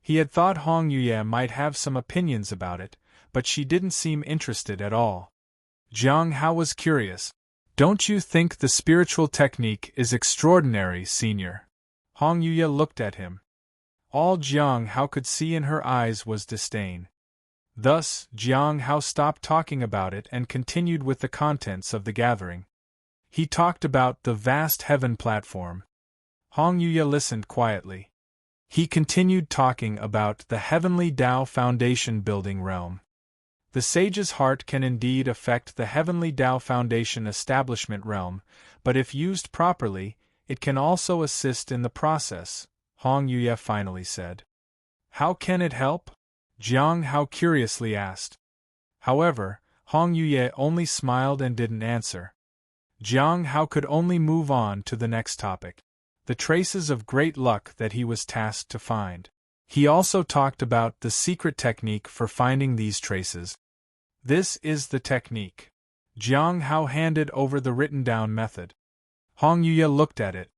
He had thought Hong Yuye might have some opinions about it, but she didn't seem interested at all. Jiang Hao was curious. Don't you think the spiritual technique is extraordinary, Senior? Hong Yuya looked at him. All Jiang Hao could see in her eyes was disdain. Thus, Jiang Hao stopped talking about it and continued with the contents of the gathering. He talked about the vast heaven platform. Hong Yuya listened quietly. He continued talking about the heavenly Tao Foundation building realm. The sage's heart can indeed affect the heavenly Tao Foundation establishment realm, but if used properly, it can also assist in the process, Hong Yuya finally said. How can it help? Jiang Hao curiously asked. However, Hong Yuya only smiled and didn't answer. Jiang Hao could only move on to the next topic. The traces of great luck that he was tasked to find. He also talked about the secret technique for finding these traces. This is the technique. Jiang Hao handed over the written-down method. Hong Yuya looked at it.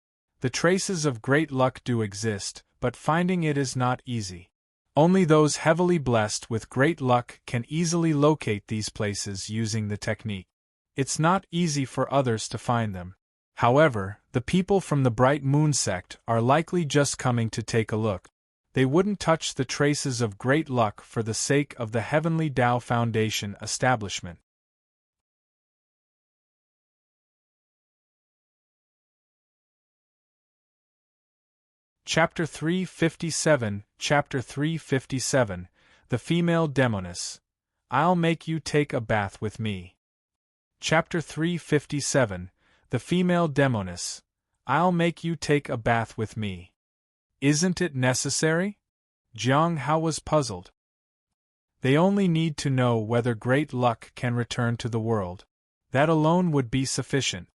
The traces of great luck do exist, but finding it is not easy. Only those heavily blessed with great luck can easily locate these places using the technique. It's not easy for others to find them. However, the people from the Bright Moon Sect are likely just coming to take a look. They wouldn't touch the traces of great luck for the sake of the Heavenly Tao Foundation establishment. Chapter 357, Chapter 357, The Female Demoness. I'll make you take a bath with me. Chapter 357, The Female Demoness. I'll make you take a bath with me. Isn't it necessary? Jiang Hao was puzzled. They only need to know whether great luck can return to the world. That alone would be sufficient.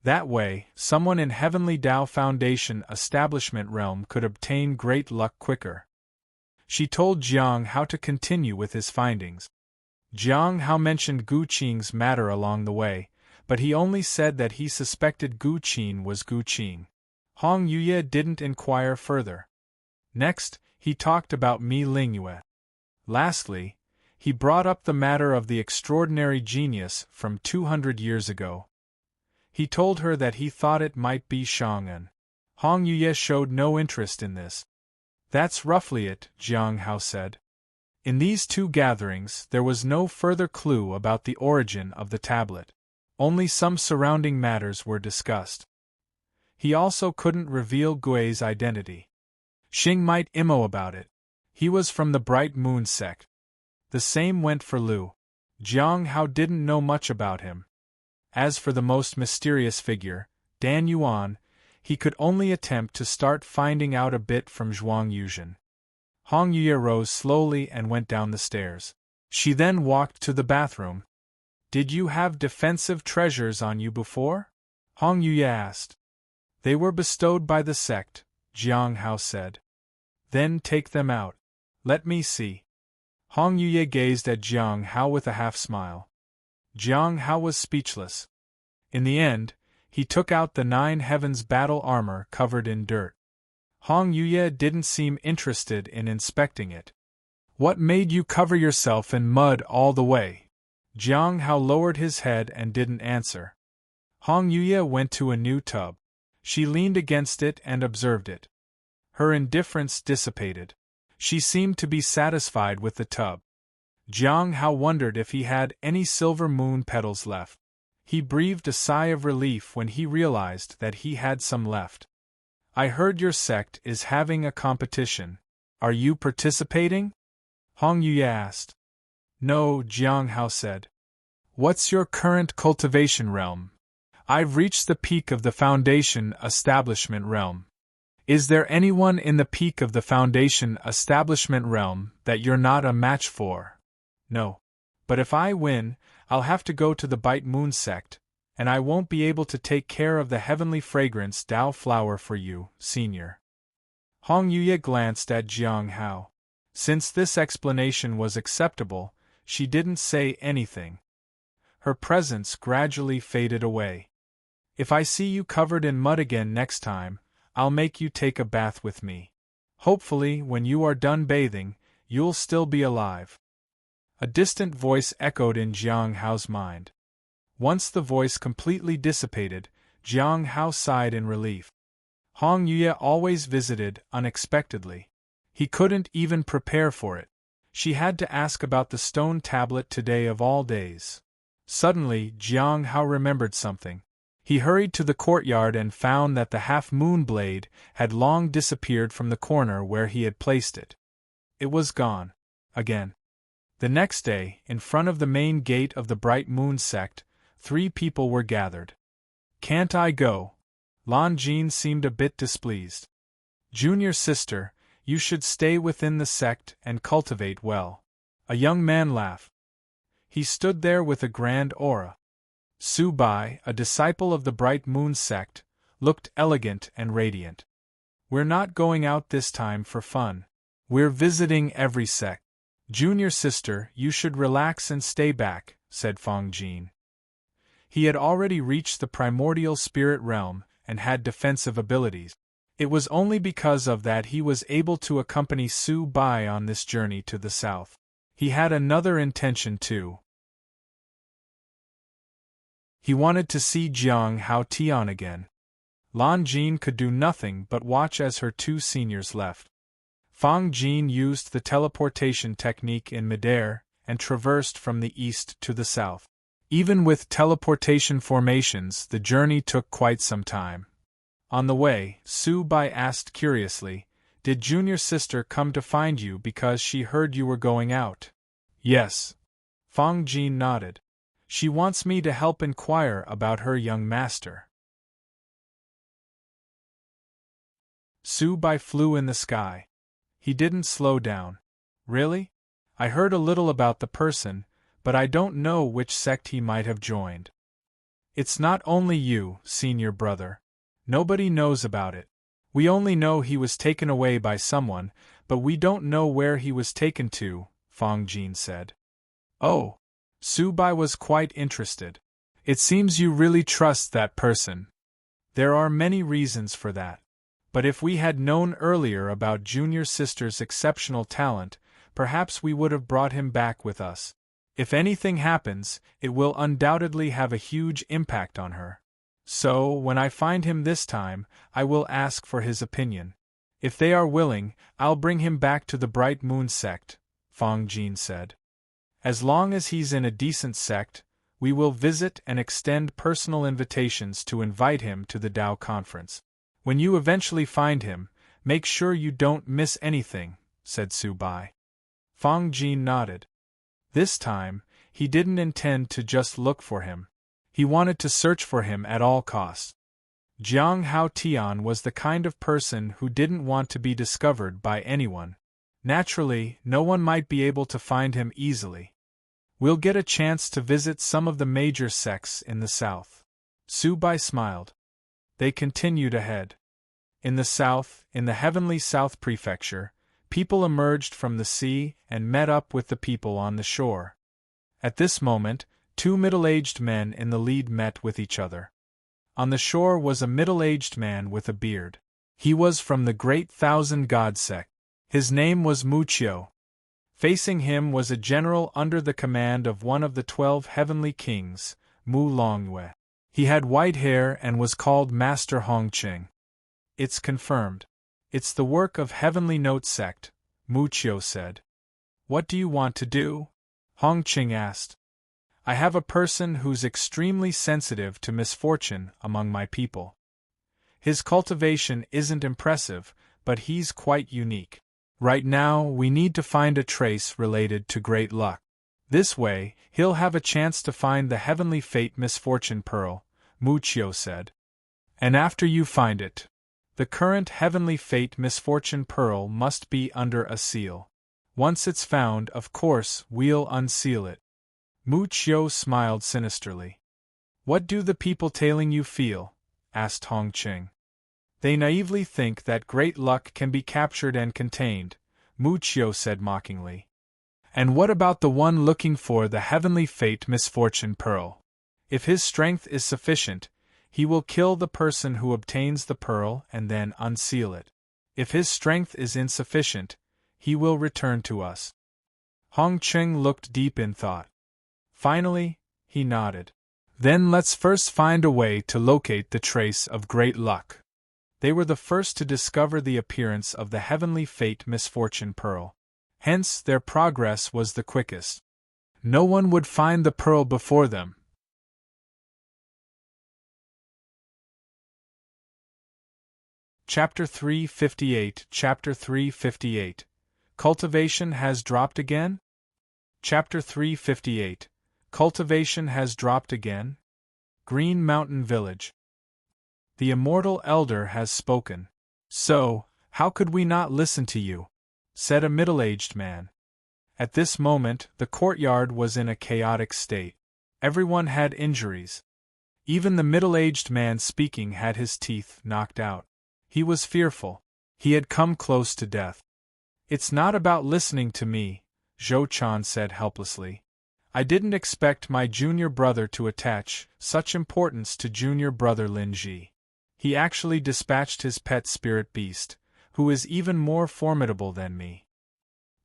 That way, someone in Heavenly Tao Foundation establishment realm could obtain great luck quicker. She told Jiang Hao to continue with his findings. Jiang Hao mentioned Gu Qing's matter along the way, but he only said that he suspected Gu Qing was Gu Qing. Hong Yuya didn't inquire further. Next, he talked about Mi Lingyue. Lastly, he brought up the matter of the extraordinary genius from 200 years ago. He told her that he thought it might be Shang'an. Hong Yuya showed no interest in this. That's roughly it, Jiang Hao said. In these two gatherings there was no further clue about the origin of the tablet. Only some surrounding matters were discussed. He also couldn't reveal Gui's identity. Qing might imo about it. He was from the Bright Moon Sect. The same went for Liu. Jiang Hao didn't know much about him. As for the most mysterious figure, Dan Yuan, he could only attempt to start finding out a bit from Zhuang Yuzhen. Hong Yuya rose slowly and went down the stairs. She then walked to the bathroom. Did you have defensive treasures on you before? Hong Yuya asked. They were bestowed by the sect, Jiang Hao said. Then take them out. Let me see. Hong Yuya gazed at Jiang Hao with a half-smile. Jiang Hao was speechless. In the end, he took out the 9 Heavens battle armor covered in dirt. Hong Yuya didn't seem interested in inspecting it. What made you cover yourself in mud all the way? Jiang Hao lowered his head and didn't answer. Hong Yuya went to a new tub. She leaned against it and observed it. Her indifference dissipated. She seemed to be satisfied with the tub. Jiang Hao wondered if he had any silver moon petals left. He breathed a sigh of relief when he realized that he had some left. I heard your sect is having a competition. Are you participating? Hong Yuya asked. No, Jiang Hao said. What's your current cultivation realm? I've reached the peak of the Foundation establishment realm. Is there anyone in the peak of the Foundation establishment realm that you're not a match for? No. But if I win, I'll have to go to the Bright Moon Sect, and I won't be able to take care of the heavenly fragrance Tao flower for you, Senior. Hong Yuya glanced at Jiang Hao. Since this explanation was acceptable, she didn't say anything. Her presence gradually faded away. If I see you covered in mud again next time, I'll make you take a bath with me. Hopefully, when you are done bathing, you'll still be alive. A distant voice echoed in Jiang Hao's mind. Once the voice completely dissipated, Jiang Hao sighed in relief. Hong Yue always visited unexpectedly. He couldn't even prepare for it. She had to ask about the stone tablet today of all days. Suddenly, Jiang Hao remembered something. He hurried to the courtyard and found that the half-moon blade had long disappeared from the corner where he had placed it. It was gone. Again. The next day, in front of the main gate of the Bright Moon Sect, 3 people were gathered. "Can't I go?" Lan Jin seemed a bit displeased. "Junior sister, you should stay within the sect and cultivate well." A young man laughed. He stood there with a grand aura. Su Bai, a disciple of the Bright Moon Sect, looked elegant and radiant. "We're not going out this time for fun. We're visiting every sect. Junior sister, you should relax and stay back," said Fong Jin. He had already reached the primordial spirit realm and had defensive abilities. It was only because of that he was able to accompany Su Bai on this journey to the south. He had another intention too. He wanted to see Jiang Hao Tian again. Lan Jin could do nothing but watch as her 2 seniors left. Fong Jin used the teleportation technique in midair and traversed from the east to the south. Even with teleportation formations, the journey took quite some time. On the way, Su Bai asked curiously, "Did junior sister come to find you because she heard you were going out?" "Yes." Fong Jin nodded. "She wants me to help inquire about her young master." Su Bai flew in the sky. He didn't slow down. "Really? I heard a little about the person, but I don't know which sect he might have joined." "It's not only you, senior brother. Nobody knows about it. We only know he was taken away by someone, but we don't know where he was taken to," Fong Jin said. "Oh." Su Bai was quite interested. "It seems you really trust that person." "There are many reasons for that. But if we had known earlier about junior sister's exceptional talent, perhaps we would have brought him back with us. If anything happens, it will undoubtedly have a huge impact on her. So, when I find him this time, I will ask for his opinion. If they are willing, I'll bring him back to the Bright Moon Sect," Fong Jin said. "As long as he's in a decent sect, we will visit and extend personal invitations to invite him to the Dao conference. When you eventually find him, make sure you don't miss anything," said Su Bai. Fong Jin nodded. This time, he didn't intend to just look for him. He wanted to search for him at all costs. Jiang Hao Tian was the kind of person who didn't want to be discovered by anyone. Naturally, no one might be able to find him easily. "We'll get a chance to visit some of the major sects in the south." Su Bai smiled. They continued ahead. In the south, in the heavenly South Prefecture, people emerged from the sea and met up with the people on the shore. At this moment, 2 middle-aged men in the lead met with each other. On the shore was a middle-aged man with a beard. He was from the Great Thousand God Sect. His name was Mu Chiu. Facing him was a general under the command of one of the 12 heavenly kings, Mu Longyue. He had white hair and was called Master Hong Qing. "It's confirmed. It's the work of Heavenly Note Sect," Mu Chiu said. "What do you want to do?" Hong Qing asked. "I have a person who's extremely sensitive to misfortune among my people. His cultivation isn't impressive, but he's quite unique. Right now, we need to find a trace related to great luck. This way, he'll have a chance to find the Heavenly Fate Misfortune Pearl," Mu Chiu said. "And after you find it, the current Heavenly Fate Misfortune Pearl must be under a seal. Once it's found, of course, we'll unseal it." Mu Chiu smiled sinisterly. "What do the people tailing you feel?" asked Hong Qing. "They naively think that great luck can be captured and contained," Mu Chiu said mockingly. "And what about the one looking for the Heavenly Fate Misfortune Pearl? If his strength is sufficient, he will kill the person who obtains the pearl and then unseal it. If his strength is insufficient, he will return to us." Hong Qing looked deep in thought. Finally, he nodded. Then let's first find a way to locate the trace of great luck. They were the first to discover the appearance of the heavenly fate misfortune pearl. Hence, their progress was the quickest. No one would find the pearl before them. Chapter 358 Chapter 358 Cultivation has dropped again? Chapter 358 Cultivation has dropped again? Green Mountain Village. The immortal elder has spoken. So, how could we not listen to you? Said a middle-aged man. At this moment, the courtyard was in a chaotic state. Everyone had injuries. Even the middle-aged man speaking had his teeth knocked out. He was fearful. He had come close to death. It's not about listening to me, Zhou Chan said helplessly. I didn't expect my junior brother to attach such importance to junior brother Lin Ji. He actually dispatched his pet spirit beast, who is even more formidable than me.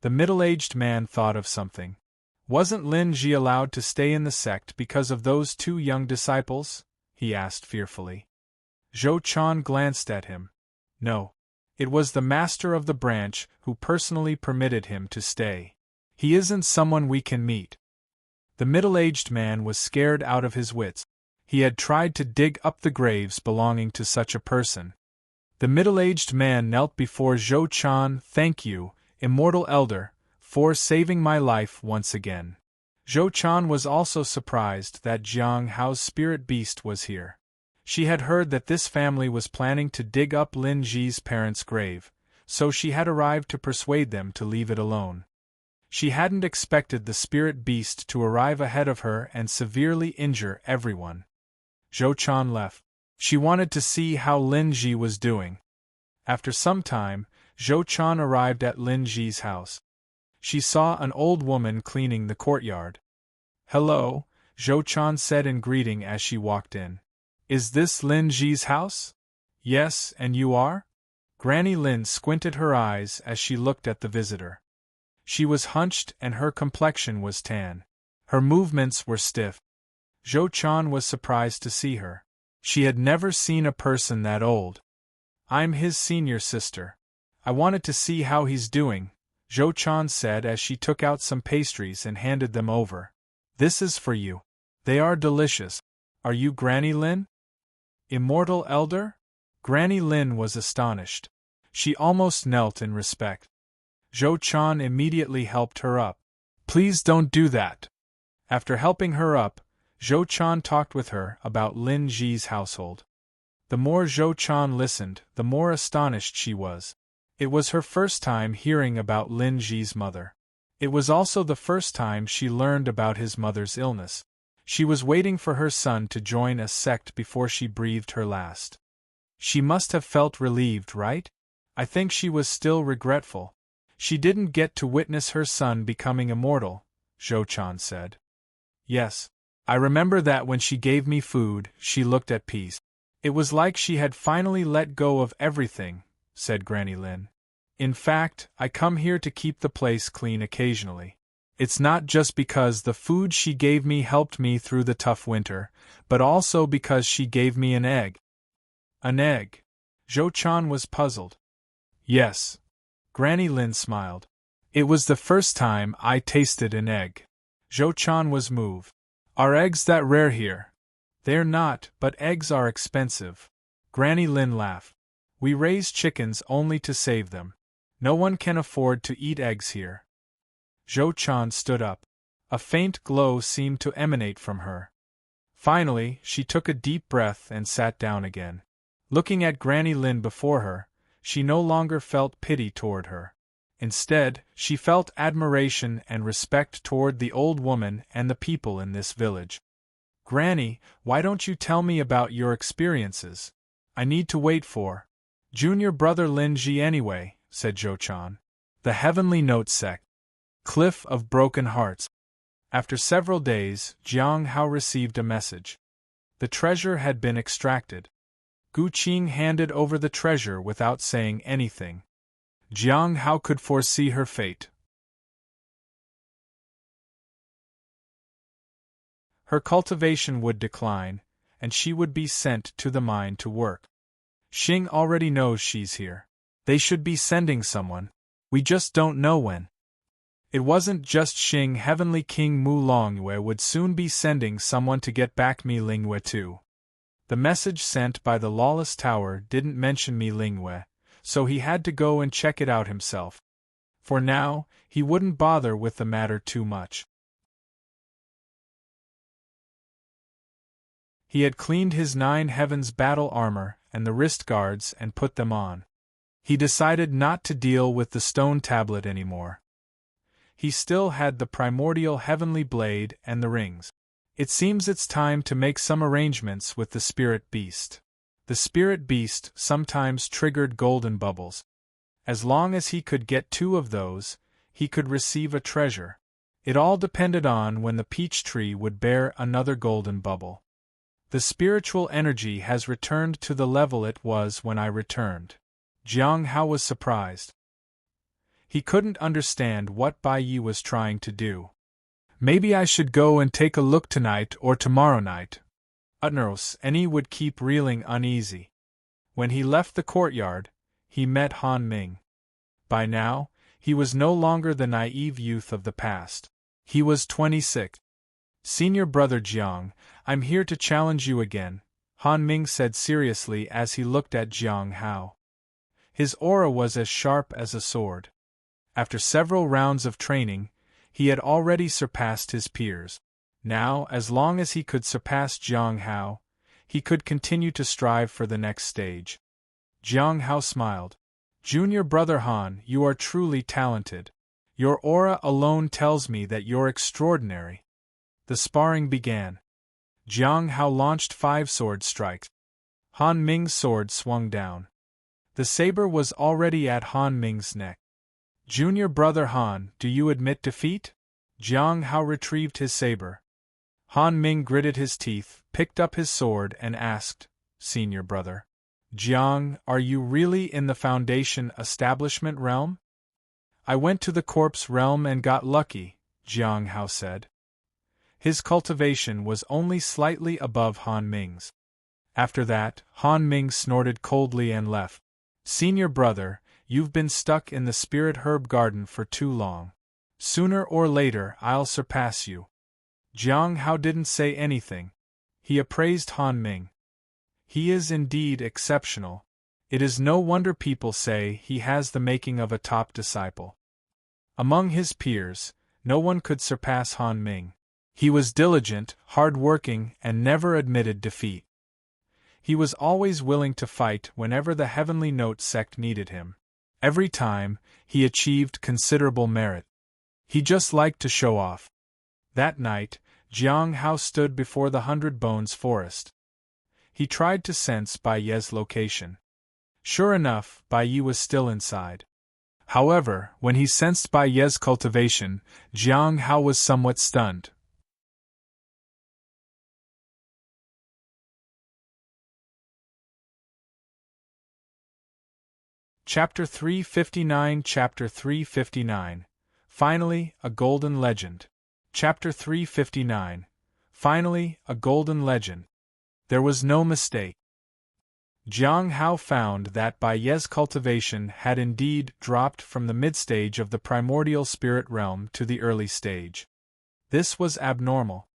The middle-aged man thought of something. Wasn't Lin Ji allowed to stay in the sect because of those two young disciples? He asked fearfully. Zhou Chan glanced at him. No. It was the master of the branch who personally permitted him to stay. He isn't someone we can meet. The middle-aged man was scared out of his wits. He had tried to dig up the graves belonging to such a person. The middle-aged man knelt before Zhou Chan. Thank you, immortal elder, for saving my life once again. Zhou Chan was also surprised that Jiang Hao's spirit beast was here. She had heard that this family was planning to dig up Lin Ji's parents' grave, so she had arrived to persuade them to leave it alone. She hadn't expected the spirit beast to arrive ahead of her and severely injure everyone. Zhou Chan left. She wanted to see how Lin Ji was doing. After some time, Zhou Chan arrived at Lin Ji's house. She saw an old woman cleaning the courtyard. Hello, Zhou Chan said in greeting as she walked in. Is this Lin Ji's house? Yes, and you are? Granny Lin squinted her eyes as she looked at the visitor. She was hunched and her complexion was tan. Her movements were stiff. Zhou Chan was surprised to see her. She had never seen a person that old. I'm his senior sister. I wanted to see how he's doing, Zhou Chan said as she took out some pastries and handed them over. This is for you. They are delicious. Are you Granny Lin? Immortal Elder? Granny Lin was astonished. She almost knelt in respect. Zhou Chan immediately helped her up. Please don't do that. After helping her up, Zhou Chan talked with her about Lin Ji's household. The more Zhou Chan listened, the more astonished she was. It was her first time hearing about Lin Ji's mother. It was also the first time she learned about his mother's illness. She was waiting for her son to join a sect before she breathed her last. She must have felt relieved, right? I think she was still regretful. She didn't get to witness her son becoming immortal, Zhou Chan said. Yes. I remember that when she gave me food, she looked at peace. It was like she had finally let go of everything, said Granny Lin. In fact, I come here to keep the place clean occasionally. It's not just because the food she gave me helped me through the tough winter, but also because she gave me an egg. An egg? Zhou Chan was puzzled. Yes. Granny Lin smiled. It was the first time I tasted an egg. Zhou Chan was moved. Are eggs that rare here? They're not, but eggs are expensive. Granny Lin laughed. We raise chickens only to save them. No one can afford to eat eggs here. Zhou Chan stood up. A faint glow seemed to emanate from her. Finally, she took a deep breath and sat down again. Looking at Granny Lin before her, she no longer felt pity toward her. Instead, she felt admiration and respect toward the old woman and the people in this village. Granny, why don't you tell me about your experiences? I need to wait for junior brother Lin Ji anyway, said Zhou Chan. The Heavenly Note Sect. Cliff of Broken Hearts. After several days, Jiang Hao received a message. The treasure had been extracted. Qing handed over the treasure without saying anything. Jiang Hao could foresee her fate. Her cultivation would decline, and she would be sent to the mine to work. Qing already knows she's here. They should be sending someone. We just don't know when. It wasn't just Qing. Heavenly King Mu Longyue would soon be sending someone to get back Meaningless too. The message sent by the Lawless Tower didn't mention Meaningless, so he had to go and check it out himself. For now, he wouldn't bother with the matter too much. He had cleaned his 9 Heavens battle armor and the wrist guards and put them on. He decided not to deal with the stone tablet anymore. He still had the primordial heavenly blade and the rings. It seems it's time to make some arrangements with the spirit beast. The spirit beast sometimes triggered golden bubbles. As long as he could get 2 of those, he could receive a treasure. It all depended on when the peach tree would bear another golden bubble. The spiritual energy has returned to the level it was when I returned. Jiang Hao was surprised. He couldn't understand what Bai Yi was trying to do. Maybe I should go and take a look tonight or tomorrow night. Utneros would keep reeling uneasy. When he left the courtyard, he met Han Ming. By now, he was no longer the naive youth of the past. He was 26. Senior brother Jiang, I'm here to challenge you again, Han Ming said seriously as he looked at Jiang Hao. His aura was as sharp as a sword. After several rounds of training, he had already surpassed his peers. Now, as long as he could surpass Jiang Hao, he could continue to strive for the next stage. Jiang Hao smiled. Junior brother Han, you are truly talented. Your aura alone tells me that you're extraordinary. The sparring began. Jiang Hao launched 5 sword strikes. Han Ming's sword swung down. The saber was already at Han Ming's neck. Junior brother Han, do you admit defeat? Jiang Hao retrieved his saber. Han Ming gritted his teeth, picked up his sword and asked, Senior brother. Jiang, are you really in the Foundation establishment realm? I went to the corpse realm and got lucky, Jiang Hao said. His cultivation was only slightly above Han Ming's. After that, Han Ming snorted coldly and left. Senior brother, you've been stuck in the spirit herb garden for too long. Sooner or later I'll surpass you. Jiang Hao didn't say anything. He appraised Han Ming. He is indeed exceptional. It is no wonder people say he has the making of a top disciple. Among his peers, no one could surpass Han Ming. He was diligent, hard-working, and never admitted defeat. He was always willing to fight whenever the Heavenly Note sect needed him. Every time, he achieved considerable merit. He just liked to show off. That night, Jiang Hao stood before the 100 Bones forest. He tried to sense Bai Ye's location. Sure enough, Bai Yi was still inside. However, when he sensed Bai Ye's cultivation, Jiang Hao was somewhat stunned. Chapter 359 Chapter 359 Finally, a Golden Legend. Chapter 359 Finally, a Golden Legend. There was no mistake. Jiang Hao found that Bai Ye's cultivation had indeed dropped from the mid-stage of the primordial spirit realm to the early stage. This was abnormal.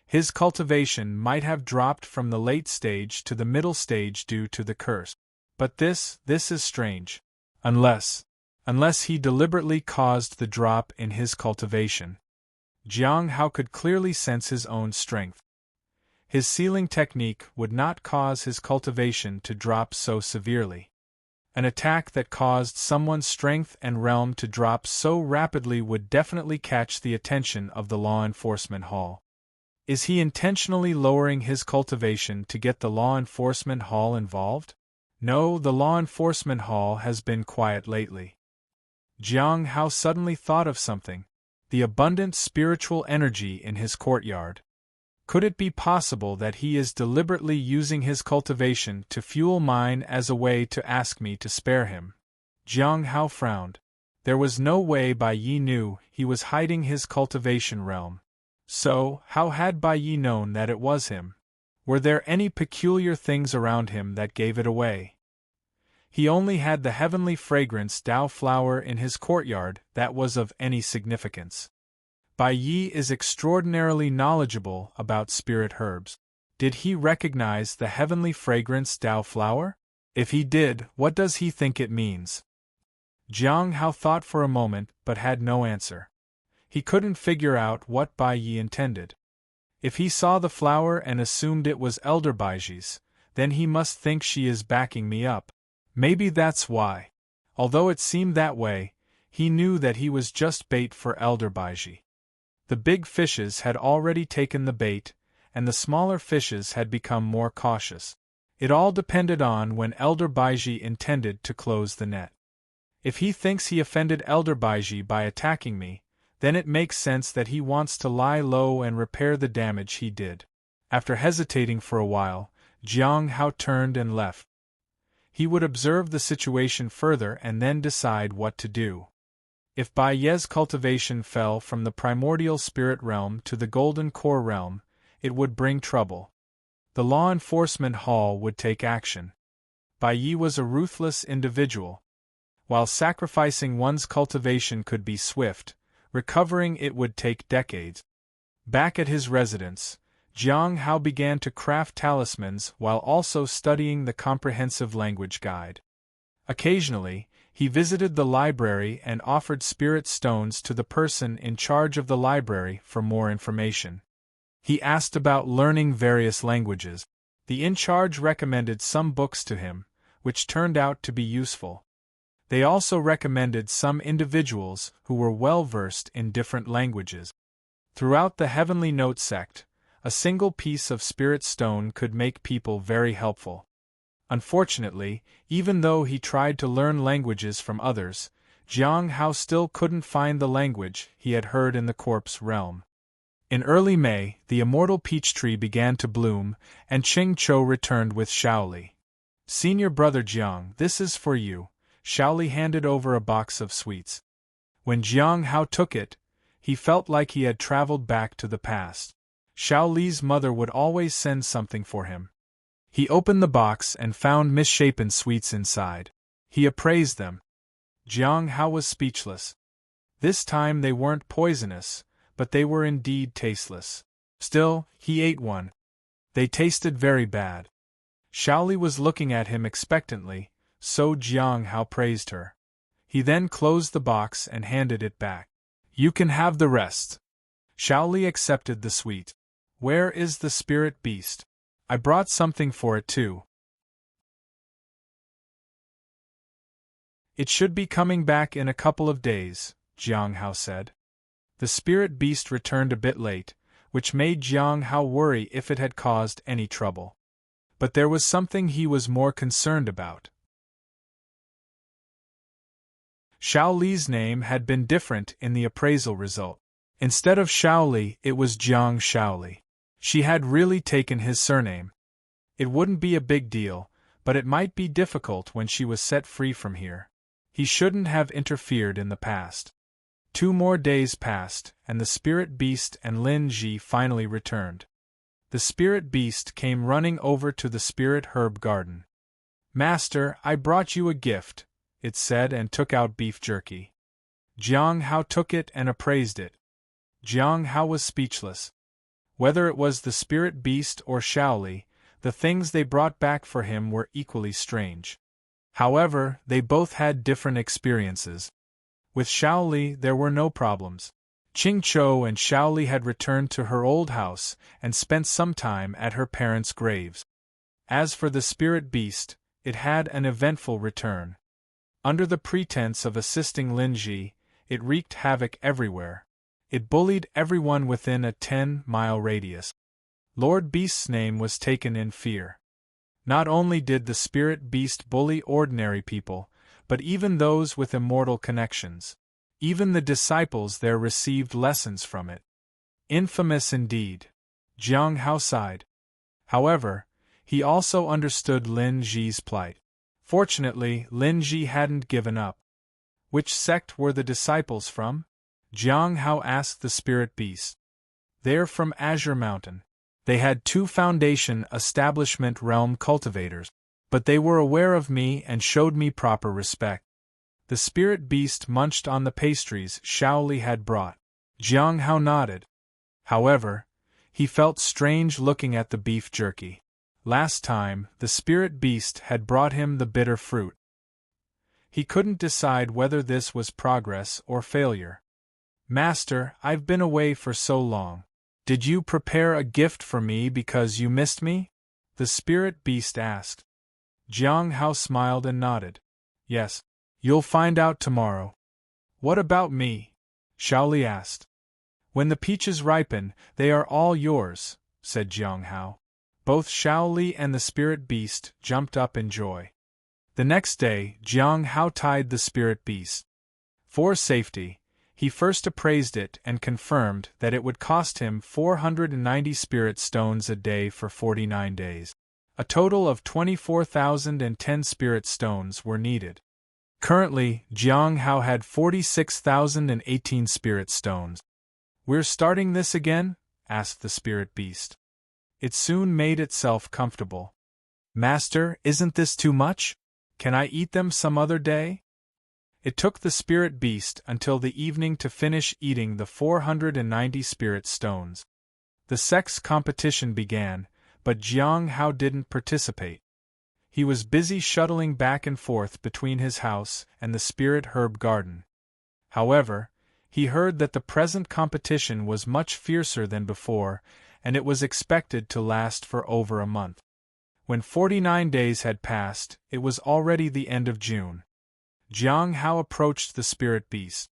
His cultivation might have dropped from the late stage to the middle stage due to the curse. But this is strange. Unless he deliberately caused the drop in his cultivation. Jiang Hao could clearly sense his own strength. His sealing technique would not cause his cultivation to drop so severely. An attack that caused someone's strength and realm to drop so rapidly would definitely catch the attention of the law enforcement hall. Is he intentionally lowering his cultivation to get the law enforcement hall involved? No, the law enforcement hall has been quiet lately. Jiang Hao suddenly thought of something: the abundant spiritual energy in his courtyard. Could it be possible that he is deliberately using his cultivation to fuel mine as a way to ask me to spare him? Jiang Hao frowned. There was no way Bai Yi knew he was hiding his cultivation realm. So, how had Bai Yi known that it was him? Were there any peculiar things around him that gave it away? He only had the heavenly fragrance Dao flower in his courtyard that was of any significance. Bai Yi is extraordinarily knowledgeable about spirit herbs. Did he recognize the heavenly fragrance Dao flower? If he did, what does he think it means? Jiang Hao thought for a moment but had no answer. He couldn't figure out what Bai Yi intended. If he saw the flower and assumed it was Elder Baiji's, then he must think she is backing me up. Maybe that's why. Although it seemed that way, he knew that he was just bait for Elder Baiji. The big fishes had already taken the bait, and the smaller fishes had become more cautious. It all depended on when Elder Baiji intended to close the net. If he thinks he offended Elder Baiji by attacking me, then it makes sense that he wants to lie low and repair the damage he did. After hesitating for a while, Jiang Hao turned and left. He would observe the situation further and then decide what to do. If Bai Ye's cultivation fell from the primordial spirit realm to the golden core realm, it would bring trouble. The law enforcement hall would take action. Bai Yi was a ruthless individual. While sacrificing one's cultivation could be swift, recovering it would take decades. Back at his residence, Jiang Hao began to craft talismans while also studying the comprehensive language guide. Occasionally, he visited the library and offered spirit stones to the person in charge of the library for more information. He asked about learning various languages. The in-charge recommended some books to him, which turned out to be useful. They also recommended some individuals who were well-versed in different languages. Throughout the Heavenly Note sect, a single piece of spirit stone could make people very helpful. Unfortunately, even though he tried to learn languages from others, Jiang Hao still couldn't find the language he had heard in the corpse realm. In early May, the immortal peach tree began to bloom, and Qing Chou returned with Shaoli. "Senior brother Jiang, this is for you." Shaoli handed over a box of sweets. When Jiang Hao took it, he felt like he had traveled back to the past. Shaoli's mother would always send something for him. He opened the box and found misshapen sweets inside. He appraised them. Jiang Hao was speechless. This time they weren't poisonous, but they were indeed tasteless. Still, he ate one. They tasted very bad. Shaoli was looking at him expectantly, so Jiang Hao praised her. He then closed the box and handed it back. "You can have the rest." Shaoli accepted the sweet. "Where is the spirit beast? I brought something for it too." "It should be coming back in a couple of days," Jiang Hao said. The spirit beast returned a bit late, which made Jiang Hao worry if it had caused any trouble. But there was something he was more concerned about. Shaoli's name had been different in the appraisal result. Instead of Shaoli, it was Jiang Shaoli. She had really taken his surname. It wouldn't be a big deal, but it might be difficult when she was set free from here. He shouldn't have interfered in the past. 2 more days passed, and the spirit beast and Lin Ji finally returned. The spirit beast came running over to the spirit herb garden. "Master, I brought you a gift," it said, and took out beef jerky. Jiang Hao took it and appraised it. Jiang Hao was speechless. Whether it was the spirit beast or Shaoli, the things they brought back for him were equally strange. However, they both had different experiences. With Shaoli there were no problems. Qing Chou and Shaoli had returned to her old house and spent some time at her parents' graves. As for the spirit beast, it had an eventful return. Under the pretense of assisting Lin Ji, it wreaked havoc everywhere. It bullied everyone within a 10-mile radius. Lord Beast's name was taken in fear. Not only did the spirit beast bully ordinary people, but even those with immortal connections. Even the disciples there received lessons from it. Infamous indeed. Jiang Hao sighed. However, he also understood Lin Ji's plight. Fortunately, Lin Ji hadn't given up. "Which sect were the disciples from?" Jiang Hao asked the spirit beast. They're from Azure Mountain. They had 2 Foundation Establishment Realm Cultivators, but they were aware of me and showed me proper respect. The spirit beast munched on the pastries Shaoli had brought. Jiang Hao nodded. However, he felt strange looking at the beef jerky. Last time, the spirit beast had brought him the bitter fruit. He couldn't decide whether this was progress or failure. Master, I've been away for so long. Did you prepare a gift for me because you missed me? The spirit beast asked. Jiang Hao smiled and nodded. Yes. You'll find out tomorrow. What about me? Shaoli asked. When the peaches ripen, they are all yours, said Jiang Hao. Both Shaoli and the spirit beast jumped up in joy. The next day, Jiang Hao tied the spirit beast. For safety, he first appraised it and confirmed that it would cost him 490 spirit stones a day for 49 days. A total of 24,010 spirit stones were needed. Currently, Jiang Hao had 46,018 spirit stones. We're starting this again? Asked the spirit beast. It soon made itself comfortable. Master, isn't this too much? Can I eat them some other day? It took the spirit beast until the evening to finish eating the 490 spirit stones. The Sect's competition began, but Jiang Hao didn't participate. He was busy shuttling back and forth between his house and the spirit herb garden. However, he heard that the present competition was much fiercer than before, and it was expected to last for over a month. When 49 days had passed, it was already the end of June. Jiang Hao approached the spirit beast.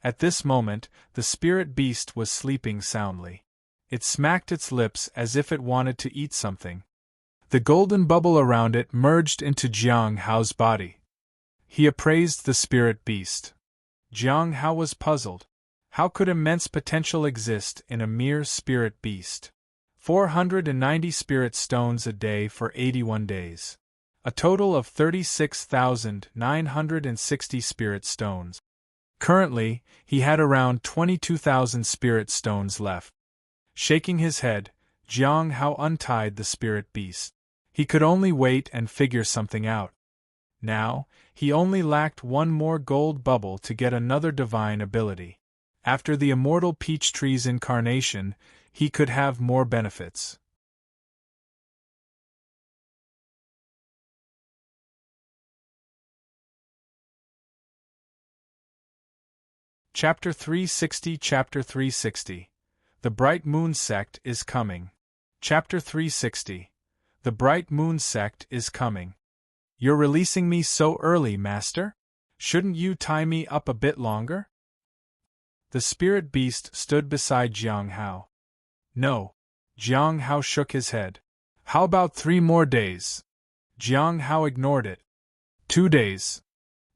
At this moment, the spirit beast was sleeping soundly. It smacked its lips as if it wanted to eat something. The golden bubble around it merged into Jiang Hao's body. He appraised the spirit beast. Jiang Hao was puzzled. How could immense potential exist in a mere spirit beast? 490 spirit stones a day for 81 days. A total of 36,960 spirit stones. Currently, he had around 22,000 spirit stones left. Shaking his head, Jiang Hao untied the spirit beast. He could only wait and figure something out. Now, he only lacked one more gold bubble to get another divine ability. After the immortal peach tree's incarnation, he could have more benefits. Chapter 360 Chapter 360 The Bright Moon Sect is Coming. Chapter 360 The Bright Moon Sect is Coming. You're releasing me so early, Master? Shouldn't you tie me up a bit longer? The spirit beast stood beside Jiang Hao. No. Jiang Hao shook his head. How about 3 more days? Jiang Hao ignored it. 2 days.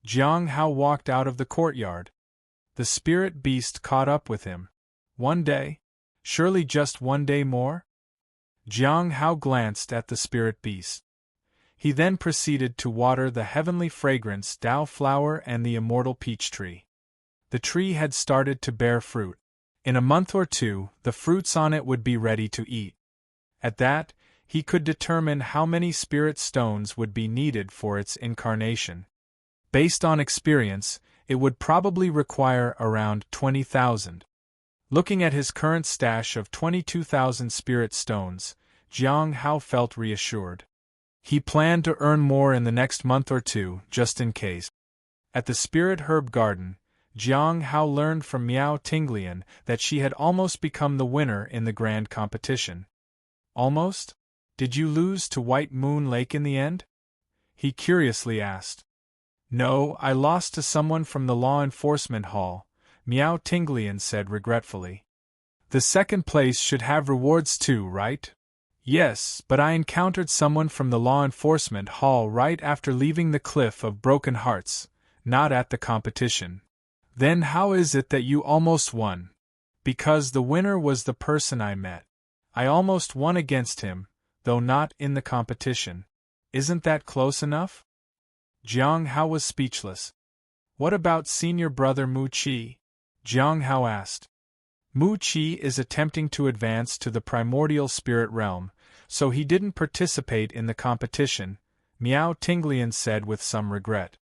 Jiang Hao walked out of the courtyard. The spirit beast caught up with him. 1 day? Surely just 1 day more? Jiang Hao glanced at the spirit beast. He then proceeded to water the heavenly fragrance Dao flower and the immortal peach tree. The tree had started to bear fruit. In a month or 2, the fruits on it would be ready to eat. At that, he could determine how many spirit stones would be needed for its incarnation. Based on experience, it would probably require around 20,000. Looking at his current stash of 22,000 spirit stones, Jiang Hao felt reassured. He planned to earn more in the next month or 2, just in case. At the spirit herb garden, Jiang Hao learned from Miao Tinglian that she had almost become the winner in the grand competition. Almost? Did you lose to White Moon Lake in the end? He curiously asked. No, I lost to someone from the law enforcement hall, Miao Tinglian said regretfully. The second place should have rewards too, right? Yes, but I encountered someone from the law enforcement hall right after leaving the Cliff of Broken Hearts, not at the competition. Then how is it that you almost won? Because the winner was the person I met. I almost won against him, though not in the competition. Isn't that close enough? Jiang Hao was speechless. What about senior brother Mu Qi? Jiang Hao asked. Mu Qi is attempting to advance to the primordial spirit realm, so he didn't participate in the competition, Miao Tinglian said with some regret.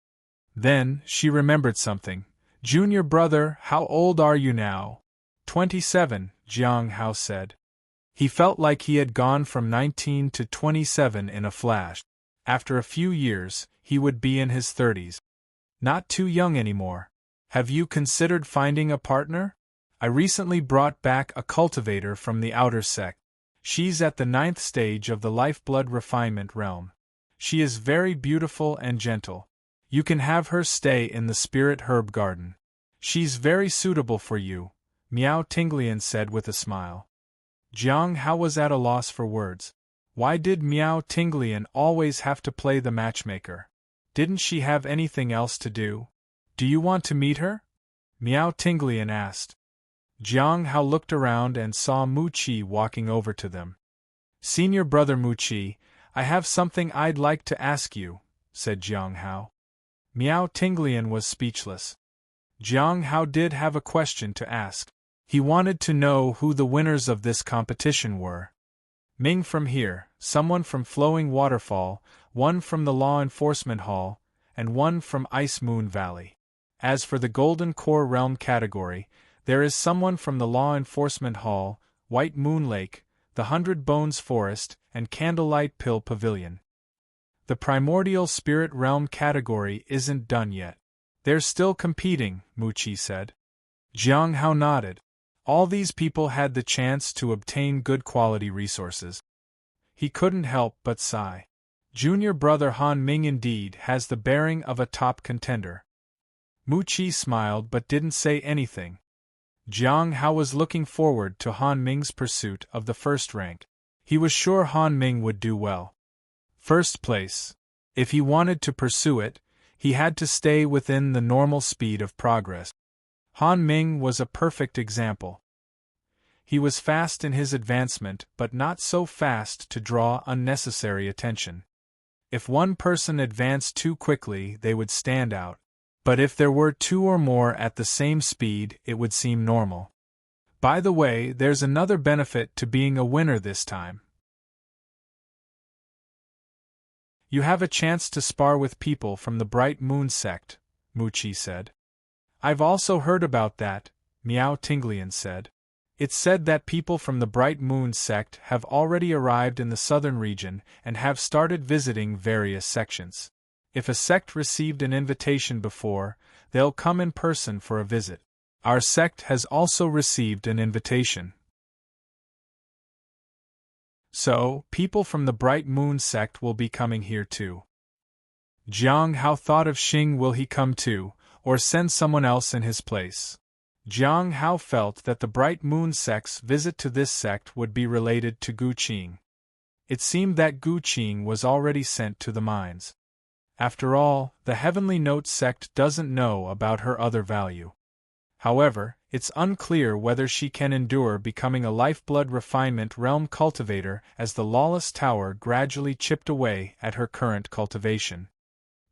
Then, she remembered something. Junior brother, how old are you now? 27, Jiang Hao said. He felt like he had gone from 19 to 27 in a flash. After a few years, he would be in his 30s. Not too young anymore. Have you considered finding a partner? I recently brought back a cultivator from the outer sect. She's at the 9th stage of the lifeblood refinement realm. She is very beautiful and gentle. You can have her stay in the spirit herb garden. She's very suitable for you, Miao Tinglian said with a smile. Jiang Hao was at a loss for words. Why did Miao Tinglian always have to play the matchmaker? Didn't she have anything else to do? Do you want to meet her? Miao Tinglian asked. Jiang Hao looked around and saw Mu Qi walking over to them. Senior brother Mu Qi, I have something I'd like to ask you, said Jiang Hao. Miao Tinglian was speechless. Jiang Hao did have a question to ask. He wanted to know who the winners of this competition were. Ming from here, someone from Flowing Waterfall, one from the Law Enforcement Hall, and one from Ice Moon Valley. As for the Golden Core Realm category, there is someone from the Law Enforcement Hall, White Moon Lake, the 100 Bones Forest, and Candlelight Pill Pavilion. The Primordial Spirit Realm category isn't done yet. They're still competing, Mu Qi said. Jiang Hao nodded. All these people had the chance to obtain good quality resources. He couldn't help but sigh. Junior brother Han Ming indeed has the bearing of a top contender. Mu Qi smiled but didn't say anything. Jiang Hao was looking forward to Han Ming's pursuit of the first rank. He was sure Han Ming would do well. First place. If he wanted to pursue it, he had to stay within the normal speed of progress. Han Ming was a perfect example. He was fast in his advancement but not so fast to draw unnecessary attention. If one person advanced too quickly, they would stand out. But if there were two or more at the same speed, it would seem normal. By the way, there's another benefit to being a winner this time. You have a chance to spar with people from the Bright Moon Sect, Mu Qi said. I've also heard about that, Miao Tinglian said. It's said that people from the Bright Moon Sect have already arrived in the southern region and have started visiting various sections. If a sect received an invitation before, they'll come in person for a visit. Our sect has also received an invitation. So, people from the Bright Moon Sect will be coming here too. Jiang Hao thought of Qing. Will he come too, or send someone else in his place? Jiang Hao felt that the Bright Moon Sect's visit to this sect would be related to Qing. It seemed that Qing was already sent to the mines. After all, the Heavenly Note sect doesn't know about her other value. However, it's unclear whether she can endure becoming a lifeblood refinement realm cultivator as the Lawless Tower gradually chipped away at her current cultivation.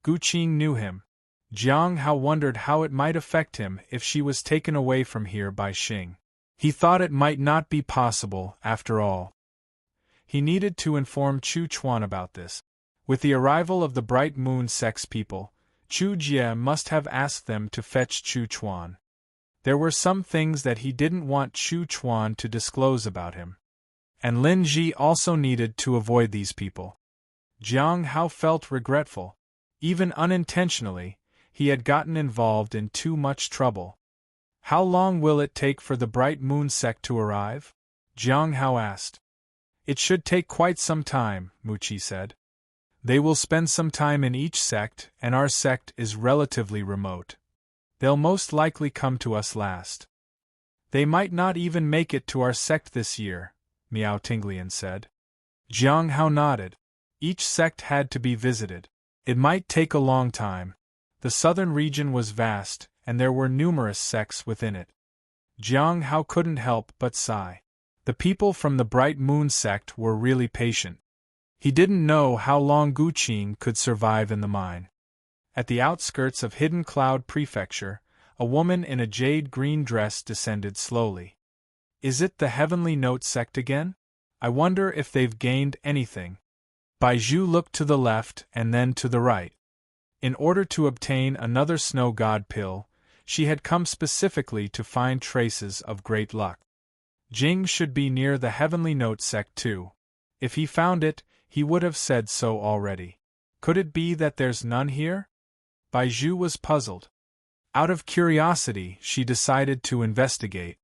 Qing knew him. Jiang Hao wondered how it might affect him if she was taken away from here by Qing. He thought it might not be possible, after all. He needed to inform Chu Chuan about this. With the arrival of the Bright Moon Sect's people, Chu Jie must have asked them to fetch Chu Chuan. There were some things that he didn't want Chu Chuan to disclose about him. And Lin Ji also needed to avoid these people. Jiang Hao felt regretful. Even unintentionally, he had gotten involved in too much trouble. How long will it take for the Bright Moon Sect to arrive? Jiang Hao asked. It should take quite some time, Mu Qi said. They will spend some time in each sect, and our sect is relatively remote. They'll most likely come to us last. They might not even make it to our sect this year, Miao Tinglian said. Jiang Hao nodded. Each sect had to be visited. It might take a long time. The southern region was vast, and there were numerous sects within it. Jiang Hao couldn't help but sigh. The people from the Bright Moon Sect were really patient. He didn't know how long Qing could survive in the mine. At the outskirts of Hidden Cloud Prefecture, a woman in a jade green dress descended slowly. Is it the Heavenly Note Sect again? I wonder if they've gained anything. Baizhu looked to the left and then to the right. In order to obtain another snow god pill, she had come specifically to find traces of great luck. Qing should be near the Heavenly Note Sect too. If he found it, he would have said so already. Could it be that there's none here? Baizhu was puzzled. Out of curiosity, she decided to investigate.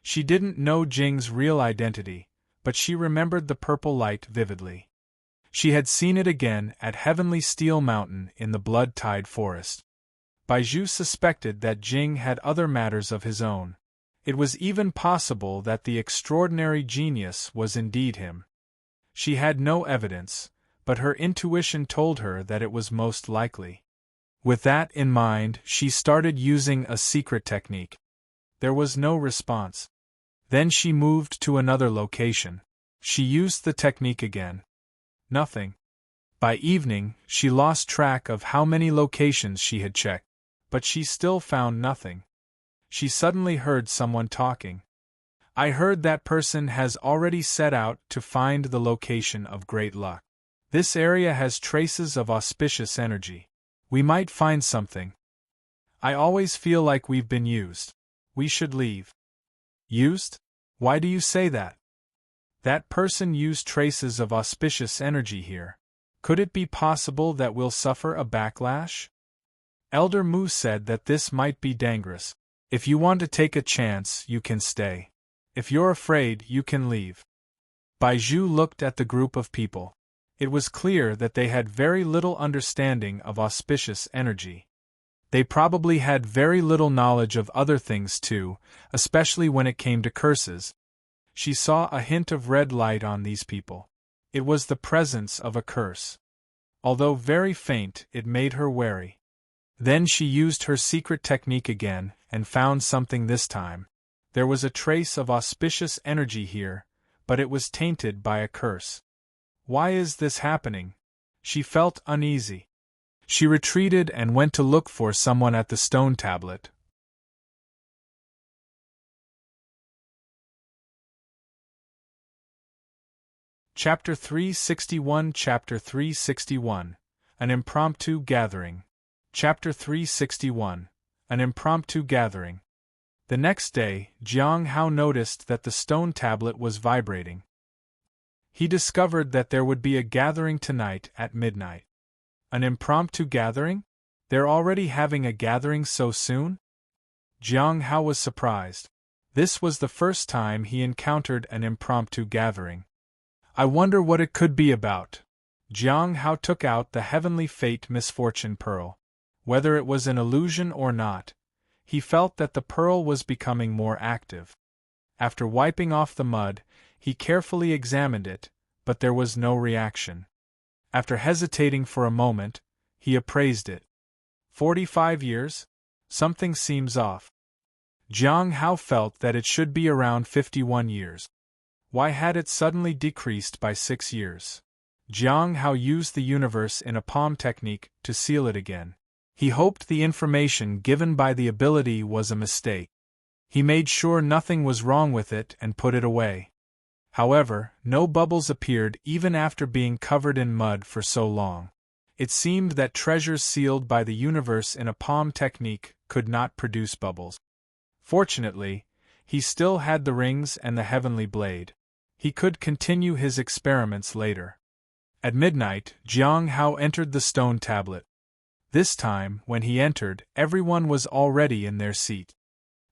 She didn't know Jing's real identity, but she remembered the purple light vividly. She had seen it again at Heavenly Steel Mountain in the Blood-Tide Forest. Baizhu suspected that Qing had other matters of his own. It was even possible that the extraordinary genius was indeed him. She had no evidence, but her intuition told her that it was most likely. With that in mind, she started using a secret technique. There was no response. Then she moved to another location. She used the technique again. Nothing. By evening, she lost track of how many locations she had checked, but she still found nothing. She suddenly heard someone talking. I heard that person has already set out to find the location of great luck. This area has traces of auspicious energy. We might find something. I always feel like we've been used. We should leave. Used? Why do you say that? That person used traces of auspicious energy here. Could it be possible that we'll suffer a backlash? Elder Mu said that this might be dangerous. If you want to take a chance, you can stay. If you're afraid, you can leave. Baizhu looked at the group of people. It was clear that they had very little understanding of auspicious energy. They probably had very little knowledge of other things too, especially when it came to curses. She saw a hint of red light on these people. It was the presence of a curse. Although very faint, it made her wary. Then she used her secret technique again, and found something this time. There was a trace of auspicious energy here, but it was tainted by a curse. Why is this happening? She felt uneasy. She retreated and went to look for someone at the stone tablet. Chapter 361 Chapter 361 An Impromptu Gathering. Chapter 361 An Impromptu Gathering. The next day, Jiang Hao noticed that the stone tablet was vibrating. He discovered that there would be a gathering tonight at midnight. An impromptu gathering? They're already having a gathering so soon? Jiang Hao was surprised. This was the first time he encountered an impromptu gathering. I wonder what it could be about. Jiang Hao took out the Heavenly Fate Misfortune Pearl. Whether it was an illusion or not, he felt that the pearl was becoming more active. After wiping off the mud, he carefully examined it, but there was no reaction. After hesitating for a moment, he appraised it. 45 years? Something seems off. Jiang Hao felt that it should be around 51 years. Why had it suddenly decreased by 6 years? Jiang Hao used the universe in a palm technique to seal it again. He hoped the information given by the ability was a mistake. He made sure nothing was wrong with it and put it away. However, no bubbles appeared even after being covered in mud for so long. It seemed that treasures sealed by the universe in a palm technique could not produce bubbles. Fortunately, he still had the rings and the heavenly blade. He could continue his experiments later. At midnight, Jiang Hao entered the stone tablet. This time, when he entered, everyone was already in their seat.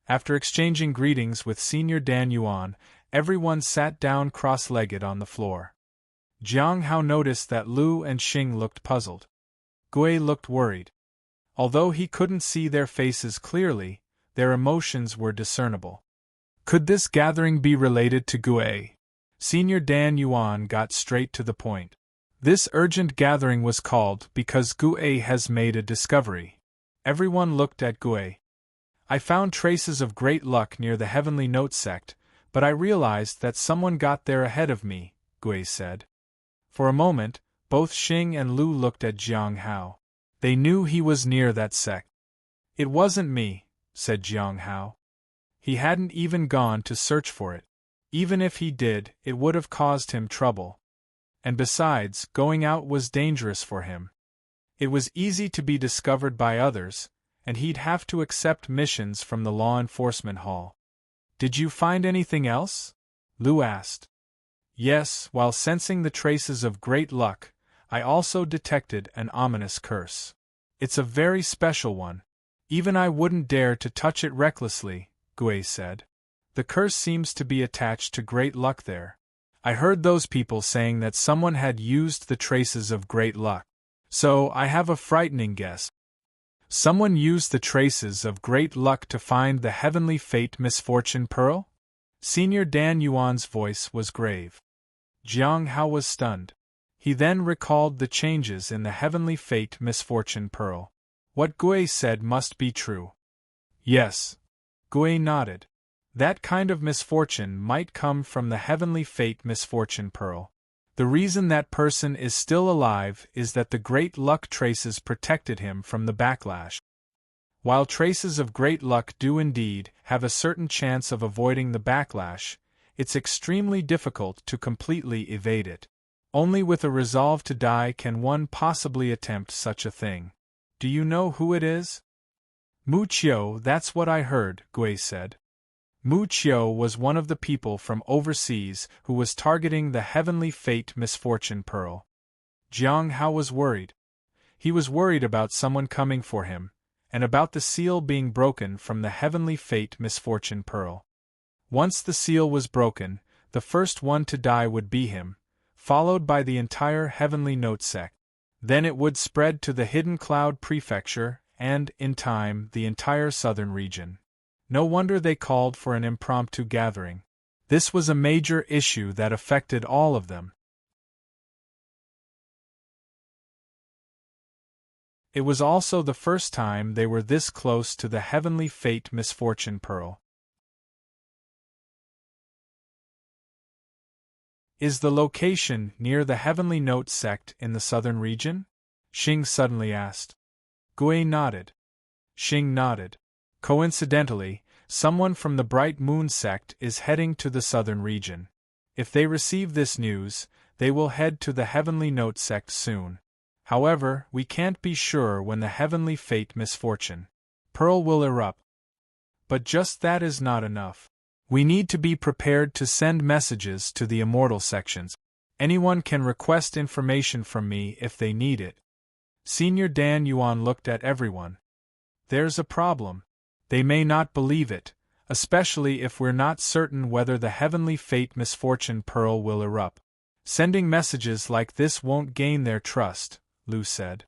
After exchanging greetings with Senior Dan Yuan, everyone sat down cross-legged on the floor. Jiang Hao noticed that Lu and Qing looked puzzled. Gui looked worried. Although he couldn't see their faces clearly, their emotions were discernible. Could this gathering be related to Gui? Senior Dan Yuan got straight to the point. This urgent gathering was called because Gui has made a discovery. Everyone looked at Gui. I found traces of great luck near the Heavenly Note Sect, but I realized that someone got there ahead of me, Gui said. For a moment, both Qing and Lu looked at Jiang Hao. They knew he was near that sect. It wasn't me, said Jiang Hao. He hadn't even gone to search for it. Even if he did, it would have caused him trouble. And besides, going out was dangerous for him. It was easy to be discovered by others, and he'd have to accept missions from the law enforcement hall. Did you find anything else? Lu asked. Yes, while sensing the traces of great luck, I also detected an ominous curse. It's a very special one. Even I wouldn't dare to touch it recklessly, Gui said. The curse seems to be attached to great luck there. I heard those people saying that someone had used the traces of great luck. So, I have a frightening guess. Someone used the traces of great luck to find the heavenly fate misfortune pearl? Senior Dan Yuan's voice was grave. Jiang Hao was stunned. He then recalled the changes in the heavenly fate misfortune pearl. What Gui said must be true. Yes. Gui nodded. That kind of misfortune might come from the heavenly fate misfortune pearl. The reason that person is still alive is that the great luck traces protected him from the backlash. While traces of great luck do indeed have a certain chance of avoiding the backlash, it's extremely difficult to completely evade it. Only with a resolve to die can one possibly attempt such a thing. Do you know who it is? Mu Qiu, that's what I heard, Gui said. Mu Qiu was one of the people from overseas who was targeting the heavenly fate misfortune pearl. Jiang Hao was worried. He was worried about someone coming for him, and about the seal being broken from the heavenly fate misfortune pearl. Once the seal was broken, the first one to die would be him, followed by the entire Heavenly Note Sect. Then it would spread to the Hidden Cloud Prefecture and, in time, the entire southern region. No wonder they called for an impromptu gathering. This was a major issue that affected all of them. It was also the first time they were this close to the heavenly fate misfortune pearl. Is the location near the Heavenly Note Sect in the southern region? Qing suddenly asked. Gui nodded. Qing nodded. Coincidentally, someone from the Bright Moon Sect is heading to the southern region. If they receive this news, they will head to the Heavenly Note Sect soon. However, we can't be sure when the Heavenly Fate misfortune pearl will erupt. But just that is not enough. We need to be prepared to send messages to the immortal sections. Anyone can request information from me if they need it. Senior Dan Yuan looked at everyone. There's a problem. They may not believe it, especially if we're not certain whether the heavenly fate misfortune pearl will erupt. Sending messages like this won't gain their trust, Lu said.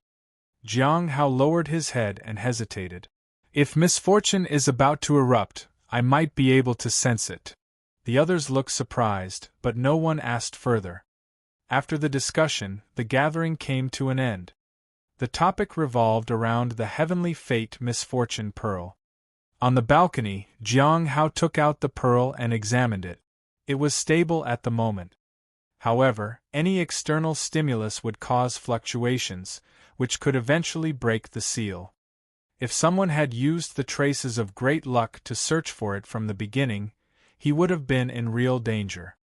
Jiang Hao lowered his head and hesitated. If misfortune is about to erupt, I might be able to sense it. The others looked surprised, but no one asked further. After the discussion, the gathering came to an end. The topic revolved around the heavenly fate misfortune pearl. On the balcony, Jiang Hao took out the pearl and examined it. It was stable at the moment. However, any external stimulus would cause fluctuations, which could eventually break the seal. If someone had used the traces of great luck to search for it from the beginning, he would have been in real danger.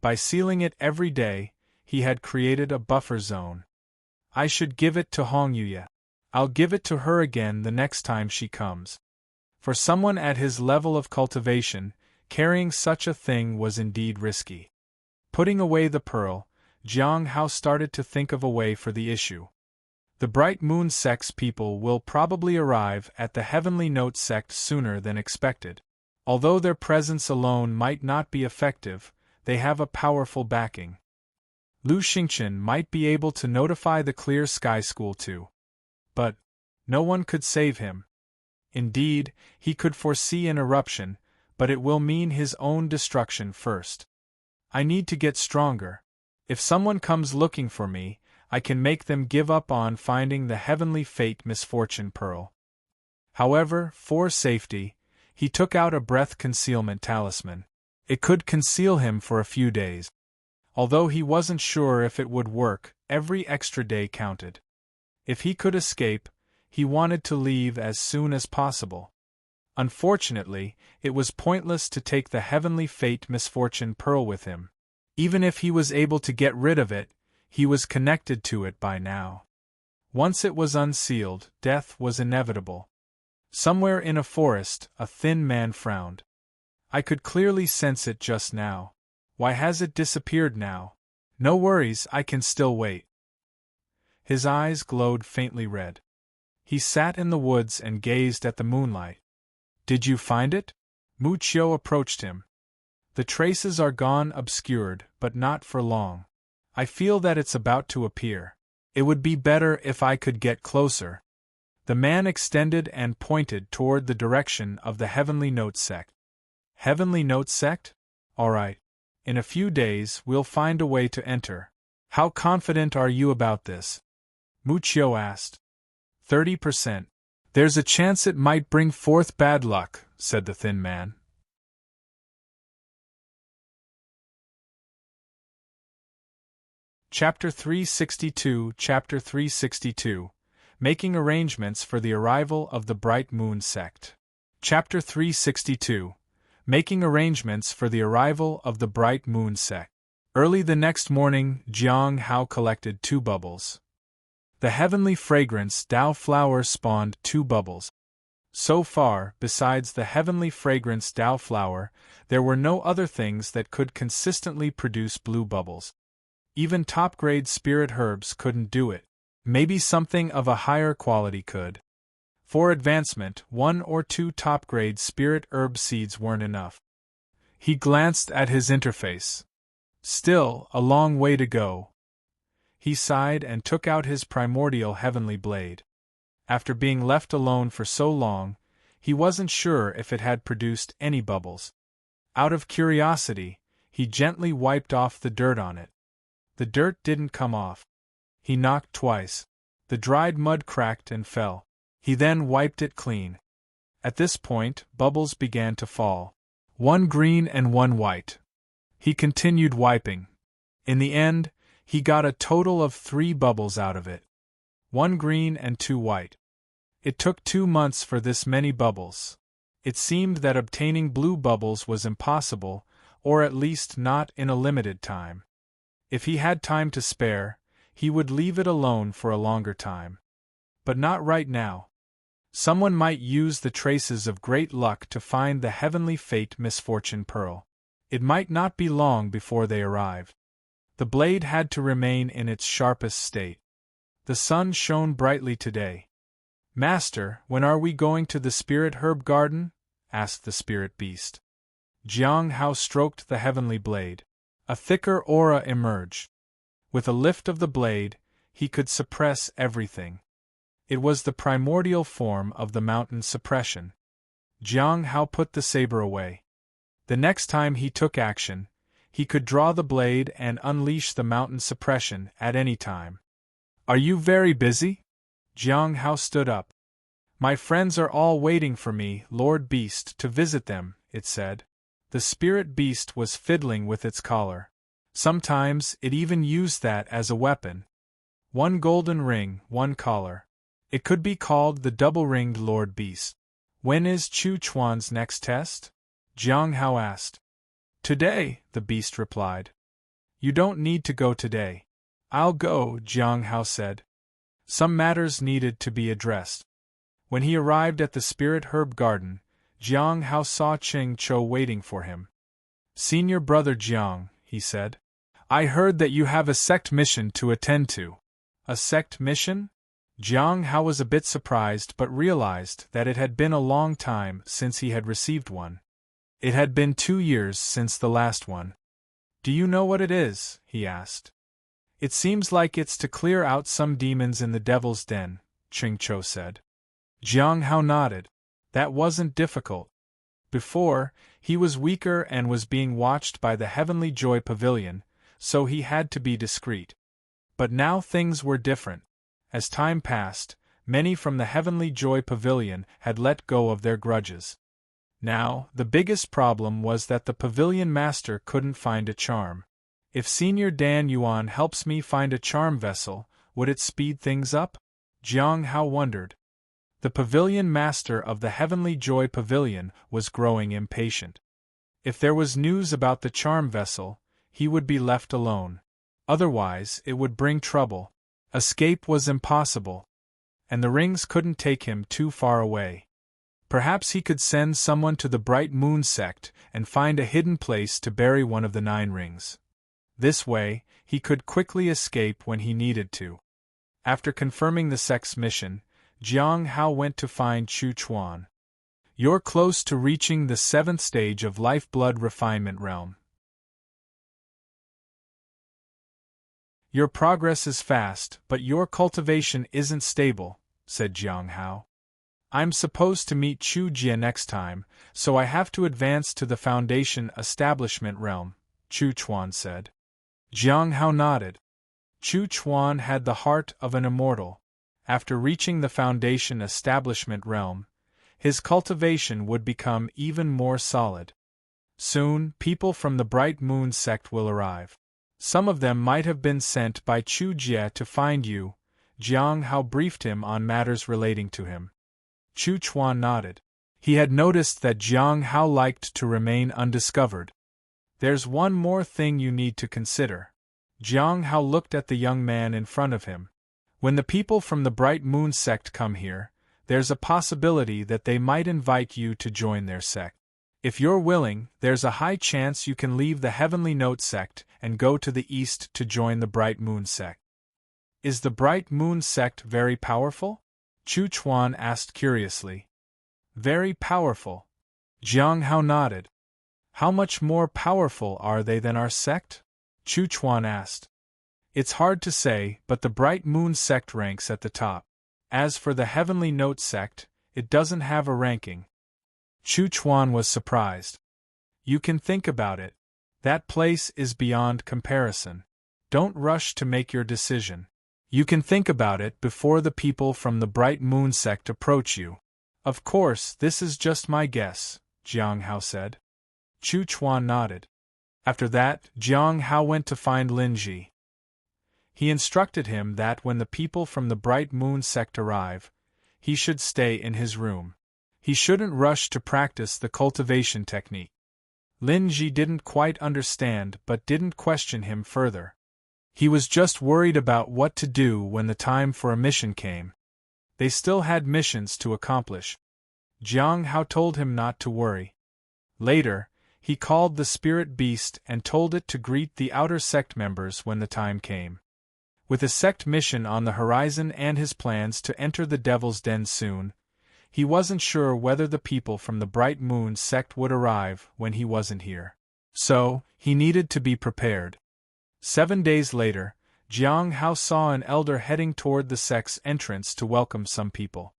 By sealing it every day, he had created a buffer zone. I should give it to Hongyuye. I'll give it to her again the next time she comes. For someone at his level of cultivation, carrying such a thing was indeed risky. Putting away the pearl, Jiang Hao started to think of a way for the issue. The Bright Moon Sect's people will probably arrive at the Heavenly Note Sect sooner than expected. Although their presence alone might not be effective, they have a powerful backing. Lu Xingchen might be able to notify the Clear Sky School too. But no one could save him. Indeed, he could foresee an eruption, but it will mean his own destruction first. I need to get stronger. If someone comes looking for me, I can make them give up on finding the heavenly fate misfortune pearl. However, for safety, he took out a breath concealment talisman. It could conceal him for a few days. Although he wasn't sure if it would work, every extra day counted. If he could escape, he wanted to leave as soon as possible. Unfortunately, it was pointless to take the heavenly fate misfortune pearl with him. Even if he was able to get rid of it, he was connected to it by now. Once it was unsealed, death was inevitable. Somewhere in a forest, a thin man frowned. I could clearly sense it just now. Why has it disappeared now? No worries, I can still wait. His eyes glowed faintly red. He sat in the woods and gazed at the moonlight. Did you find it? Mu Qiu approached him. The traces are gone, obscured, but not for long. I feel that it's about to appear. It would be better if I could get closer. The man extended and pointed toward the direction of the Heavenly Note Sect. Heavenly Note Sect? All right. In a few days we'll find a way to enter. How confident are you about this? Mu Qiu asked. 30%. There's a chance it might bring forth bad luck, said the thin man. Chapter 362 Chapter 362 Making Arrangements for the Arrival of the Bright Moon Sect. Chapter 362 Making Arrangements for the Arrival of the Bright Moon Sect. Early the next morning, Jiang Hao collected 2 bubbles. The heavenly fragrance Dao flower spawned 2 bubbles. So far, besides the heavenly fragrance Dao flower, there were no other things that could consistently produce blue bubbles. Even top-grade spirit herbs couldn't do it. Maybe something of a higher quality could. For advancement, 1 or 2 top-grade spirit herb seeds weren't enough. He glanced at his interface. Still, a long way to go. He sighed and took out his primordial heavenly blade. After being left alone for so long, he wasn't sure if it had produced any bubbles. Out of curiosity, he gently wiped off the dirt on it. The dirt didn't come off. He knocked twice. The dried mud cracked and fell. He then wiped it clean. At this point, bubbles began to fall. 1 green and 1 white. He continued wiping. In the end, he got a total of 3 bubbles out of it. 1 green and 2 white. It took 2 months for this many bubbles. It seemed that obtaining blue bubbles was impossible, or at least not in a limited time. If he had time to spare, he would leave it alone for a longer time. But not right now. Someone might use the traces of great luck to find the heavenly fate misfortune pearl. It might not be long before they arrived. The blade had to remain in its sharpest state. The sun shone brightly today. Master, when are we going to the spirit herb garden? Asked the spirit beast. Jiang Hao stroked the heavenly blade. A thicker aura emerged. With a lift of the blade, he could suppress everything. It was the primordial form of the mountain suppression. Jiang Hao put the saber away. The next time he took action, he could draw the blade and unleash the mountain suppression at any time. Are you very busy? Jiang Hao stood up. My friends are all waiting for me, Lord Beast, to visit them, it said. The spirit beast was fiddling with its collar. Sometimes it even used that as a weapon. 1 golden ring, 1 collar. It could be called the double-ringed Lord Beast. When is Chu Chuan's next test? Jiang Hao asked. Today, the beast replied. You don't need to go today. I'll go, Jiang Hao said. Some matters needed to be addressed. When he arrived at the spirit herb garden, Jiang Hao saw Qing Chou waiting for him. Senior brother Jiang, he said. I heard that you have a sect mission to attend to. A sect mission? Jiang Hao was a bit surprised but realized that it had been a long time since he had received one. It had been 2 years since the last one. Do you know what it is? He asked. It seems like it's to clear out some demons in the Devil's Den, Qing Chou said. Jiang Hao nodded. That wasn't difficult. Before, he was weaker and was being watched by the Heavenly Joy Pavilion, so he had to be discreet. But now things were different. As time passed, many from the Heavenly Joy Pavilion had let go of their grudges. Now, the biggest problem was that the pavilion master couldn't find a charm. If Senior Dan Yuan helps me find a charm vessel, would it speed things up? Jiang Hao wondered. The pavilion master of the Heavenly Joy Pavilion was growing impatient. If there was news about the charm vessel, he would be left alone. Otherwise, it would bring trouble. Escape was impossible, and the rings couldn't take him too far away. Perhaps he could send someone to the Bright Moon Sect and find a hidden place to bury one of the 9 rings. This way, he could quickly escape when he needed to. After confirming the Sect's mission, Jiang Hao went to find Chu Chuan. "You're close to reaching the 7th stage of Lifeblood Refinement Realm. Your progress is fast, but your cultivation isn't stable," said Jiang Hao. "I'm supposed to meet Chu Jie next time, so I have to advance to the Foundation Establishment Realm," Chu Chuan said. Jiang Hao nodded. Chu Chuan had the heart of an immortal. After reaching the Foundation Establishment Realm, his cultivation would become even more solid. Soon, people from the Bright Moon Sect will arrive. Some of them might have been sent by Chu Jie to find you. Jiang Hao briefed him on matters relating to him. Chu Chuan nodded. He had noticed that Jiang Hao liked to remain undiscovered. "There's one more thing you need to consider." Jiang Hao looked at the young man in front of him. "When the people from the Bright Moon Sect come here, there's a possibility that they might invite you to join their sect. If you're willing, there's a high chance you can leave the Heavenly Note Sect and go to the east to join the Bright Moon Sect." "Is the Bright Moon Sect very powerful?" Chu Chuan asked curiously. "Very powerful." Jiang Hao nodded. "How much more powerful are they than our sect?" Chu Chuan asked. "It's hard to say, but the Bright Moon Sect ranks at the top. As for the Heavenly Note Sect, it doesn't have a ranking." Chu Chuan was surprised. "You can think about it. That place is beyond comparison. Don't rush to make your decision. You can think about it before the people from the Bright Moon Sect approach you." "Of course, this is just my guess," Jiang Hao said. Chu Chuan nodded. After that, Jiang Hao went to find Lin Ji. He instructed him that when the people from the Bright Moon Sect arrive, he should stay in his room. He shouldn't rush to practice the cultivation technique. Lin Ji didn't quite understand but didn't question him further. He was just worried about what to do when the time for a mission came. They still had missions to accomplish. Jiang Hao told him not to worry. Later, he called the spirit beast and told it to greet the outer sect members when the time came. With a sect mission on the horizon and his plans to enter the Devil's Den soon, he wasn't sure whether the people from the Bright Moon Sect would arrive when he wasn't here. So, he needed to be prepared. 7 days later, Jiang Hao saw an elder heading toward the sect's entrance to welcome some people.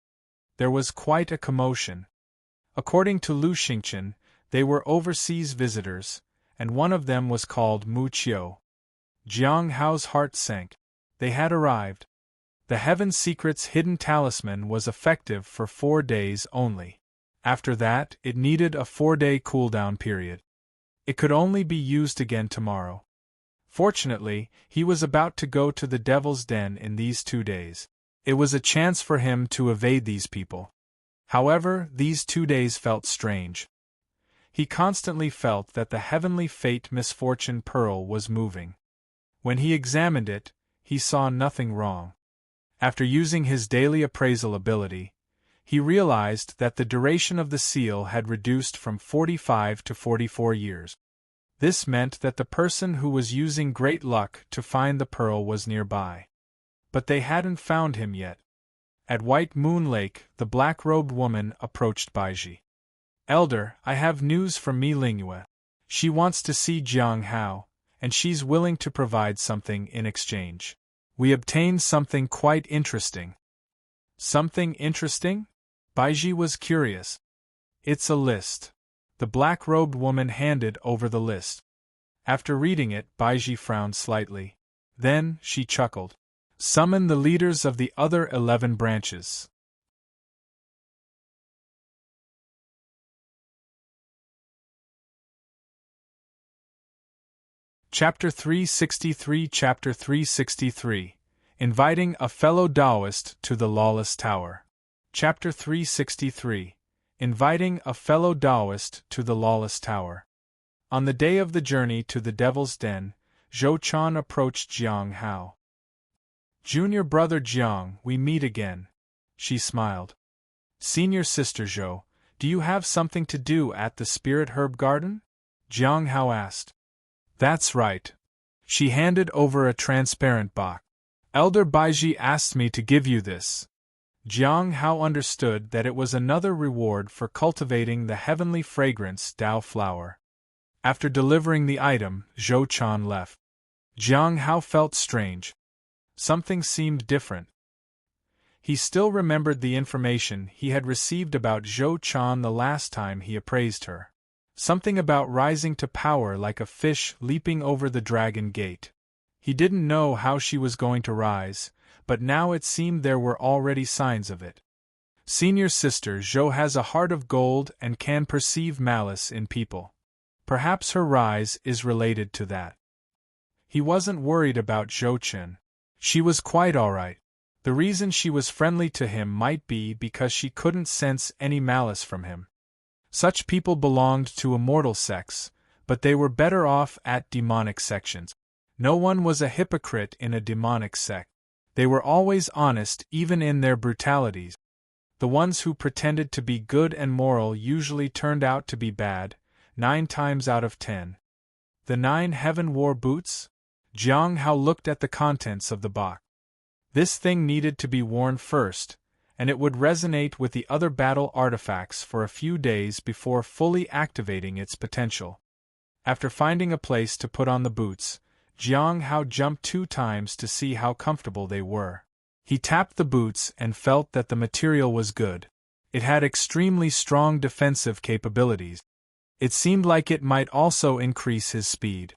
There was quite a commotion. According to Lu Xingchen, they were overseas visitors, and one of them was called Mu Qiu. Jiang Hao's heart sank. They had arrived. The Heaven Secret's hidden talisman was effective for 4 days only. After that, it needed a 4-day cooldown period. It could only be used again tomorrow. Fortunately, he was about to go to the Devil's Den in these 2 days. It was a chance for him to evade these people. However, these 2 days felt strange. He constantly felt that the Heavenly Fate Misfortune Pearl was moving. When he examined it, he saw nothing wrong. After using his daily appraisal ability, he realized that the duration of the seal had reduced from 45 to 44 years. This meant that the person who was using great luck to find the pearl was nearby. But they hadn't found him yet. At White Moon Lake, the black-robed woman approached Baiji. "Elder, I have news from Meaningless. She wants to see Jiang Hao, and she's willing to provide something in exchange. We obtained something quite interesting." "Something interesting?" Baiji was curious. "It's a list." The black-robed woman handed over the list. After reading it, Baiji frowned slightly. Then, she chuckled. "Summon the leaders of the other 11 branches." Chapter 363 Chapter 363 Inviting a Fellow Daoist to the Lawless Tower. Chapter 363. Inviting a fellow Daoist to the Lawless Tower. On the day of the journey to the Devil's Den, Zhou Qian approached Jiang Hao. "Junior brother Jiang, we meet again," she smiled. "Senior sister Zhou, do you have something to do at the Spirit Herb Garden?" Jiang Hao asked. "That's right." She handed over a transparent box. "Elder Baiji asked me to give you this." Jiang Hao understood that it was another reward for cultivating the heavenly fragrance Dao flower. After delivering the item, Zhou Qian left. Jiang Hao felt strange. Something seemed different. He still remembered the information he had received about Zhou Qian the last time he appraised her. Something about rising to power like a fish leaping over the dragon gate. He didn't know how she was going to rise, but now it seemed there were already signs of it. Senior sister Zhou has a heart of gold and can perceive malice in people. Perhaps her rise is related to that. He wasn't worried about Zhou Qian. She was quite alright. The reason she was friendly to him might be because she couldn't sense any malice from him. Such people belonged to immortal sects, but they were better off at demonic sections. No one was a hypocrite in a demonic sect. They were always honest even in their brutalities. The ones who pretended to be good and moral usually turned out to be bad, 9 times out of 10. The 9 Heaven War boots? Jiang Hao looked at the contents of the box. This thing needed to be worn first, and it would resonate with the other battle artifacts for a few days before fully activating its potential. After finding a place to put on the boots, Jiang Hao jumped 2 times to see how comfortable they were. He tapped the boots and felt that the material was good. It had extremely strong defensive capabilities. It seemed like it might also increase his speed.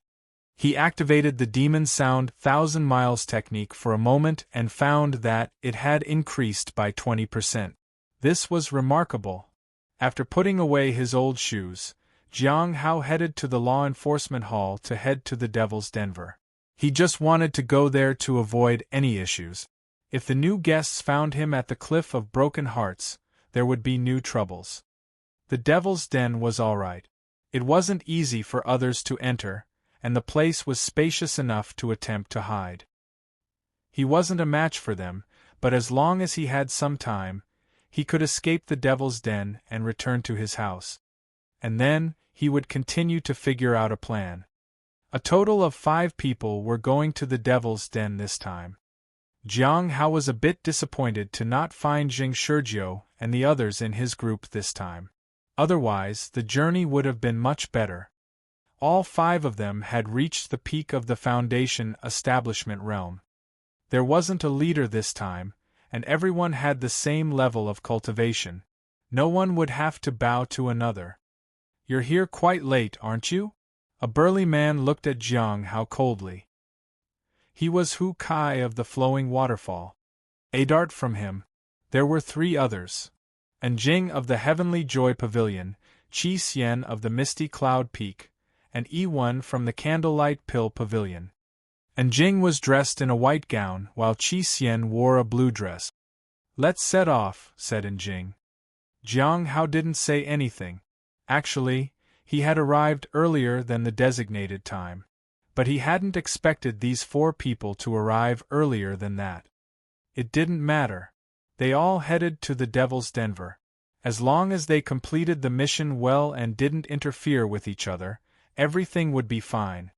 He activated the Demon Sound 1,000 miles technique for a moment and found that it had increased by 20%. This was remarkable. After putting away his old shoes, Jiang Hao headed to the law enforcement hall to head to the Devil's Denver. He just wanted to go there to avoid any issues. If the new guests found him at the Cliff of Broken Hearts, there would be new troubles. The Devil's Den was alright. It wasn't easy for others to enter, and the place was spacious enough to attempt to hide. He wasn't a match for them, but as long as he had some time, he could escape the Devil's Den and return to his house. And then, he would continue to figure out a plan. A total of 5 people were going to the Devil's Den this time. Jiang Hao was a bit disappointed to not find Jing Shurjiu and the others in his group this time. Otherwise, the journey would have been much better. All 5 of them had reached the peak of the Foundation establishment realm. There wasn't a leader this time, and everyone had the same level of cultivation. No one would have to bow to another. "You're here quite late, aren't you?" A burly man looked at Jiang Hao coldly. He was Hu Kai of the Flowing Waterfall. A dart from him, there were 3 others. And Jing of the Heavenly Joy Pavilion, Qi Xian of the Misty Cloud Peak, and Yi1 from the Candlelight Pill Pavilion. And Jing was dressed in a white gown while Qi Xian wore a blue dress. "Let's set off," said Jing. Jiang Hao didn't say anything. Actually, he had arrived earlier than the designated time. But he hadn't expected these 4 people to arrive earlier than that. It didn't matter. They all headed to the Devil's Denver. As long as they completed the mission well and didn't interfere with each other, everything would be fine.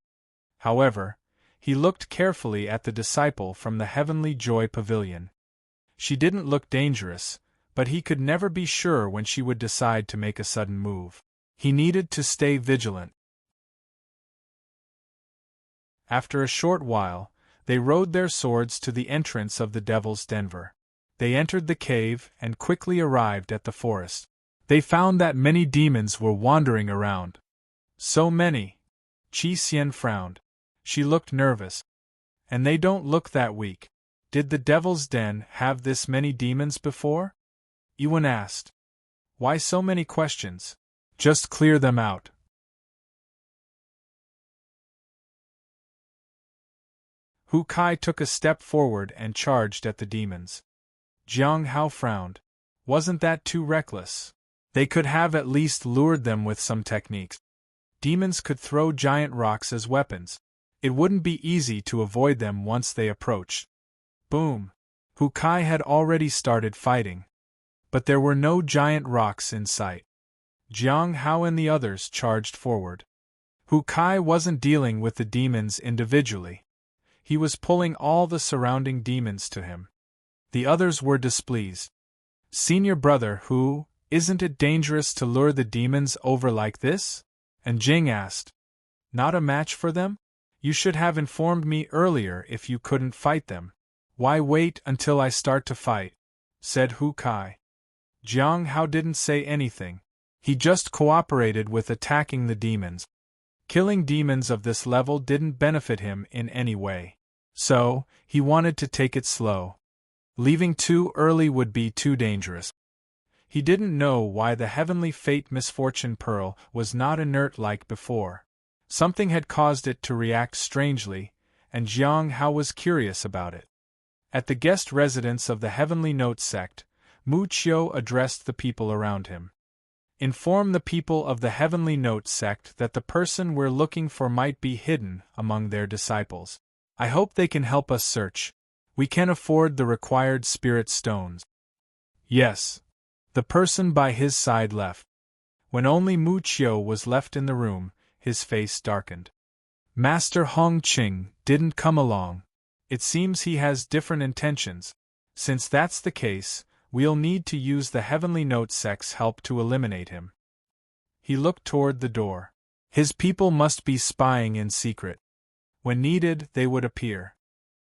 However, he looked carefully at the disciple from the Heavenly Joy Pavilion. She didn't look dangerous, but he could never be sure when she would decide to make a sudden move. He needed to stay vigilant. After a short while, they rode their swords to the entrance of the Devil's Denver. They entered the cave and quickly arrived at the forest. They found that many demons were wandering around. So many. Qi Xian frowned. She looked nervous. And they don't look that weak. Did the Devil's Den have this many demons before? Yi1 asked. Why so many questions? Just clear them out. Hu Kai took a step forward and charged at the demons. Jiang Hao frowned. Wasn't that too reckless? They could have at least lured them with some techniques. Demons could throw giant rocks as weapons. It wouldn't be easy to avoid them once they approached. Boom! Hukai had already started fighting. But there were no giant rocks in sight. Jiang Hao and the others charged forward. Hukai wasn't dealing with the demons individually. He was pulling all the surrounding demons to him. The others were displeased. Senior brother, isn't it dangerous to lure the demons over like this? And Jing asked. Not a match for them? You should have informed me earlier if you couldn't fight them. Why wait until I start to fight? Said Hukai. Jiang Hao didn't say anything. He just cooperated with attacking the demons. Killing demons of this level didn't benefit him in any way. So, he wanted to take it slow. Leaving too early would be too dangerous. He didn't know why the heavenly fate misfortune pearl was not inert like before. Something had caused it to react strangely, and Jiang Hao was curious about it. At the guest residence of the Heavenly Note Sect, Mu Qiu addressed the people around him. Inform the people of the Heavenly Note Sect that the person we're looking for might be hidden among their disciples. I hope they can help us search. We can afford the required spirit stones. Yes. The person by his side left. When only Mu Qiu was left in the room, his face darkened. Master Hong Qing didn't come along. It seems he has different intentions. Since that's the case, we'll need to use the Heavenly Note Sect's help to eliminate him. He looked toward the door. His people must be spying in secret. When needed, they would appear.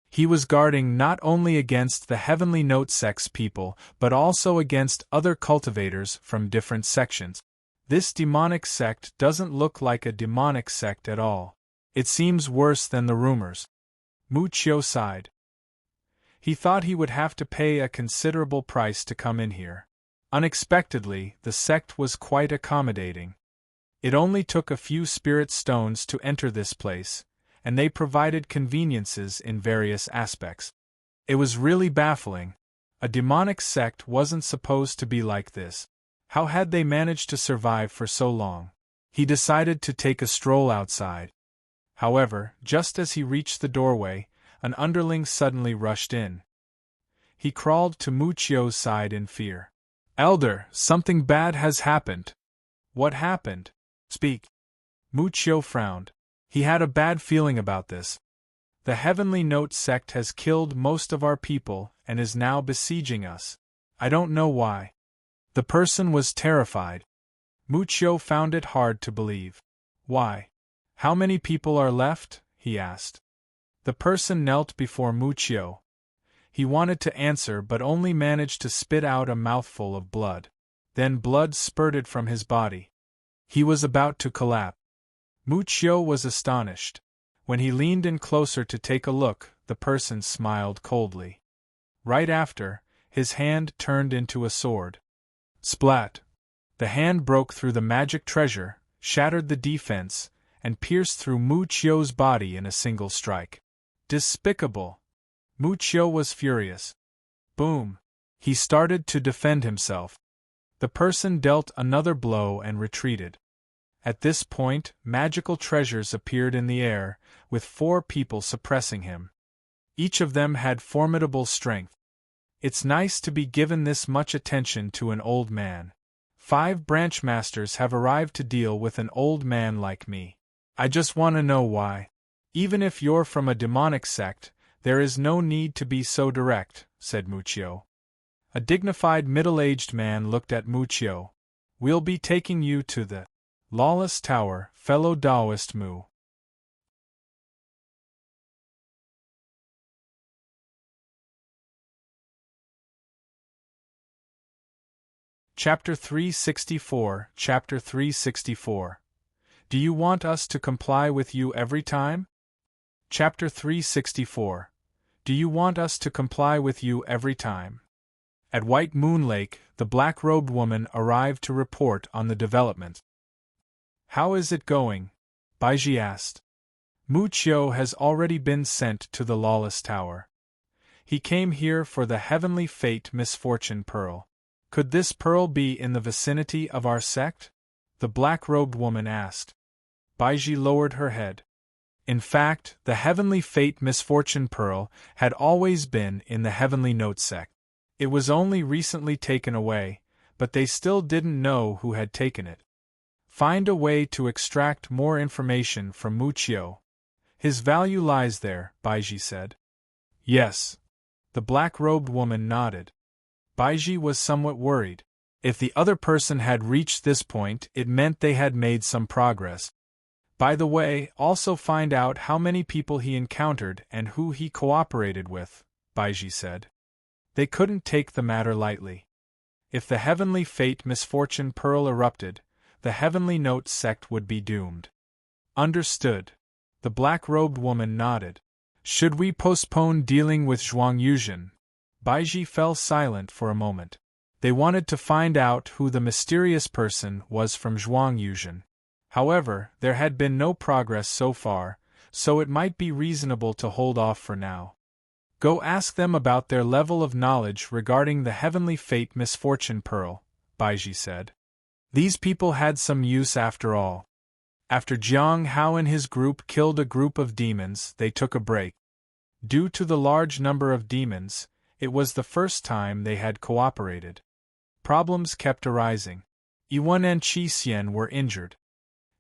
He was guarding not only against the Heavenly Note Sect's people, but also against other cultivators from different sections. This demonic sect doesn't look like a demonic sect at all. It seems worse than the rumors. Mu Qiu sighed. He thought he would have to pay a considerable price to come in here. Unexpectedly, the sect was quite accommodating. It only took a few spirit stones to enter this place, and they provided conveniences in various aspects. It was really baffling. A demonic sect wasn't supposed to be like this. How had they managed to survive for so long? He decided to take a stroll outside. However, just as he reached the doorway, an underling suddenly rushed in. He crawled to Mu Qiu's side in fear. Elder, something bad has happened. What happened? Speak. Mu Qiu frowned. He had a bad feeling about this. The Heavenly Note Sect has killed most of our people and is now besieging us. I don't know why. The person was terrified. Mu Qiu found it hard to believe. Why? How many people are left? He asked. The person knelt before Mu Qiu. He wanted to answer but only managed to spit out a mouthful of blood. Then blood spurted from his body. He was about to collapse. Mu Qiu was astonished. When he leaned in closer to take a look, the person smiled coldly. Right after, his hand turned into a sword. Splat! The hand broke through the magic treasure, shattered the defense, and pierced through Mu Qiu's body in a single strike. Despicable! Mu Qiu was furious. Boom! He started to defend himself. The person dealt another blow and retreated. At this point, magical treasures appeared in the air, with 4 people suppressing him. Each of them had formidable strength. It's nice to be given this much attention to an old man. 5 branch masters have arrived to deal with an old man like me. I just want to know why. Even if you're from a demonic sect, there is no need to be so direct, said Mu Qiu. A dignified middle-aged man looked at Mu Qiu. We'll be taking you to the Lawless Tower, fellow Daoist Mu. Chapter 364, Chapter 364. Do you want us to comply with you every time? Chapter 364. Do you want us to comply with you every time? At White Moon Lake, the black-robed woman arrived to report on the development. How is it going? Baiji asked. Mu Qiu has already been sent to the Lawless Tower. He came here for the Heavenly Fate Misfortune Pearl. Could this pearl be in the vicinity of our sect? The black-robed woman asked. Baiji lowered her head. In fact, the Heavenly Fate Misfortune Pearl had always been in the Heavenly Note sect. It was only recently taken away, but they still didn't know who had taken it. Find a way to extract more information from Muchio. His value lies there, Baiji said. Yes. The black-robed woman nodded. Baiji was somewhat worried. If the other person had reached this point, it meant they had made some progress. By the way, also find out how many people he encountered and who he cooperated with, Baiji said. They couldn't take the matter lightly. If the Heavenly Fate Misfortune Pearl erupted, the Heavenly Note sect would be doomed. Understood. The black-robed woman nodded. Should we postpone dealing with Zhuang Yuzhen? Baiji fell silent for a moment. They wanted to find out who the mysterious person was from Zhuang Yuzhen. However, there had been no progress so far, so it might be reasonable to hold off for now. Go ask them about their level of knowledge regarding the Heavenly Fate Misfortune Pearl, Baiji said. These people had some use after all. After Jiang Hao and his group killed a group of demons, they took a break. Due to the large number of demons, it was the first time they had cooperated. Problems kept arising. Yuan and Qi Xian were injured.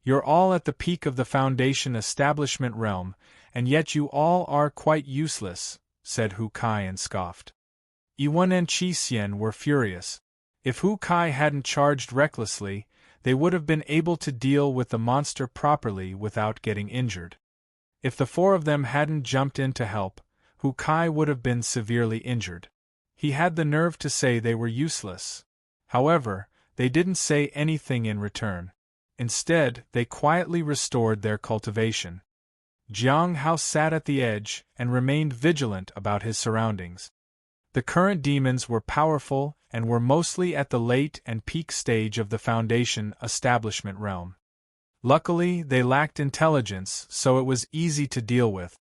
You're all at the peak of the Foundation establishment realm, and yet you all are quite useless, said Hu Kai and scoffed. Yuan and Qi Xian were furious. If Hu Kai hadn't charged recklessly, they would have been able to deal with the monster properly without getting injured. If the four of them hadn't jumped in to help, Hu Kai would have been severely injured. He had the nerve to say they were useless. However, they didn't say anything in return. Instead, they quietly restored their cultivation. Jiang Hao sat at the edge and remained vigilant about his surroundings. The current demons were powerful and were mostly at the late and peak stage of the Foundation establishment realm. Luckily, they lacked intelligence, so it was easy to deal with.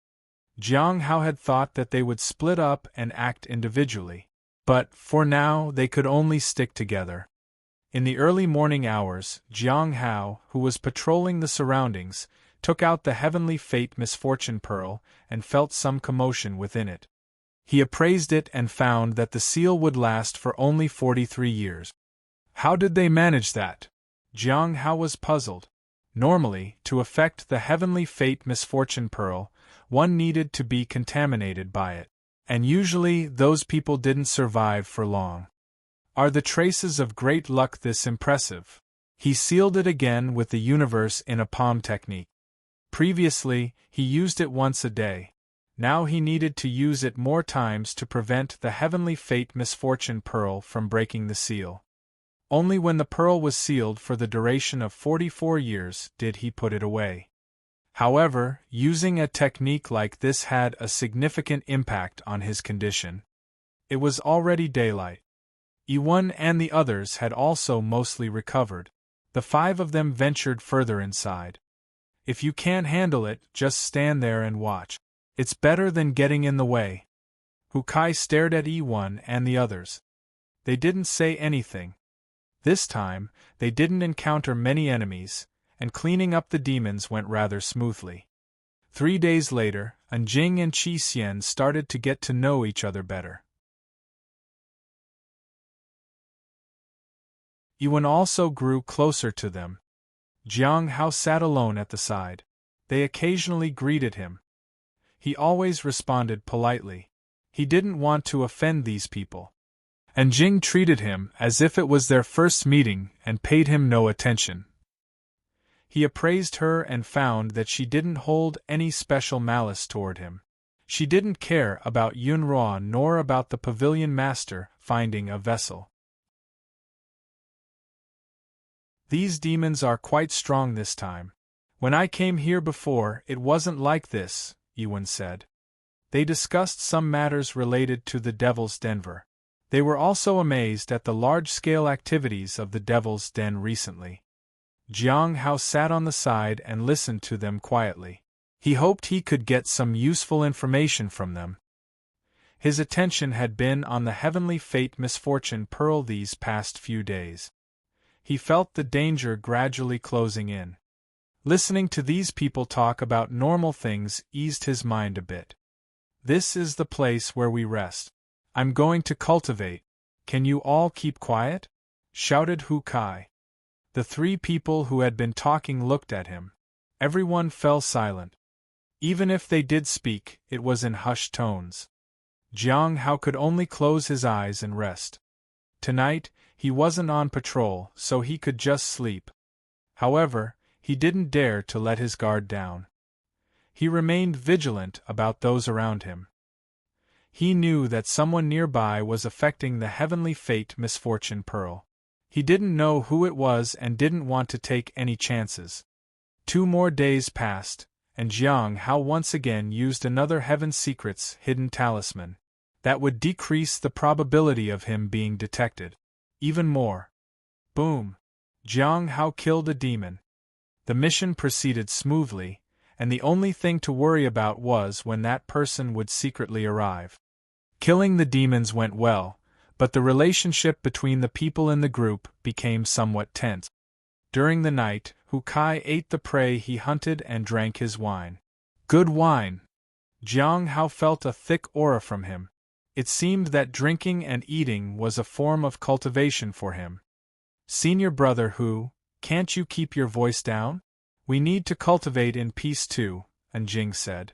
Jiang Hao had thought that they would split up and act individually. But, for now, they could only stick together. In the early morning hours, Jiang Hao, who was patrolling the surroundings, took out the Heavenly Fate Misfortune Pearl and felt some commotion within it. He appraised it and found that the seal would last for only 43 years. How did they manage that? Jiang Hao was puzzled. Normally, to affect the Heavenly Fate Misfortune Pearl, one needed to be contaminated by it. And usually those people didn't survive for long. Are the traces of great luck this impressive? He sealed it again with the universe in a palm technique. Previously, he used it once a day. Now he needed to use it more times to prevent the Heavenly Fate Misfortune Pearl from breaking the seal. Only when the pearl was sealed for the duration of 44 years did he put it away. However, using a technique like this had a significant impact on his condition. It was already daylight. Yuan and the others had also mostly recovered. The five of them ventured further inside. If you can't handle it, just stand there and watch. It's better than getting in the way. Hu Kai stared at Yuan and the others. They didn't say anything. This time, they didn't encounter many enemies, and cleaning up the demons went rather smoothly. 3 days later, Anjing and Qi Xian started to get to know each other better. Yuan also grew closer to them. Jiang Hao sat alone at the side. They occasionally greeted him. He always responded politely. He didn't want to offend these people. Anjing treated him as if it was their first meeting and paid him no attention. He appraised her and found that she didn't hold any special malice toward him. She didn't care about Yunruo nor about the pavilion master finding a vessel. These demons are quite strong this time. When I came here before, it wasn't like this, Yuan said. They discussed some matters related to the Devil's Denver. They were also amazed at the large-scale activities of the Devil's Den recently. Jiang Hao sat on the side and listened to them quietly. He hoped he could get some useful information from them. His attention had been on the heavenly fate misfortune pearl these past few days. He felt the danger gradually closing in. Listening to these people talk about normal things eased his mind a bit. This is the place where we rest. I'm going to cultivate. Can you all keep quiet? Shouted Hu Kai. The three people who had been talking looked at him. Everyone fell silent. Even if they did speak, it was in hushed tones. Jiang Hao could only close his eyes and rest. Tonight, he wasn't on patrol, so he could just sleep. However, he didn't dare to let his guard down. He remained vigilant about those around him. He knew that someone nearby was affecting the heavenly fate misfortune pearl. He didn't know who it was and didn't want to take any chances. 2 more days passed, and Jiang Hao once again used another Heaven Secret's hidden talisman. That would decrease the probability of him being detected. Even more. Boom! Jiang Hao killed a demon. The mission proceeded smoothly, and the only thing to worry about was when that person would secretly arrive. Killing the demons went well, but the relationship between the people in the group became somewhat tense. During the night, Hu Kai ate the prey he hunted and drank his wine. Good wine! Jiang Hao felt a thick aura from him. It seemed that drinking and eating was a form of cultivation for him. Senior brother Hu, can't you keep your voice down? We need to cultivate in peace too, Anjing said.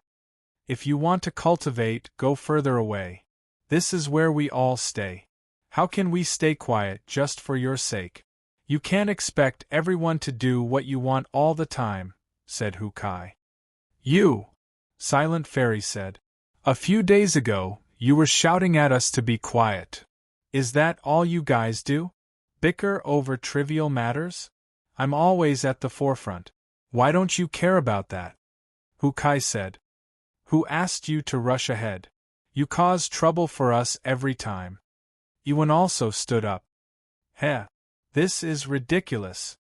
If you want to cultivate, go further away. This is where we all stay. How can we stay quiet just for your sake? You can't expect everyone to do what you want all the time, said Hu Kai. You! Silent Fairy said. A few days ago, you were shouting at us to be quiet. Is that all you guys do? Bicker over trivial matters? I'm always at the forefront. Why don't you care about that? Hu Kai said. Who asked you to rush ahead? You cause trouble for us every time. Yuan also stood up. Heh. This is ridiculous.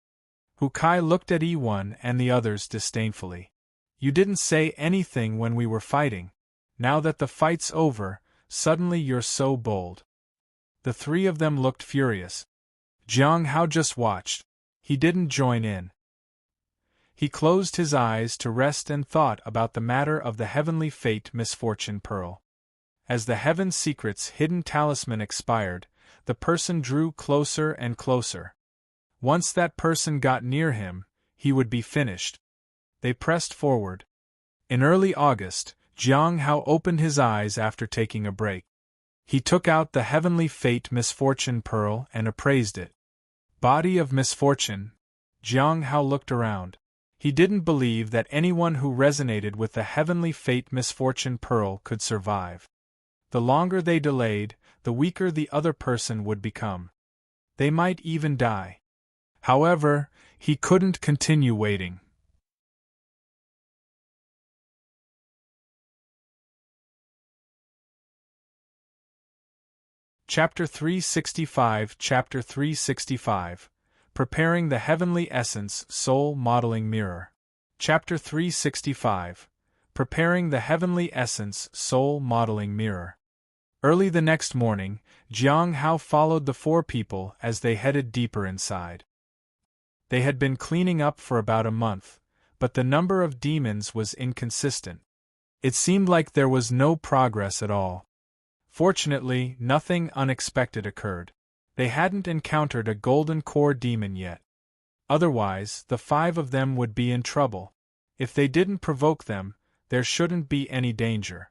Hu Kai looked at Yuan and the others disdainfully. You didn't say anything when we were fighting. Now that the fight's over, suddenly you're so bold. The three of them looked furious. Jiang Hao just watched. He didn't join in. He closed his eyes to rest and thought about the matter of the heavenly fate misfortune pearl. As the Heaven Secret's hidden talisman expired, the person drew closer and closer. Once that person got near him, he would be finished. They pressed forward. In early August, Jiang Hao opened his eyes after taking a break. He took out the heavenly fate misfortune pearl and appraised it. Body of misfortune. Jiang Hao looked around. He didn't believe that anyone who resonated with the heavenly fate misfortune pearl could survive. The longer they delayed, the weaker the other person would become. They might even die. However, he couldn't continue waiting. Chapter 365 Chapter 365 Preparing the Heavenly Essence Soul Modeling Mirror. Chapter 365 Preparing the Heavenly Essence Soul Modeling Mirror. Early the next morning, Jiang Hao followed the 4 people as they headed deeper inside. They had been cleaning up for about a month, but the number of demons was inconsistent. It seemed like there was no progress at all. Fortunately, nothing unexpected occurred. They hadn't encountered a golden core demon yet. Otherwise, the 5 of them would be in trouble. If they didn't provoke them, there shouldn't be any danger.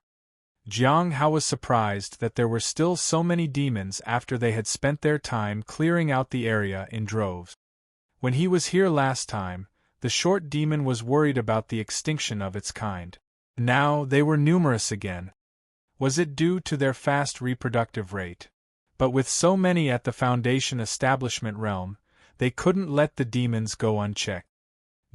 Jiang Hao was surprised that there were still so many demons after they had spent their time clearing out the area in droves. When he was here last time, the short demon was worried about the extinction of its kind. Now they were numerous again. Was it due to their fast reproductive rate? But with so many at the Foundation establishment realm, they couldn't let the demons go unchecked.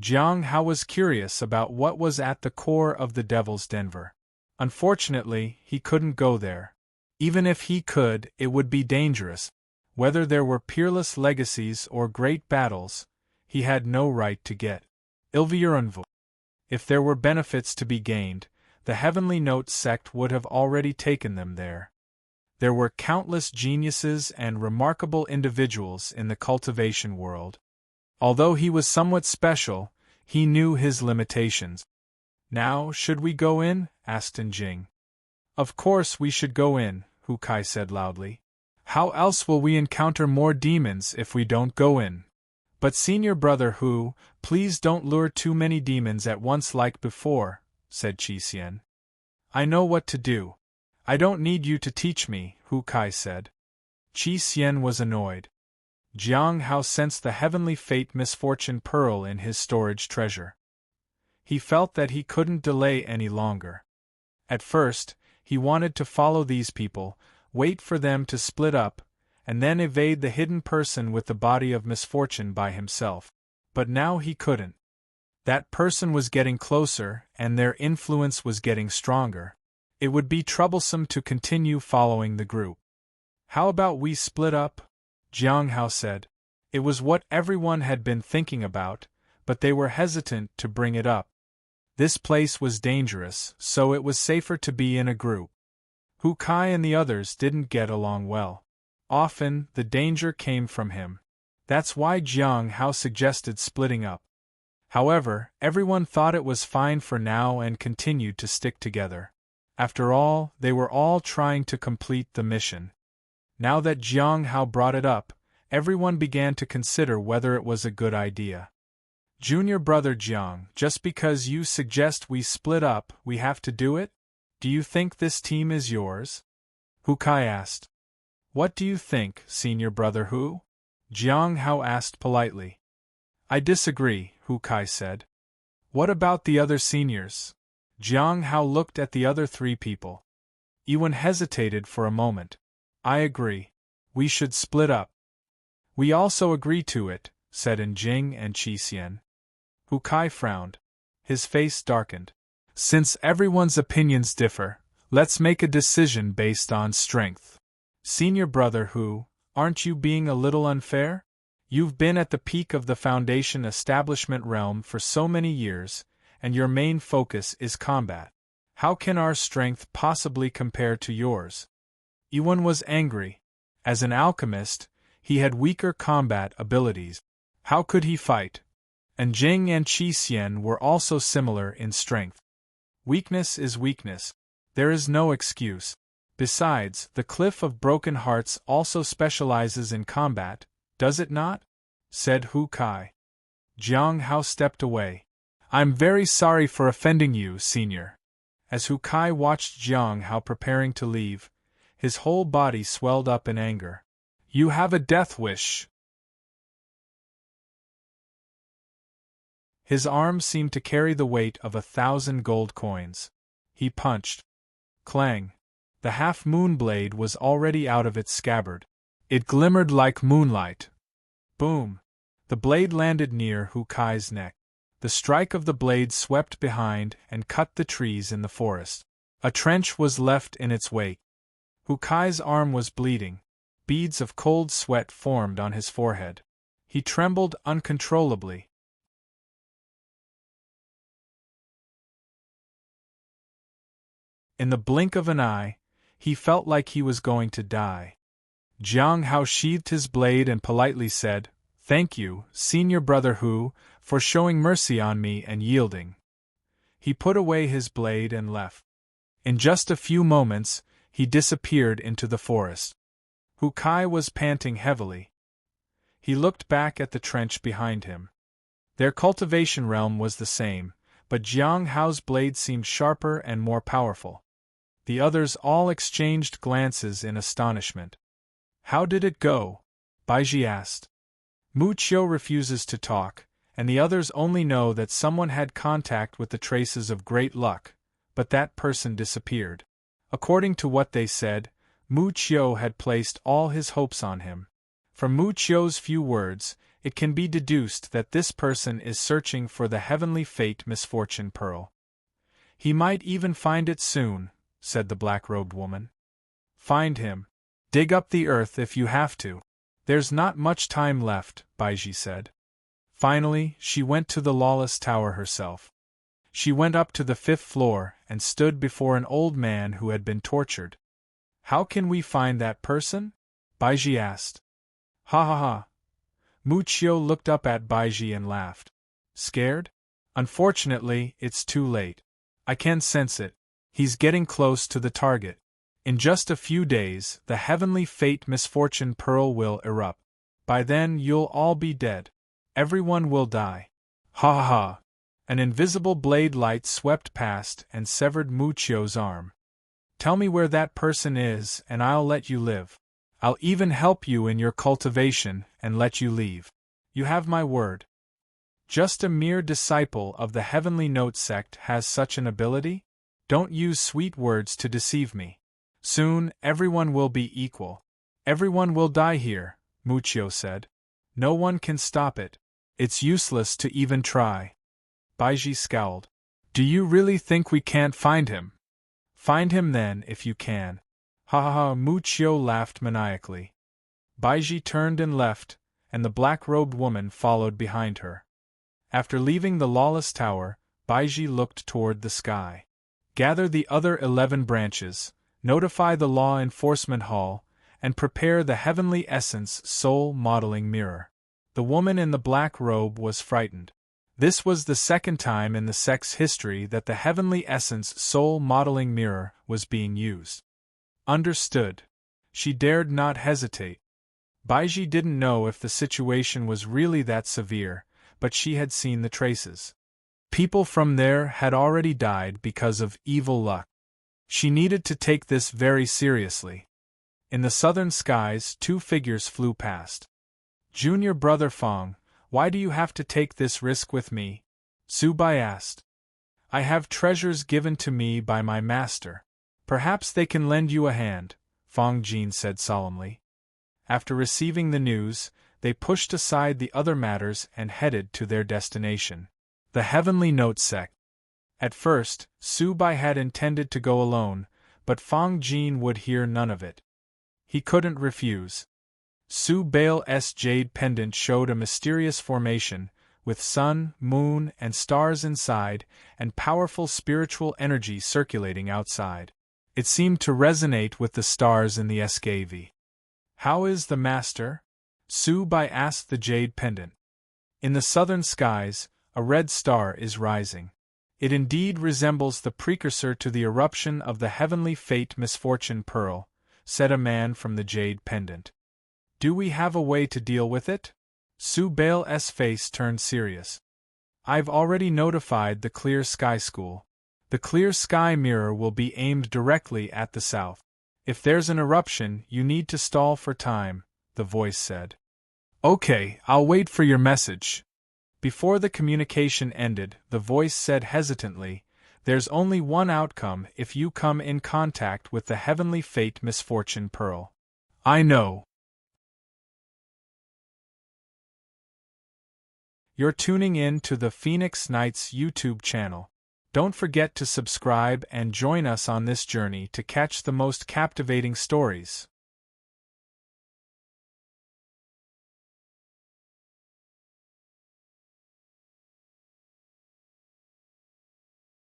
Jiang Hao was curious about what was at the core of the Devil's Denver. Unfortunately, he couldn't go there. Even if he could, it would be dangerous. Whether there were peerless legacies or great battles, he had no right to get. Ilviuranvu. If there were benefits to be gained, the Heavenly Note sect would have already taken them there. There were countless geniuses and remarkable individuals in the cultivation world. Although he was somewhat special, he knew his limitations. "Now, should we go in?" asked Jing. "Of course we should go in," Hu Kai said loudly. "How else will we encounter more demons if we don't go in?" "But Senior Brother Hu, please don't lure too many demons at once like before," said Qi. "I know what to do. I don't need you to teach me," Hu Kai said. Qi was annoyed. Jiang Hao sensed the heavenly fate misfortune pearl in his storage treasure. He felt that he couldn't delay any longer. At first, he wanted to follow these people, wait for them to split up, and then evade the hidden person with the body of misfortune by himself. But now he couldn't. That person was getting closer, and their influence was getting stronger. It would be troublesome to continue following the group. "How about we split up?" Jiang Hao said. It was what everyone had been thinking about, but they were hesitant to bring it up. This place was dangerous, so it was safer to be in a group. Hu Kai and the others didn't get along well. Often, the danger came from him. That's why Jiang Hao suggested splitting up. However, everyone thought it was fine for now and continued to stick together. After all, they were all trying to complete the mission. Now that Jiang Hao brought it up, everyone began to consider whether it was a good idea. "Junior Brother Jiang, just because you suggest we split up, we have to do it? Do you think this team is yours?" Hu Kai asked. "What do you think, Senior Brother Hu?" Jiang Hao asked politely. "I disagree," Hu Kai said. "What about the other seniors?" Jiang Hao looked at the other three people. Ewan hesitated for a moment. "I agree. We should split up." "We also agree to it," said Jing and Qi. Hu Kai frowned. His face darkened. "Since everyone's opinions differ, let's make a decision based on strength. Senior Brother Hu, aren't you being a little unfair? You've been at the peak of the Foundation establishment realm for so many years, and your main focus is combat. How can our strength possibly compare to yours?" Ewan was angry. As an alchemist, he had weaker combat abilities. How could he fight? And Jing and Qi were also similar in strength. Weakness is weakness. There is no excuse. Besides, the Cliff of Broken Hearts also specializes in combat, does it not? Said Hu Kai. Jiang Hao stepped away. "I'm very sorry for offending you, Senior." As Hu Kai watched Jiang Hao preparing to leave, his whole body swelled up in anger. "You have a death wish." His arm seemed to carry the weight of 1,000 gold coins. He punched. Clang. The half-moon blade was already out of its scabbard. It glimmered like moonlight. Boom. The blade landed near Hu Kai's neck. The strike of the blade swept behind and cut the trees in the forest. A trench was left in its wake. Hu Kai's arm was bleeding. Beads of cold sweat formed on his forehead. He trembled uncontrollably. In the blink of an eye, he felt like he was going to die. Jiang Hao sheathed his blade and politely said, "Thank you, Senior Brother Hu, for showing mercy on me and yielding." He put away his blade and left. In just a few moments, he disappeared into the forest. Hu Kai was panting heavily. He looked back at the trench behind him. Their cultivation realm was the same, but Jiang Hao's blade seemed sharper and more powerful. The others all exchanged glances in astonishment. "How did it go?" Baiji asked. Mu Qiu refuses to talk, and the others only know that someone had contact with the traces of great luck, but that person disappeared. According to what they said, Mu Qiu had placed all his hopes on him. From Mu Qiu's few words, it can be deduced that this person is searching for the heavenly fate misfortune pearl. "He might even find it soon," said the black-robed woman. "Find him. Dig up the earth if you have to. There's not much time left," Baiji said. Finally, she went to the Lawless Tower herself. She went up to the 5th floor and stood before an old man who had been tortured. How can we find that person? Baiji asked. Ha ha ha. Muchio looked up at Baiji and laughed. Scared? Unfortunately, it's too late. I can sense it. He's getting close to the target. In just a few days, the heavenly fate misfortune pearl will erupt. By then you'll all be dead. Everyone will die. Ha ha ha. An invisible blade light swept past and severed Muchio's arm. Tell me where that person is and I'll let you live. I'll even help you in your cultivation and let you leave. You have my word. Just a mere disciple of the Heavenly Note sect has such an ability? Don't use sweet words to deceive me. Soon, everyone will be equal. Everyone will die here, Muchio said. No one can stop it. It's useless to even try. Baiji scowled. Do you really think we can't find him? Find him then if you can. Ha ha ha, Muchio laughed maniacally. Baiji turned and left, and the black-robed woman followed behind her. After leaving the Lawless Tower, Baiji looked toward the sky. Gather the other 11 branches, notify the Law Enforcement Hall, and prepare the Heavenly Essence Soul Modeling Mirror. The woman in the black robe was frightened. This was the second time in the sect's history that the Heavenly Essence Soul Modeling Mirror was being used. Understood. She dared not hesitate. Baiji didn't know if the situation was really that severe, but she had seen the traces. People from there had already died because of evil luck. She needed to take this very seriously. In the southern skies, 2 figures flew past. Junior brother Fong, why do you have to take this risk with me? Su Bai asked. I have treasures given to me by my master. Perhaps they can lend you a hand, Fong Jin said solemnly. After receiving the news, they pushed aside the other matters and headed to their destination, the Heavenly Note sect. At first, Su Bai had intended to go alone, but Fong Jin would hear none of it. He couldn't refuse. Su Bai's jade pendant showed a mysterious formation, with sun, moon, and stars inside, and powerful spiritual energy circulating outside. It seemed to resonate with the stars in the SKV. How is the master? Su Bai asked the jade pendant. In the southern skies, a red star is rising. It indeed resembles the precursor to the eruption of the heavenly fate misfortune pearl, said a man from the jade pendant. Do we have a way to deal with it? Su Bai's face turned serious. I've already notified the Clear Sky School. The Clear Sky Mirror will be aimed directly at the south. If there's an eruption, you need to stall for time, the voice said. Okay, I'll wait for your message. Before the communication ended, the voice said hesitantly, there's only one outcome if you come in contact with the heavenly fate misfortune pearl. I know. You're tuning in to the Phoenix Knights YouTube channel. Don't forget to subscribe and join us on this journey to catch the most captivating stories.